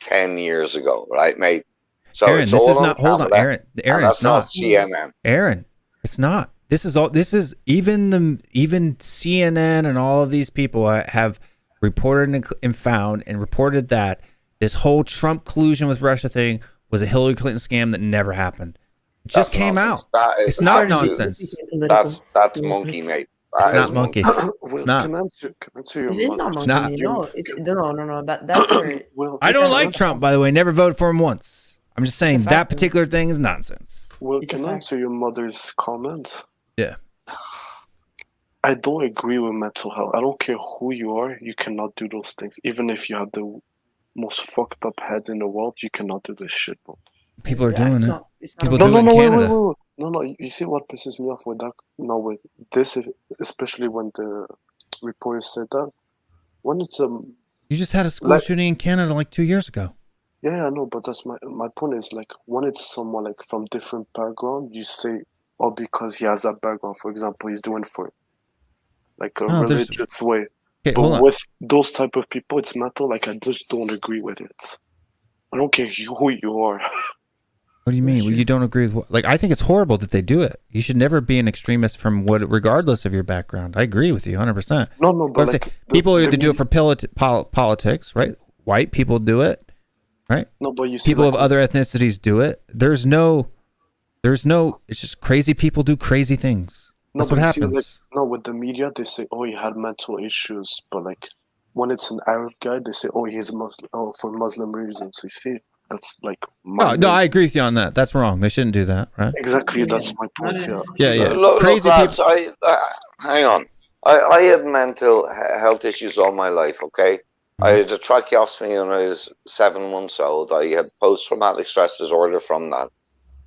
10 years ago, right, mate? So Aaron, it's this all is on not. Hold on, camera, Aaron. that's It's not CNN. Aaron, it's not. This is even CNN and all of these people have reported and found and reported that this whole Trump collusion with Russia thing was a Hillary Clinton scam that never happened. It just came nonsense. out. It's not nonsense. That's monkey, mate. It's not monkey. Well, It's not. Can I answer your It is not mother's- not. monkey. No. That's where. Well, I don't can like Trump, by the way. Never voted for him once. I'm just saying It's a that fact. particular thing is nonsense. Well, It's a can I fact. answer your mother's comment? Yeah. I don't agree with mental health. I don't care who you are. You cannot do those things. Even if you have the most fucked up head in the world, you cannot do this shit, bro. People are doing it's it. not, it's not People okay. do it in Canada. Wait. No. You see what pisses me off with that? No, with this, especially when the reporter said that. When it's You just had a school Like- shooting in Canada like 2 years ago. yeah, I know, but that's my point is like when it's someone like from different background, you say, oh, because he has that background. For example, he's doing for like a No, there's- religious way. Okay, hold But on. with those type of people, it's mental. Like I just don't agree with it. I don't care who you are. What do you mean? Well, you don't agree with what? Like, I think it's horrible that they do it. You should never be an extremist from regardless of your background. I agree with you 100%. No, but But like people the either do it for politics, right? White people do it, right? No, but you see, People like, of other ethnicities do it. There's no. It's just crazy people do crazy things. no, That's what but you see, happens. like, no, with the media, they say, oh, he had mental issues, but like when it's an Arab guy, they say, oh, he's Muslim, oh, for Muslim reasons. So you see, that's like No, I agree with you on that. That's wrong. They shouldn't do that, right? exactly. That's my point. Yeah. Yeah. Look, Crazy lads, people. hang on. I had mental health issues all my life, okay? I had a tracheostomy when I was 7 months old. I had post-traumatic stress disorder from that.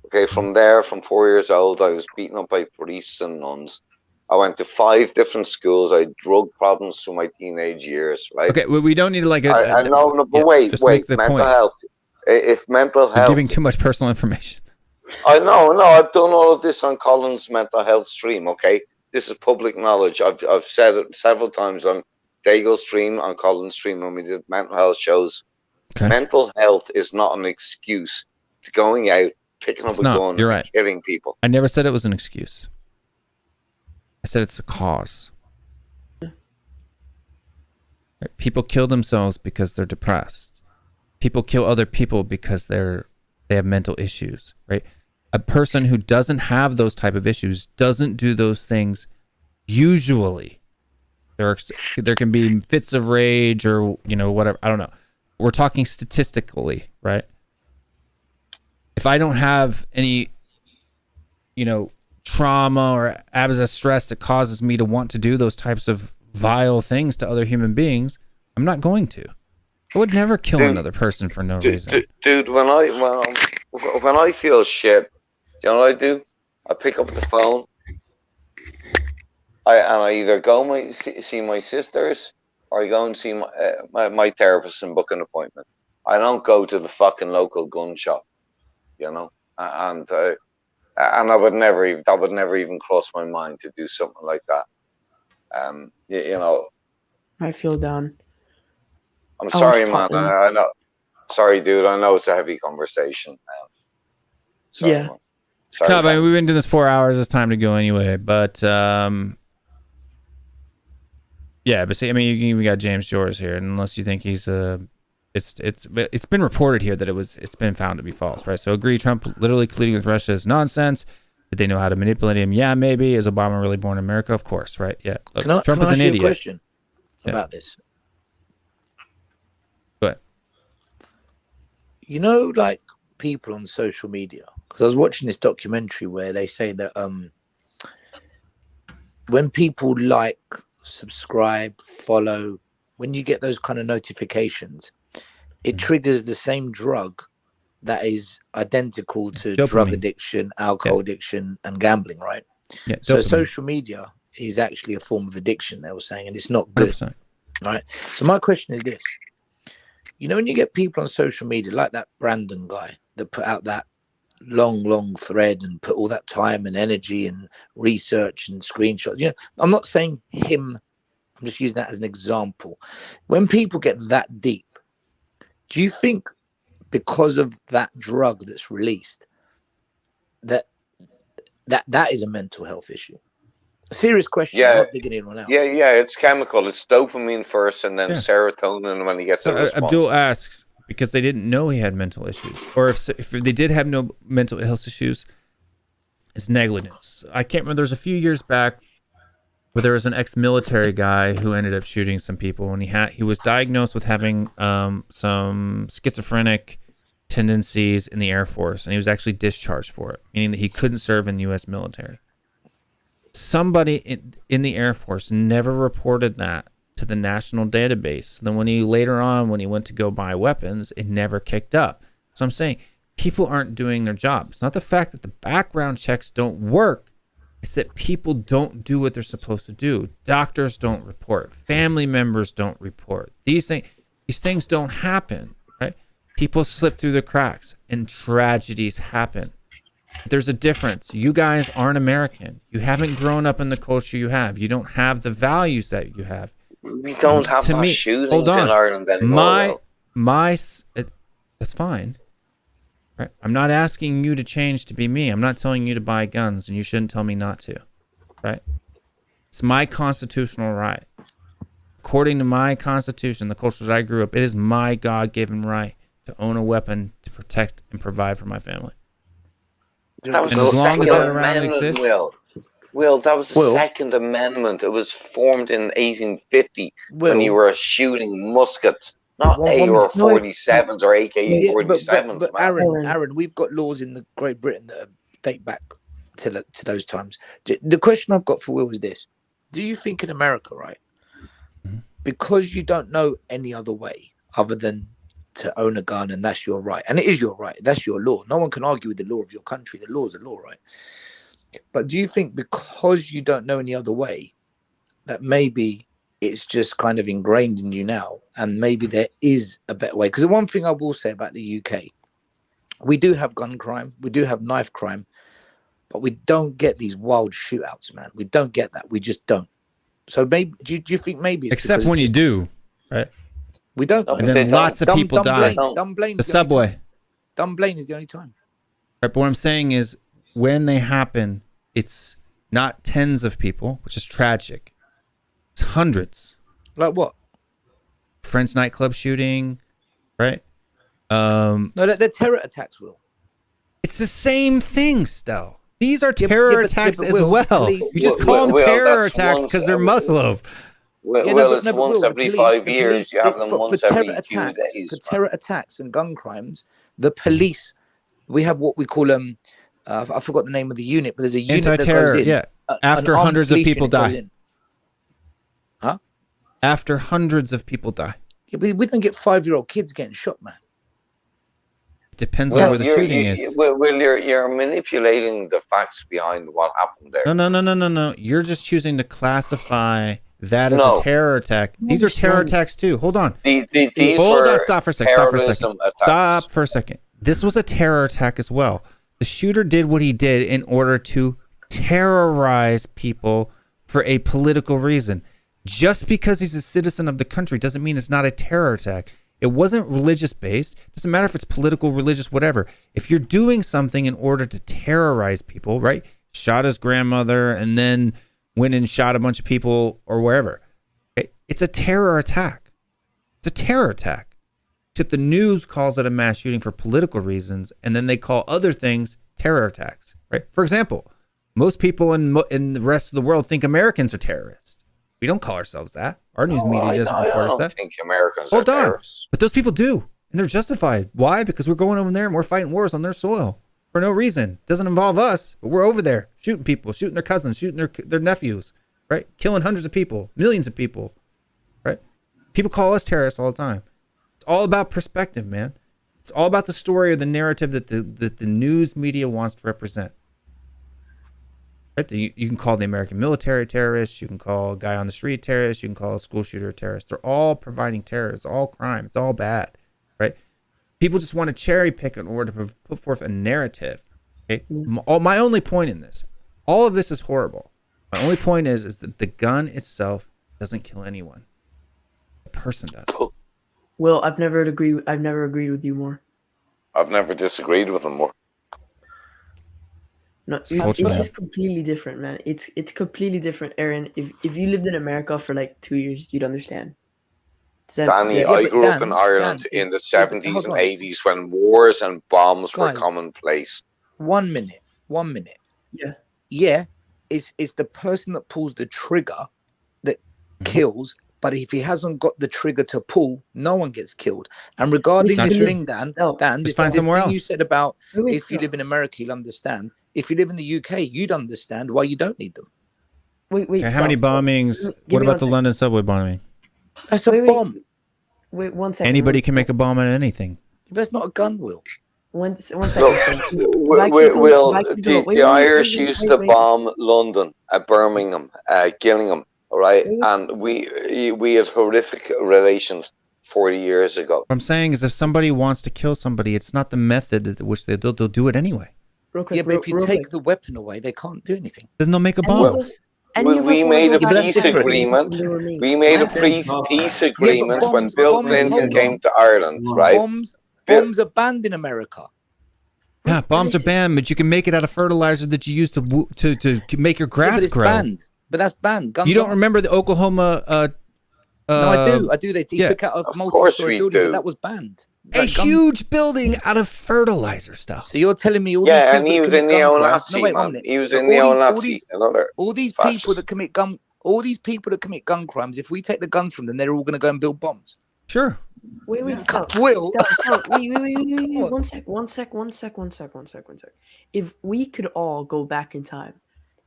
Okay, from there, from 4 years old, I was beaten up by priests and nuns. I went to 5 different schools. I had drug problems through my teenage years, right? Okay, we don't need to like. I know, but yeah, wait, just make the mental point. health. If mental You're health... giving too much personal information. I know, I've done all of this on Colin's mental health stream, okay? This is public knowledge. I've said it several times on Dago's stream, on Colin's stream when we did mental health shows. Okay. Mental health is not an excuse to going out, picking up It's a not. gun, You're right. and killing people. I never said it was an excuse. I said it's a cause. Right? People kill themselves because they're depressed. People kill other people because they have mental issues, right? A person who doesn't have those type of issues doesn't do those things usually. There can be fits of rage or, whatever. I don't know. We're talking statistically, right? If I don't have any, trauma or absent stress that causes me to want to do those types of vile things to other human beings, I'm not going to. I would never kill another person for no reason. Dude, when I feel shit, you know what I do? I pick up the phone. I either go see my sisters, or I go and see my therapist and book an appointment. I don't go to the fucking local gun shop, you know. And I would never even cross my mind to do something like that. You know. I feel down. I'm sorry, man. I know. Sorry, dude. I know it's a heavy conversation. Sorry, yeah. Man. Sorry, no, but we've been doing this 4 hours. It's time to go anyway. But yeah, but see, I mean, you even got James Shores here, unless you think he's it's been reported here that it's been found to be false, right? So agree, Trump literally colluding with Russia is nonsense. Did they know how to manipulate him? Yeah, maybe. Is Obama really born in America? Of course, right? Yeah. Look, Trump is an idiot. A question about this. Go ahead. You know, like people on social media, because I was watching this documentary where they say that when people like, subscribe, follow, when you get those kind of notifications, it triggers the same drug that is identical to dopamine. Drug addiction, alcohol addiction, and gambling, right? Yeah. So dopamine. social media is actually a form of addiction, they were saying, and it's not good, 100%. right? So my question is this. You know, when you get people on social media, like that Brandon guy that put out that long thread and put all that time and energy and research and screenshots, you know, I'm not saying him, I'm just using that as an example. When people get that deep, do you think because of that drug that's released, that is a mental health issue? A serious question. Yeah. I'm not digging anyone out. Yeah, it's chemical. It's dopamine first, and then serotonin when he gets a response. Abdul asks, because they didn't know he had mental issues, or if they did have no mental health issues, it's negligence. I can't remember. There's a few years back where there was an ex-military guy who ended up shooting some people, and he was diagnosed with having some schizophrenic tendencies in the Air Force, and he was actually discharged for it, meaning that he couldn't serve in the U.S. military. Somebody in the Air Force never reported that to the national database. Then when he went to go buy weapons, it never kicked up. So I'm saying people aren't doing their job. It's not the fact that the background checks don't work. It's that people don't do what they're supposed to do. Doctors don't report. Family members don't report. These things don't happen, right? People slip through the cracks and tragedies happen. There's a difference. You guys aren't American. You haven't grown up in the culture you have. You don't have the values that you have. We don't have mass shootings in Ireland anymore. That's fine. Right? I'm not asking you to change to be me. I'm not telling you to buy guns, and you shouldn't tell me not to. Right? It's my constitutional right. According to my constitution, the culture that I grew up, it is my God-given right to own a weapon to protect and provide for my family. That was and the as long as that Second around Amendment, exists, Will, that was the Second Amendment. It was formed in 1850 when you were shooting muskets, not AR-47s or AK-47s. But Aaron, we've got laws in the Great Britain that date back to those times. The question I've got for Will is this. Do you think in America, right, because you don't know any other way other than to own a gun, and that's your right, and it is your right, that's your law, no one can argue with the law of your country, the law is the law, right? But do you think because you don't know any other way that maybe it's just kind of ingrained in you now, and maybe there is a better way? Because the one thing I will say about the UK, we do have gun crime, we do have knife crime, but we don't get these wild shootouts, man. We don't get that. We just don't. So maybe do you think maybe it's except when you do, right? We don't. And then lots of people die. The subway. Dunblane is the only time. Right, but what I'm saying is when they happen, it's not tens of people, which is tragic. It's hundreds. Like what? Friends nightclub shooting, right? No, they're terror attacks, Will. It's the same thing, Stel. These are terror attacks as well. You just call them terror attacks because they're Muslim. It's once every 5 years. You have them once every few days. For terror attacks and gun crimes, the police, we have what we call I forgot the name of the unit, but there's a unit Anti-terror, that goes in. yeah. After an armed hundreds of police people unit goes die. in. Huh? After hundreds of people die. Yeah, but we don't get 5-year-old kids getting shot, man. It depends on where the shooting is. You're manipulating the facts behind what happened there. No. You're just choosing to classify that as a terror attack. These are terror attacks too. Hold on. Hold on. Stop for a second. Stop for a second. This was a terror attack as well. The shooter did what he did in order to terrorize people for a political reason. Just because he's a citizen of the country doesn't mean it's not a terror attack. It wasn't religious based. Doesn't matter if it's political, religious, whatever. If you're doing something in order to terrorize people, right? Shot his grandmother and then went and shot a bunch of people or wherever. Okay? It's a terror attack. It's a terror attack. Except the news calls it a mass shooting for political reasons, and then they call other things terror attacks, right? For example, most people in the rest of the world think Americans are terrorists. We don't call ourselves that. Our news media doesn't report us that. I don't think Americans are terrorists. But those people do, and they're justified. Why? Because we're going over there and we're fighting wars on their soil for no reason. Doesn't involve us, but we're over there shooting people, shooting their cousins, shooting their nephews, right? Killing hundreds of people, millions of people, right? People call us terrorists all the time. It's all about perspective, man. It's all about the story or the narrative that the news media wants to represent. Right? You can call the American military terrorists. You can call a guy on the street terrorist. You can call a school shooter a terrorist. They're all providing terror. It's all crime. It's all bad, right? People just want to cherry pick in order to put forth a narrative. Okay. My only point in this, all of this is horrible. My only point is that the gun itself doesn't kill anyone. The person does. Will, I've never agreed with you more. I've never disagreed with him more. No, it's just completely different, man. It's completely different, Aaron. If you lived in America for like 2 years, you'd understand. Danny, I grew up in Ireland in the 70s and 80s when wars and bombs were commonplace. 1 minute. Yeah. Yeah, it's the person that pulls the trigger that kills. But if he hasn't got the trigger to pull, no one gets killed. And regarding this thing, Dan, just find somewhere else. You said about if you live in America, you'll understand. If you live in the UK, you'd understand why you don't need them. Wait. Okay, how many bombings? What about the London subway bombing? That's a bomb. Wait 1 second. Anybody can make a bomb out of anything. That's not a gun, Will. One second. The Irish used to bomb London, Birmingham, Gillingham. All right, and we had horrific relations 40 years ago. What I'm saying is, if somebody wants to kill somebody, it's not the method at which they'll do it anyway. Real quick, yeah, but if you take the weapon away, they can't do anything. Then they'll make a bomb. We made a peace agreement. We made a peace agreement when Bill Clinton came to Ireland, right? Bombs are banned in America. Yeah, bombs are banned, but you can make it out of fertilizer that you use to make your grass grow. Banned. But that's banned. You don't remember the Oklahoma? No, I do. They took out a multi-story building, but that was banned. A huge building out of fertilizer stuff. So you're telling me all these people and he was in neo-Nazi, man. He was in neo-Nazi. All these people that commit gun crimes, if we take the guns from them, they're all going to go and build bombs. Sure. Wait, stop. Will. Stop. Wait. One sec. If we could all go back in time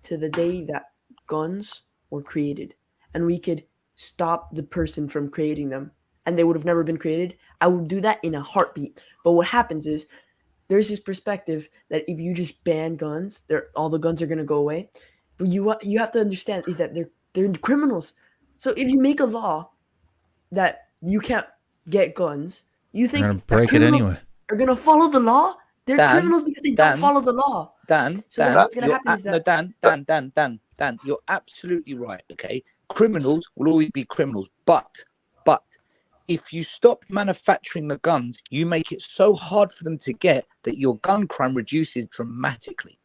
to the day that guns were created and we could stop the person from creating them and they would have never been created, I would do that in a heartbeat. But what happens is there's this perspective that if you just ban guns, all the guns are going to go away. But you have to understand is that they're criminals. So if you make a law that you can't get guns, you think that break it anyway are going to follow the law? They're criminals because they don't follow the law. What's going to happen is that... Dan, you're absolutely right, okay? Criminals will always be criminals, but if you stop manufacturing the guns, you make it so hard for them to get that your gun crime reduces dramatically.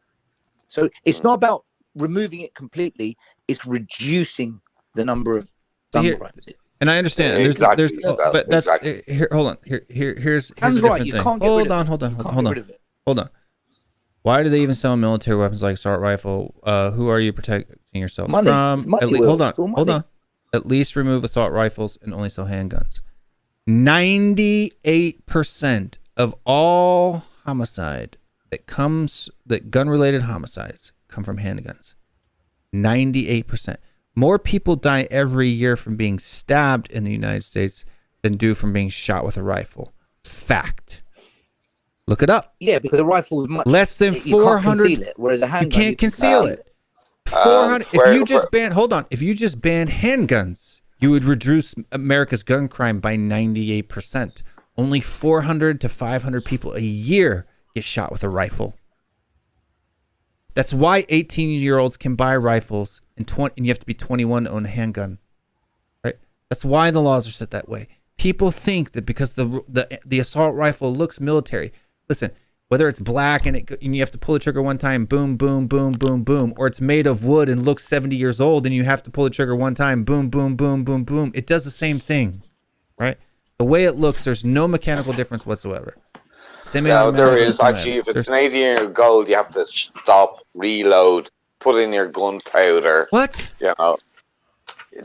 So it's not about removing it completely, it's reducing the number of gun crimes. And I understand. Here, hold on. Here's a different thing. Hold on. Why do they even sell military weapons like assault rifle? Who are you protecting yourself from? Hold on. At least remove assault rifles and only sell handguns. 98% of all homicide that gun-related homicides come from handguns. 98%. More people die every year from being stabbed in the United States than do from being shot with a rifle. Fact. Look it up. Yeah, because a rifle is much less than 400. You can't conceal it, whereas a handgun you can't conceal it. 400. If you just banned handguns, you would reduce America's gun crime by 98%. Only 400 to 500 people a year get shot with a rifle. That's why 18-year-olds can buy rifles and you have to be 21 to own a handgun. Right? That's why the laws are set that way. People think that because the assault rifle looks military. Listen, whether it's black and you have to pull the trigger one time, boom, boom, boom, boom, boom, or it's made of wood and looks 70 years old and you have to pull the trigger one time, boom, boom, boom, boom, boom. It does the same thing, right? The way it looks, there's no mechanical difference whatsoever. No, there is actually. If it's an 18-year gold, you have to stop, reload, put in your gunpowder. What? You know,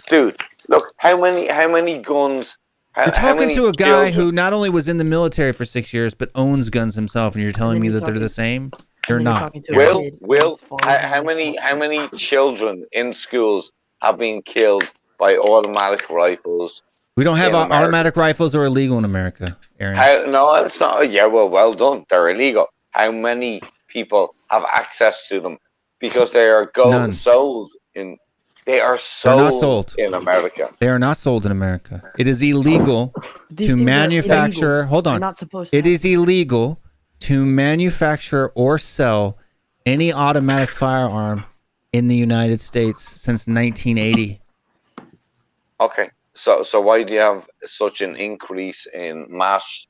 dude. Look, how many guns? You're talking to a guy who not only was in the military for 6 years, but owns guns himself, and you're telling me that they're the same? They're not. Will, how many children in schools have been killed by automatic rifles? We don't have automatic rifles are illegal in America, Aaron. No, it's not. Yeah, well done. They're illegal. How many people have access to them? Because they are sold in. They are sold in America. They are not sold in America. It is illegal to manufacture. Hold on. Not supposed to. It is illegal to manufacture or sell any automatic firearm in the United States since 1980. Okay. So why do you have such an increase in mass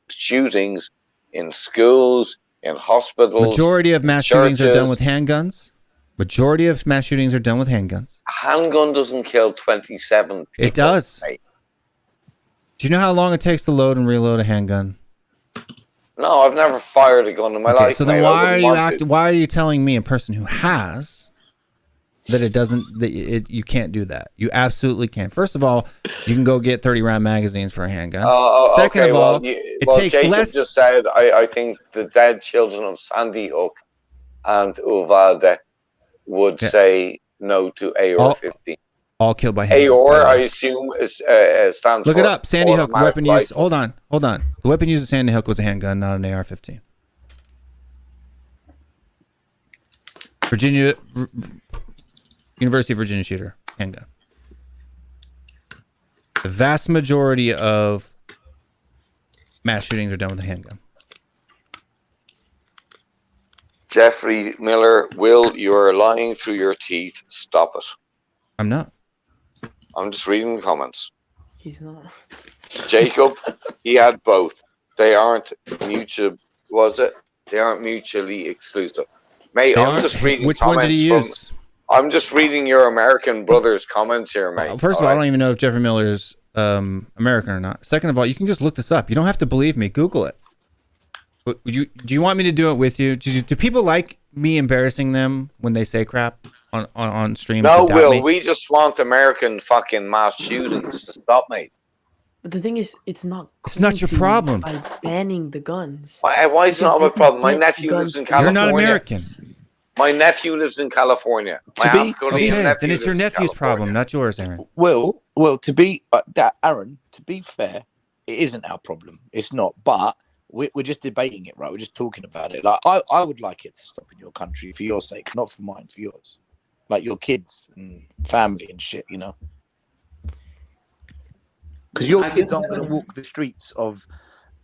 shootings in schools, in hospitals? Majority of mass shootings are done with handguns. Majority of mass shootings are done with handguns. A handgun doesn't kill 27 people. It does. Do you know how long it takes to load and reload a handgun? No, I've never fired a gun in my life. So then why are you telling me, a person who has, that it doesn't, you can't do that? You absolutely can. First of all, you can go get 30-round magazines for a handgun. Second of all, it takes Jacob less. Just said, I think the dead children of Sandy Hook and Uvalde would say no to AR-15. All killed by handguns. AR, I assume, stands for... Look it up. Sandy Hook weapon use. Hold on. The weapon used at Sandy Hook was a handgun, not an AR-15. University of Virginia shooter, handgun. The vast majority of mass shootings are done with a handgun. Jeffrey Miller, Will, you're lying through your teeth. Stop it. I'm not. I'm just reading the comments. He's not. Jacob, he had both. They aren't mutual. Was it? They aren't mutually exclusive. Mate, I'm just reading. Which one did he use? I'm just reading your American brother's comments here, mate. First of all, I don't even know if Jeffrey Miller is American or not. Second of all, you can just look this up. You don't have to believe me. Google it. Do you want me to do it with you? Do people like me embarrassing them when they say crap on stream? No, Will. We just want American fucking mass shootings to stop, mate. But the thing is, it's not your problem. By banning the guns. Why is it not my problem? My nephew lives in California. You're not American. My nephew lives in California. Then it's your nephew's problem, not yours, Aaron. Well, to be Aaron, to be fair, it isn't our problem. It's not. But we're just debating it, right? We're just talking about it. Like I would like it to stop in your country for your sake, not for mine, for yours. Like your kids and family and shit, you know. Because your kids aren't going to walk the streets of,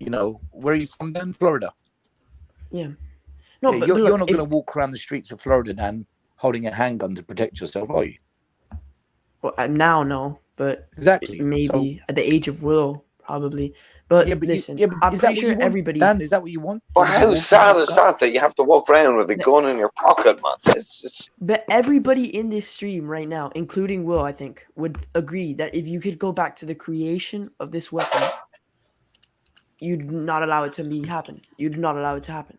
you know, where are you from then? Florida. Yeah. No, yeah, but you're not going to walk around the streets of Florida and holding a handgun to protect yourself, are you? Well, now, no. But exactly. Maybe at the age of Will, probably. But, listen, I'm pretty sure everybody... Dan, is that what you want? Well, how sad is that you have to walk around with a gun in your pocket, man? But everybody in this stream right now, including Will, I think, would agree that if you could go back to the creation of this weapon, you'd not allow it to happen. You'd not allow it to happen.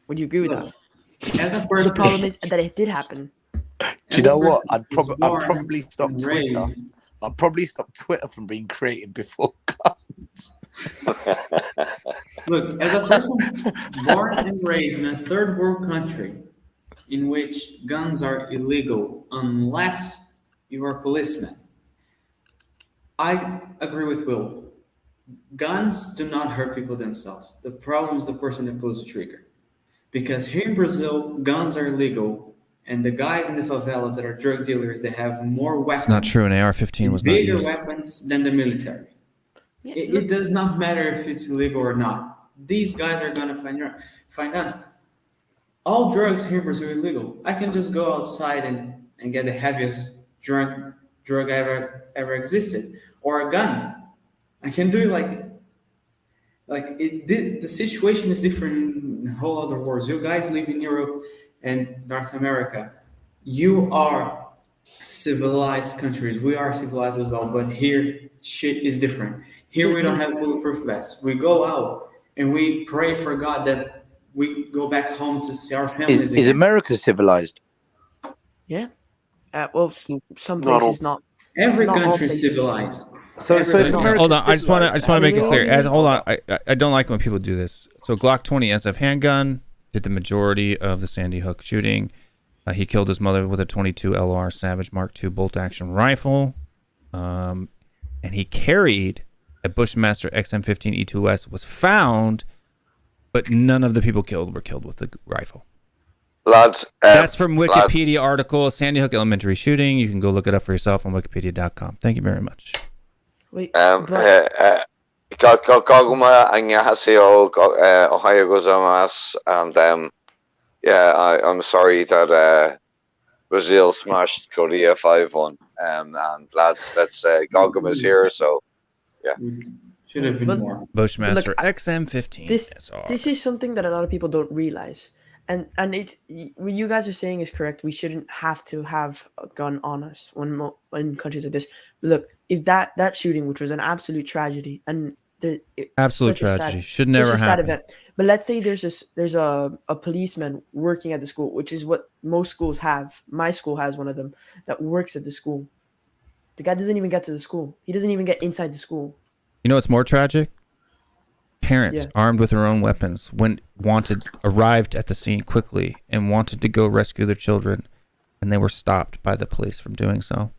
Would you agree with that? As a person, the problem is that it did happen. Do you know what? I'd probably stop Twitter. I'll probably stop Twitter from being created before guns. Look, as a person born and raised in a third world country in which guns are illegal unless you are a policeman, I agree with Will. Guns do not hurt people themselves. The problem is the person that pulls the trigger. Because here in Brazil, guns are illegal, and the guys in the favelas that are drug dealers, they have more weapons. It's not true. An AR-15 was not bigger used. weapons than the military. It does not matter if it's illegal or not. These guys are gonna find guns. All drugs here in Brazil are illegal. I can just go outside and get the heaviest drug ever existed, or a gun. I can do the situation is different in a whole other worlds. You guys live in Europe and North America. You are civilized countries. We are civilized as well, but here shit is different. Here we don't have bulletproof vests. We go out and we pray for God that we go back home to see our families. Is America civilized? Yeah. Well, some places not. Every not all country is places. civilized. So Hold on, I just want to make it clear. Hold on, I I don't like when people do this. So Glock 20 SF handgun did the majority of the Sandy Hook shooting. He killed his mother with a 22 LR Savage Mark II bolt action rifle, and he carried a Bushmaster XM15 E2S. Was found, but none of the people killed were killed with the rifle. Lads, that's from Wikipedia article, Sandy Hook Elementary shooting. You can go look it up for yourself on wikipedia.com. Thank you very much. Wait, Kaguma 안녕하세요. Ohio gozaimasu. And yeah, I'm sorry that Brazil smashed Korea 5-1. And lads, let's Gaguma's here, so yeah. Should have been more. Bushmaster XM15. This is something that a lot of people don't realize. And it's what you guys are saying is correct. We shouldn't have to have a gun on us in countries like this. Look, if that shooting, which was an absolute tragedy, and absolute tragedy, should never happen. But let's say there's a policeman working at the school, which is what most schools have. My school has one of them that works at the school. The guy doesn't even get to the school. He doesn't even get inside the school. You know what's more tragic? Parents armed with their own weapons arrived at the scene quickly and wanted to go rescue their children, and they were stopped by the police from doing so.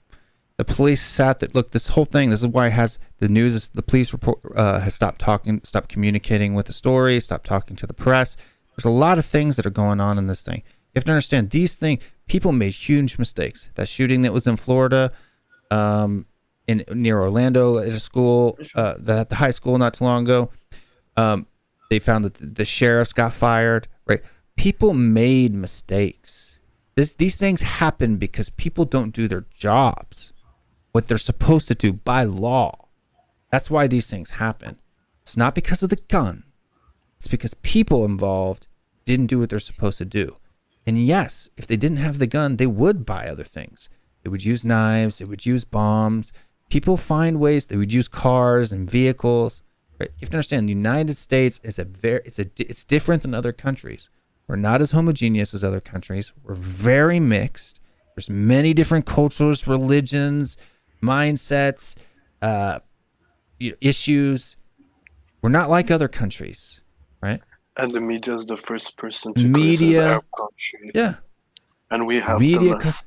The police sat there. Look, this whole thing, this is why the police report has stopped communicating with the story, stopped talking to the press. There's a lot of things that are going on in this thing. You have to understand these things. People made huge mistakes. That shooting that was in Florida, near Orlando at a school, the high school not too long ago. They found that the sheriffs got fired, right? People made mistakes. These things happen because people don't do their jobs, what they're supposed to do by law. That's why these things happen. It's not because of the gun. It's because people involved didn't do what they're supposed to do. And yes, if they didn't have the gun, they would buy other things. They would use knives. They would use bombs. People find ways. They would use cars and vehicles. Right? You have to understand, the United States is it's different than other countries. We're not as homogeneous as other countries. We're very mixed. There's many different cultures, religions, mindsets, issues. We're not like other countries, right? And the media is the first person to criticize our country. Yeah. And we have media. So,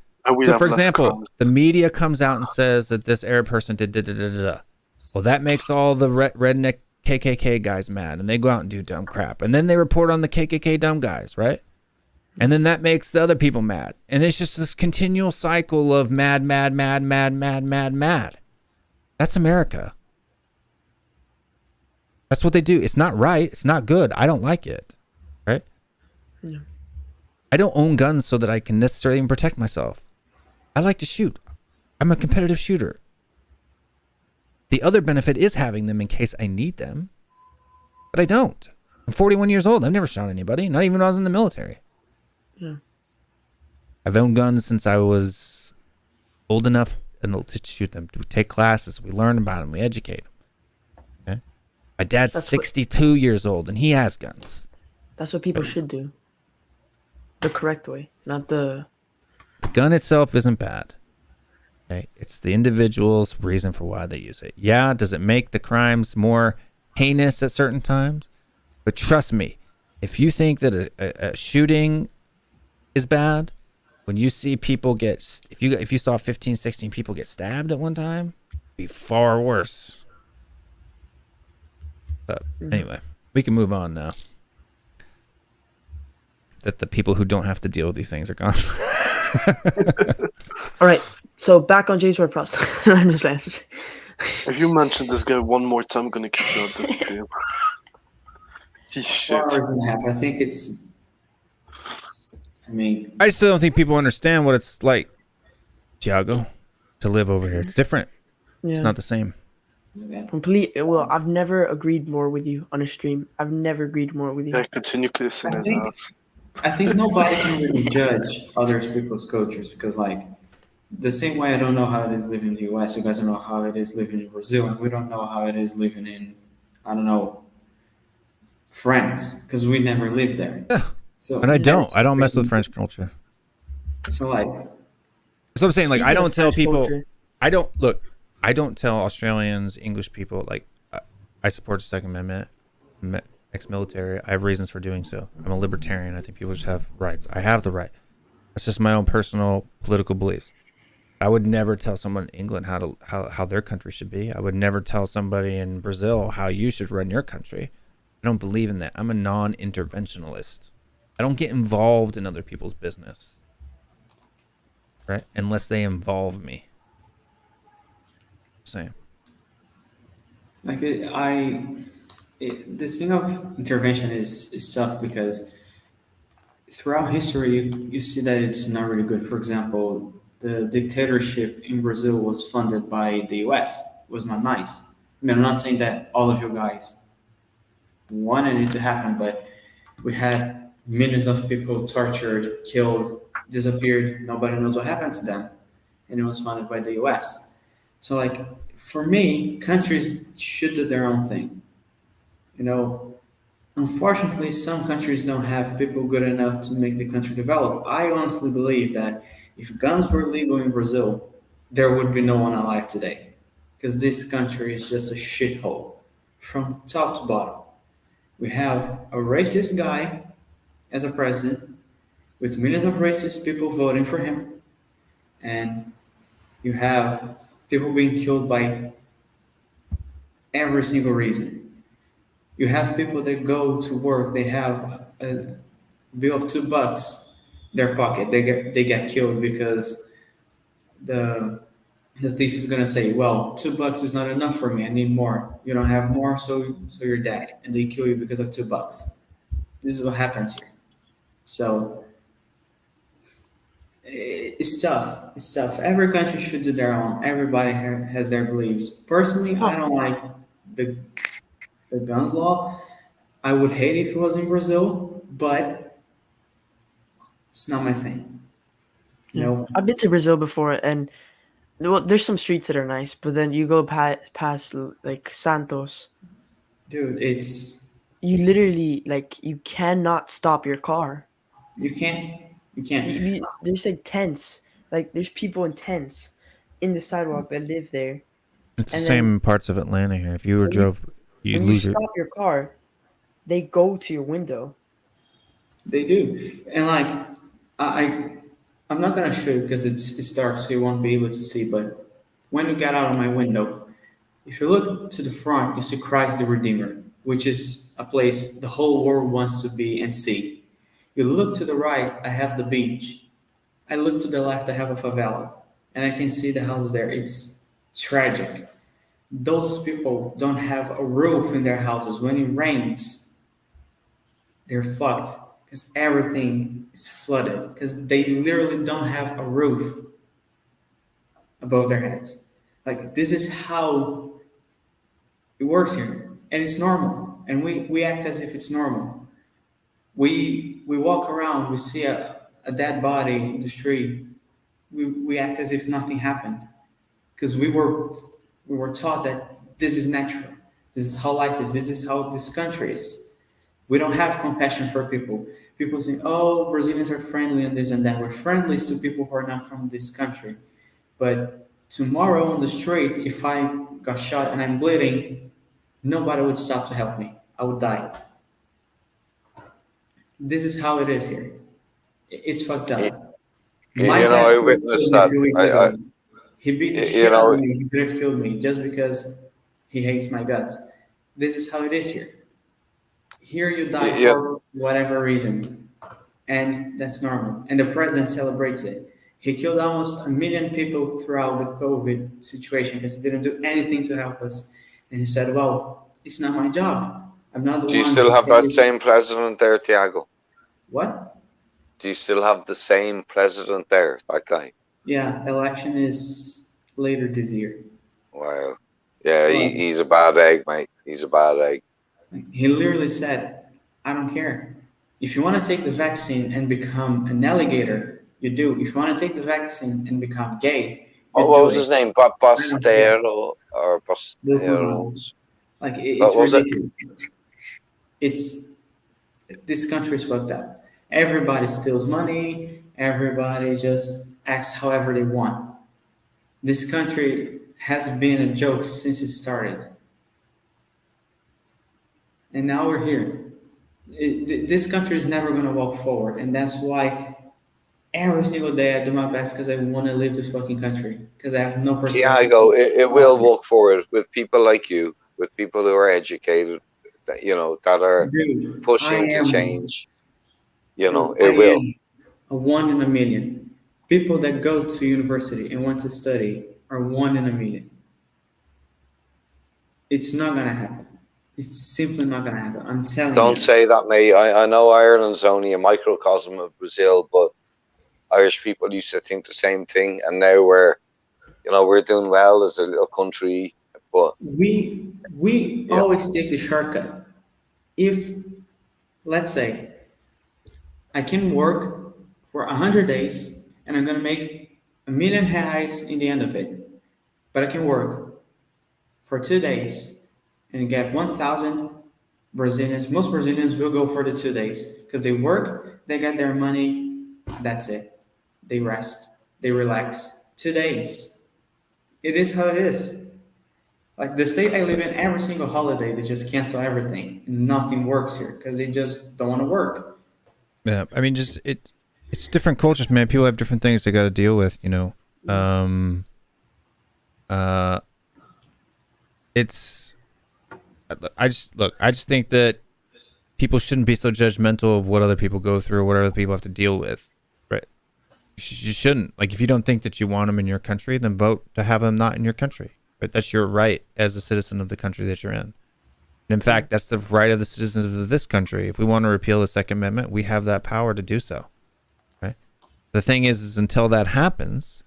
for example, the media comes out and says that this Arab person did da-da-da-da-da. Well, that makes all the redneck KKK guys mad, and they go out and do dumb crap. And then they report on the KKK dumb guys, right? And then that makes the other people mad. And it's just this continual cycle of mad. That's America. That's what they do. It's not right. It's not good. I don't like it, right? Yeah. I don't own guns so that I can necessarily even protect myself. I like to shoot. I'm a competitive shooter. The other benefit is having them in case I need them, but I don't. I'm 41 years old. I've never shot anybody, not even when I was in the military. Yeah. I've owned guns since I was old enough to shoot them. We take classes. We learn about them. We educate them. Okay? My dad's 62 years old, and he has guns. That's what people should do. The correct way, not the... The gun itself isn't bad. Okay? It's the individual's reason for why they use it. Yeah, does it make the crimes more heinous at certain times? But trust me, if you think that a shooting is bad, when you see people get, if you saw 15, 16 people get stabbed at one time, it'd be far worse. But anyway, we can move on now. That the people who don't have to deal with these things are gone. All right, so back on James Ward-Prowse. I'm just laughing. If you mention this guy one more time, I'm gonna kick you out this game. He's shit. I think it's. I mean, I still don't think people understand what it's like, Thiago, to live over here. It's different. Yeah. It's not the same. Well, I've never agreed more with you on a stream. I've never agreed more with you. Yeah, continue kissing his ass. I think nobody can really judge other people's cultures because, like, the same way I don't know how it is living in the US, you guys don't know how it is living in Brazil, and we don't know how it is living in, I don't know, France, because we never lived there. Yeah. So, and I don't mess with French culture. So, like, so I'm saying, like, I don't tell French people, culture. I don't tell Australians, English people, like, I support the Second Amendment, ex-military. I have reasons for doing so. I'm a libertarian. I think people just have rights. I have the right. That's just my own personal political beliefs. I would never tell someone in England how their country should be. I would never tell somebody in Brazil how you should run your country. I don't believe in that. I'm a non-interventionalist. I don't get involved in other people's business, right? Unless they involve me. Same. Like this thing of intervention is tough because throughout history you see that it's not really good. For example, the dictatorship in Brazil was funded by the US. It was not nice. I mean, I'm not saying that all of you guys wanted it to happen, but we had millions of people tortured, killed, disappeared. Nobody knows what happened to them, and it was funded by the US. So, like, for me, countries should do their own thing. You know, unfortunately, some countries don't have people good enough to make the country develop. I honestly believe that if guns were legal in Brazil, there would be no one alive today. Because this country is just a shithole from top to bottom. We have a racist guy as a president with millions of racist people voting for him. And you have people being killed by every single reason. You have people that go to work, they have a bill of $2 in their pocket. They get killed because the thief is gonna say, well, $2 is not enough for me, I need more. You don't have more, so you're dead. And they kill you because of $2. This is what happens here. So it's tough. It's tough. Every country should do their own. Everybody has their beliefs. Personally, I don't like the guns law. I would hate if it was in Brazil, but it's not my thing. You know, I've been to Brazil before, and well, there's some streets that are nice, but then you go past like Santos. dude, You literally, like, you cannot stop your car. you can't. There's like tents. Like, there's people in tents in the sidewalk that live there. It's the And same in parts of Atlanta here. If you were drove, you'd When you lose your. stop your car, they go to your window. They do, and like I'm not gonna show you because it's dark, so you won't be able to see. But when you get out of my window, if you look to the front, you see Christ the Redeemer, which is a place the whole world wants to be and see. You look to the right, I have the beach. I look to the left, I have a favela, and I can see the houses there. It's tragic. Those people don't have a roof in their houses. When it rains, they're fucked because everything is flooded because they literally don't have a roof above their heads. Like, this is how it works here, and it's normal, and we act as if it's normal. We walk around, we see a dead body in the street, we act as if nothing happened because we were taught that this is natural, this is how life is, this is how this country is. We don't have compassion for people. People say, oh, Brazilians are friendly and this and that. We're friendly to people who are not from this country. But tomorrow on the street, if I got shot and I'm bleeding, nobody would stop to help me. I would die. This is how it is here. It's fucked up. You My know, dad I could have witnessed killed me a that. few weeks I ago. He beat the you shit out know, of me. He could have killed me just because he hates my guts. This is how it is here. Here you die you, for whatever reason, and that's normal. And the president celebrates it. He killed almost 1 million people throughout the COVID situation because he didn't do anything to help us. And he said, "Well, it's not my job. I'm not the do you one still who have that carries-" same president there, Tiago? What? Do you still have the same president there, that guy? Yeah, election is later this year. Wow. Yeah, Well, he's a bad egg, mate. He's a bad egg. he literally said, "I don't care. If you want to take the vaccine and become an alligator, you do. If you want to take the vaccine and become gay, Oh, you what do was it. his name? I don't care." Bastero or This is Bastero? like What it's was it? ridiculous. It's this country is fucked up. Everybody steals money. Everybody just acts however they want. This country has been a joke since it started, and now we're here. This country is never going to walk forward, and that's why every single day I do my best because I want to leave this fucking country because I have no perspective. Tiago, it will walk forward with people like you, with people who are educated, that, you know, that are Dude, pushing to I change. You know, I it will. am a 1 in a million. People that go to university and want to study are 1 in a million. It's not gonna happen. It's simply not gonna happen. I'm telling Don't you. say that, mate. I know Ireland's only a microcosm of Brazil, but Irish people used to think the same thing, and now we're doing well as a little country. But We yeah, always take the shortcut. If let's say I can work for 100 days and I'm gonna make 1 million reais in the end of it, but I can work for 2 days and get 1,000 Brazilians. Most Brazilians will go for the 2 days because they work, they get their money, that's it. They rest, they relax. 2 days. It is how it is. Like the state I live in, every single holiday they just cancel everything. Nothing works here because they just don't want to work. Yeah, I mean, just it's different cultures, man. People have different things they got to deal with, you know. It's I just think that people shouldn't be so judgmental of what other people go through or what other people have to deal with, right? You shouldn't. Like, if you don't think that you want them in your country, then vote to have them not in your country. Right? That's your right as a citizen of the country that you're in. And in fact, that's the right of the citizens of this country. If we want to repeal the Second Amendment, we have that power to do so. Right? The thing is until that happens,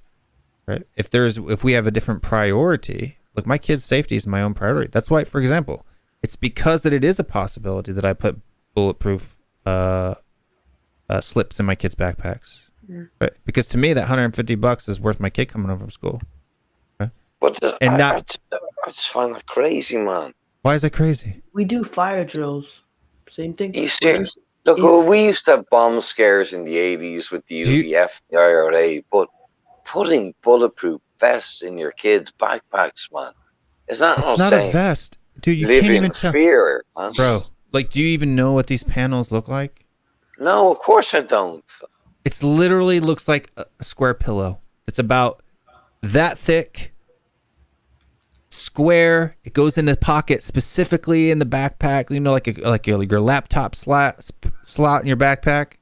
right? If we have a different priority, look, my kid's safety is my own priority. That's why, for example, it's because that it is a possibility that I put bulletproof slips in my kids' backpacks. Right? Because to me, that $150 is worth my kid coming home from school. Right? but And I just find that crazy, man. Why is that crazy? We do fire drills. Same thing. You We're see, just- look, if- we used to have bomb scares in the 80s with the UDF, the IRA, but putting bulletproof vests in your kids' backpacks, man, is that It's not not saying a vest. Dude, you live can't in even tell. fear, man? Bro, like, do you even know what these panels look like? No, of course I don't. It's literally looks like a square pillow. It's about that thick, square. It goes in the pocket specifically in the backpack. You know, like your laptop slot in your backpack,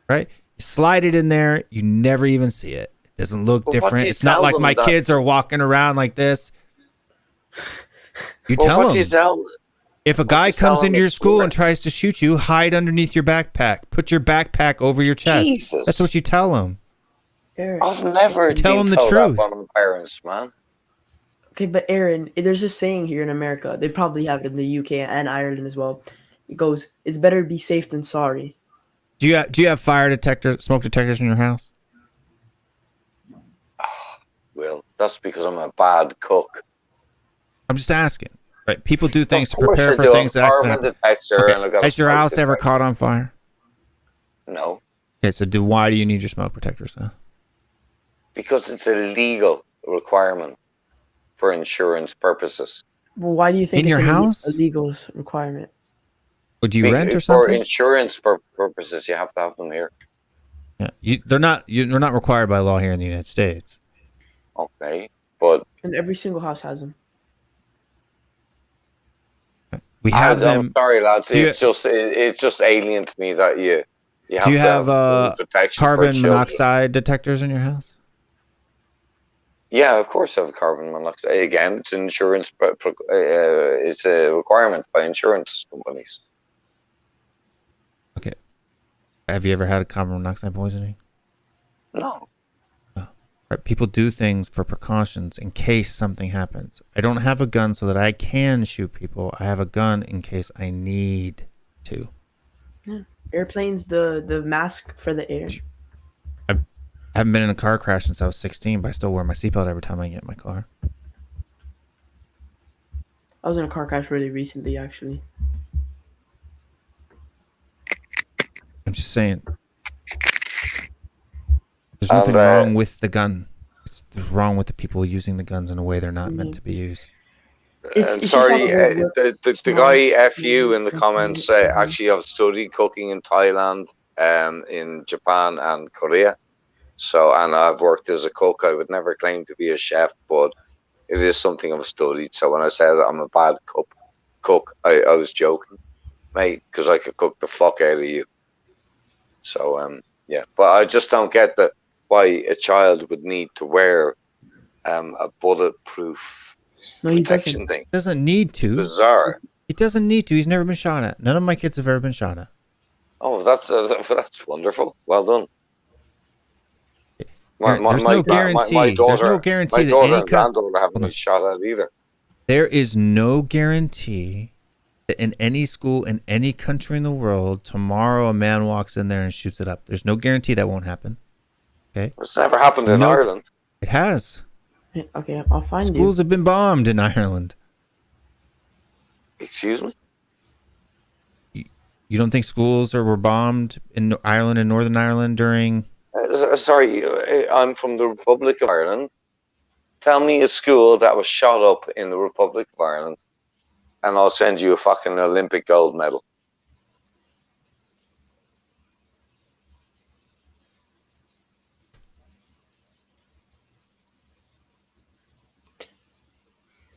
right? You slide it in there. You never even see it. It doesn't look But what do different. you It's not tell like them my that- kids are walking around like this. You Well, tell what do you them. tell? If a What guy you tell comes them into your is school square. and tries to shoot you, hide underneath your backpack. Put your backpack over your chest. Jesus. That's what you tell them. Aaron. I've never Tell been them the told truth. that by my parents, man. Okay, but Aaron, there's a saying here in America. They probably have it in the UK and Ireland as well. It goes, "It's better to be safe than sorry." Do you have smoke detectors in your house? Well, that's because I'm a bad cook. I'm just asking. Right? People do things to Of course prepare I for do. things that Carbon accident. detector and I got a Has your smoke house ever detector. caught on fire? No, Okay, so why do you need your smoke detectors then? because it's a legal requirement for insurance purposes. Well, why do you think In it's your a house? legal requirement? Or do you rent or For something? insurance purposes, you have to have them here. Yeah, they're not required by law here in the United States. Okay, but And every single house has them. We have them. I'm sorry, lads. Do you- It's just alien to me that you have Do you to have protection for carbon children. monoxide detectors in your house? Yeah, of course I have carbon monoxide. Again, it's an insurance. It's a requirement by insurance companies. Okay. Have you ever had a carbon monoxide poisoning? No. Right, people do things for precautions in case something happens. I don't have a gun so that I can shoot people. I have a gun in case I need to. Yeah. Airplanes, the mask for the air. I haven't been in a car crash since I was 16, but I still wear my seatbelt every time I get in my car. I was in a car crash really recently, actually. I'm just saying. There's nothing wrong with the gun. There's wrong with the people using the guns in a way they're not meant to be used. It's Sorry, the guy FU in the comments actually I've studied cooking in Thailand, in Japan and Korea. So, and I've worked as a cook. I would never claim to be a chef, but it is something I've studied. So when I said I'm a bad cook, I was joking, mate, because I could cook the fuck out of you. So, yeah, but I just don't get why a child would need to wear a bulletproof protection thing. He doesn't need to. Bizarre. He doesn't need to. He's never been shot at. None of my kids have ever been shot at. Oh, that's wonderful. Well done. There's no guarantee. There's no guarantee that any granddaughter haven't been shot at either. There is no guarantee that in any school in any country in the world, tomorrow a man walks in there and shoots it up. There's no guarantee that won't happen. Okay. It's never happened in Ireland. It has. Okay, I'll find you. Schools have been bombed in Ireland. Excuse me? You don't think schools were bombed in Ireland and Northern Ireland during... Sorry, I'm from the Republic of Ireland. Tell me a school that was shot up in the Republic of Ireland and I'll send you a fucking Olympic gold medal.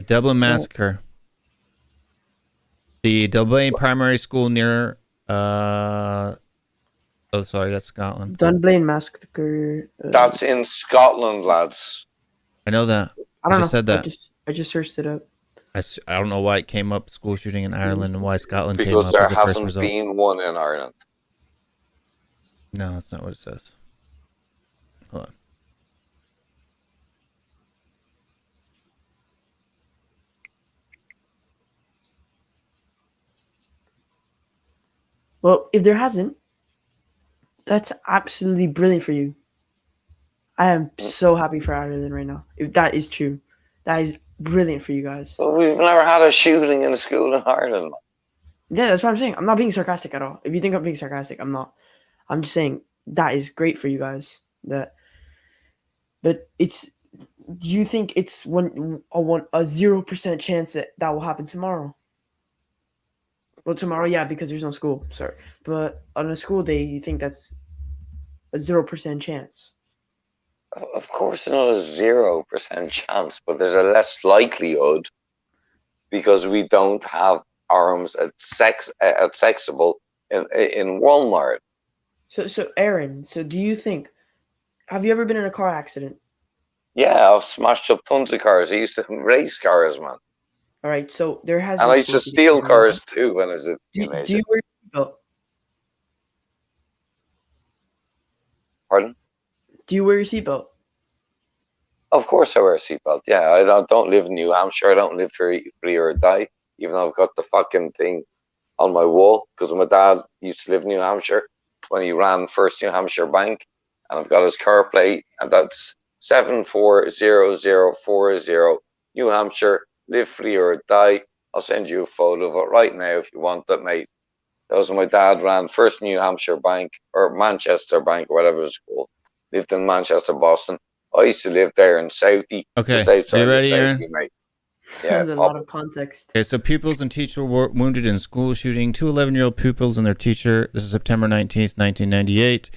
Dublin Massacre. The Dublin primary school near... oh, sorry, that's Scotland. Dunblane Massacre. That's in Scotland, lads. I know that. I don't know. Said that. I just searched it up. I don't know why it came up, school shooting in Ireland, and why Scotland came Because up there as the first hasn't result. been one in Ireland. No, that's not what it says. Hold on. Well, if there hasn't, that's absolutely brilliant for you. I am so happy for Ireland right now. If that is true, that is brilliant for you guys. Well, we've never had a shooting in a school in Ireland. Yeah, that's what I'm saying. I'm not being sarcastic at all. If you think I'm being sarcastic, I'm not. I'm just saying that is great for you guys. But it's. Do you think it's a 0% chance that will happen tomorrow? Well, tomorrow, yeah, because there's no school. Sorry, but on a school day, you think that's a 0% chance? Of course, not a 0% chance, but there's a less likelihood because we don't have arms accessible in Walmart. So Aaron, do you think? Have you ever been in a car accident? Yeah, I've smashed up tons of cars. I used to race cars, man. All right, so there has. And I used to steal cars too when I was a teenager. Do you wear your seatbelt? Pardon? Do you wear your seatbelt? Of course I wear a seatbelt. Yeah, I don't live in New Hampshire. I don't live free or die, even though I've got the fucking thing on my wall because my dad used to live in New Hampshire when he ran First New Hampshire Bank, and I've got his car plate, and that's 740040 New Hampshire. Live free or die. I'll send you a photo of it right now if you want it, mate. That was when my dad ran First New Hampshire Bank or Manchester Bank or whatever it's called. Lived in Manchester, Boston. I used to live there in Southie. Okay, just outside are you ready, of Southie, Aaron? mate. Yeah, There's a lot of context. Okay, so pupils and teacher were wounded in school shooting. Two 11-year-old pupils and their teacher. This is September 19th, 1998.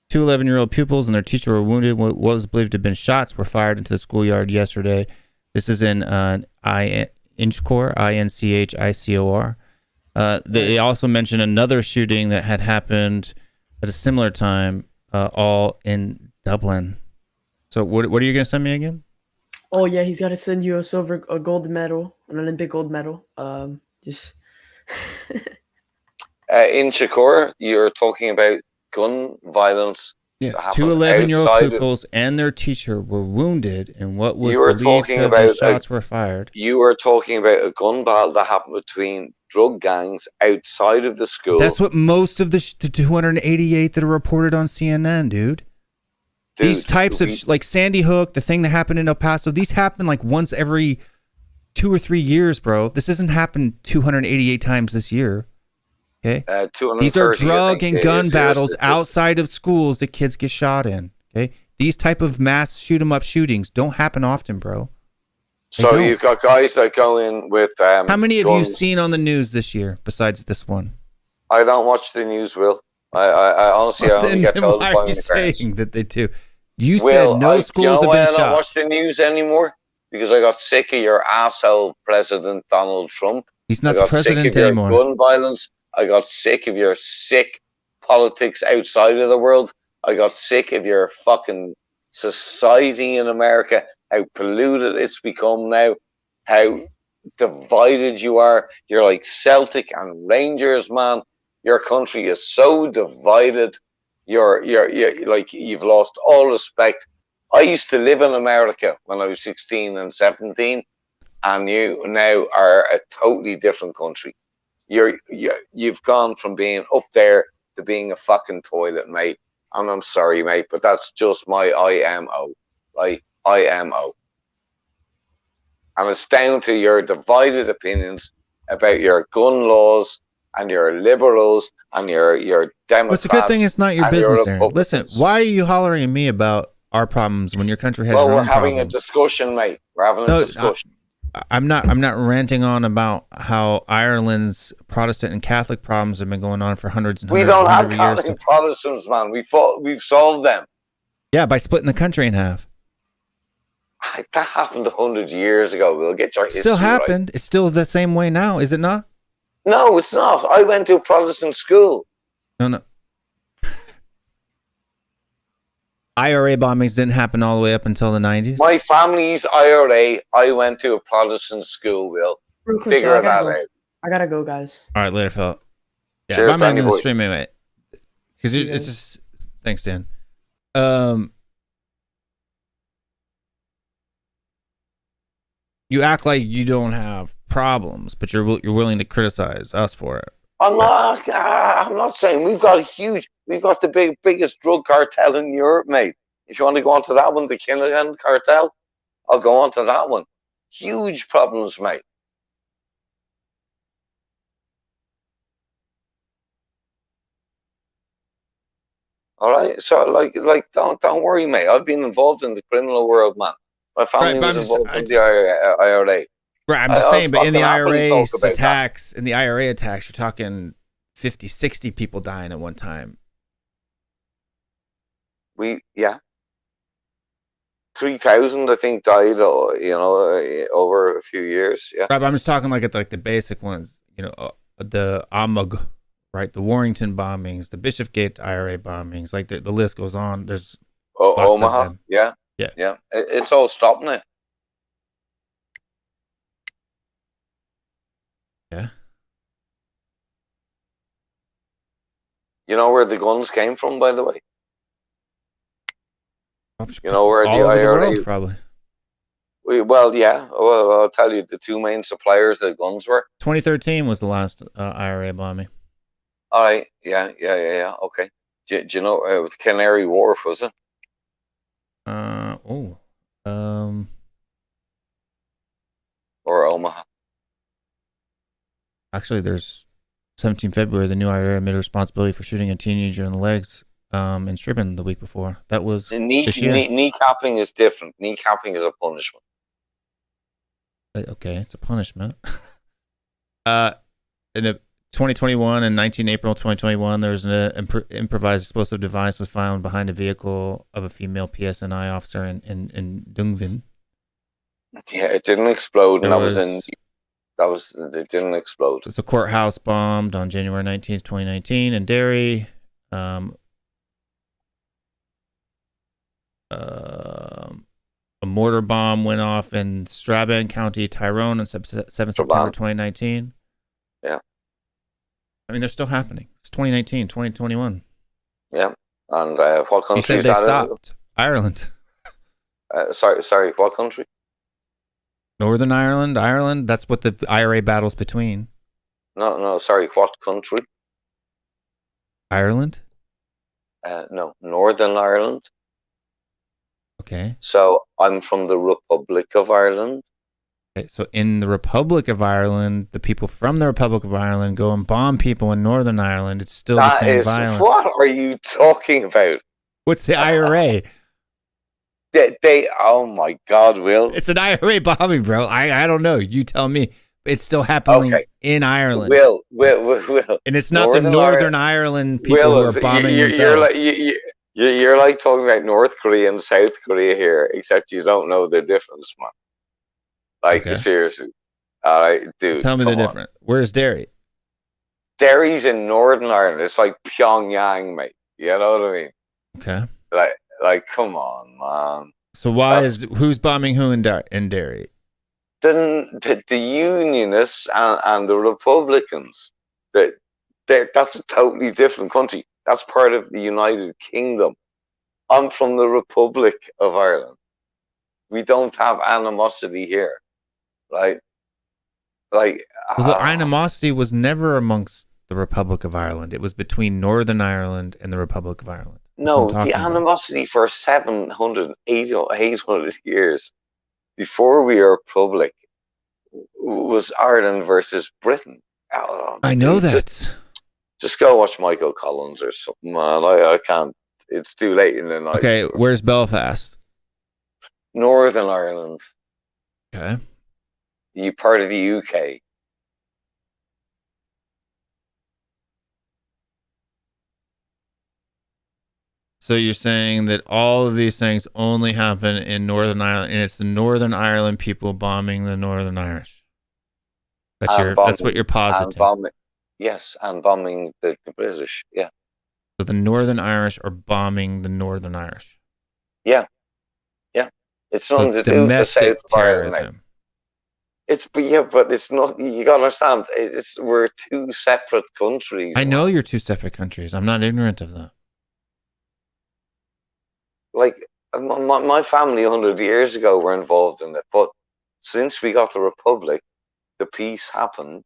Two 11-year-old pupils and their teacher were wounded. What was believed to have been shots were fired into the schoolyard yesterday. This is in Inchcore, INCHICOR. They also mentioned another shooting that had happened at a similar time, all in Dublin. So what are you going to send me again? Oh yeah, he's got to send you a gold medal, an Olympic gold medal. Just in Shakur, you're talking about gun violence. Yeah, two 11-year-old pupils and their teacher were wounded, and what was believed to have been shots were fired. You were talking about a gun battle that happened between drug gangs outside of the school. That's what most of the 288 that are reported on CNN, dude. These types of like Sandy Hook, the thing that happened in El Paso, these happen like once every 2 or 3 years, bro. This hasn't happened 288 times this year. Okay, these are drug and gun battles outside of schools that kids get shot in. Okay, these type of mass shoot 'em up shootings don't happen often, bro. So you've got guys that go in with how many have you seen on the news this year besides this one? I don't watch the news, Will. I honestly I only get told by my parents. Why are you saying that they do? You said no schools have been shot. I don't watch the news anymore because I got sick of your asshole President Donald Trump. He's not the president anymore. Gun violence. I got sick of your sick politics outside of the world. I got sick of your fucking society in America, how polluted it's become now, how divided you are. You're like Celtic and Rangers, man. Your country is so divided. You're like you've lost all respect. I used to live in America when I was 16 and 17, and you now are a totally different country. You've gone from being up there to being a fucking toilet, mate. And I'm sorry, mate, but that's just my IMO. Like IMO. And it's down to your divided opinions about your gun laws and your liberals and your Democrats. Well, it's a good thing it's not your business, Aaron. Listen, why are you hollering at me about our problems when your country has your own problems? Well, we're having a discussion, mate. We're having a discussion. I'm not ranting on about how Ireland's Protestant and Catholic problems have been going on for hundreds and hundreds of years. We don't have Catholic and Protestants, man. We've solved them. Yeah, by splitting the country in half. That happened 100 years ago. We'll get your history still happened. Right. It's still the same way now, is it not? No, it's not. I went to a Protestant school. No. IRA bombings didn't happen all the way up until the 90s. My family's IRA. I went to a Protestant school, Will. Real quick, figure that out. I gotta go, guys. All right, later, Phil. Yeah, cheers, I'm not in the stream anyway. Because it's just thanks, Dan. You act like you don't have problems, but you're willing to criticize us for it. I'm not saying we've got the biggest drug cartel in Europe, mate. If you want to go on to that one, the Killian cartel, I'll go on to that one. Huge problems, mate. All right, so like don't worry, mate. I've been involved in the criminal world, man. My family was involved in the IRA. Right, I'm just saying, but in the IRA attacks, you're talking 50, 60 people dying at one time. 3,000, I think, died. Over a few years. Yeah, right, but I'm just talking like the basic ones. The Amag, right? The Warrington bombings, the Bishopgate IRA bombings. Like the list goes on. There's Omaha. Yeah. It's all stopping it. Yeah. You know where the guns came from, by the way? You know where the IRA probably. I'll tell you the two main suppliers of guns were. 2013 was the last IRA bombing. All right. Yeah. Okay. Do you know it was Canary Wharf, was it? Or Omaha. Actually, there's 17 February, the new IRA admitted responsibility for shooting a teenager in the legs in Stribbon the week before. That was kneecapping is different. Kneecapping is a punishment. Okay, it's a punishment. In a 2021 and 19 April 2021, there's an improvised explosive device was found behind a vehicle of a female PSNI officer in Dungvin. Yeah, it didn't explode, and It didn't explode. It's a courthouse bombed on January 19th, 2019 in Derry. A mortar bomb went off in Strabane County, Tyrone on 7 September 2019. Yeah. I mean, they're still happening. It's 2019, 2021. Yeah. And what country You said is they that stopped. Ireland. Sorry, what country? Northern Ireland, Ireland. That's what the IRA battle's between. No, sorry, what country? Ireland? No, Northern Ireland. Okay. So I'm from the Republic of Ireland. Okay, so in the Republic of Ireland, the people from the Republic of Ireland go and bomb people in Northern Ireland. It's still the same violence. What are you talking about? What's the IRA? They oh my God, Will. It's an IRA bombing, bro. I don't know. You tell me. It's still happening in Ireland. Will. And it's not the Northern Ireland people who are bombing themselves. You're like talking about North Korea and South Korea here, except you don't know the difference, man. Like, seriously. All right, dude. Tell me the difference. Where's Derry? Derry's in Northern Ireland. It's like Pyongyang, mate. You know what I mean? Okay. Like, come on, man. So who's bombing who in Derry? The Unionists and the Republicans. That's a totally different country. That's part of the United Kingdom. I'm from the Republic of Ireland. We don't have animosity here, right? Well, the animosity was never amongst the Republic of Ireland. It was between Northern Ireland and the Republic of Ireland. No, the animosity for 700, 800 years before we were a republic was Ireland versus Britain. I know that. Just go watch Michael Collins or something, man. I can't. It's too late in the night. Okay, where's Belfast? Northern Ireland. Okay. You part of the UK. So you're saying that all of these things only happen in Northern Ireland, and it's the Northern Ireland people bombing the Northern Irish. That's what you're positing. Yes, and bombing the British. Yeah. So the Northern Irish are bombing the Northern Irish. Yeah. It's nothing to do with the South of Ireland. But it's not. You gotta understand. We're two separate countries. I know you're two separate countries. I'm not ignorant of that. Like my family 100 years ago were involved in it, but since we got the Republic, the peace happened.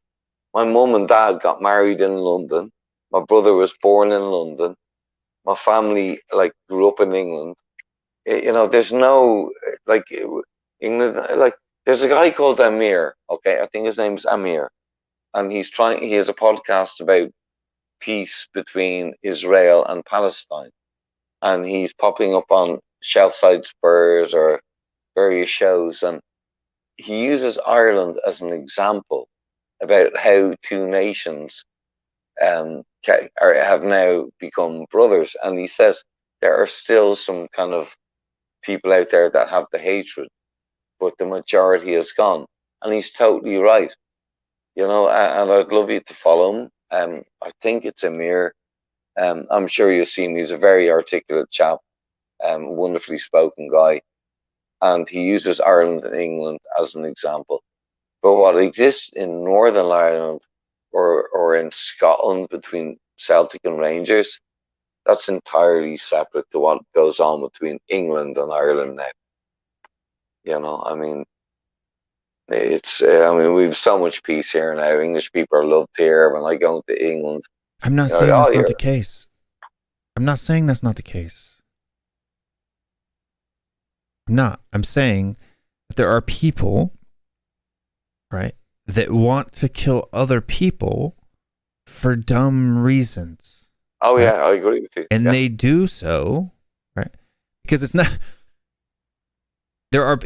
My mum and dad got married in London. My brother was born in London. My family grew up in England. There's no England. There's a guy called Amir. Okay, I think his name's Amir, and he has a podcast about peace between Israel and Palestine, and he's popping up on Shelfside Spurs or various shows, and he uses Ireland as an example about how two nations have now become brothers. And he says there are still some kind of people out there that have the hatred, but the majority has gone. And he's totally right. And I'd love you to follow him. I think it's Amir. I'm sure you'll see him. He's a very articulate chap, wonderfully spoken guy. And he uses Ireland and England as an example. But what exists in Northern Ireland or in Scotland between Celtic and Rangers, that's entirely separate to what goes on between England and Ireland now. I mean, we've so much peace here now. English people are loved here. When I go to England, I'm not saying that's not the case. I'm not saying that's not the case. I'm saying that there are people, right, that want to kill other people for dumb reasons. Oh, right? yeah, I agree with you. And they do so, right, because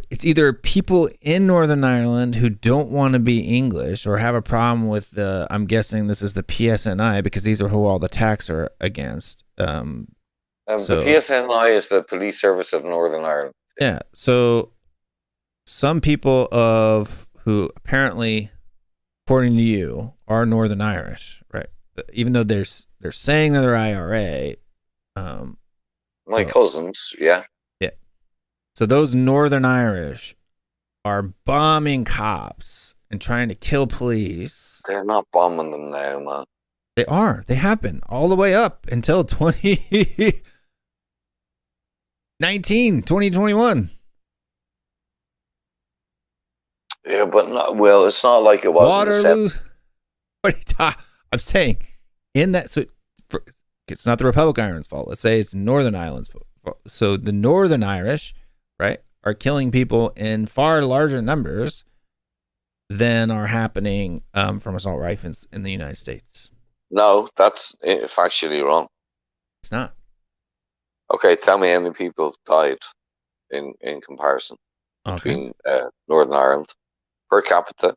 it's either people in Northern Ireland who don't want to be English or have a problem with I'm guessing this is the PSNI because these are who all the attacks are against. The PSNI is the Police Service of Northern Ireland. Yeah. So some people who apparently, according to you, are Northern Irish, right? Even though they're saying that they're IRA. My cousins, yeah. So those Northern Irish are bombing cops and trying to kill police. They're not bombing them now, man. They are. They have been all the way up until 2021. Yeah, but it's not like it was. Waterloo. What are you talking? I'm saying in that. So it's not the Republic Ireland's fault. Let's say it's Northern Ireland's fault. So the Northern Irish, right, are killing people in far larger numbers than are happening from assault rifles in the United States. No, that's factually wrong. It's not. Okay, tell me how many people died in comparison between Northern Ireland per capita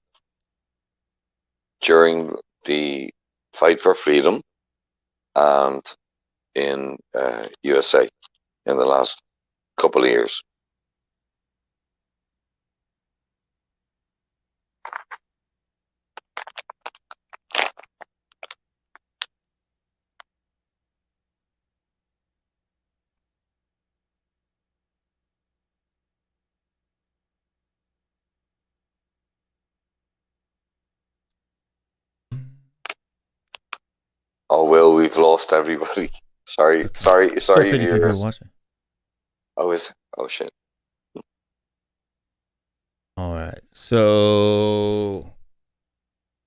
during the fight for freedom and in USA in the last couple of years. Oh, Will, we've lost everybody. Sorry, viewers. Oh, shit. All right. So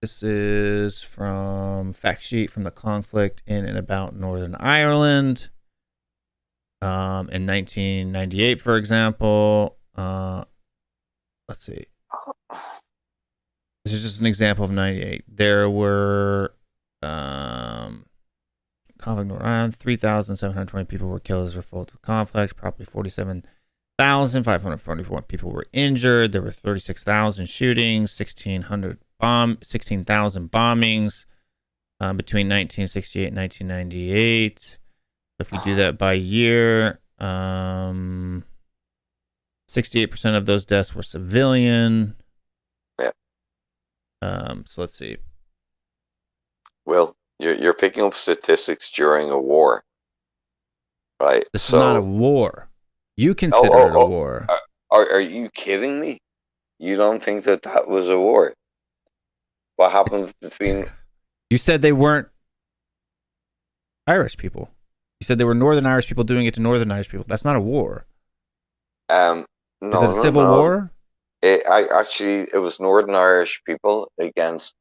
this is from fact sheet from the conflict in and about Northern Ireland. In 1998, for example, let's see. This is just an example of 98. There were conflict Northern Ireland, 3,720 people were killed as a result of conflict. Probably 47,544 people were injured. There were 36,000 shootings, 16,000 bombings between 1968 and 1998. If we do that by year, 68% of those deaths were civilian. Yeah. So let's see. Well, you're picking up statistics during a war, right? This is not a war. You consider it a war. Are you kidding me? You don't think that was a war? What happened between? You said they weren't Irish people. You said they were Northern Irish people doing it to Northern Irish people. That's not a war. No, is it a civil war? It was Northern Irish people against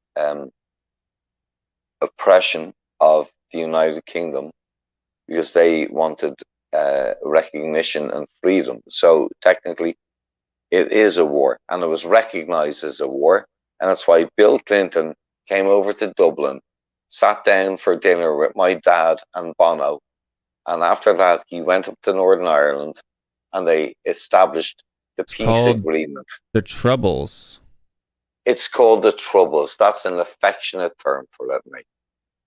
oppression of the United Kingdom because they wanted recognition and freedom. So technically, it is a war, and it was recognized as a war, and that's why Bill Clinton came over to Dublin, sat down for dinner with my dad and Bono, and after that he went up to Northern Ireland, and they established the peace agreement. The Troubles. It's called the Troubles. That's an affectionate term for it, mate.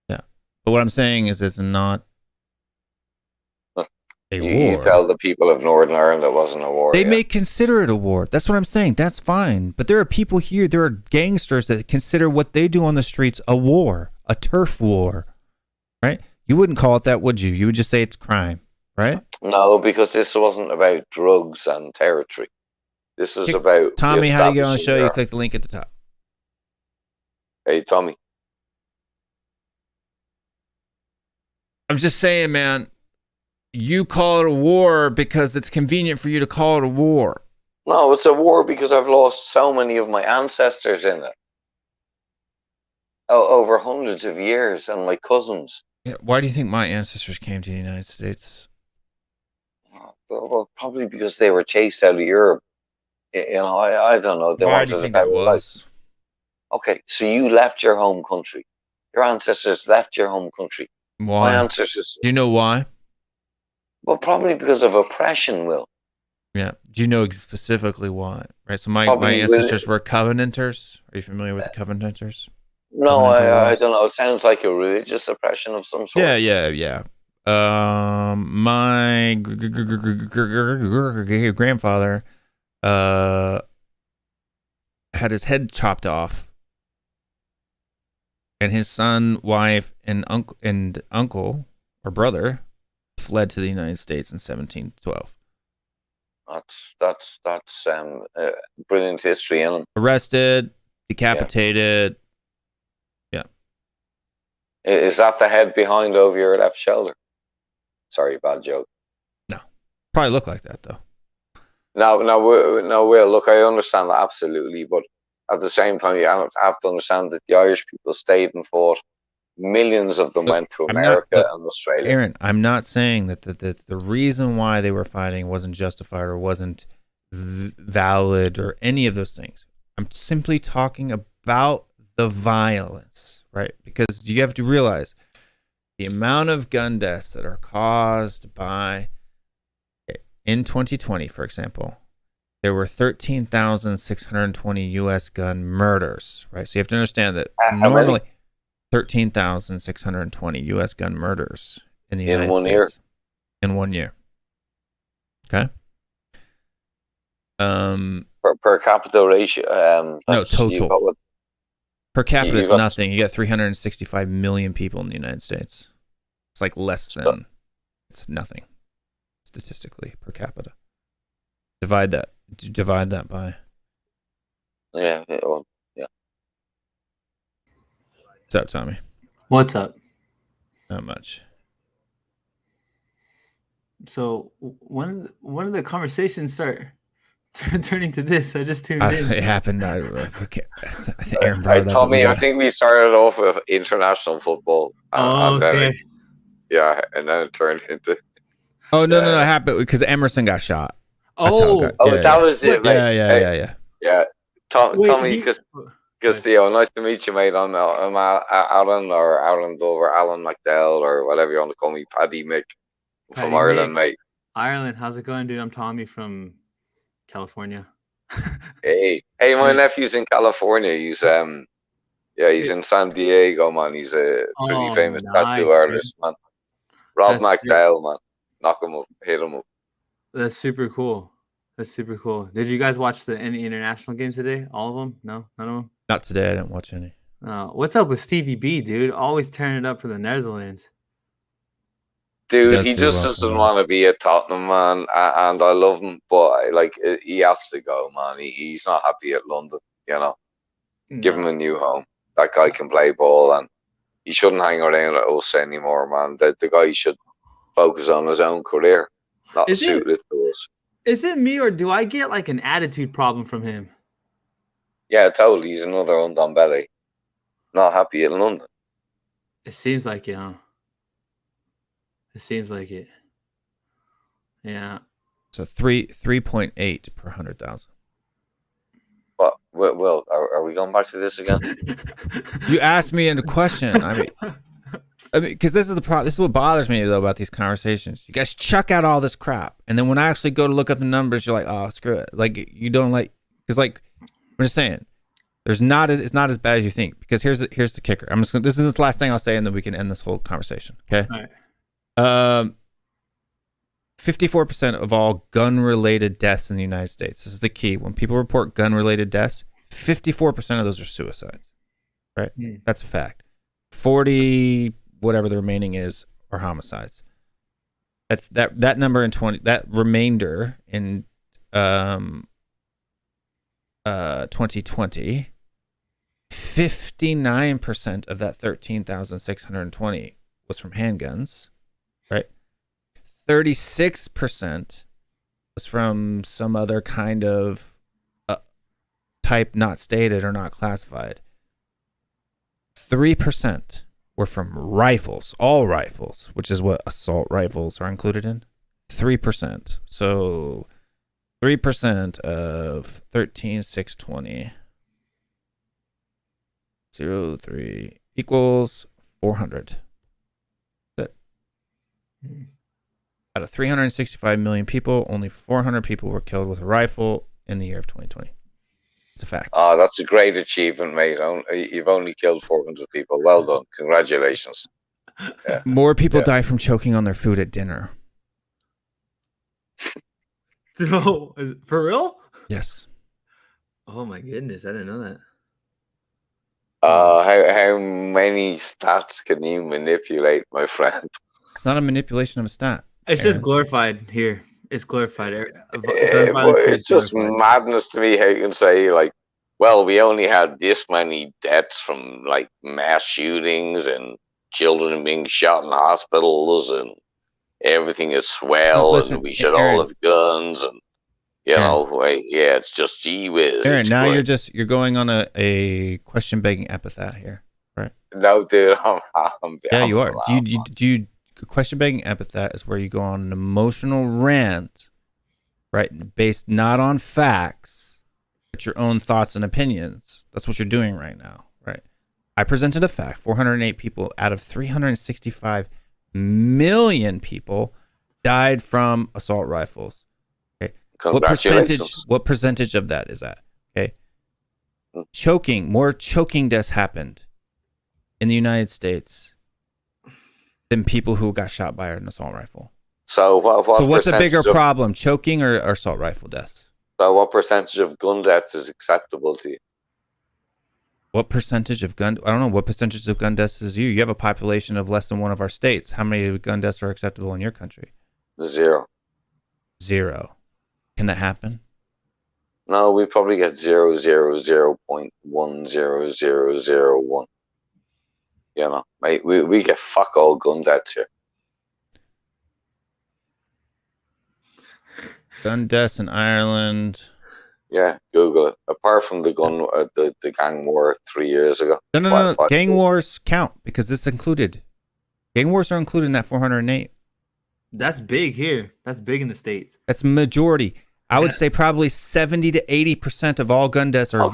Yeah, but what I'm saying is, it's not a war. You tell the people of Northern Ireland it wasn't a war. They may consider it a war. That's what I'm saying. That's fine. But there are people here, there are gangsters that consider what they do on the streets a war, a turf war, right? You wouldn't call it that, would you? You would just say it's crime, right? No, because this wasn't about drugs and territory. This was about... Tommy, how do you get on the show? You click the link at the top. Hey, Tommy. I'm just saying, man, you call it a war because it's convenient for you to call it a war. No, it's a war because I've lost so many of my ancestors in it. Over hundreds of years, and my cousins. Yeah, why do you think my ancestors came to the United States? Well, probably because they were chased out of Europe. You know, I don't know. Why do you think that was? Okay, so you left your home country. Your ancestors left your home country. Why? My ancestors... Do you know why? Well, probably because of oppression, Will. Yeah. Do you know specifically why? Right. So my Probably ancestors were Covenanters. Are you familiar with the Covenanters? No, Covenanter I wars? don't know. It sounds like a religious oppression of some sort. Yeah. My grandfather had his head chopped off, and his son, wife, and uncle or brother fled to the United States in 1712. That's brilliant history, and Arrested, decapitated. Yeah. is that the head behind over your left shoulder? Sorry, bad joke. No, probably look like that though. No, Will. Look, I understand that absolutely, but at the same time, you have to understand that the Irish people stayed and fought. Millions of them went to America and Australia. Aaron, I'm not saying that the reason why they were fighting wasn't justified or wasn't valid or any of those things. I'm simply talking about the violence, right? Because you have to realize the amount of gun deaths that are caused by, in 2020, for example, there were 13,620 U.S. gun murders, right? So you have to understand that normally 13,620 U.S. gun murders in the United States. Year. In 1 year. Okay. Per capita ratio. No, total. Per capita is got- nothing. You got 365 million people in the United States. It's like less than. It's nothing, statistically, per capita. Divide that by. Yeah. Well, yeah. What's up, Tommy? What's up? Not much. So when did the conversation start turning to this? I just tuned in. It happened. I think Aaron brought it up. Tommy, I think we started off with international football. And then Okay. and then it turned into. Oh no! It happened because Emerson got shot. That's how it got- That was it. Mate. Yeah. Tommy, because Theo, nice to meet you, mate. I'm Alan or Alan Dover, Alan McDowell, or whatever you want to call me, Paddy Mick from Paddy Ireland, Mick. mate. Ireland, how's it going, dude? I'm Tommy from California. Hey, my nephew's in California. He's he's in San Diego, man. He's a pretty famous tattoo artist, man. Rob That's McDowell, man. Knock him up, hit him up. That's super cool. Did you guys watch any international games today? All of them? No, none of them. Not today. I didn't watch any. What's up with Stevie B, dude? Always tearing it up for the Netherlands. Dude, he just doesn't want to be a Tottenham man, and I love him, but he has to go, man. He's not happy at London, you know. Give him a new home. That guy can play ball, and he shouldn't hang around at us anymore, man. The guy should focus on his own career, not suit it to us. Is it me, or do I get like an attitude problem from him? Yeah, totally. He's another Undombele. Not happy in London. It seems like it, huh? It seems like it. Yeah. So 3.8 per 100,000. What? Well, are we going back to this again? You asked me a question. I mean, because this is the problem. This is what bothers me though about these conversations. You guys chuck out all this crap, and then when I actually go to look up the numbers, you're like, "Oh, screw it!" Like you don't like, because like I'm just saying, it's not as bad as you think. Because here's the kicker. This is the last thing I'll say, and then we can end this whole conversation. Okay. All right. 54% of all gun-related deaths in the United States. This is the key. When people report gun-related deaths, 54% of those are suicides. Right? That's a fact. 40, whatever the remaining is, are homicides. That's that number in 20. That remainder in 2020, 59% of that 13,620 was from handguns. Right? 36% was from some other kind of type not stated or not classified. 3% were from rifles, all rifles, which is what assault rifles are included in. 3%. So 3% of 13,620 0.3 equals 400. Out of 365 million people, only 400 people were killed with a rifle in the year of 2020. It's a fact. Oh, that's a great achievement, mate. You've only killed 400 people. Well done. Congratulations. Yeah. More people die from choking on their food at dinner. No, for real? Yes. Oh my goodness, I didn't know that. How many stats can you manipulate, my friend? It's not a manipulation of a stat. It's Aaron. just glorified here. It's glorified. It's just madness to me how you can say, like, well, we only had this many deaths from, like, mass shootings and children being shot in hospitals and everything is swell and we should all have guns and, you know, yeah, it's just gee whiz. Aaron, now you're going on a question begging epithet here, right? No, dude, yeah, you are. Do you question begging epithet is where you go on an emotional rant, right? Based not on facts, but your own thoughts and opinions. That's what you're doing right now, right? I presented a fact: 408 people out of 365 million people died from assault rifles. Okay, what percentage of that is that? Okay, more choking deaths happened in the United States than people who got shot by an assault rifle. So what's a bigger problem, choking or assault rifle deaths? So what percentage of gun deaths is acceptable to you? What percentage of gun? I don't know. What percentage of gun deaths is you? You have a population of less than one of our states. How many gun deaths are acceptable in your country? 0. Can that happen? No, we probably get 0.10001. You know, mate, we get fuck all gun deaths here. Gun deaths in Ireland. Yeah, Google it. Apart from the the gang war 3 years ago. No. Gang wars count because this included. Gang wars are included in that 408. That's big here. That's big in the States. That's majority. I would say probably 70 to 80% of all gun deaths are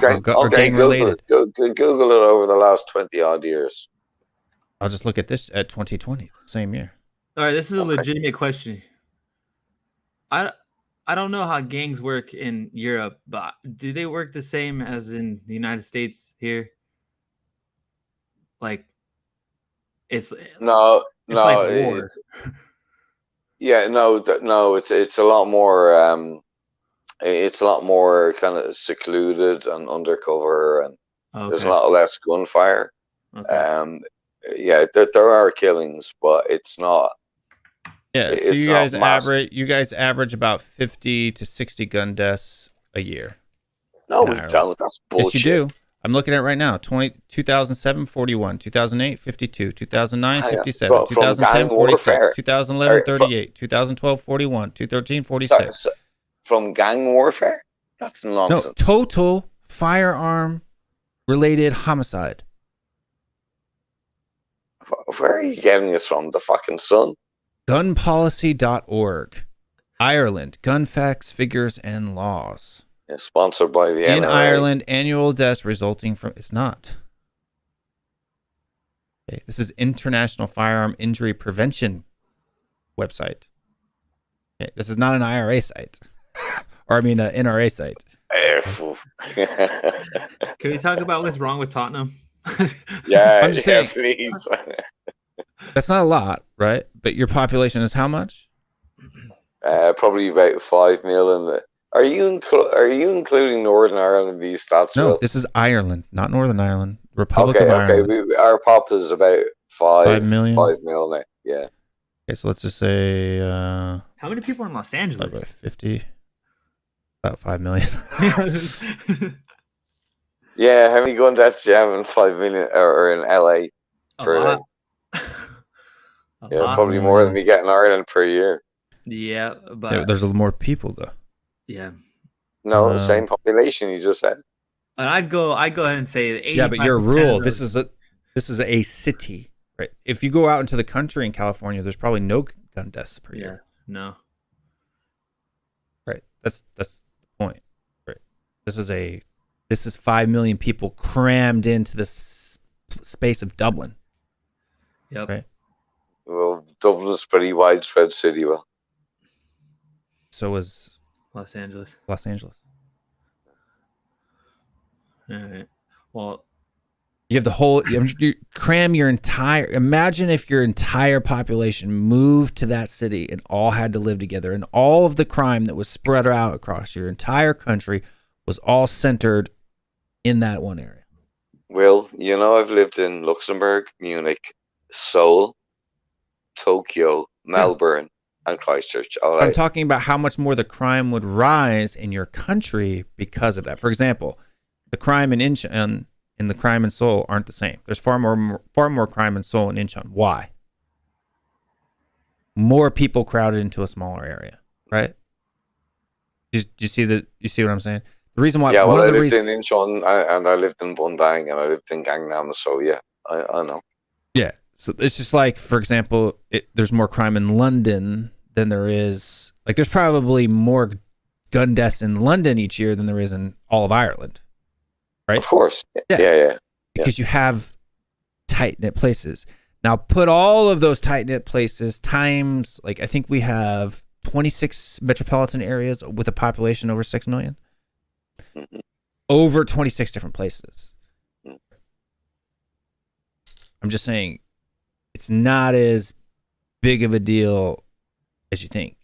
gang related. Google it over the last 20 odd years. I'll just look at this at 2020, same year. All right, this is a legitimate question. I don't know how gangs work in Europe, but do they work the same as in the United States here? Like, it's like wars. Yeah, no, it's a lot more. It's a lot more kind of secluded and undercover, and there's a lot less gunfire. Okay. Yeah, there are killings, but it's not. Yeah, so you guys average about 50 to 60 gun deaths a year. No, we don't. That's bullshit. Yes, you do. I'm looking at it right now. 2007, 41. 2008, 52. 2009, 57. 2010, 46. 2011, 38. 2012, 41. 2013, 46. So from gang warfare? That's nonsense. No, total firearm-related homicide. Where are you getting this from? The fucking sun? Gunpolicy.org. Ireland. Gun facts, figures, and laws. Yeah, sponsored by the NRA. In Ireland, annual deaths resulting from... It's not. Okay, this is International Firearm Injury Prevention website. Okay, this is not an IRA site. Or, I mean, an NRA site. Can we talk about what's wrong with Tottenham? Yeah, I'm just saying, please. That's not a lot, right? But your population is how much? Probably about 5 million. Are you including Northern Ireland in these stats? No, this is Ireland, not Northern Ireland. Republic of Ireland. Okay, our pop is about 5 million. 5 million. Yeah. Okay, so let's just say. How many people are in Los Angeles? About 50. About 5 million. Yeah, how many gun deaths do you have in 5 million or in LA per day? Yeah, probably more than we get in Ireland per year. Yeah, but there's a little more people though. Yeah. No, same population you just said. And I'd go ahead and say 85%. Yeah, but you're rural. This is a city, right? If you go out into the country in California, there's probably no gun deaths per year. No. Right. That's the point. Right. This is 5 million people crammed into this space of Dublin. Yep. Right. Well, Dublin's a pretty widespread city. Well, So is Los Angeles. Los Angeles. All right. Well, you have the whole. You cram your entire. Imagine if your entire population moved to that city and all had to live together, and all of the crime that was spread out across your entire country was all centered in that one area. Well, you know, I've lived in Luxembourg, Munich, Seoul, Tokyo, Melbourne, and Christchurch. All right. I'm talking about how much more the crime would rise in your country because of that. For example, the crime in Incheon and the crime in Seoul aren't the same. There's far more crime in Seoul and Incheon. Why? More people crowded into a smaller area, right? Do you see what I'm saying? The reason why. Yeah, well, I lived in Incheon and I lived in Bundang and I lived in Gangnam, so yeah, I know. Yeah, so it's just like, for example, there's more crime in London than there is. Like, there's probably more gun deaths in London each year than there is in all of Ireland, right? Of course. Yeah. Because you have tight-knit places. Now, put all of those tight-knit places times, like, I think we have 26 metropolitan areas with a population over 6 million. Mm-hmm. Over 26 different places. I'm just saying, it's not as big of a deal as you think.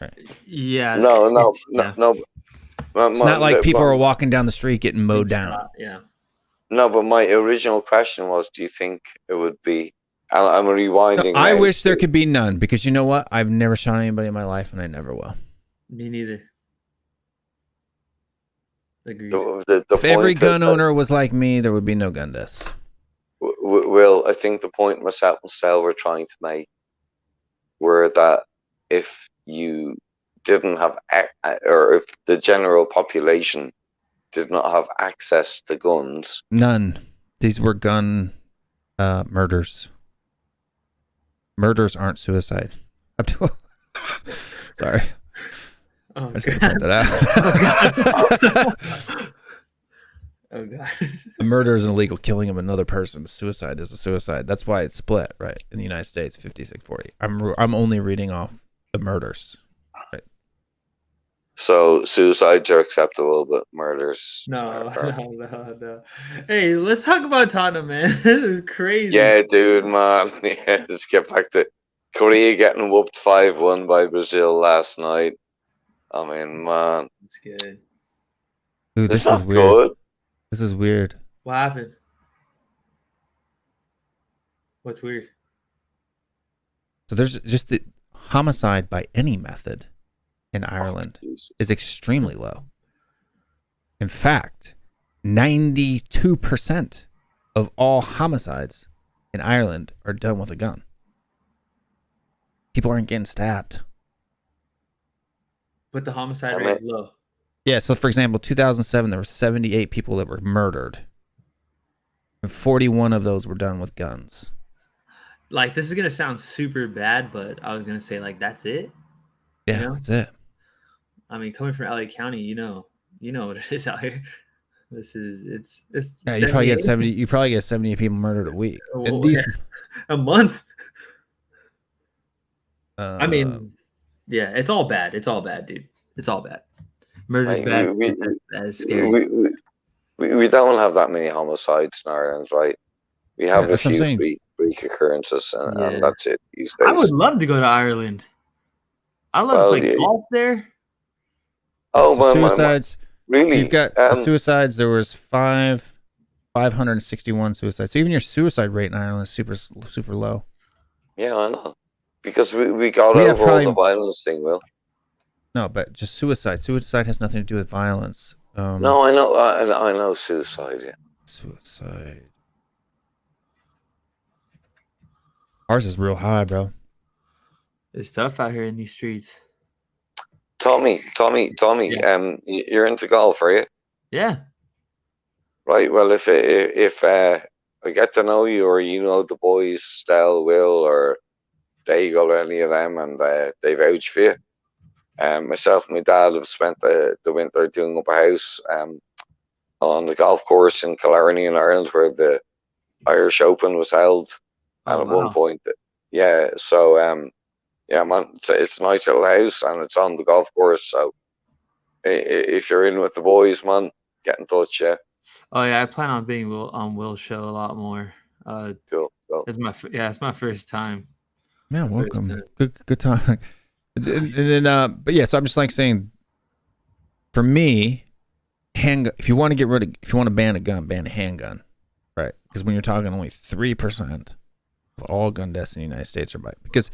Right. Yeah. No. It's not like people are walking down the street getting mowed down. Yeah. No, but my original question was, do you think it would be... I'm rewinding. No, I wish there could be none, because you know what? I've never shot anybody in my life, and I never will. Me neither. Agreed. If every gun owner was like me, there would be no gun deaths. Well, I think the point myself and Sal were trying to make were that if you didn't have, or if the general population did not have access to guns. None. These were gun murders. Murders aren't suicide. Sorry. Oh, I just had to point that out. Oh, God. A murder is an illegal killing of another person. Suicide is a suicide. That's why it's split, right? In the United States, 56-40. I'm only reading off the murders. Right. So suicides are acceptable, but murders... No. Hey, let's talk about Tottenham, man. This is crazy. Yeah, dude, man. Yeah, let's get back to Korea getting whooped 5-1 by Brazil last night. I mean, man. It's good. Dude, this is weird. Good. This is weird. What happened? What's weird? So there's just the homicide by any method in Ireland is extremely low. In fact, 92% of all homicides in Ireland are done with a gun. People aren't getting stabbed. But the homicide rate is low. Yeah, so for example, 2007, there were 78 people that were murdered. And 41 of those were done with guns. Like, this is going to sound super bad, but I was going to say, like, that's it? Yeah, that's it. I mean, coming from LA County, you know what it is out here. This is, it's yeah, you probably get 70 people murdered a week. Well, a month. I mean, yeah, it's all bad. It's all bad, dude. It's all bad. Murder's bad. That is scary. We don't have that many homicides in Ireland, right? We have a few freak occurrences, and that's it these days. I would love to go to Ireland. I love to play golf there. Oh, so suicides. Really? So you've got suicides. There was 561 suicides. So even your suicide rate in Ireland is super low. Yeah, I know. Because we got over all the violence thing, Will. No, but just suicide. Suicide has nothing to do with violence. No, I know suicide. Yeah. Suicide. Ours is real high, bro. It's tough out here in these streets. Tommy, yeah. You're into golf, are you? Yeah. Right. Well, if I get to know you, or you know the boys, Stel, Will, or Dago, or any of them, and they vouch for you. Myself and my dad have spent the winter doing up a house on the golf course in Killarney in Ireland, where the Irish Open was held. And at one point, yeah. So Yeah, man, it's a nice little house and it's on the golf course. So if you're in with the boys, man, get in touch. Yeah. Oh yeah, I plan on being on Will's show a lot more. Cool. It's my first time. Yeah, welcome. Good time. And then, but yeah, so I'm just like saying, for me, handgun. If you want to ban a gun, ban a handgun, right? Because when you're talking only 3% of all gun deaths in the United States are by, because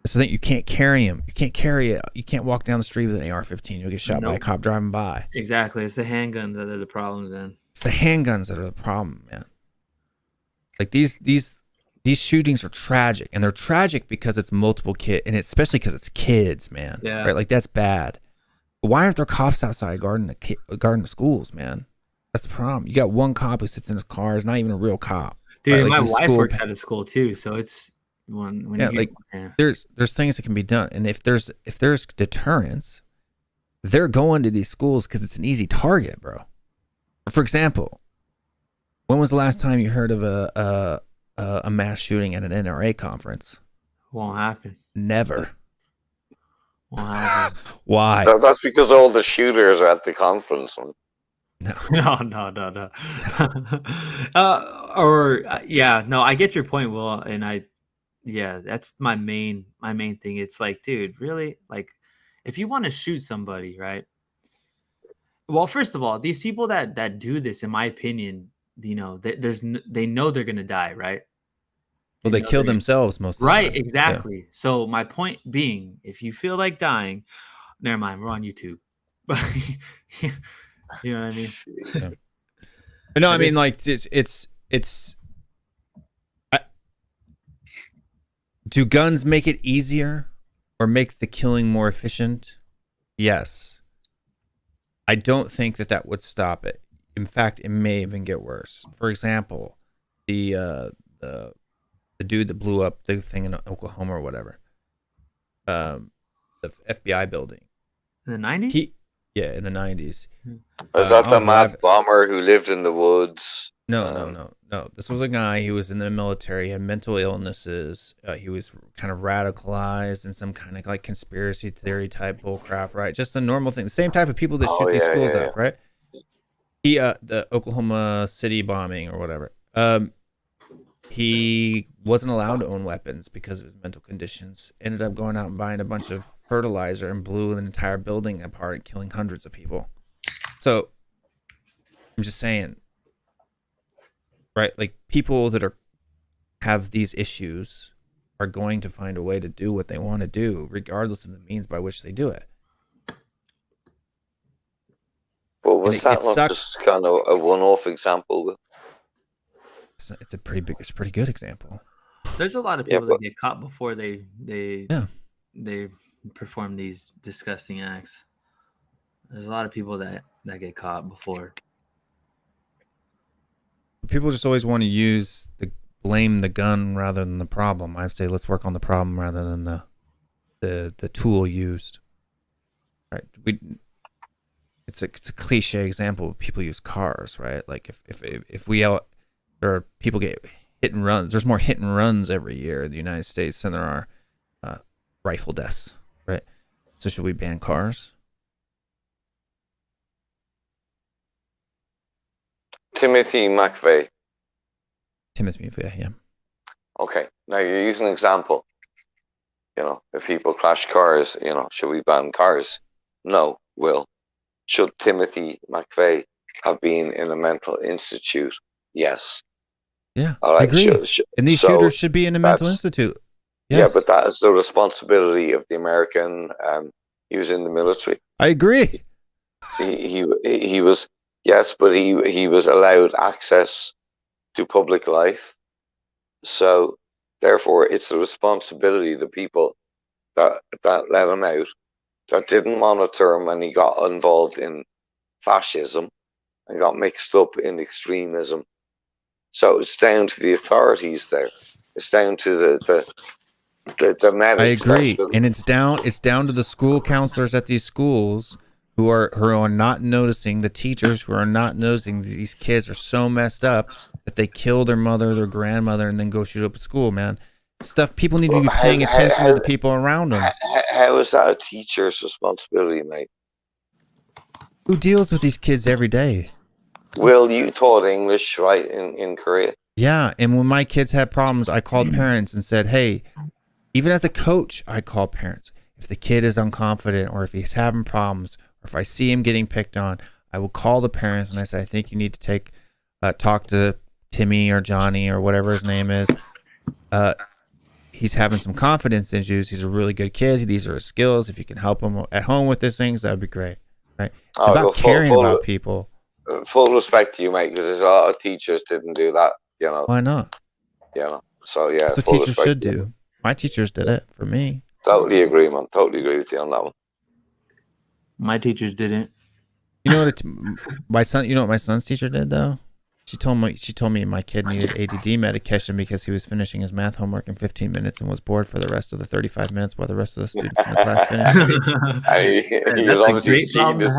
it's the thing, you can't carry them. You can't carry it. You can't walk down the street with an AR-15. You'll get shot by a cop driving by. Exactly. It's the handguns that are the problem then. It's the handguns that are the problem, man. Like these shootings are tragic, and they're tragic because it's multiple kids, and especially because it's kids, man. Yeah. Right? Like that's bad. But why aren't there cops outside guarding the schools, man? That's the problem. You got one cop who sits in his car, is not even a real cop. Dude, right? my Like wife works at a school too, so it's there's things that can be done, and if there's deterrence, they're going to these schools because it's an easy target, bro. For example, when was the last time you heard of a mass shooting at an NRA conference? Won't happen. Never. Won't happen. Why? That's because all the shooters are at the conference. Man. No. No, I get your point, Will, and that's my main thing. It's like, dude, really? Like, if you want to shoot somebody, right? Well, first of all, these people that do this, in my opinion, they know they're gonna die, right? Well, they kill themselves most of the right, time. exactly. Yeah. So my point being, if you feel like dying, never mind, we're on YouTube. But you know what I mean? Yeah. No, I mean, like it's do guns make it easier or make the killing more efficient? Yes. I don't think that would stop it. In fact, it may even get worse. For example, the dude that blew up the thing in Oklahoma or whatever, the FBI building. In the 90s? Yeah, in the 90s. Was that the mad bomber who lived in the woods? No. This was a guy who was in the military, had mental illnesses. He was kind of radicalized in some kind of like conspiracy theory type bullcrap, right? Just the normal thing. The same type of people that shoot these schools up, right? He, the Oklahoma City bombing or whatever. He wasn't allowed to own weapons because of his mental conditions. Ended up going out and buying a bunch of fertilizer and blew an entire building apart, killing hundreds of people. So I'm just saying, right? Like people that have these issues are going to find a way to do what they want to do, regardless of the means by which they do it. Well, was that not just kind of a one-off example? It's a pretty good example. There's a lot of people that get caught before they perform these disgusting acts. There's a lot of people that get caught before. People just always want to blame the gun rather than the problem. I say let's work on the problem rather than the tool used. Right? It's a cliche example. People use cars, right? Like if we out or people get hit and runs, there's more hit and runs every year in the United States than there are rifle deaths, right? So should we ban cars? Timothy McVeigh. Yeah. Okay, now you're using an example. If people crash cars, should we ban cars? No, Will. Should Timothy McVeigh have been in a mental institute? Yes. Yeah, I agree. And these shooters should be in a mental institute. Yes. Yeah, but that is the responsibility of the American. He was in the military. I agree. He was. Yes, but he was allowed access to public life. So, therefore, it's the responsibility of the people that let him out, that didn't monitor him, and he got involved in fascism and got mixed up in extremism. So it's down to the authorities there. It's down to the medics. I agree, and it's down to the school counselors at these schools who are not noticing, the teachers who are not noticing these kids are so messed up that they kill their mother, their grandmother, and then go shoot up a school, man. stuff. People need to be paying attention to the people around them. How is that a teacher's responsibility, mate? Who deals with these kids every day? Will, you taught English, right, in Korea? Yeah, and when my kids had problems, I called parents and said, hey, even as a coach, I call parents. If the kid is unconfident or if he's having problems or if I see him getting picked on, I will call the parents and I say, I think you need to talk to Timmy or Johnny or whatever his name is. He's having some confidence issues. He's a really good kid. These are his skills. If you can help him at home with these things, that would be great. Right? It's about caring about people. Full respect to you, mate, because there's a lot of teachers didn't do that, you know. Why not? You know, so yeah. That's what teachers should do. My teachers did it for me. Totally agree, man. Totally agree with you on that one. My teachers didn't. You know what? My son. You know what my son's teacher did though? She told me my kid needed ADD medication because he was finishing his math homework in 15 minutes and was bored for the rest of the 35 minutes while the rest of the students in the class finished. He was obviously cheating this.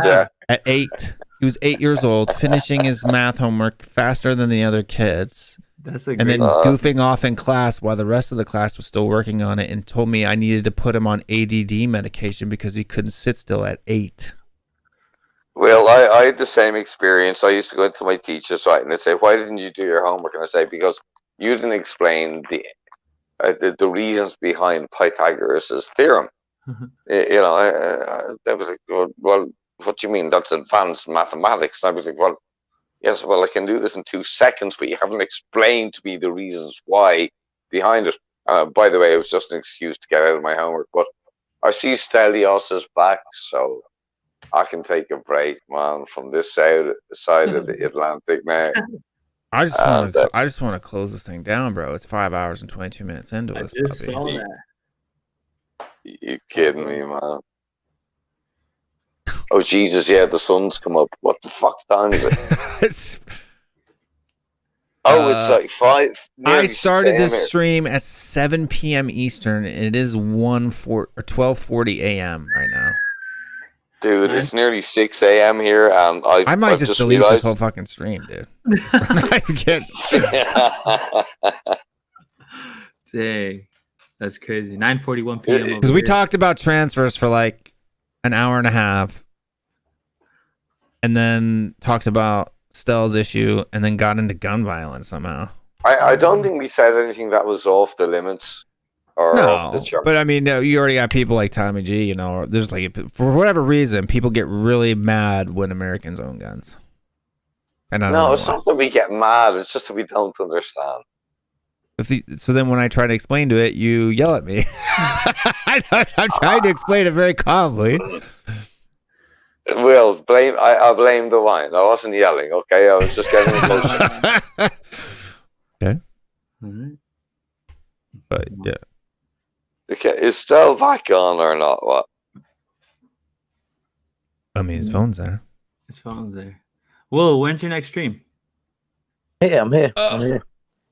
At 8, he was 8 years old, finishing his math homework faster than the other kids. And then goofing off in class while the rest of the class was still working on it, and told me I needed to put him on ADD medication because he couldn't sit still at 8. Well, I had the same experience. I used to go into my teachers, right, and they'd say, why didn't you do your homework? And I say, because you didn't explain the reasons behind Pythagoras' theorem. You know, they was like, well, what do you mean? That's advanced mathematics. And I was like, well, yes, well, I can do this in 2 seconds, but you haven't explained to me the reasons why behind it. By the way, it was just an excuse to get out of my homework. But I see Stelios is back, so I can take a break, man, from this side of the Atlantic now. I just want to close this thing down, bro. It's 5 hours and 22 minutes into this puppy. You kidding me, man? Oh Jesus, yeah, the sun's come up. What the fuck time is it? It's like 5. I started this stream at 7 p.m. Eastern, and it is 12:40 a.m. right now. Dude, it's nearly 6 a.m. here, and I might just delete this whole fucking stream, dude. Dang, that's crazy. 9:41 p.m. Because we talked about transfers for like an hour and a half, and then talked about Stell's issue, and then got into gun violence somehow. I don't think we said anything that was off the limits. No, but I mean, no, you already got people like Tommy G, you know, there's like, for whatever reason, people get really mad when Americans own guns. And no, it's not that we get mad, it's just that we don't understand. So then when I try to explain to it, you yell at me. I'm trying to explain it very calmly. Well, I blame the wine. I wasn't yelling, okay? I was just getting emotional. Okay. All right. But yeah. Okay, is Stell back on or not? What? I mean, his phone's there. His phone's there. Whoa, when's your next stream? Hey, I'm here. I'm here.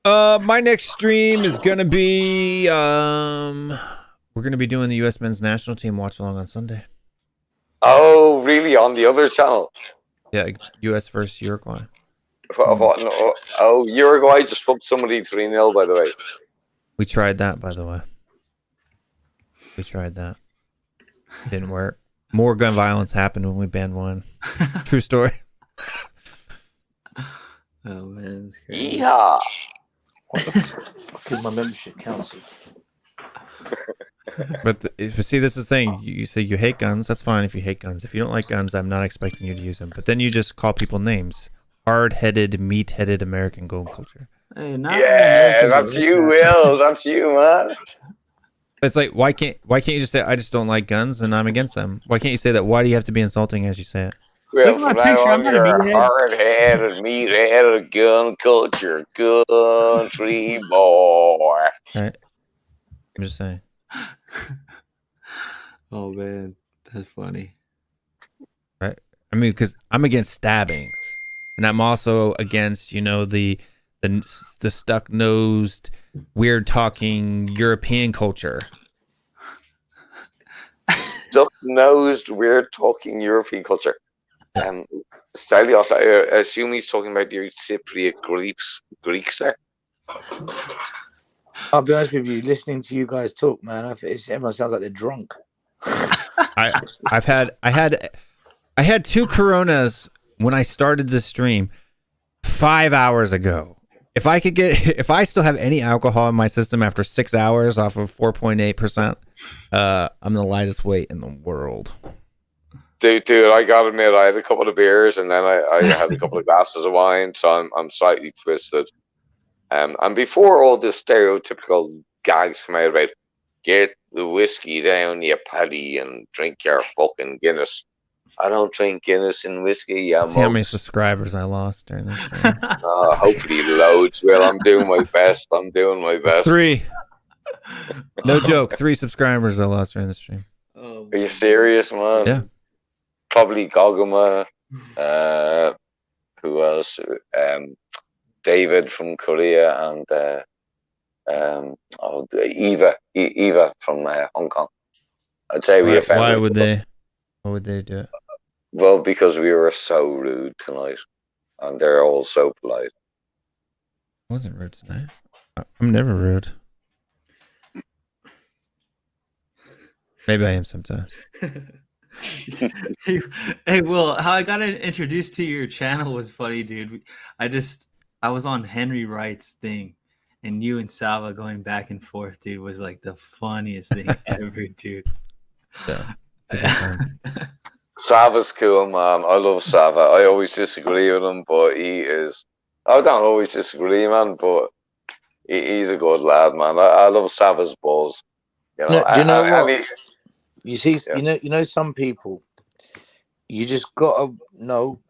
My next stream is gonna be we're gonna be doing the U.S. men's national team watch along on Sunday. Oh, really? On the other channel? Yeah, U.S. versus Uruguay. What? No, oh, Uruguay just pumped somebody 3-0, by the way. We tried that, by the way. We tried that. Didn't work. More gun violence happened when we banned one. True story. Oh man, that's crazy. Yeah. What the fuck is my membership council? But see, this is the thing. You say you hate guns. That's fine if you hate guns. If you don't like guns, I'm not expecting you to use them. But then you just call people names. Hard-headed, meat-headed American gun culture. Hey, yeah, that's you, Will. That's you, man. It's like, why can't you just say, I just don't like guns and I'm against them? Why can't you say that? Why do you have to be insulting as you say it? Well, from now on, you're hard-headed, meat-headed gun culture country boy. Right. I'm just saying. Oh man, that's funny. Right. I mean, because I'm against stabbings, and I'm also against, you know, the stuck-nosed, weird-talking European culture. Stuck-nosed, weird-talking European culture. Stelios, I assume he's talking about your Cypriot Greeks there. I'll be honest with you. Listening to you guys talk, man, everyone sounds like they're drunk. I had 2 Coronas when I started the stream 5 hours ago. If I still have any alcohol in my system after 6 hours off of 4.8%, I'm the lightest weight in the world. Dude, I gotta admit, I had a couple of beers and then I had a couple of glasses of wine, so I'm slightly twisted. And before all this stereotypical gags come out about get the whiskey down, you paddy, and drink your fucking Guinness. I don't drink Guinness and whiskey. See how many subscribers I lost during this stream. Hopefully loads. Well, I'm doing my best. 3. No joke. 3 subscribers I lost during the stream. Are you serious, man? Yeah. Probably Goguma. Who else? David from Korea and Eva from Hong Kong. I'd say we offended. Why would they? What would they do? Well, because we were so rude tonight, and they're all so polite. I wasn't rude tonight. I'm never rude. Maybe I am sometimes. Hey, Will, how I got introduced to your channel was funny, dude. I was on Henry Wright's thing, and you and Sava going back and forth, dude, was like the funniest thing ever, dude. Yeah. Sava's cool, man. I love Sava. I always disagree with him, but he is. I don't always disagree, man, but he's a good lad, man. I love Sava's balls. You know, do you know what? You see, yeah. you know, some people, you just gotta know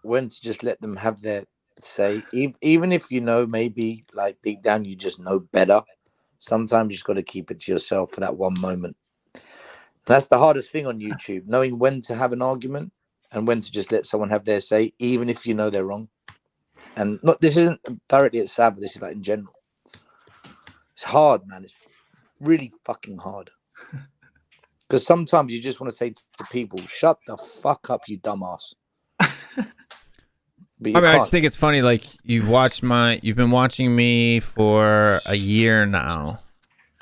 when to just let them have their say. Even if you know, maybe like deep down, you just know better. Sometimes you just got to keep it to yourself for that one moment. That's the hardest thing on YouTube, knowing when to have an argument and when to just let someone have their say, even if you know they're wrong. And this isn't directly at Saba, this is like in general. It's hard, man. It's really fucking hard. Because sometimes you just want to say to people, shut the fuck up, you dumbass. I just think it's funny, like you've been watching me for a year now.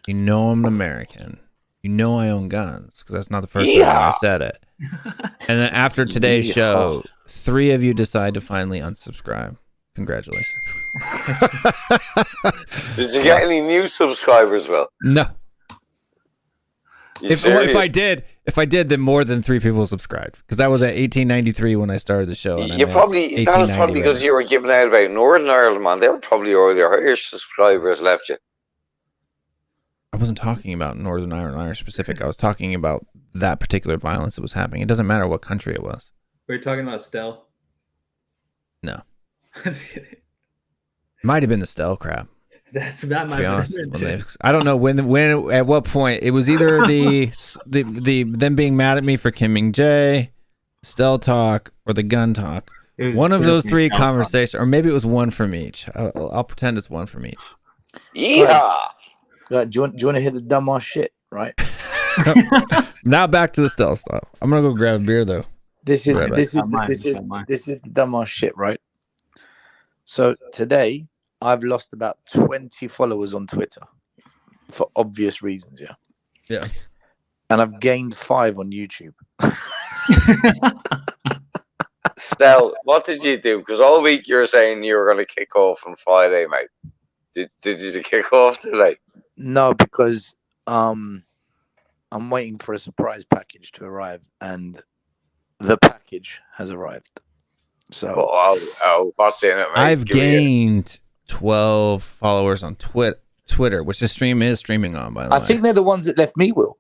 You know I'm an American. You know I own guns, because that's not the first time I said it. And then after today's show, 3 of you decide to finally unsubscribe. Congratulations. Did you get any new subscribers, Will? No. If I did, then more than 3 people subscribed, because that was at 1893 when I started the show. And that was probably because you were giving out about Northern Ireland, man. They were probably all the Irish subscribers left you. I wasn't talking about Northern Ireland, Irish specific. I was talking about that particular violence that was happening. It doesn't matter what country it was. Were you talking about Stell? No. Might have been the Stell crap. That might be honest. I don't know when at what point it was either the them being mad at me for Kimming J, Stell talk, or the gun talk. One of those 3 conversations, or maybe it was one from each. I'll pretend it's one from each. Yeah. Do you want to hear the dumbass shit, right? Now back to the Stell stuff. I'm gonna go grab a beer though. This is the dumbass shit, right? So today I've lost about 20 followers on Twitter for obvious reasons, yeah. Yeah. And I've gained 5 on YouTube. Stell, what did you do? Because all week you were saying you were going to kick off on Friday, mate. Did you kick off today? No, because I'm waiting for a surprise package to arrive, and the package has arrived. So, what's in it, mate? I've gained 12 followers on Twitter, which the stream is streaming on, by the way. I think they're the ones that left me, Will.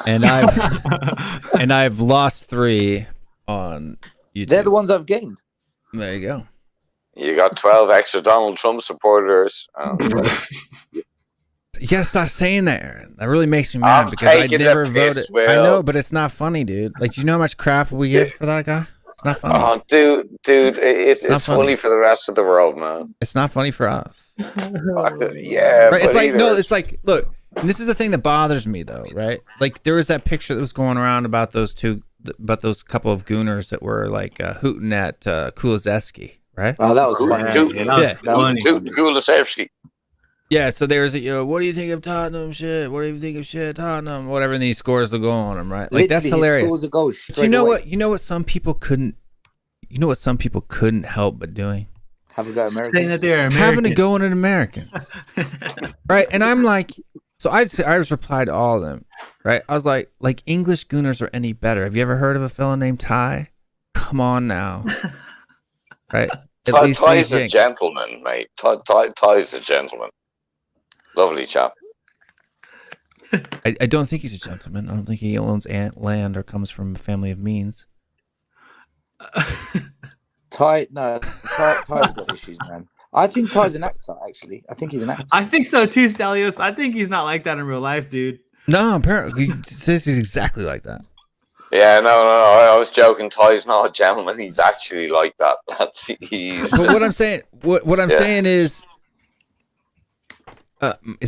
And I've lost 3 on YouTube. They're the ones I've gained. There you go. You got 12 extra Donald Trump supporters. You gotta stop saying that, Aaron. That really makes me mad because I never voted. I know, but it's not funny, dude. Like, do you know how much crap we get for that guy? It's not funny. Oh, dude, it's funny for the rest of the world, man. It's not funny for us. Yeah, right? It's like it's like, look, and this is the thing that bothers me, though, right? Like, there was that picture that was going around about those couple of gooners that were like hooting at Kulizeski, right? Oh, that was funny. Kulizeski. Yeah, so there's what do you think of Tottenham shit? What do you think of shit Tottenham? Whatever, and he scores the goal on him, right? Like that's Literally, he hilarious. scores a goal But straight you know away. what? You know what some people couldn't. You know what some people couldn't help but doing? Have a go, American. Saying that they're American. Having to go on an Americans, right? And I'm like, so I just replied to all of them, right? I was like English gooners are any better? Have you ever heard of a fella named Ty? Come on now, right? At least Ty's these a Yanks- gentleman, mate. Ty's a gentleman. Lovely chap. I don't think he's a gentleman. I don't think he owns land or comes from a family of means. Ty's got issues, man. I think Ty's an actor, actually. I think he's an actor. I think so too, Stelios. I think he's not like that in real life, dude. No, apparently he says he's exactly like that. Yeah, no. I was joking. Ty's not a gentleman. He's actually like that. He's. But what I'm saying, what I'm saying is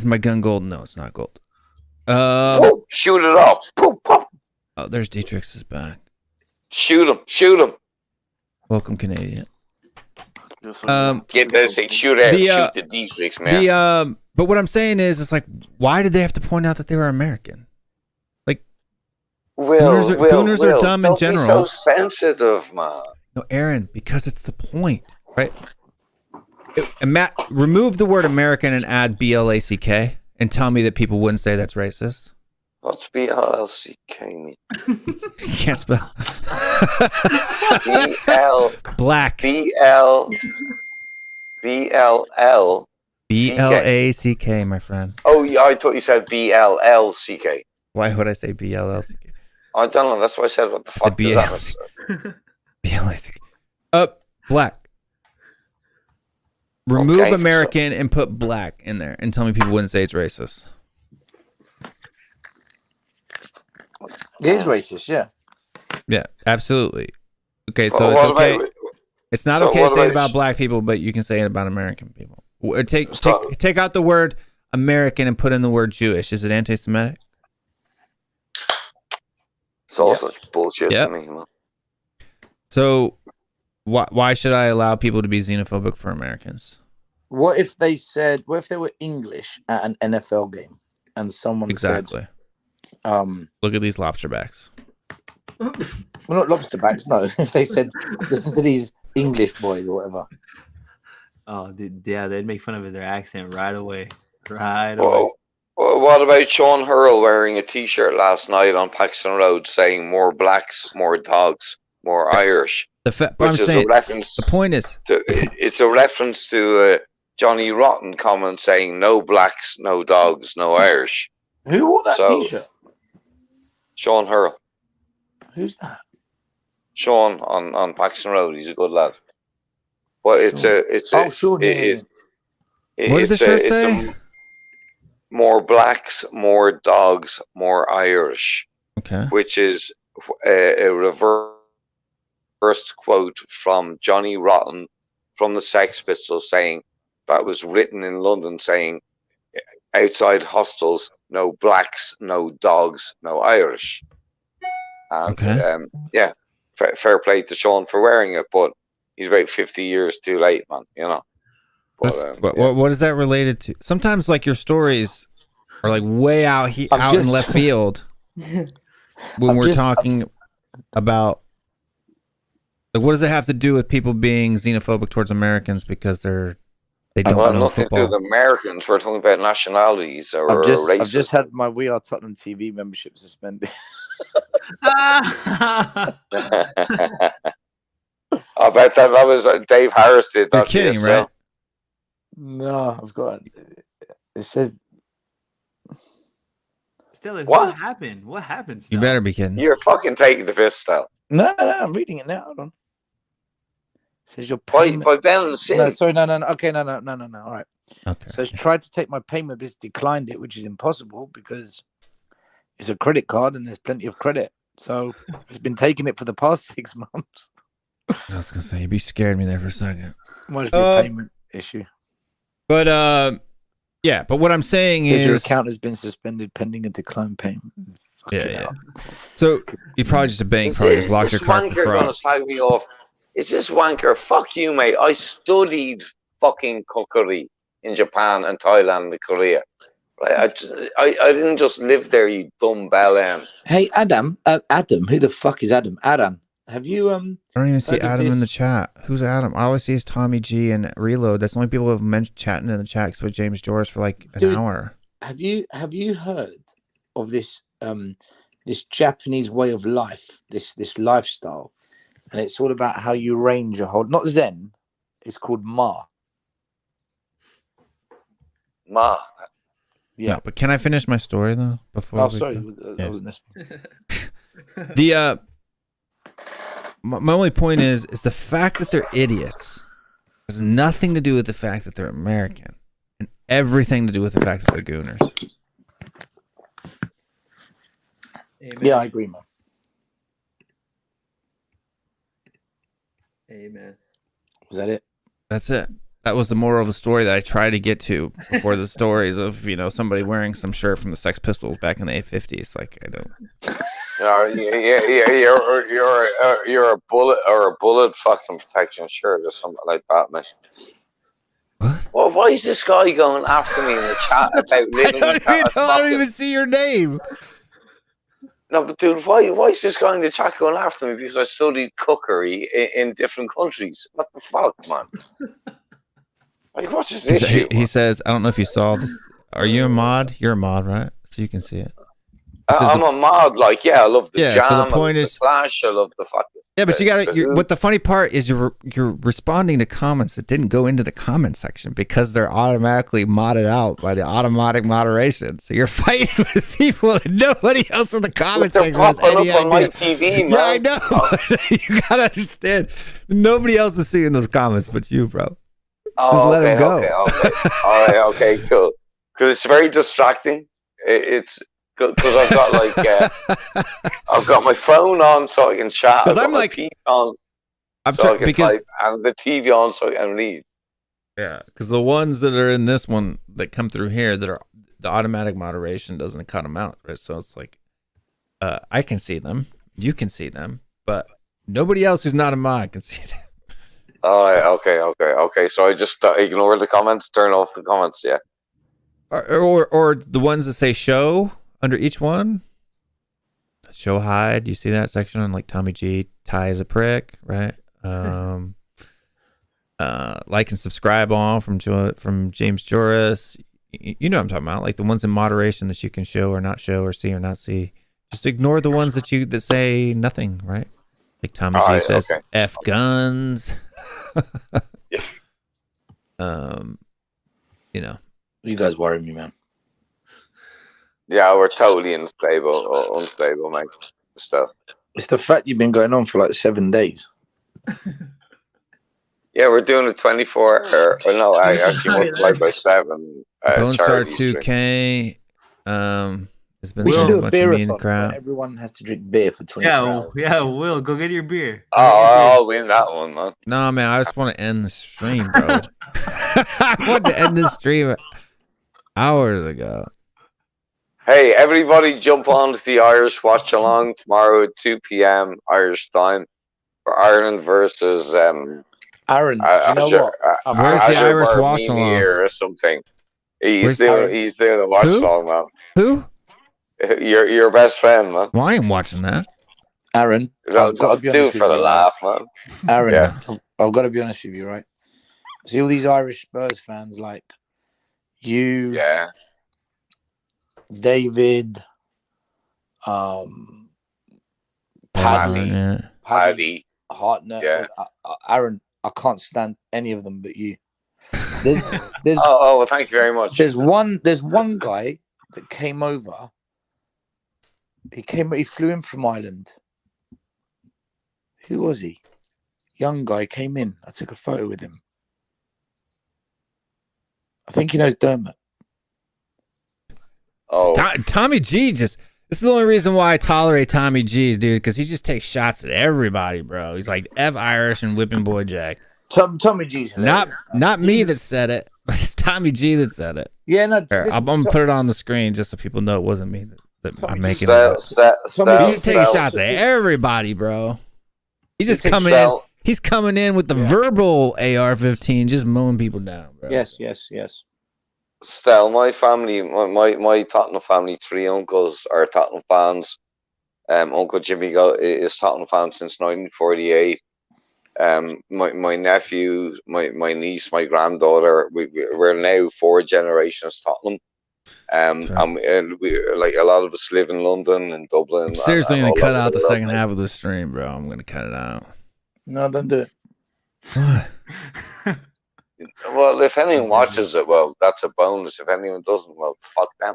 my gun gold? No, it's not gold. Oh, shoot it off. Poof, pop. Oh, there's Dietrich's back. Shoot him. Welcome, Canadian. Get this thing. Shoot the Dietrichs, man. But what I'm saying is, it's like, why did they have to point out that they were American? Like, gooners are dumb in general. Don't be so sensitive, man. No, Aaron, because it's the point, right? Matt, remove the word American and add BLACK, and tell me that people wouldn't say that's racist. What's BLCK mean? You can't spell. Black. BLACK, my friend. Oh, yeah, I thought you said BLLCK. Why would I say BLLCK? I don't know. That's what I said. What the fuck does that mean? BLACK. Black. Remove American and put black in there, and tell me people wouldn't say it's racist. It is racist, yeah. Yeah, absolutely. Okay, so it's okay. It's not okay to say it about black people, but you can say it about American people. Take out the word American and put in the word Jewish. Is it anti-Semitic? It's all such bullshit to me, man. So, why should I allow people to be xenophobic for Americans? What if they were English at an NFL game and someone said, look at these lobster backs. Well, not lobster backs, no. If they said, listen to these English boys or whatever. Oh, yeah, they'd make fun of their accent right away. Well, what about Sean Hurl wearing a T-shirt last night on Paxton Road saying "more blacks, more dogs, more Irish"? The point is, it's a reference to Johnny Rotten comment saying "no blacks, no dogs, no Irish." Who wore that T-shirt? Sean Hurl. Who's that? Sean on Paxton Road. He's a good lad. Well, what does the shirt say? More blacks, more dogs, more Irish. Okay. Which is a reverse quote from Johnny Rotten from the Sex Pistols saying that was written in London saying outside hostels, no blacks, no dogs, no Irish. And fair play to Sean for wearing it, but he's about 50 years too late, man, you know. But, what is that related to? Sometimes like your stories are like way out in left field when we're talking about like what does it have to do with people being xenophobic towards Americans because they don't know nothing football? to do with Americans. We're talking about nationalities or races. I've just had my We Are Tottenham TV membership suspended. I bet that was Dave Harris did that. You're kidding, right? No, I've got it. says. Still, what happened? What happened? Still? You better be kidding. You're fucking taking the piss, still. No, I'm reading it now. Hold on. It says your payment. By Ben and Sin. No, sorry, no. Okay, no. All right. Okay. So it's tried to take my payment, but it's declined it, which is impossible because it's a credit card and there's plenty of credit. So it's been taking it for the past 6 months. I was gonna say you scared me there for a second. Must be a payment issue. But but what I'm saying is your account has been suspended pending a declined payment. Yeah. So you probably just a bank probably just locked your card for fraud. Gonna slag me off. Is this wanker? Fuck you, mate. I studied fucking cookery in Japan and Thailand and Korea. Right? I didn't just live there, you dumb bellend. Hey, Adam. Adam. Who the fuck is Adam? Adam. Have you I don't even see heard of Adam in the this? chat. Who's Adam? I always see is Tommy G and Reload. That's the only people who have mentioned chatting in the chat with James Joris for like an Dude, hour. Have you heard of this this Japanese way of life, this lifestyle, and it's all about how you range your whole, not Zen, it's called Ma. Ma. Yeah. No, but can I finish my story though before? Oh, we sorry, go? I wasn't listening. The my only point is the fact that they're idiots has nothing to do with the fact that they're American, and everything to do with the fact that they're gooners. Amen. Yeah, I agree, man. Amen. Was that it? That's it. That was the moral of the story that I tried to get to before the stories of, you know, somebody wearing some shirt from the Sex Pistols back in the 50s. Like, I don't. You're a bullet fucking protection shirt or something like that, man. What? Well, why is this guy going after me in the chat about living I don't even see your name. No, but dude, why is this guy in the chat going after me? Because I studied cookery in different countries. What the fuck, man? Like, what's his issue? He says, I don't know if you saw this. Are you a mod? You're a mod, right? So you can see it. I'm a mod, like, yeah, I love the jam, so the point I love is, the Flash, I love the fucking... Yeah, but you got to. What the funny part is, you're responding to comments that didn't go into the comment section because they're automatically modded out by the automatic moderation. So you're fighting with people that nobody else in the comment section has any idea. On my TV, man. Yeah, I know. You gotta understand. Nobody else is seeing those comments but you, bro. Just let him go. Okay. All right, okay, cool. Because it's very distracting. It's because I've got like I've got my phone on so I can chat. I've got my PC on so I can type, and the TV on so I can read. Yeah, because the ones that are in this one that come through here that are the automatic moderation doesn't cut them out, right? So it's like I can see them, you can see them, but nobody else who's not a mod can see them. All right, okay. So I just ignore the comments, turn off the comments, yeah. Or the ones that say show under each one. Show hide. You see that section on like Tommy G. Ty is a prick, right? Like and subscribe all from James Joris. You know what I'm talking about, like the ones in moderation that you can show or not show or see or not see. Just ignore the ones that say nothing, right? Like Tommy G says, okay. F guns. You know. You guys worry me, man. Yeah, we're totally unstable, mate. Still. It's the fact you've been going on for like 7 days. Yeah, we're doing a 24 or no, I actually multiplied by 7. Bone Star 2K. Has been we should do a beer in the crowd. Everyone has to drink beer for 24 hours. Yeah, Will, go get your beer. I'll win that one, man. No, man, I just want to end the stream, bro. I wanted to end the stream hours ago. Hey, everybody jump on to the Irish watch along tomorrow at 2 p.m. Irish time for Ireland versus Aaron. you know what? Where's the Irish watch along or something? He's doing the watch along, man. Who? Your best friend, man. Well, I ain't watching that. Aaron, I've got to be honest with you, laugh, man. Aaron, yeah. I've got to be honest with you, right? See all these Irish Spurs fans like you, yeah, David, Paddy, Hartnett. Yeah. Aaron, I can't stand any of them but you. There's well, thank you very much. There's one guy that came over. He flew in from Ireland. Who was he? Young guy came in. I took a photo with him. I think he knows Dermot. Oh, Tommy G just. This is the only reason why I tolerate Tommy G, dude, because he just takes shots at everybody, bro. He's like F Irish and whipping boy Jack. Tommy G's hilarious. Not me that said it, but it's Tommy G that said it. Yeah, no. I'm gonna put it on the screen just so people know it wasn't me that I'm making it. He's just taking shots at everybody, bro. He's just coming in. He's coming in with the verbal AR-15, just mowing people down, bro. Yes. Still, my family, my Tottenham family, 3 uncles are Tottenham fans. Uncle Jimmy is Tottenham fan since 1948. My nephew, my niece, my granddaughter, we're now 4 generations Tottenham. And we like a lot of us live in London and Dublin. I'm seriously and gonna all cut over out the world. second half of the stream, bro. I'm gonna cut it out. No, don't do it. What? Well, if anyone watches it, well, that's a bonus. If anyone doesn't, well, fuck them.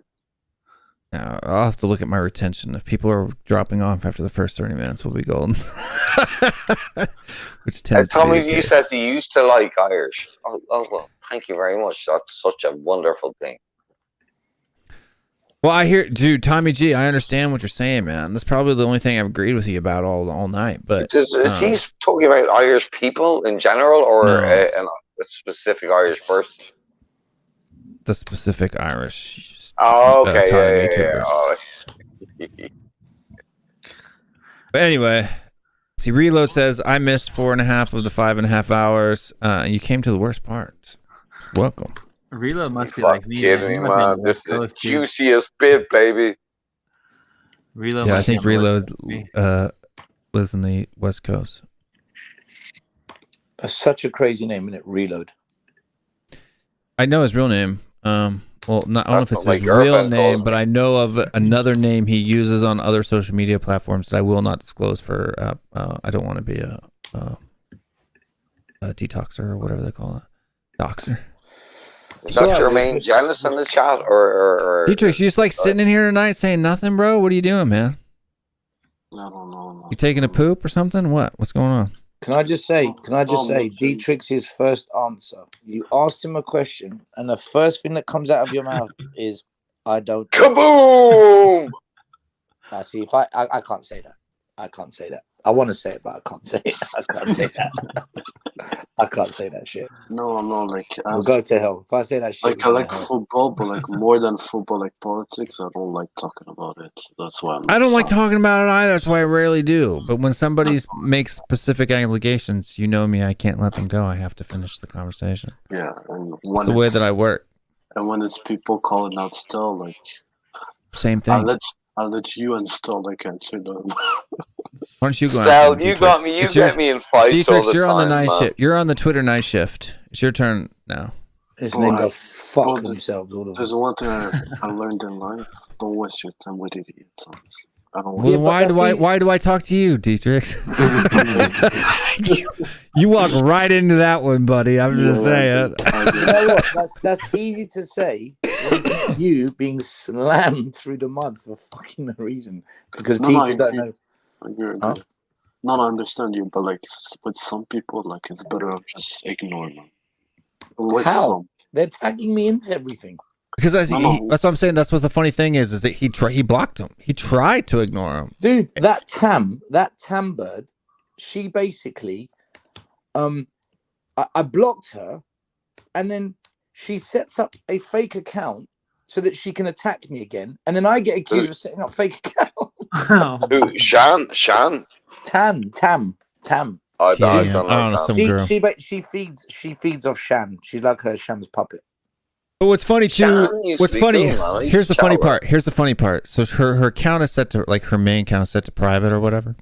Now, I'll have to look at my retention. If people are dropping off after the first 30 minutes, we'll be golden. Which tends to be Tommy, the you case. said you used to like Irish. Oh, well, thank you very much. That's such a wonderful thing. Well, I hear, dude, Tommy G, I understand what you're saying, man. That's probably the only thing I've agreed with you about all night. But Is he talking about Irish people in general, or No. a specific Irish person? the specific Irish Oh, okay, Tommy yeah. YouTubers. Oh. But anyway, see, Reload says, I missed 4.5 of the 5.5 hours. You came to the worst part. Welcome. Reload must be Fuck like me. kidding me, He must be on man. the This West is the Coast, dude. juiciest bit, baby. Reload Yeah, I must be think on the West Reload Coast, me. lives in the West Coast. That's such a crazy name, isn't it? Reload. I know his real name. Well, not, I don't know if That's it's what his my real girlfriend name, calls but I know of another name he uses on other social media platforms that I will not disclose for. I don't want to be a detoxer or whatever they call it, doxer. Is that your main Janice in the chat, or Dietrich, you just like sitting in here tonight saying nothing, bro? What are you doing, man? I don't know. You taking a poop or something? What's going on? Can I just say, no, Dietrich's first answer, you asked him a question, and the first thing that comes out of your mouth is, I don't. kaboom? Now, see, if I can't say that. I can't say that. I want to say it, but I can't say it. I can't say that. I can't say that shit. No, like We'll go to hell. If I say that shit, like I we'll go like to hell. football, but like more than football, like politics, I don't like talking about it. That's why I don't like talking about it either. That's why I rarely do. But when somebody makes specific allegations, you know me, I can't let them go. I have to finish the conversation. Yeah, and It's when the way that I work. And when it's people calling out still, like Same thing. I'll let you and still like answer them. Why don't you go Stel, after him, you Dietrich? got me. You get me in fights all Dietrich, the you're time, on the night man. shift. You're on the Twitter night shift. It's your turn now. His Well, name I- go fuck well, themselves, all of them. There's one thing I learned in life: don't waste your time with idiots. Honestly. I don't. Well, Waste why do I talk to you, Dietrich? you walk right into that one, buddy. I'm just saying. You know what? That's easy to say. When it's not you being slammed through the mud for fucking no reason because No, people I don't agree. know. I agree. Huh? No, I understand you, but like with some people, like it's better to just ignore them. With How? some. They're tagging me into everything. Because that's No. what I'm saying. That's what the funny thing is that he blocked him. He tried to ignore him. Dude, that Tam bird, she basically, I blocked her, and then she sets up a fake account so that she can attack me again, and then I get accused of setting up fake account. Who? Shan? Tam. I Yeah, don't I don't know, know. some girl. She feeds off Shan. She's like her Sham's puppet. But what's funny too? Shan used What's to be funny? cool, man. I used Here's to the funny chat with part. Here's the funny part. So her account is set to like her main account is set to private or whatever.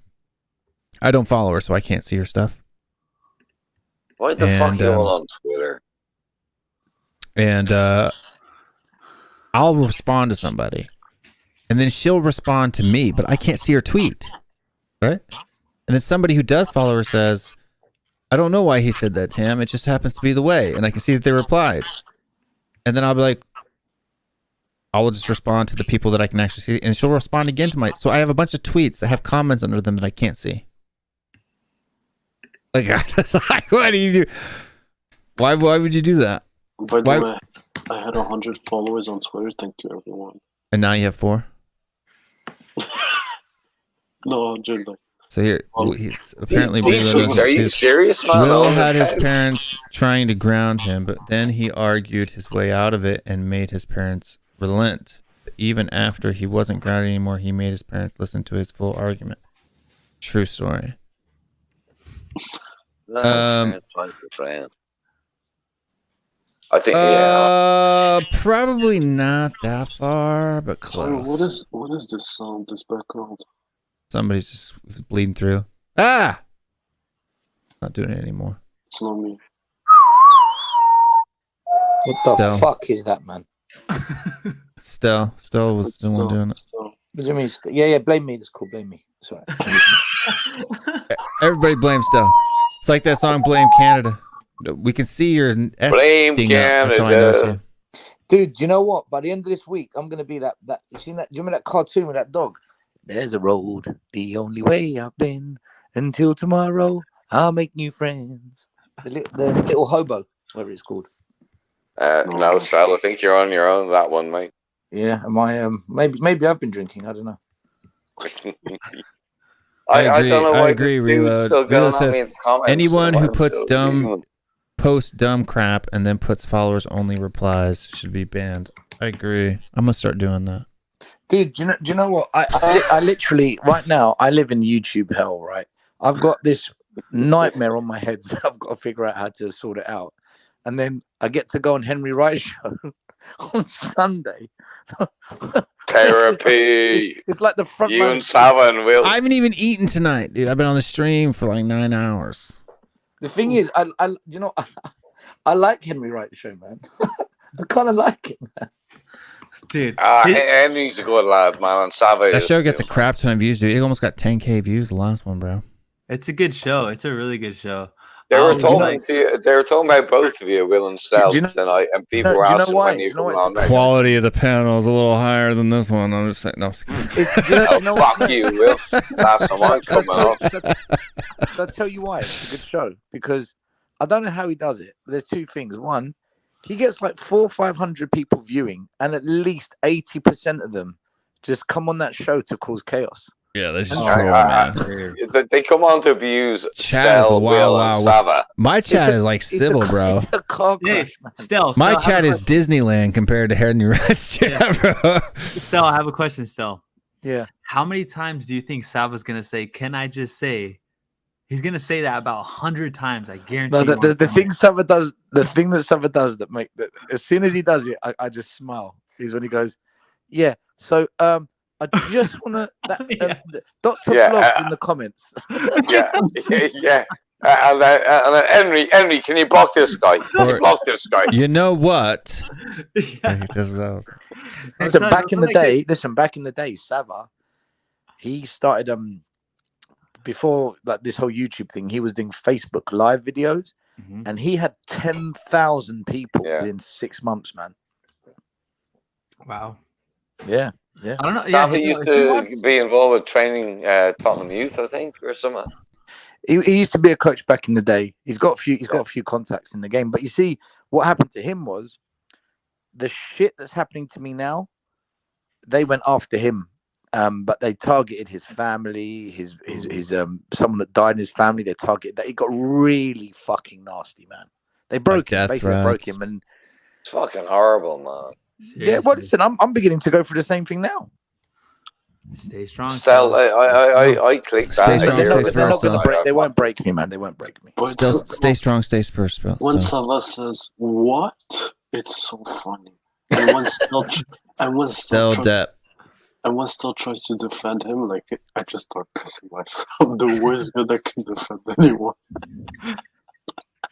I don't follow her, so I can't see her stuff. Why the fuck And, you all on Twitter? And I'll respond to somebody, and then she'll respond to me, but I can't see her tweet, right? And then somebody who does follow her says, "I don't know why he said that, Tam. It just happens to be the way," and I can see that they replied. And then I'll be like, I will just respond to the people that I can actually see, and she'll respond again to my. So I have a bunch of tweets that have comments under them that I can't see. Like, what do you do? Why would you do that? By the Why- way, I had 100 followers on Twitter. Thank you, everyone. And now you have 4. No, 100. Like, So here, he's apparently. Dietrich, are you serious, man? Will Oh, had his okay. parents trying to ground him, but then he argued his way out of it and made his parents relent. But even after he wasn't grounded anymore, he made his parents listen to his full argument. True story. I think Probably not that far, but Sorry, close. what is this sound? This background? Somebody's just bleeding through. Ah! Not doing it anymore. It's not me. What the fuck is that, man? Stell was the one doing it. What do you mean? Yeah, blame me. That's cool. Blame me. It's all right. Everybody blame Stell. It's like that song "Blame Canada." We can see your S Blame thing up. That's how I know it's Canada. you. Dude, do you know what? By the end of this week, I'm gonna be that. You seen that? Do you remember that cartoon with that dog? There's a road, the only way I've been. Until tomorrow, I'll make new friends. The little hobo, whatever it's called. No, Sal, I think you're on your own that one, mate. Yeah, am I? Maybe I've been drinking. I don't know. I don't know why I agree. this dude's still going Reload at says me in the comments. anyone Why who I'm puts still posts dumb crap and then puts followers only replies should be banned. I agree. I'm gonna start doing that. Dude, do you know what? I literally right now I live in YouTube hell. Right, I've got this nightmare on my head that I've got to figure out how to sort it out, and then I get to go on Henry Wright's show on Sunday. Therapy. It's like the front. You and Sava and Will. I haven't even eaten tonight, dude. I've been on the stream for like 9 hours. The thing is, I like Henry Wright's show, man. I kind of like it, man. Dude, Henry's a good lad, man. And Sava That is show gets too. a crap ton of views, dude. It almost got 10K views the last one, bro. it's a good show. It's a really good show. They were talking about both of you, Will and Stel, tonight, and people were asking when you come on. Quality of the panel is a little higher than this one. I'm just saying, no. Fuck you, Will. Last time I'm coming on. I'll tell you why it's a good show, because I don't know how he does it. There's two things. One, he gets like 400 or 500 people viewing, and at least 80% of them just come on that show to cause chaos. Yeah, they just troll, man. They come on to abuse Chat is Stel, Will, and Sava. My chat is like civil, bro. It's a car crash, man. Stel, My Stel, chat is Disneyland compared to Henry Wright's chat, bro. Stel, I have a question, Stel. Yeah. How many times do you think Sava's gonna say, "Can I just say"? He's gonna say that about 100 times. I guarantee. No, the thing Sava does, that make that as soon as he does it, I just smile. Is when he goes, "Yeah, so I just want to Dr. Block in the comments." yeah. And then Henry, can you block this guy? Can you block this guy? You know what? Listen, back in the day, Sava, he started before like this whole YouTube thing. He was doing Facebook live videos, and he had 10,000 people within 6 months, man. Wow. Yeah. I don't know. Sava used to be involved with training Tottenham Youth, I think, or something. He used to be a coach back in the day. He's got a few contacts in the game. But you see, what happened to him was the shit that's happening to me now. They went after him, but they targeted his family, his someone that died in his family. They targeted that. It got really fucking nasty, man. They broke him, basically broke him, and it's fucking horrible, man. Seriously. Yeah, well, listen, I'm beginning to go through the same thing now. Stay strong. Stel, I clicked that. They won't break me, man. They won't break me. Still, stay strong, stay Spurs. When Sava says "what," it's so funny. And when Stel tries to defend him, like I just start pissing myself. The worst that I can defend anyone.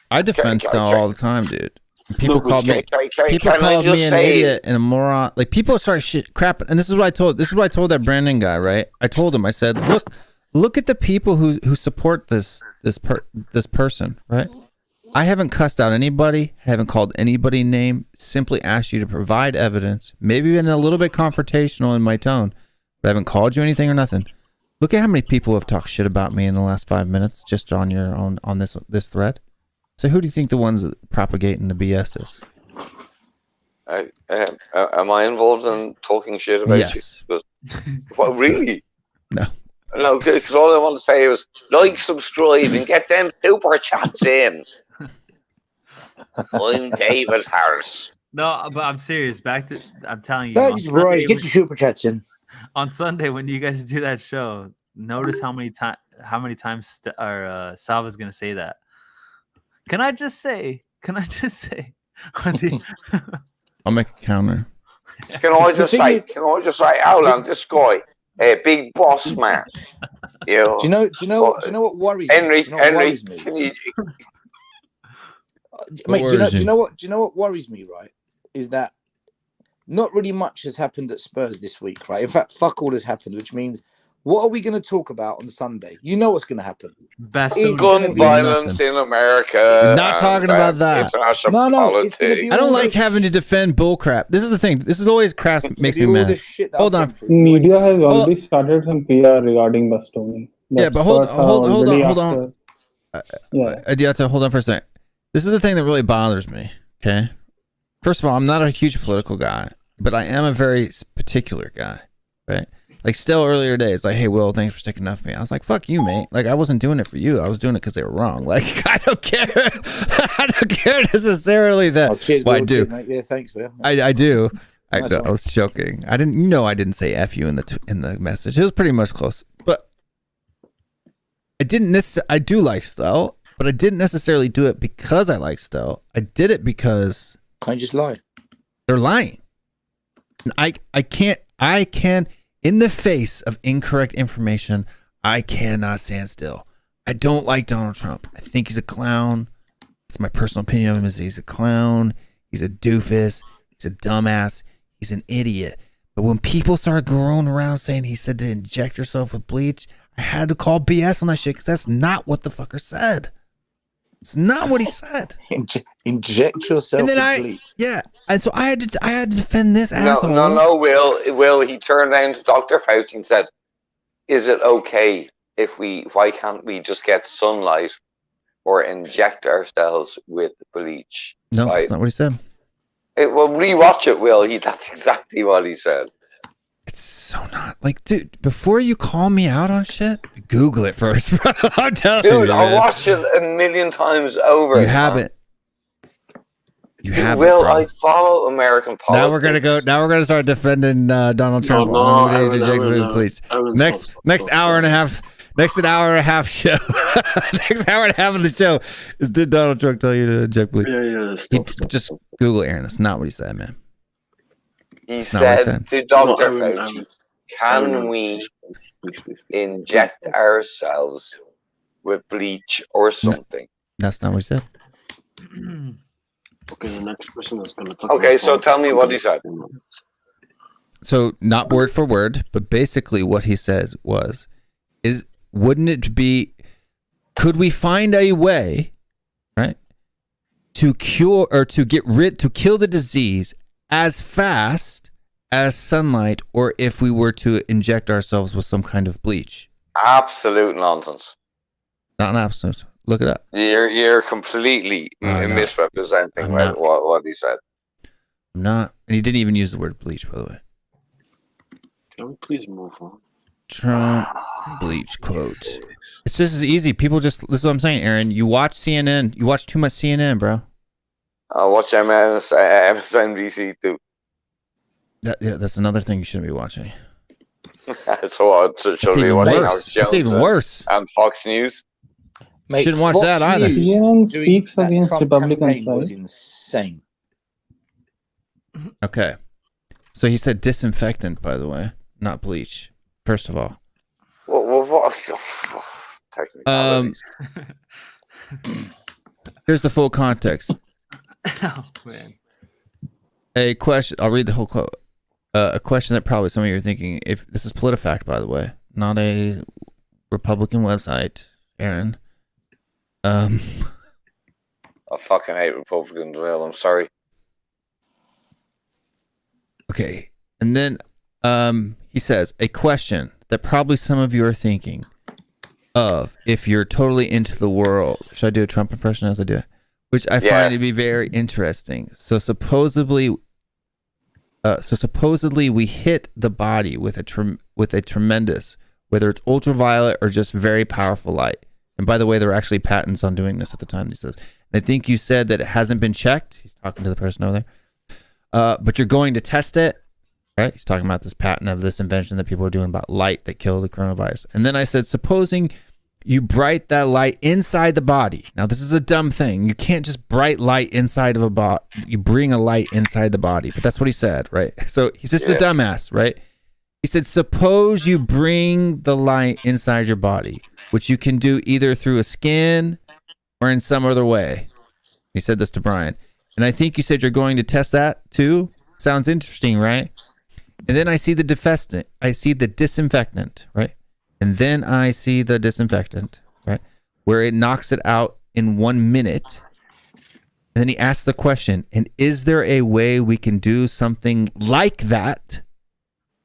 I defend Stel all the time, dude. People called me an say idiot and a moron. Like people start crap, and this is what I told that Brandon guy, right? I told him, I said, look at the people who support this person, right? I haven't cussed out anybody, haven't called anybody name, simply asked you to provide evidence, maybe been a little bit confrontational in my tone, but I haven't called you anything or nothing. Look at how many people have talked shit about me in the last 5 minutes just on your own on this thread. So who do you think the ones propagating the BS is? Am I involved in talking shit about you? What, really? No. No, because all I want to say is like, subscribe, and get them super chats in. I'm David Harris. No, but I'm serious. I'm telling you. That's right. Get your super chats in. On Sunday, when you guys do that show, notice how many times Sava's gonna say that. Can I just say? I'll make a counter. Can I just say, hold on, this guy, a big boss man. You know, Do you know what worries Henry, me? Do you know what Henry, worries me? can you? Mate, do worries you know what worries me, right? Is that not really much has happened at Spurs this week, right? In fact, fuck all has happened, which means what are we going to talk about on Sunday? You know what's going to happen. Best It's Gun gonna be violence in America. We're not talking about that. International No, it's gonna politics. be I don't all like the- having to defend bullcrap. This is the thing. This is always crap it's makes gonna me be all mad. the shit that Hold I've on. gone through. Media has Oh. already started some PR regarding Bastoni. Yeah, but hold on. Yeah. Adiata, hold on for a second. This is the thing that really bothers me. Okay. First of all, I'm not a huge political guy, but I am a very particular guy, right? Like still earlier days, like, hey, Will, thanks for sticking up for me. I was like, fuck you, mate. Like I wasn't doing it for you. I was doing it because they were wrong. Like I don't care. I don't care necessarily that. Oh, cheers, Well, I Will. do. Cheers, mate. Yeah, thanks, Will. I do. Nice I one. was joking. I didn't say F you in the message. It was pretty much close. But I didn't necessarily, I do like Stell, but I didn't necessarily do it because I like Stell. I did it because Can't you just lie? they're lying. And I can, in the face of incorrect information, I cannot stand still. I don't like Donald Trump. I think he's a clown. It's my personal opinion of him is he's a clown. He's a doofus. He's a dumbass. He's an idiot. But when people started going around saying he said to inject yourself with bleach, I had to call BS on that shit because that's not what the fucker said. It's not what he said. Inject yourself And then with bleach. yeah, and so I had to defend this asshole. No, Will, he turned around to Dr. Fauci and said, is it okay why can't we just get sunlight or inject ourselves with bleach? No, right? that's not what he said. Well, rewatch it, Will. That's exactly what he said. It's so not like, dude. Before you call me out on shit, Google it first, bro. I'm telling you, Dude, I man. watched it a million times over. You haven't. You haven't, Will, bro. I follow American politics. Now we're gonna start defending Donald Trump. Please. Next hour and a half. Next hour and a half show. Next hour and a half of the show is did Donald Trump tell you to inject bleach? Yeah. Just Google Aaron. That's not what he said, man. He That's not what he said to Dr. Fauci, can we inject ourselves with bleach or something? That's not what he said. Okay, the next person is going to talk. Okay, so tell me what he said. So not word for word, but basically what he says wouldn't it be, could we find a way, right, to cure or to kill the disease as fast as sunlight, or if we were to inject ourselves with some kind of bleach? Absolute nonsense. Not an absolute. Look it up. You're completely misrepresenting what he said. I'm not. And he didn't even use the word bleach, by the way. Can we please move on? Trump bleach quote. It's just as easy. People just, this is what I'm saying, Aaron. You watch CNN. You watch too much CNN, bro. I watch MSNBC too. That's another thing you shouldn't be watching. So what? Should be watching Alex Jones? That's even worse. And Fox News. Mate, Shouldn't watch Fox that either. News CNN doing speaks that against Trump Republicans, campaign right? was insane. Okay. So he said disinfectant, by the way, not bleach. First of all. What? Technicalities. Here's the full context. Oh man. A question. I'll read the whole quote. A question that probably some of you are thinking. If this is PolitiFact, by the way, not a Republican website, Aaron. I fucking hate Republicans. Well, I'm sorry. Okay, and then he says a question that probably some of you are thinking of if you're totally into the world. Should I do a Trump impression as I do it? Which I find to be very interesting. So supposedly we hit the body with a tremendous, whether it's ultraviolet or just very powerful light. And by the way, there were actually patents on doing this at the time. He says, and I think you said that it hasn't been checked. He's talking to the person over there. But you're going to test it, right? He's talking about this patent of this invention that people are doing about light that killed the coronavirus. And then I said, supposing You bright that light inside the body. Now, this is a dumb thing. You can't just bright light inside of a body. You bring a light inside the body. But that's what he said, right? So he's just a dumbass, right? He said, suppose you bring the light inside your body, which you can do either through a skin or in some other way. He said this to Brian. And I think you said you're going to test that too. Sounds interesting, right? And then I see the disinfectant, right? And then I see the disinfectant, right? Where it knocks it out in 1 minute. And then he asks the question, and is there a way we can do something like that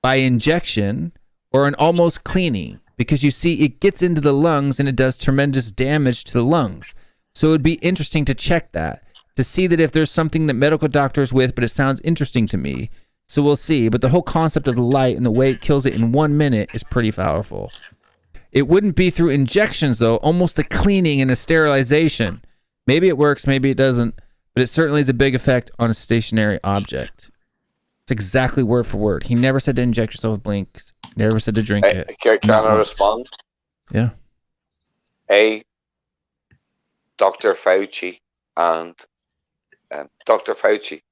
by injection or an almost cleaning? Because you see, it gets into the lungs and it does tremendous damage to the lungs. So it would be interesting to check that, to see that if there's something that medical doctors with, but it sounds interesting to me. So we'll see. But the whole concept of the light and the way it kills it in 1 minute is pretty powerful. It wouldn't be through injections, though, almost a cleaning and a sterilization. Maybe it works, maybe it doesn't, but it certainly has a big effect on a stationary object. It's exactly word for word. He never said to inject yourself with blinks. Never said to drink it. Can I respond? Yeah. Dr. Fauci and Dr. Fauci,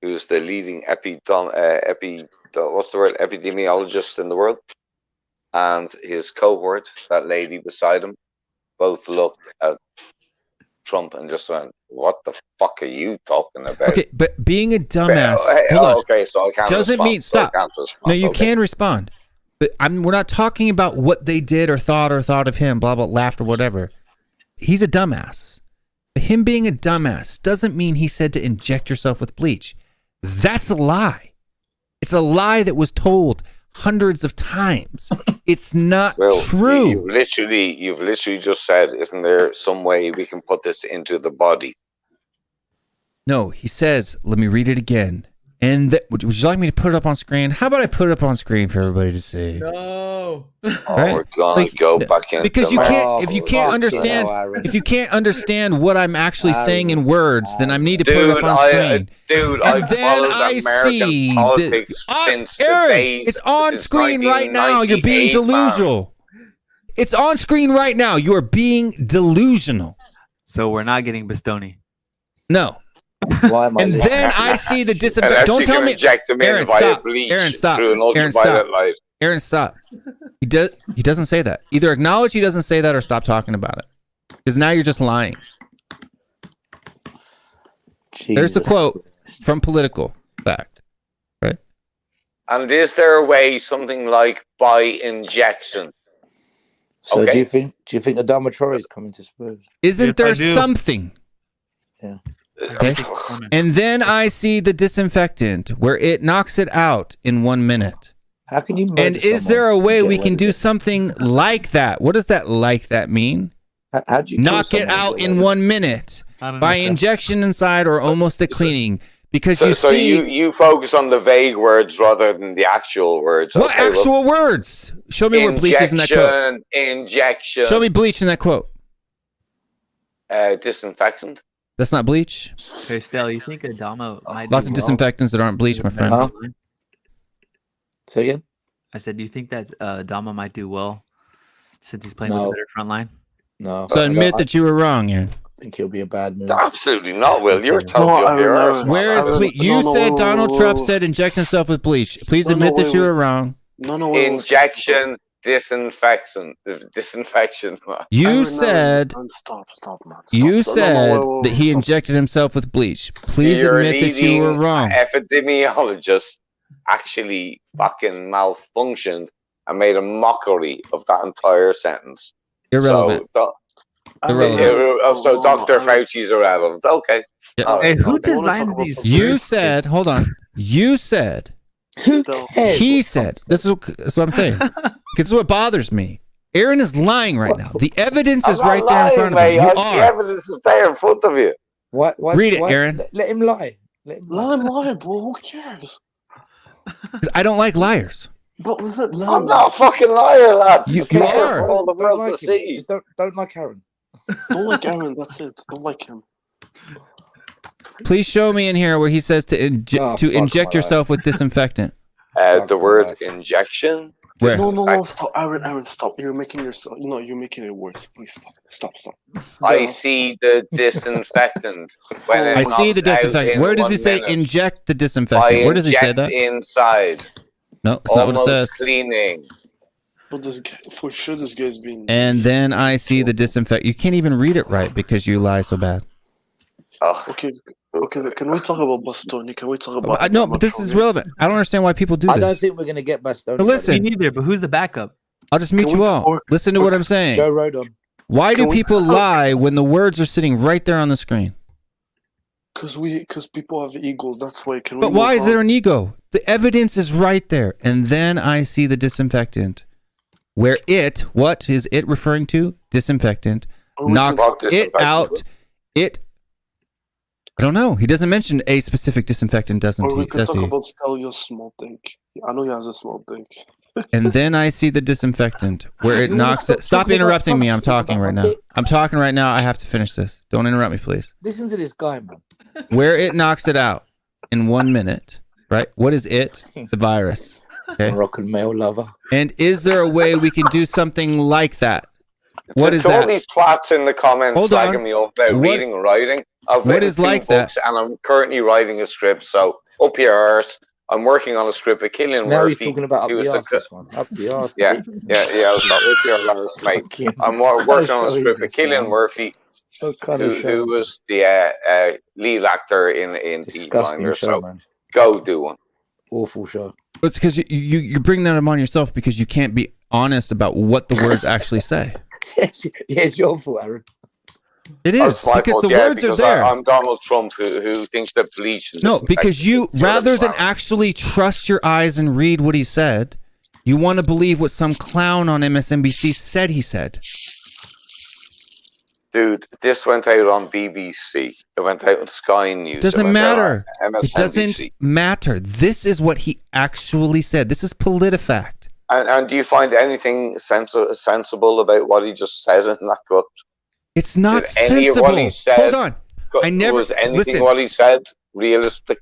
who's the leading epidemiologist in the world, and his cohort, that lady beside him, both looked at Trump and just went, "What the fuck are you talking about?" Okay, but being a dumbass, okay, so I can't doesn't respond, mean stop. No, you can respond, but we're not talking about what they did or thought of him. Blah blah, laughed or whatever. He's a dumbass. Him being a dumbass doesn't mean he said to inject yourself with bleach. That's a lie. It's a lie that was told hundreds of times. It's not true. You've literally just said, isn't there some way we can put this into the body? No, he says, let me read it again. And would you like me to put it up on screen? How about I put it up on screen for everybody to see? No. Right? We're gonna go back in because you can't. If you can't understand what I'm actually saying in words, then I need to put it up on screen. I've followed American politics since Aaron, the days. it's on screen right now. You're being delusional. It's on screen right now. You are being delusional. So we're not getting Bastoni. No. And then I see the disinfectant. Don't tell me, Aaron, stop. Aaron, stop. Aaron, stop. Aaron, stop. He doesn't say that. Either acknowledge he doesn't say that or stop talking about it. Because now you're just lying. Jesus. There's the quote from Political Fact. Right? And is there a way, something like by injection? So do you think the dormitory is coming to Spurs? Isn't there something? Yeah. Okay. And then I see the disinfectant where it knocks it out in 1 minute. How can you? And is there a way we can do something like that? What does that like that mean? How do you knock it out in 1 minute by injection inside or almost a cleaning? Because you focus on the vague words rather than the actual words. What actual words? Show me where bleach is in that quote. Injection. Show me bleach in that quote. Disinfectant. That's not bleach. Hey, Stell, you think Adama might lots of disinfectants that aren't bleach, my friend. Say again? I said, do you think that Adama might do well since he's playing with a better front line? No. So admit that you were wrong, Aaron. I think he'll be a bad move. Absolutely not, Will. You're telling Where is bleach? You said Donald Trump said inject himself with bleach. Please admit that you were wrong. Injection. Disinfection. You said. Stop, man. You said that he injected himself with bleach. Please admit that you were wrong. Epidemiologist actually fucking malfunctioned and made a mockery of that entire sentence. Irrelevant. So Dr. Fauci's irrelevant. Okay. Yeah. Hey, who designed these? You said. Hold on. You said. He said. This is what I'm saying. This is what bothers me. Aaron is lying right now. The evidence is right there in front of him. The evidence is there in front of you. What? Read it, Aaron. Let him lie. Let him lie, bro. Who cares? Because I don't like liars. But I'm not a fucking liar, lads. You are. For all the world to see. Don't like Aaron. Don't like Aaron. That's it. Don't like him. Please show me in here where he says to inject yourself with disinfectant. The word injection. Where? No, stop, Aaron, stop. You're making yourself. No, you're making it worse. Please stop. I see the disinfectant. When it I see the knocks out disinfectant. in Where does 1 he say minute. inject the I disinfectant? Where does he say inject that? inside. No, it's not what it Almost says. cleaning. But for sure, this guy's being. And then I see the disinfectant. You can't even read it right because you lie so bad. Oh. Okay. Can we talk about Bastoni? Can we talk about? No, but this is relevant. I don't understand why people do I this. don't think we're going to get Bastoni. But listen, Me neither. But who's the backup? I'll just mute you all. Listen to what I'm saying. Joe Rodon. Why do people lie when the words are sitting right there on the screen? Because people have egos. That's why. But why is there an ego? The evidence is right there. And then I see the disinfectant. Where what is it referring to? Disinfectant. Knocks it out. I don't know. He doesn't mention a specific disinfectant, doesn't he? Or we could talk about Stelio's small dick. I know he has a small dick. And then I see the disinfectant where it knocks it. Stop interrupting me. I'm talking right now. I have to finish this. Don't interrupt me, please. Listen to this guy, man. Where it knocks it out in 1 minute, right? What is it? The virus. Okay. Rock and male lover. And is there a way we can do something like that? What is to all that? these twats in the comments Hold on. slagging me up about reading and writing. I've What written is 2 like books that? and I'm currently writing a script. So up your arse. I'm working on a script with Cillian Now Murphy. he's talking about up He was the the arse, this one. Up the arse. Yeah. I'll stop up your arse, mate. I'm working on a script with Cillian Murphy, who was the lead actor in Peaky Blinders. Show, So man. go do one. Awful show. It's because you bring that upon yourself because you can't be honest about what the words actually say. It's your fault, Aaron. It is because the words are there. I'm Donald Trump who thinks that bleach. No, because you, rather than actually trust your eyes and read what he said, you want to believe what some clown on MSNBC said he said. Dude, this went out on BBC. It went out on Sky News. Doesn't matter. It It doesn't matter. This is what he actually said. This is PolitiFact. And do you find anything sensible about what he just said in that cut? It's not Did any of sensible. what he said, Hold on. I never was anything listen. what he said realistic?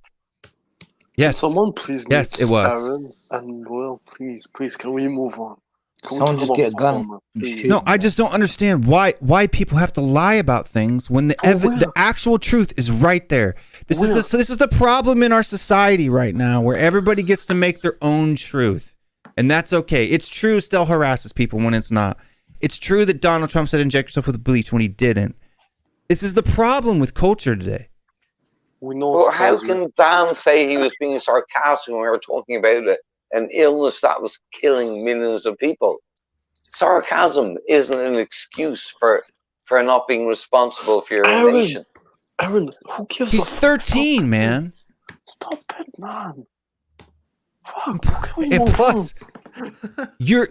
Yes. Someone please. Yes, it was. Aaron and Will, please, can we move on? Can Someone we just talk get a about gun Obama, and please? shoot. No, I just don't understand why people have to lie about things when the actual truth is right there. This is the problem in our society right now, where everybody gets to make their own truth, and that's okay. It's true, still harasses people when it's not. It's true that Donald Trump said inject yourself with bleach when he didn't. This is the problem with culture today. We know. Well, how can Dan say he was being sarcastic when we were talking about an illness that was killing millions of people? Sarcasm isn't an excuse for not being responsible for your nation. Aaron, who gives He's 13, man. Stop it, man. Fuck. And plus, you're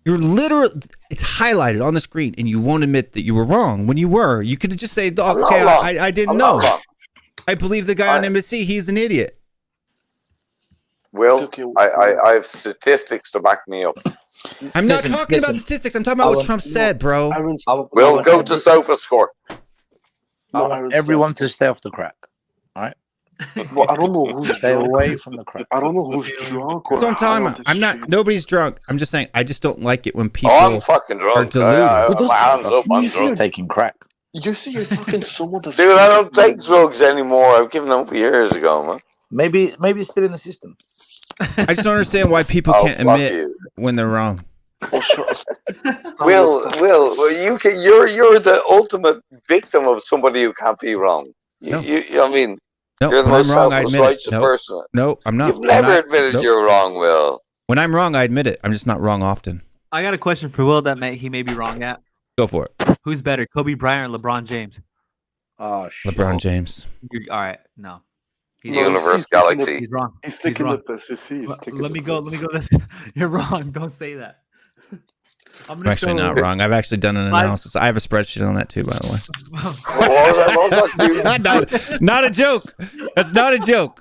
literally, it's highlighted on the screen, and you won't admit that you were wrong when you were. You could just say, oh, okay, I didn't know. I believe the guy on NBC, he's an idiot. Will, I have statistics to back me up. I'm not talking about statistics. I'm talking about what Trump said, bro. We'll go to sofa score. I want everyone to stay off the crack. All right? Well, I don't know who's stay drunk. away from the crack. I don't know who's drunk. That's what I'm talking about. I'm not. Nobody's drunk. I'm just saying. I just don't like it when people I'm fucking drunk. are deluded. My hands up. I'm You're drunk. taking crack. You see, you're talking someone that's. Dude, I don't take drugs anymore. I've given them up years ago, man. Maybe it's still in the system. I just don't understand why people can't admit when they're wrong. Will, you're the ultimate victim of somebody who can't be wrong. I mean, you're the most self-righteous person. No, I'm not. You've never admitted you're wrong, Will. When I'm wrong, I admit it. I'm just not wrong often. I got a question for Will that he may be wrong at. Go for it. Who's better, Kobe Bryant or LeBron James? Oh, shit. LeBron James. All right, no. Universe, galaxy. He's wrong. He's taking the piss. Let me go. You're wrong. Don't say that. I'm actually not wrong. I've actually done an analysis. I have a spreadsheet on that too, by the way. Not a joke. That's not a joke.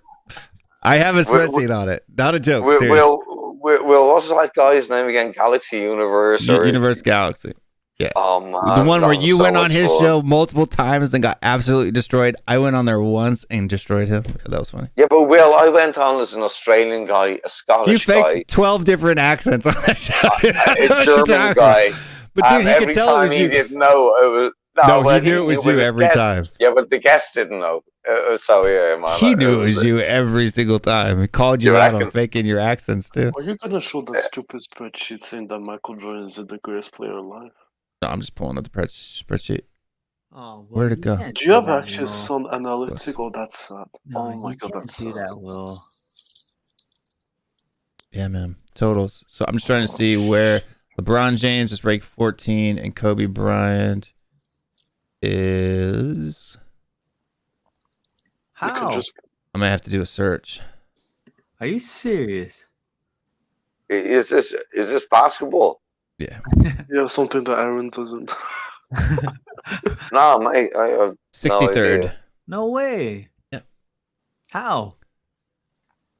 I have a spreadsheet on it. Not a joke. Will, what's that guy's name again? Galaxy Universe or Universe Galaxy? Yeah. Oh man, The one that where was you so went on much his fun. show multiple times and got absolutely destroyed. I went on there once and destroyed him. Yeah, that was funny. Yeah, but Will, I went on as an Australian guy, a You Scottish guy, faked 12 different accents on that show. a German guy. But dude, and he every could tell it time was he you. didn't know it was. No, well, he knew it was but you his every guest- time. Yeah, but the guest didn't know. So yeah, man. He knew it was you every single time. He called you You out on reckon? faking your accents too. Are you gonna show that stupid spreadsheet saying that Michael Jordan is the greatest player alive? No, I'm just pulling up the spreadsheet. Oh, Where'd it go? can't Do you have do that, actually Will. some analytic? Oh, that's sad. No, Oh my you god, can't that's do sad. that, Will. Yeah, man. Totals. So I'm just trying to see where LeBron James is ranked 14 and Kobe Bryant is. You can How? just I might have to do a search. Are you serious? Is this basketball? Yeah. yeah, something that Aaron doesn't. No, mate. I have 63rd. idea. No way. Yeah. How?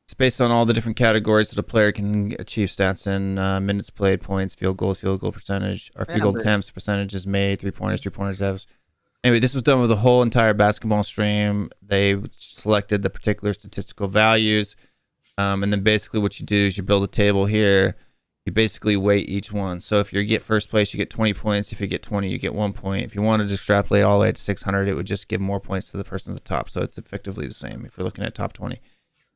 It's based on all the different categories that a player can achieve stats in: minutes played, points, field goal percentage, or field Yeah, goal but- attempts, percentages made, three pointers, avs. Anyway, this was done with the whole entire basketball stream. They selected the particular statistical values, and then basically what you do is you build a table here. You basically weight each one. So if you get first place, you get 20 points. If you get 20, you get 1 point. If you wanted to extrapolate all the way to 600, it would just give more points to the person at the top. So it's effectively the same if you're looking at top 20.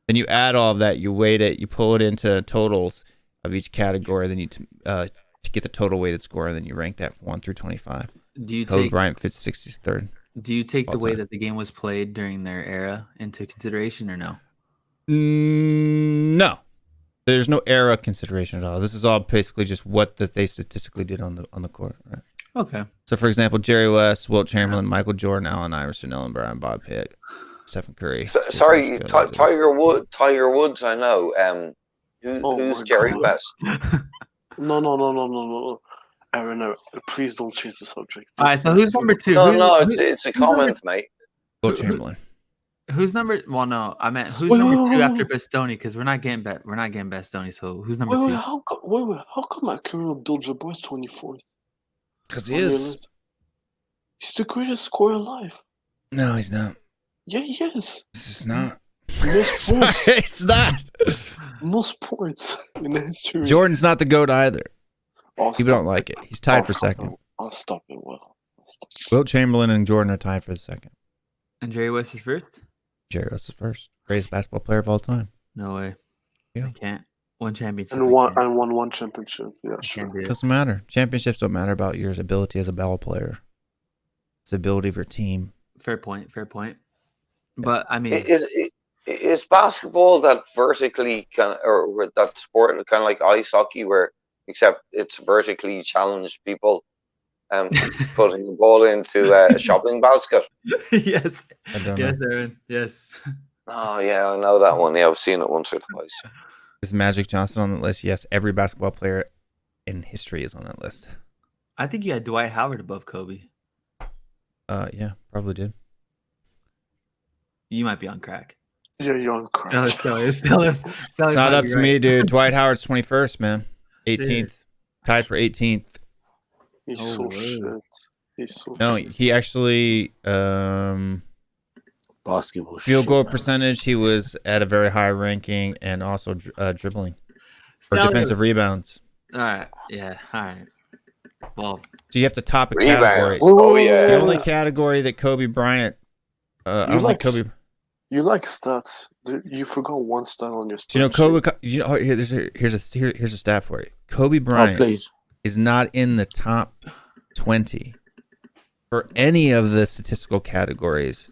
Then you add all of that, you weight it, you pull it into totals of each category. Then you to get the total weighted score, and then you rank that 1 through 25. Do you Kobe take Bryant fits 63rd. Do you take the all way time. that the game was played during their era into consideration or no? No, there's no era consideration at all. This is all basically just what that they statistically did on the court. Right? Okay. So, for example, Jerry West, Wilt Chamberlain, Michael Jordan, Allen Iverson, Ellen Brown, Bob Pitt, Stephen Curry. Sorry, Tiger Woods. I know. Who's my Jerry God. West? No. Aaron, please don't change the subject. All right. So who's number two? No, Who's- it's a who's number- comment, mate. Wilt Chamberlain. Who's number? Well, no, I meant who's Wait, number wait, two wait, after wait. Bastoni? Because we're not getting Bastoni. So who's number Wait, two? how come Kareem Abdul-Jabbar is 24th? Because on your list? He's the greatest scorer alive. No, he's not. Yeah, he is. This is not. Most points. It's not. Most points in the history. Jordan's not the GOAT either. I'll People stop don't like it. He's I'll tied for stop second. it. I'll stop it. Well, Wilt Chamberlain and Jordan are tied for the second. And Jerry West is first? Jerry West is first. Greatest basketball player of all time. No way. Yeah. I can't. One championship. and won one championship. Yeah, sure. Can't do it. Doesn't matter. Championships don't matter about your ability as a ball player. It's the ability of your team. Fair point. But I mean, Is basketball that vertically or that sport kind of like ice hockey, where except it's vertically challenged people, putting the ball into a shopping basket? yes, I don't yes, know. Aaron, yes. Oh yeah, I know that one. Yeah, I've seen it once or twice. Is Magic Johnson on the list? Yes. Every basketball player in history is on that list. I think you had Dwight Howard above Kobe. Yeah, probably did. You might be on crack. Yeah, you're on crack. It's not up to me, dude. Dwight Howard's 21st, man. 18th. Tied for 18th. He's Oh, so whoa. shit. He's so No, shit. he actually Basketball. field shit, goal man. percentage, he was at a very high ranking, and also dribbling or Stallion. defensive rebounds. All right. Yeah. All right. Well, So you have to top a Rebounds. category. Oh yeah. The only category that Kobe Bryant, I don't like think Kobe. You like stats. You forgot one stat on your spreadsheet. Do you know Kobe? You know, here's a stat for you. Kobe Oh, Bryant please. is not in the top 20 for any of the statistical categories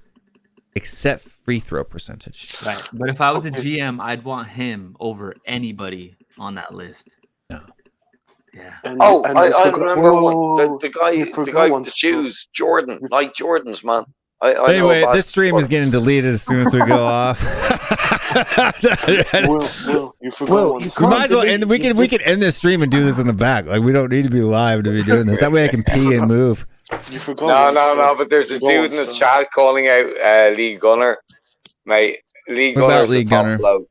except free throw percentage. right. But if I was a GM, I'd want him over anybody on that list. No. Yeah. And, Oh, and I you forgot- remember whoa, one. whoa, whoa. The guy You with forgot one the sport. shoes, Jordan, like Jordans, man. I know Anyway, about this stream is sport. getting deleted as soon as we go off. Will, you forgot Well, one you sport. We might as well end. We can end this stream and do this in the back. Like we don't need to be live to be doing this. That way I can pee and move. You forgot No. But there's a dude in the chat calling out Lee Gunner, mate. Lee What about Gunner's Lee the top Gunner? bloke.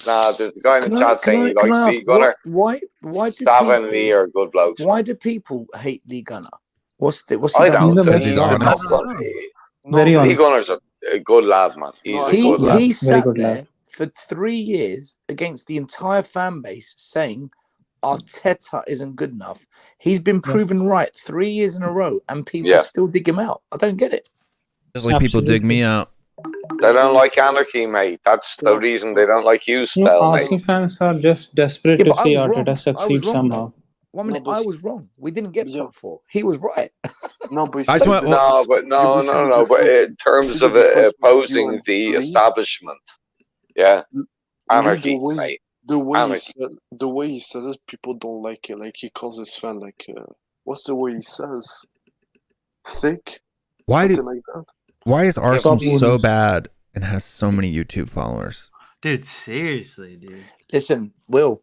Nah, there's a guy in the Can I, chat saying he can I likes ask Lee Gunner. why do Sav and Lee people, are good blokes. why do people hate Lee Gunner? What's he I done? don't. He's a He's very a honest. top gun. Very Lee honest. Gunner's a good lad, man. He's No, a good lad. He Very sat good there lad. for 3 years against the entire fan base saying Arteta isn't good enough. He's been Yeah. proven right 3 years in a row, and people Yeah. still dig him out. I don't get it. Just like people dig me out. They don't like anarchy, mate. That's the reason they don't like you, No, Stell, mate. Arsenal fans are just desperate Yeah, to but I see was wrong. Arteta I was succeed wrong, somehow. though. 1 minute, but I was wrong. We didn't get Yeah. top 4. He was right. No, but you I see just the want- No, difference- but you no. see the But difference- in terms see of the difference between you opposing and the Lee? establishment, yeah, Lee, anarchy, the way mate. the way he Anarchy. said the way he says it, people don't like it. Like he calls his fan like what's the way he says? Thick? Why Something do? like that. Why is Arsenal Stop so wounds. bad and has so many YouTube followers? Dude, seriously, dude. Listen, Will,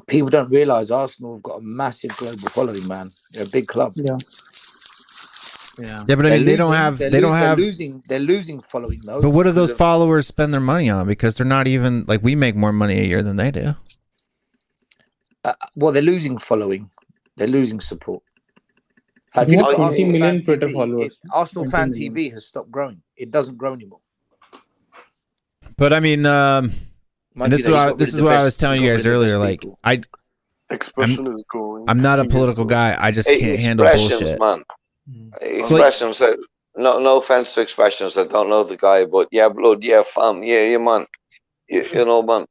people don't realize Arsenal have got a massive global following, man. They're a big club. Yeah. Yeah. Yeah, but I mean, they don't have. They don't have. They're losing following though. But what do because those of- followers spend their money on? Because they're not even like we make more money a year than they do. Well, they're losing following. They're losing support. If We you have look at 20 Arsenal million fan Twitter TV, followers. Arsenal 20 fan million. TV has stopped growing. It doesn't grow anymore. But I mean, Mind and this you, is they what got this rid is of the what I best- was telling they you got guys rid of the earlier. best Like people. Expression is going. I'm not a He is political going. guy. I just Hey, can't handle expressions, bullshit. man. It's like- Expressions that no offense to expressions that don't know the guy, but yeah, blood, yeah, fam, yeah, man, you know, man,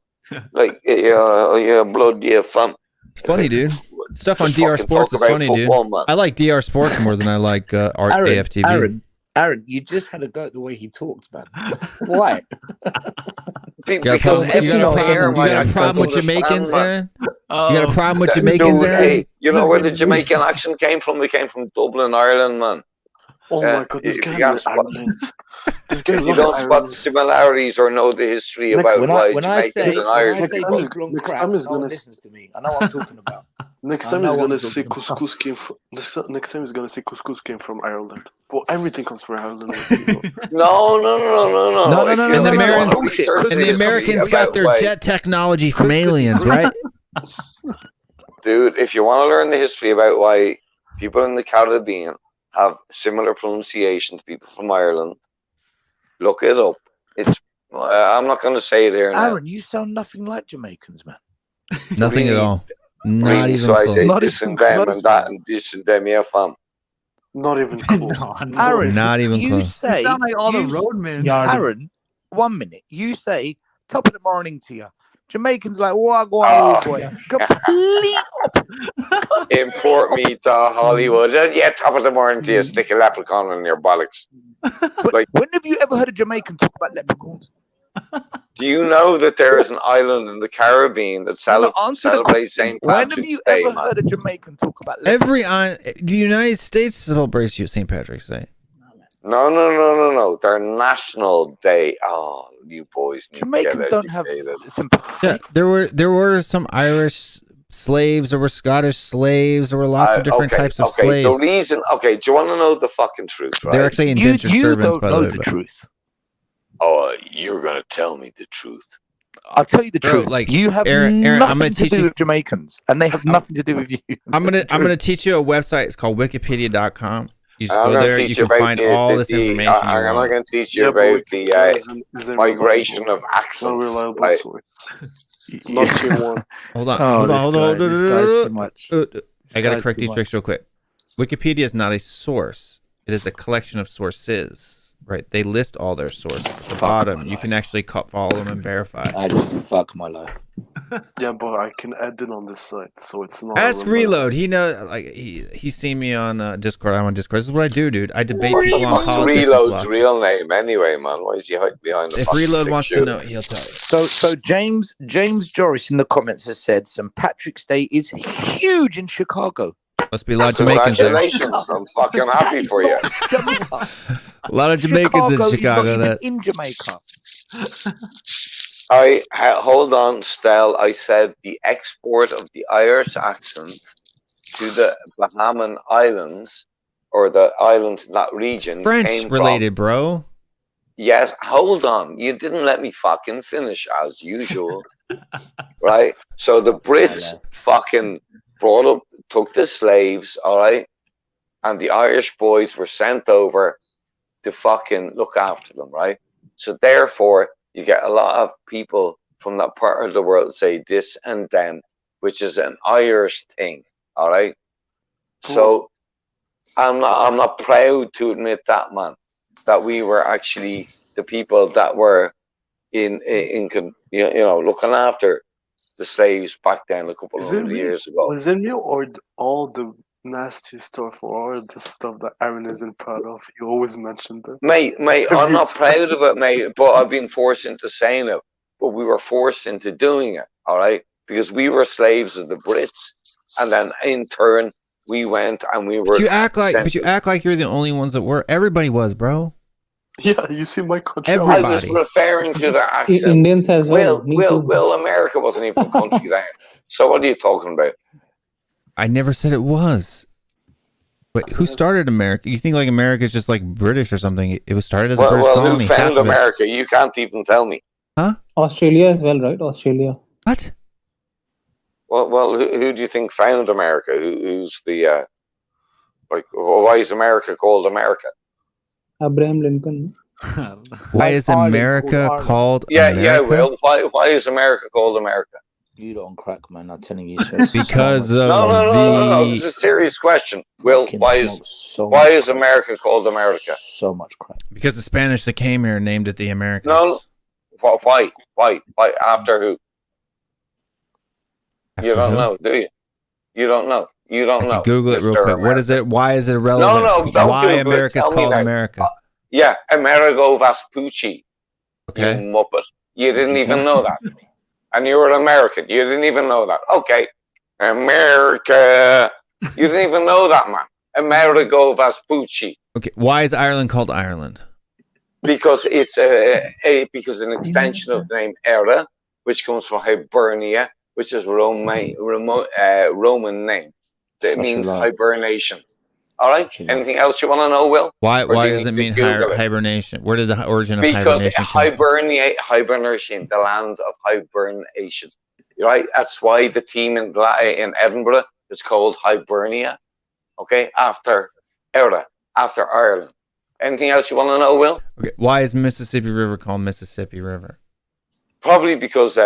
like yeah, blood, yeah, fam. It's funny, dude. Stuff on Just DR fucking Sports talk is about funny, dude. football, man. I like DR Sports more than I like AFTV. Aaron, you just had to go at the way he talks, man. Why? Because every player you got a problem with Jamaicans, Aaron? You got a problem with Jamaicans, Dude, Aaron? hey, you know where the Jamaican accent came from? They came from Dublin, Ireland, man. Oh my god, this guy loves Ireland. This guy You loves don't spot Ireland. similarities or know the history Next- about why Jamaicans and Irish. next time he's gonna listens to me. I know what I'm talking about. Next I time know he's what gonna I'm say talking about. couscous came from. Next time he's gonna say couscous came from Ireland. Well, everything comes from Ireland. No. No. If you And the really Americans, want to research and the history Americans got about their why- jet technology from aliens, right? Dude, if you want to learn the history about why people in the Caribbean have similar pronunciation to people from Ireland, look it up. It's I'm not going to say it here now. Aaron, you sound nothing like Jamaicans, man. Nothing at all. Not Really, even so I close. say Not this even and them close, and that and this and them, yeah, fam. Not even close. Aaron, Not even you close. say You sound like all the you- roadmen. Aaron, 1 minute. You say top of the morning to you. Jamaicans like wagwan Oh. boy. Complete Import me to Hollywood. Yeah, top of the morning to you, stick a leprechaun in your bollocks. Like, When have you ever heard a Jamaican talk about leprechauns? do you know that there is an island in the Caribbean that No, answer the celebrates question. St. When have Patrick's you Day, ever man? heard a Jamaican talk about leprechauns? The United States celebrates St. Patrick's Day. No. Their national day. Oh, you boys need Jamaicans to get don't have educated. Yeah, there were some Irish slaves, there were Scottish slaves, there were lots of different types of The slaves. reason, do you want to know the fucking truth, right? They're actually indentured servants, don't by know the way. the but- truth. Oh, you're gonna tell me the truth. I'll tell you the Bro, truth. like, You have Aaron, I'm nothing gonna to teach do you- with Jamaicans, and they have nothing to do with you. I'm gonna teach you a website. It's called Wikipedia.com. You just I'm go gonna there. teach You you can about find the- all the- this the- information you I'm want. going to teach you Yeah, but about Wikipedia the is a migration reliable- of accents. It's a reliable right? source. Not tier one. Hold on. Oh, hold on. this guy's too much. I gotta guy's correct too these much. tricks real quick. Wikipedia is not a source. It is a collection of sources. Right? They list all their sources at the bottom. You can actually follow them and verify. I just fuck my life. Yeah, but I can add it on this site, so it's not. Ask a Reload. He knows. Like he's seen me on Discord. I'm on Discord. This is what I do, dude. I debate people on What's politics and Reload's philosophy. real name anyway, man? Why is he hiding behind the If fucking Reload big wants to shoe? know, he'll tell you. So James Joris in the comments has said St. Patrick's Day is huge in Chicago. Must be a lot of Jamaicans there. Congratulations! I'm fucking happy for you. Jamaica. A lot of Jamaicans in is not Chicago. even That in Jamaica. Hold on, Stel. I said the export of the Irish accent to the Bahamian Islands or the islands in that region French came related, bro. Yes, hold on. You didn't let me fucking finish as usual. Right? So the Brits fucking took the slaves, all right? And the Irish boys were sent over to fucking look after them, right? So therefore, you get a lot of people from that part of the world say this and them, which is an Irish thing, all right? So I'm not proud to admit that, man, that we were actually the people that were in looking after the slaves back then a couple of years ago. Was it me or all the nasty stuff or all the stuff that Aaron isn't proud of? You always mention them. Mate, I'm not proud of it, mate, but I've been forced into saying it. But we were forced into doing it, all right? Because we were slaves of the Brits. And then in turn, we went and we were... But you act like you're the only ones that were. Everybody was, bro. Yeah, you see my country. Everybody. I was referring to the accent. Indians as well. Will, America wasn't even a country then. So what are you talking about? I never said it was. But who started America? You think like America is just like British or something? It was started as a British colony. Who found America? You can't even tell me. Huh? Australia as well, right? Australia. What? Well, who do you think found America? Who's the why is America called America? Abraham Lincoln. Why is America called America? Yeah, Will. Why is America called America? You don't crack, man. I'm telling you. Because of no. This is a serious question. Will, why is America called America? So much crack. Because the Spanish that came here named it the Americas. No. Why? After who? You don't know, do you? You don't know. You don't know. Google it real quick. What is it? Why is it relevant? No, don't why Google America's it. called America? Yeah, Amerigo Vespucci. Okay. You muppet. You didn't even know that. And you were American. You didn't even know that. Okay. America. You didn't even know that, man. Amerigo Vespucci. Okay. Why is Ireland called Ireland? Because it's because an extension of the name Era, which comes from Hibernia, which is Roman name. That means hibernation. All right. Anything else you want to know, Will? Why does it mean hibernation? Where did the origin of hibernation come from? Because hibernation, the land of hibernation. Right. That's why the team in Edinburgh is called Hibernia. Okay. After Era, after Ireland. Anything else you want to know, Will? Okay. Why is Mississippi River called Mississippi River? Probably because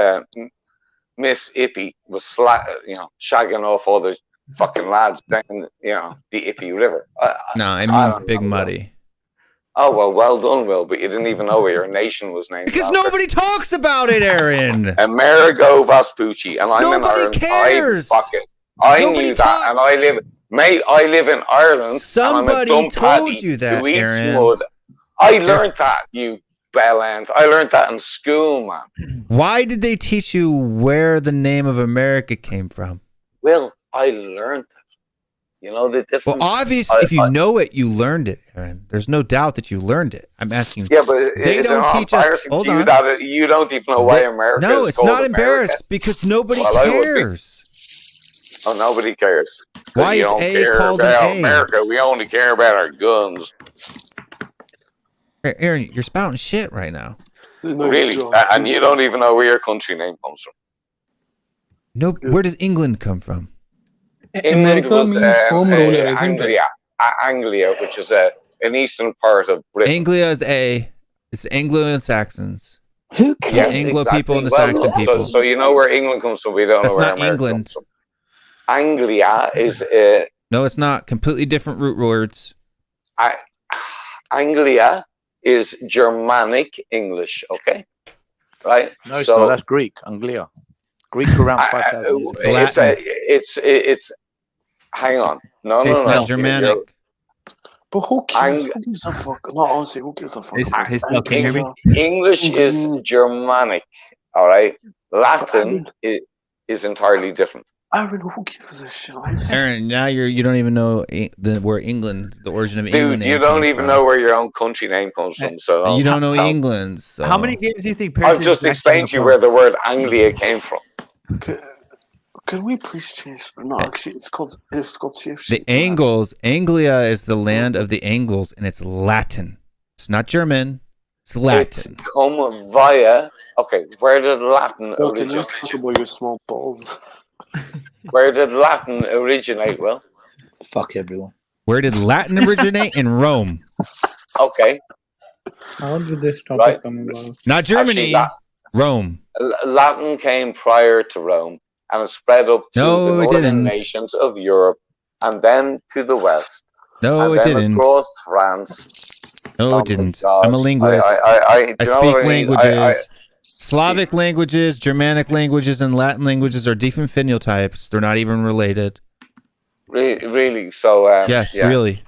Miss Ippy was shagging off all the fucking lads down, the Ippy River. No, it means big muddy. Oh, well done, Will, but you didn't even know where your nation was named because after. Nobody talks about it, Aaron. Amerigo Vespucci, and I'm in Ireland. Cares. I knew that, and I live in Ireland. Somebody told you that, Aaron. I learned that, you bellend. I learned that in school, man. Why did they teach you where the name of America came from? Well, I learned it. You know the difference. Well, obviously, if you know it, you learned it, Aaron. There's no doubt that you learned it. I'm asking. Yeah, but they don't teach us. Hold on. That you don't even know why America. No, is it's not America. embarrassed because nobody cares. Oh, nobody cares. Why is A called an A? America, we only care about our guns. Aaron, you're spouting shit right now. Really? And you don't even know where your country name comes from. No, where does England come from? England was Anglia, which is an eastern part of Britain. Anglia is it's Anglo-Saxons. Who cares? Yeah, Anglo people and the Saxon people. So you know where England comes from. We don't know where America comes from. Anglia is no, it's not. Completely different root words. Anglia is Germanic English, okay? Right? No, it's not. That's Greek. Anglia. Greek around 5,000 years ago. It's hang on. No, it's not Germanic. But who cares? Who gives a fuck? No, honestly, who gives a fuck? English is Germanic, all right? Latin is entirely different. Aaron, who gives a shit? Aaron, now you don't even know where England, the origin of England. Dude, you don't even know where your own country name comes from. So you don't know England. So. How many games do you think? I've just explained to you where the word Anglia came from. Can we please change? No, actually, it's called TFC. The Angles. Anglia is the land of the Angles, and it's Latin. It's not German. It's Latin. It's come via. Okay, where did Latin Well, can you originate? talk about your small balls? Where did Latin originate? Will? Fuck everyone. Where did Latin originate? In Rome. Okay, How did this topic right. come about? Not Germany. Actually, Rome. Latin came prior to Rome and it spread up to No, the it northern didn't. nations of Europe and then to the west. No, and it then didn't. across France. No, Oh it my didn't. God. I'm a linguist. I I do you know speak what I mean? languages. Slavic languages, Germanic languages, and Latin languages are different phenotypes. They're not even related. Really? So, Yes, yeah. really.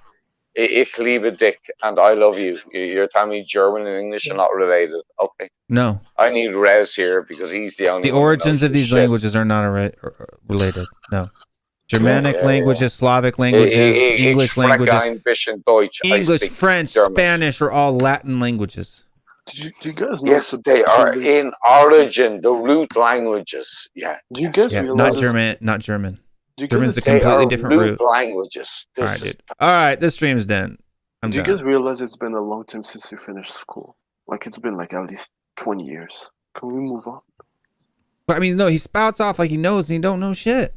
Ich liebe dich and I love you. You're telling me German and English are not related. Okay. No. I need Rez here because he's the only The one who origins knows of this these shit. languages are not related. No. Germanic Yeah. languages, Slavic languages, English languages, ein bisschen Deutsch. I English, speak French, German. Spanish are all Latin languages. Do you guys know? Yes, they are in origin, the root languages. Yeah. Do you guys Yeah, realize? not German. Do you German's a guys, They completely are different root. languages. All right, dude. All right, this stream's done. I'm do you done. guys realize it's been a long time since you finished school? Like it's been like at least 20 years. Can we move on? But I mean, no, he spouts off like he knows and he don't know shit.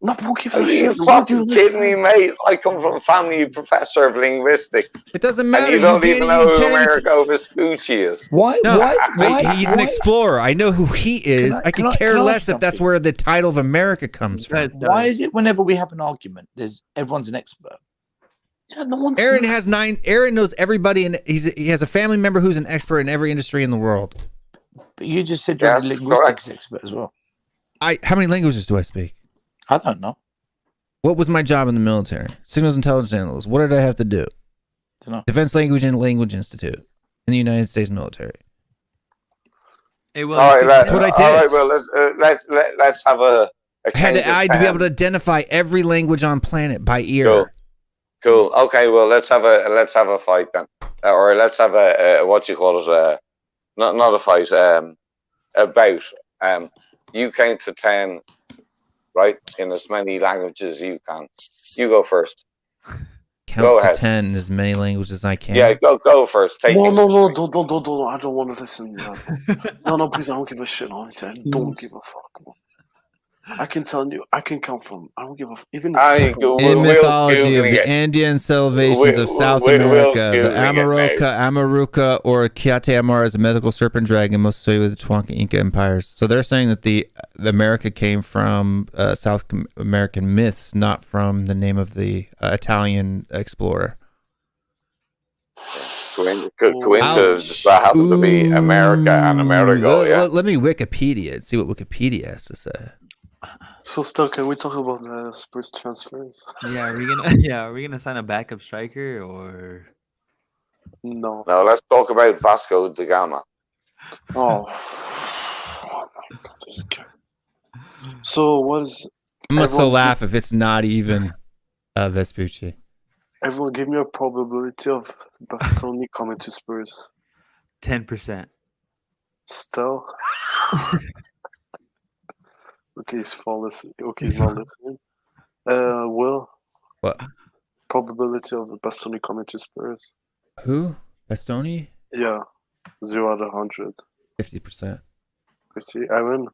No, who gives Are a you shit? What fucking do you kidding me, listen? mate? I come from a family professor of linguistics. It doesn't And matter. you don't can't- even know who can't even- Amerigo Vespucci is. Why? No, Why? he's an explorer. I know who he is. I can could I- care can I less ask if that's something? where the title of America comes from. Why is it whenever we have an argument, everyone's an expert? Yeah, no one's. Aaron knows everybody, and he has a family member who's an expert in every industry in the world. But you just said you're Yes, a linguistics expert as well. How many languages do I speak? I don't know. What was my job in the military? Signals intelligence analyst. What did I have to do? Dunno. Defense Language and Language Institute in the United States military. Hey, well, All right, That's what I did. All right, well, let's have a I had change to, of I had to be pen. able to identify every language on planet by ear. Cool. Okay, well, let's have a fight then, or let's have a what you call it? Not a fight. A bout. You count to 10, right? In as many languages as you can. You go first. Count Go to ahead. 10 in as many languages as I can. Yeah, go first. Take No, it. don't. I don't want to listen. No, please. I don't give a shit. Honestly, I don't give a fuck. I can tell you. I can come from. I don't give a. Even if you come from, In mythology of the Andean salvations of South America, the Amaruca, or Kiate Amar is a mythical serpent dragon most associated with the Tawanka Inca empires. So they're saying that the America came from South American myths, not from the name of the Italian explorer. Coincidence that happened to be America and Amerigo. Yeah. Let me Wikipedia and see what Wikipedia has to say. So, still, can we talk about the Spurs transfers? Yeah, are we gonna sign a backup striker or No. No, let's talk about Vasco da Gama. Oh. So, what is? I'm gonna so laugh if it's not even Vespucci. Everyone, give me a probability of Bastoni coming to Spurs. 10%? Still. Okay, he's listening. Okay, he's not listening. Will. What? Probability of Bastoni coming to Spurs. Who? Bastoni? Yeah. 0 out of 100. 50%. 50. Aaron?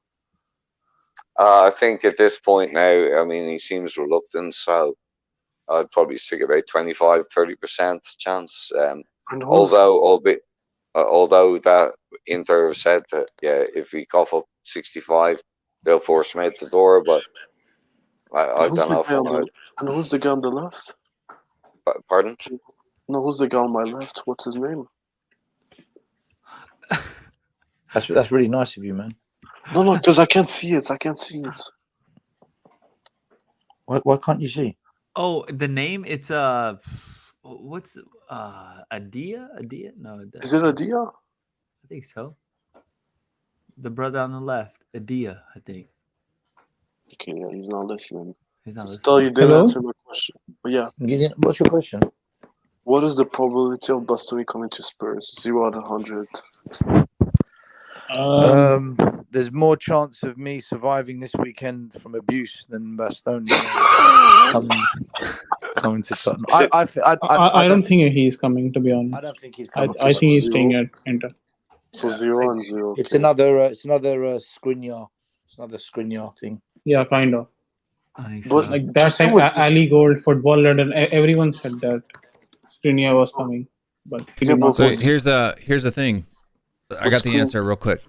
I think at this point now, I mean, he seems reluctant, so I'd probably stick about 25-30% chance. Although that Inter have said that, yeah, if we cough up 65, they'll force him out the door, but I don't know if I'm going to. And who's the guy on the left? Pardon? No, who's the guy on my left? What's his name? That's really nice of you, man. No, because I can't see it. Why can't you see? Oh, the name? It's what's Adia? No, Is it Adia? I think so. The brother on the left, Adia, I think. Okay, yeah, he's not listening. He's not listening. Still, you didn't answer my question. But yeah. What's your question? What is the probability of Bastoni coming to Spurs? 0 out of 100. there's more chance of me surviving this weekend from abuse than Bastoni coming to Tottenham. I don't think he's coming, to be honest. I don't think he's I coming. think he's staying at Inter. So 0-0. It's another Skriniar. It's another Skriniar thing. Yeah, kind of. But Like that time, Ali Gold, Football London, everyone said that Skriniar was coming, but he did not. So here's the thing. I got the answer real quick.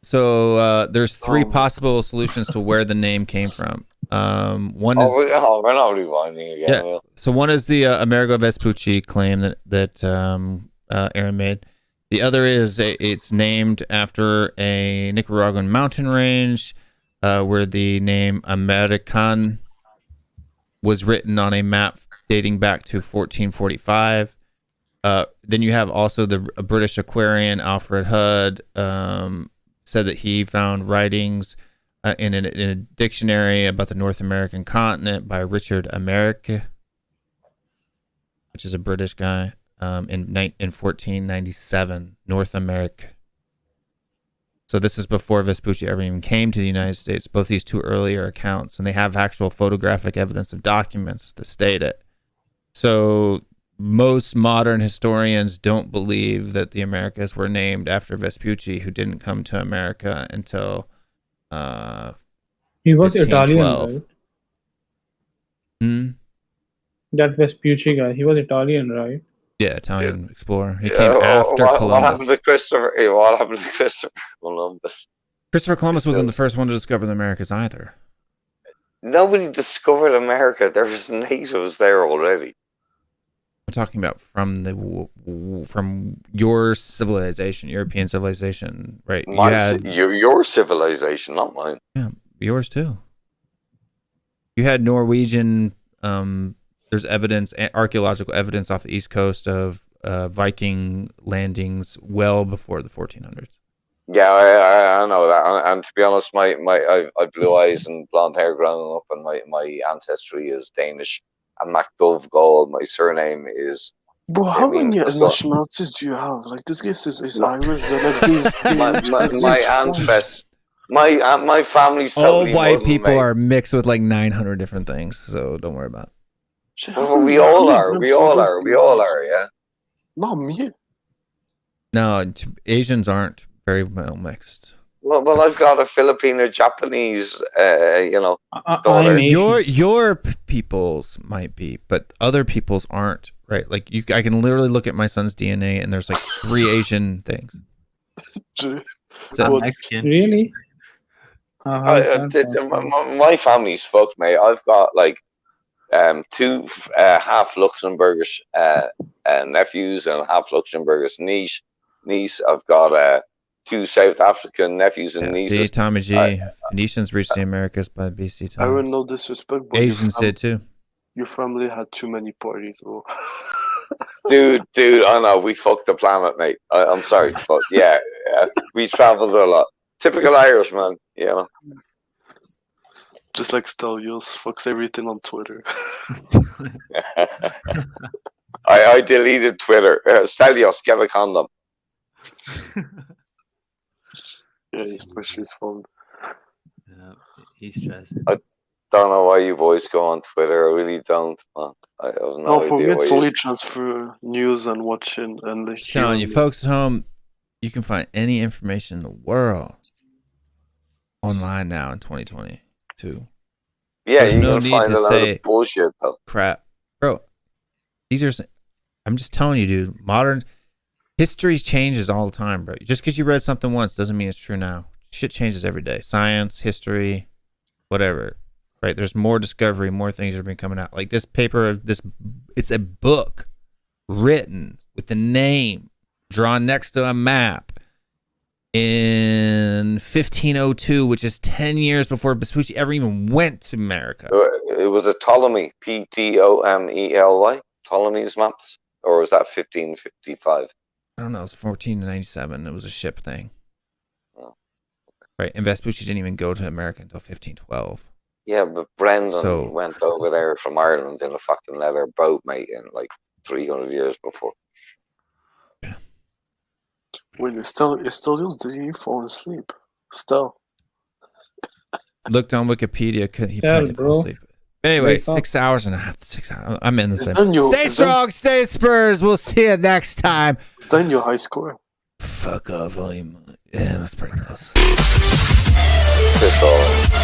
So there's three possible solutions to where the name came from. One is we're not rewinding again. yeah. So one is the Amerigo Vespucci claim that Aaron made. The other is it's named after a Nicaraguan mountain range where the name American was written on a map dating back to 1445. Then you have also the British Aquarian Alfred Hudd said that he found writings in a dictionary about the North American continent by Richard Amerike, which is a British guy, in 1497, North America. So this is before Vespucci ever even came to the United States. Both these two earlier accounts, and they have actual photographic evidence of documents that state it. So most modern historians don't believe that the Americas were named after Vespucci, who didn't come to America until He was 1512. Italian, right? That Vespucci guy, he was Italian, right? Yeah, Italian explorer. He came after Columbus. What happened to Christopher? What happened to Christopher Columbus? Christopher Columbus wasn't the first one to discover the Americas either. Nobody discovered America. There was natives there already. I'm talking about from your civilization, European civilization, right? Your civilization, not mine. Yeah, yours too. You had Norwegian. There's evidence, archaeological evidence off the East Coast of Viking landings well before the 1400s. Yeah, I know that. And to be honest, I have blue eyes and blonde hair growing up, and my ancestry is Danish. And MacDovegal, my surname is. Bro, how many nationalities do you have? Like this guy is Irish. The next day my ancestry. My family's all totally white Muslim, people mate. are mixed with like 900 different things, so don't worry about it. Well, we all are. Yeah. Not me. No, Asians aren't very well mixed. Well, I've got a Filipino, Japanese, daughter. Your people's might be, but other people's aren't. Right? Like I can literally look at my son's DNA, and there's like 3 Asian things. I'm Mexican. Really? My family's fucked, mate. I've got like 2 half Luxembourgish nephews and half Luxembourgish niece. I've got 2 South African nephews and nieces. See, Tommy G. Phoenicians reached the Americas by BC I time. would no disrespect, but Asians did too. Your family had too many parties, bro. Dude, I know we fucked the planet, mate. I'm sorry, but yeah, we traveled a lot. Typical Irish, man. Just like Stelios fucks everything on Twitter. I deleted Twitter. Stelios, get a condom. Yeah, he's pushed his phone. Yeah, he's stressing. I don't know why you boys go on Twitter. I really don't, man. I have no For idea me, why it's you- only transfer news and watching and the Telling you folks at home, you can find any information in the world online now in 2022. Yeah, There's you no can need find to a lot say of bullshit, though. crap, bro. I'm just telling you, dude. Modern history changes all the time, bro. Just because you read something once doesn't mean it's true now. Shit changes every day. Science, history, whatever. Right? There's more discovery, more things are being coming out. Like this paper, it's a book written with the name drawn next to a map in 1502, which is 10 years before Vespucci ever even went to America. It was a Ptolemy, Ptomely, Ptolemy's maps, or was that 1555? I don't know. It was 1497. It was a ship thing. Oh. Right. And Vespucci didn't even go to America until 1512. Yeah, but Brendan went over there from Ireland in a fucking leather boat, mate, in like 300 years before. Wait, Stelios, did he fall asleep? Still. Looked on Wikipedia. He Yeah, might have fell bro. asleep. Anyway, Wake up. 6 hours and a half. 6 hours. I'm in the Is same. that your- Stay is that- strong. Stay Spurs. We'll see you next time. Is that your high score? Fuck off, volume. Yeah, that's pretty close. Piss off.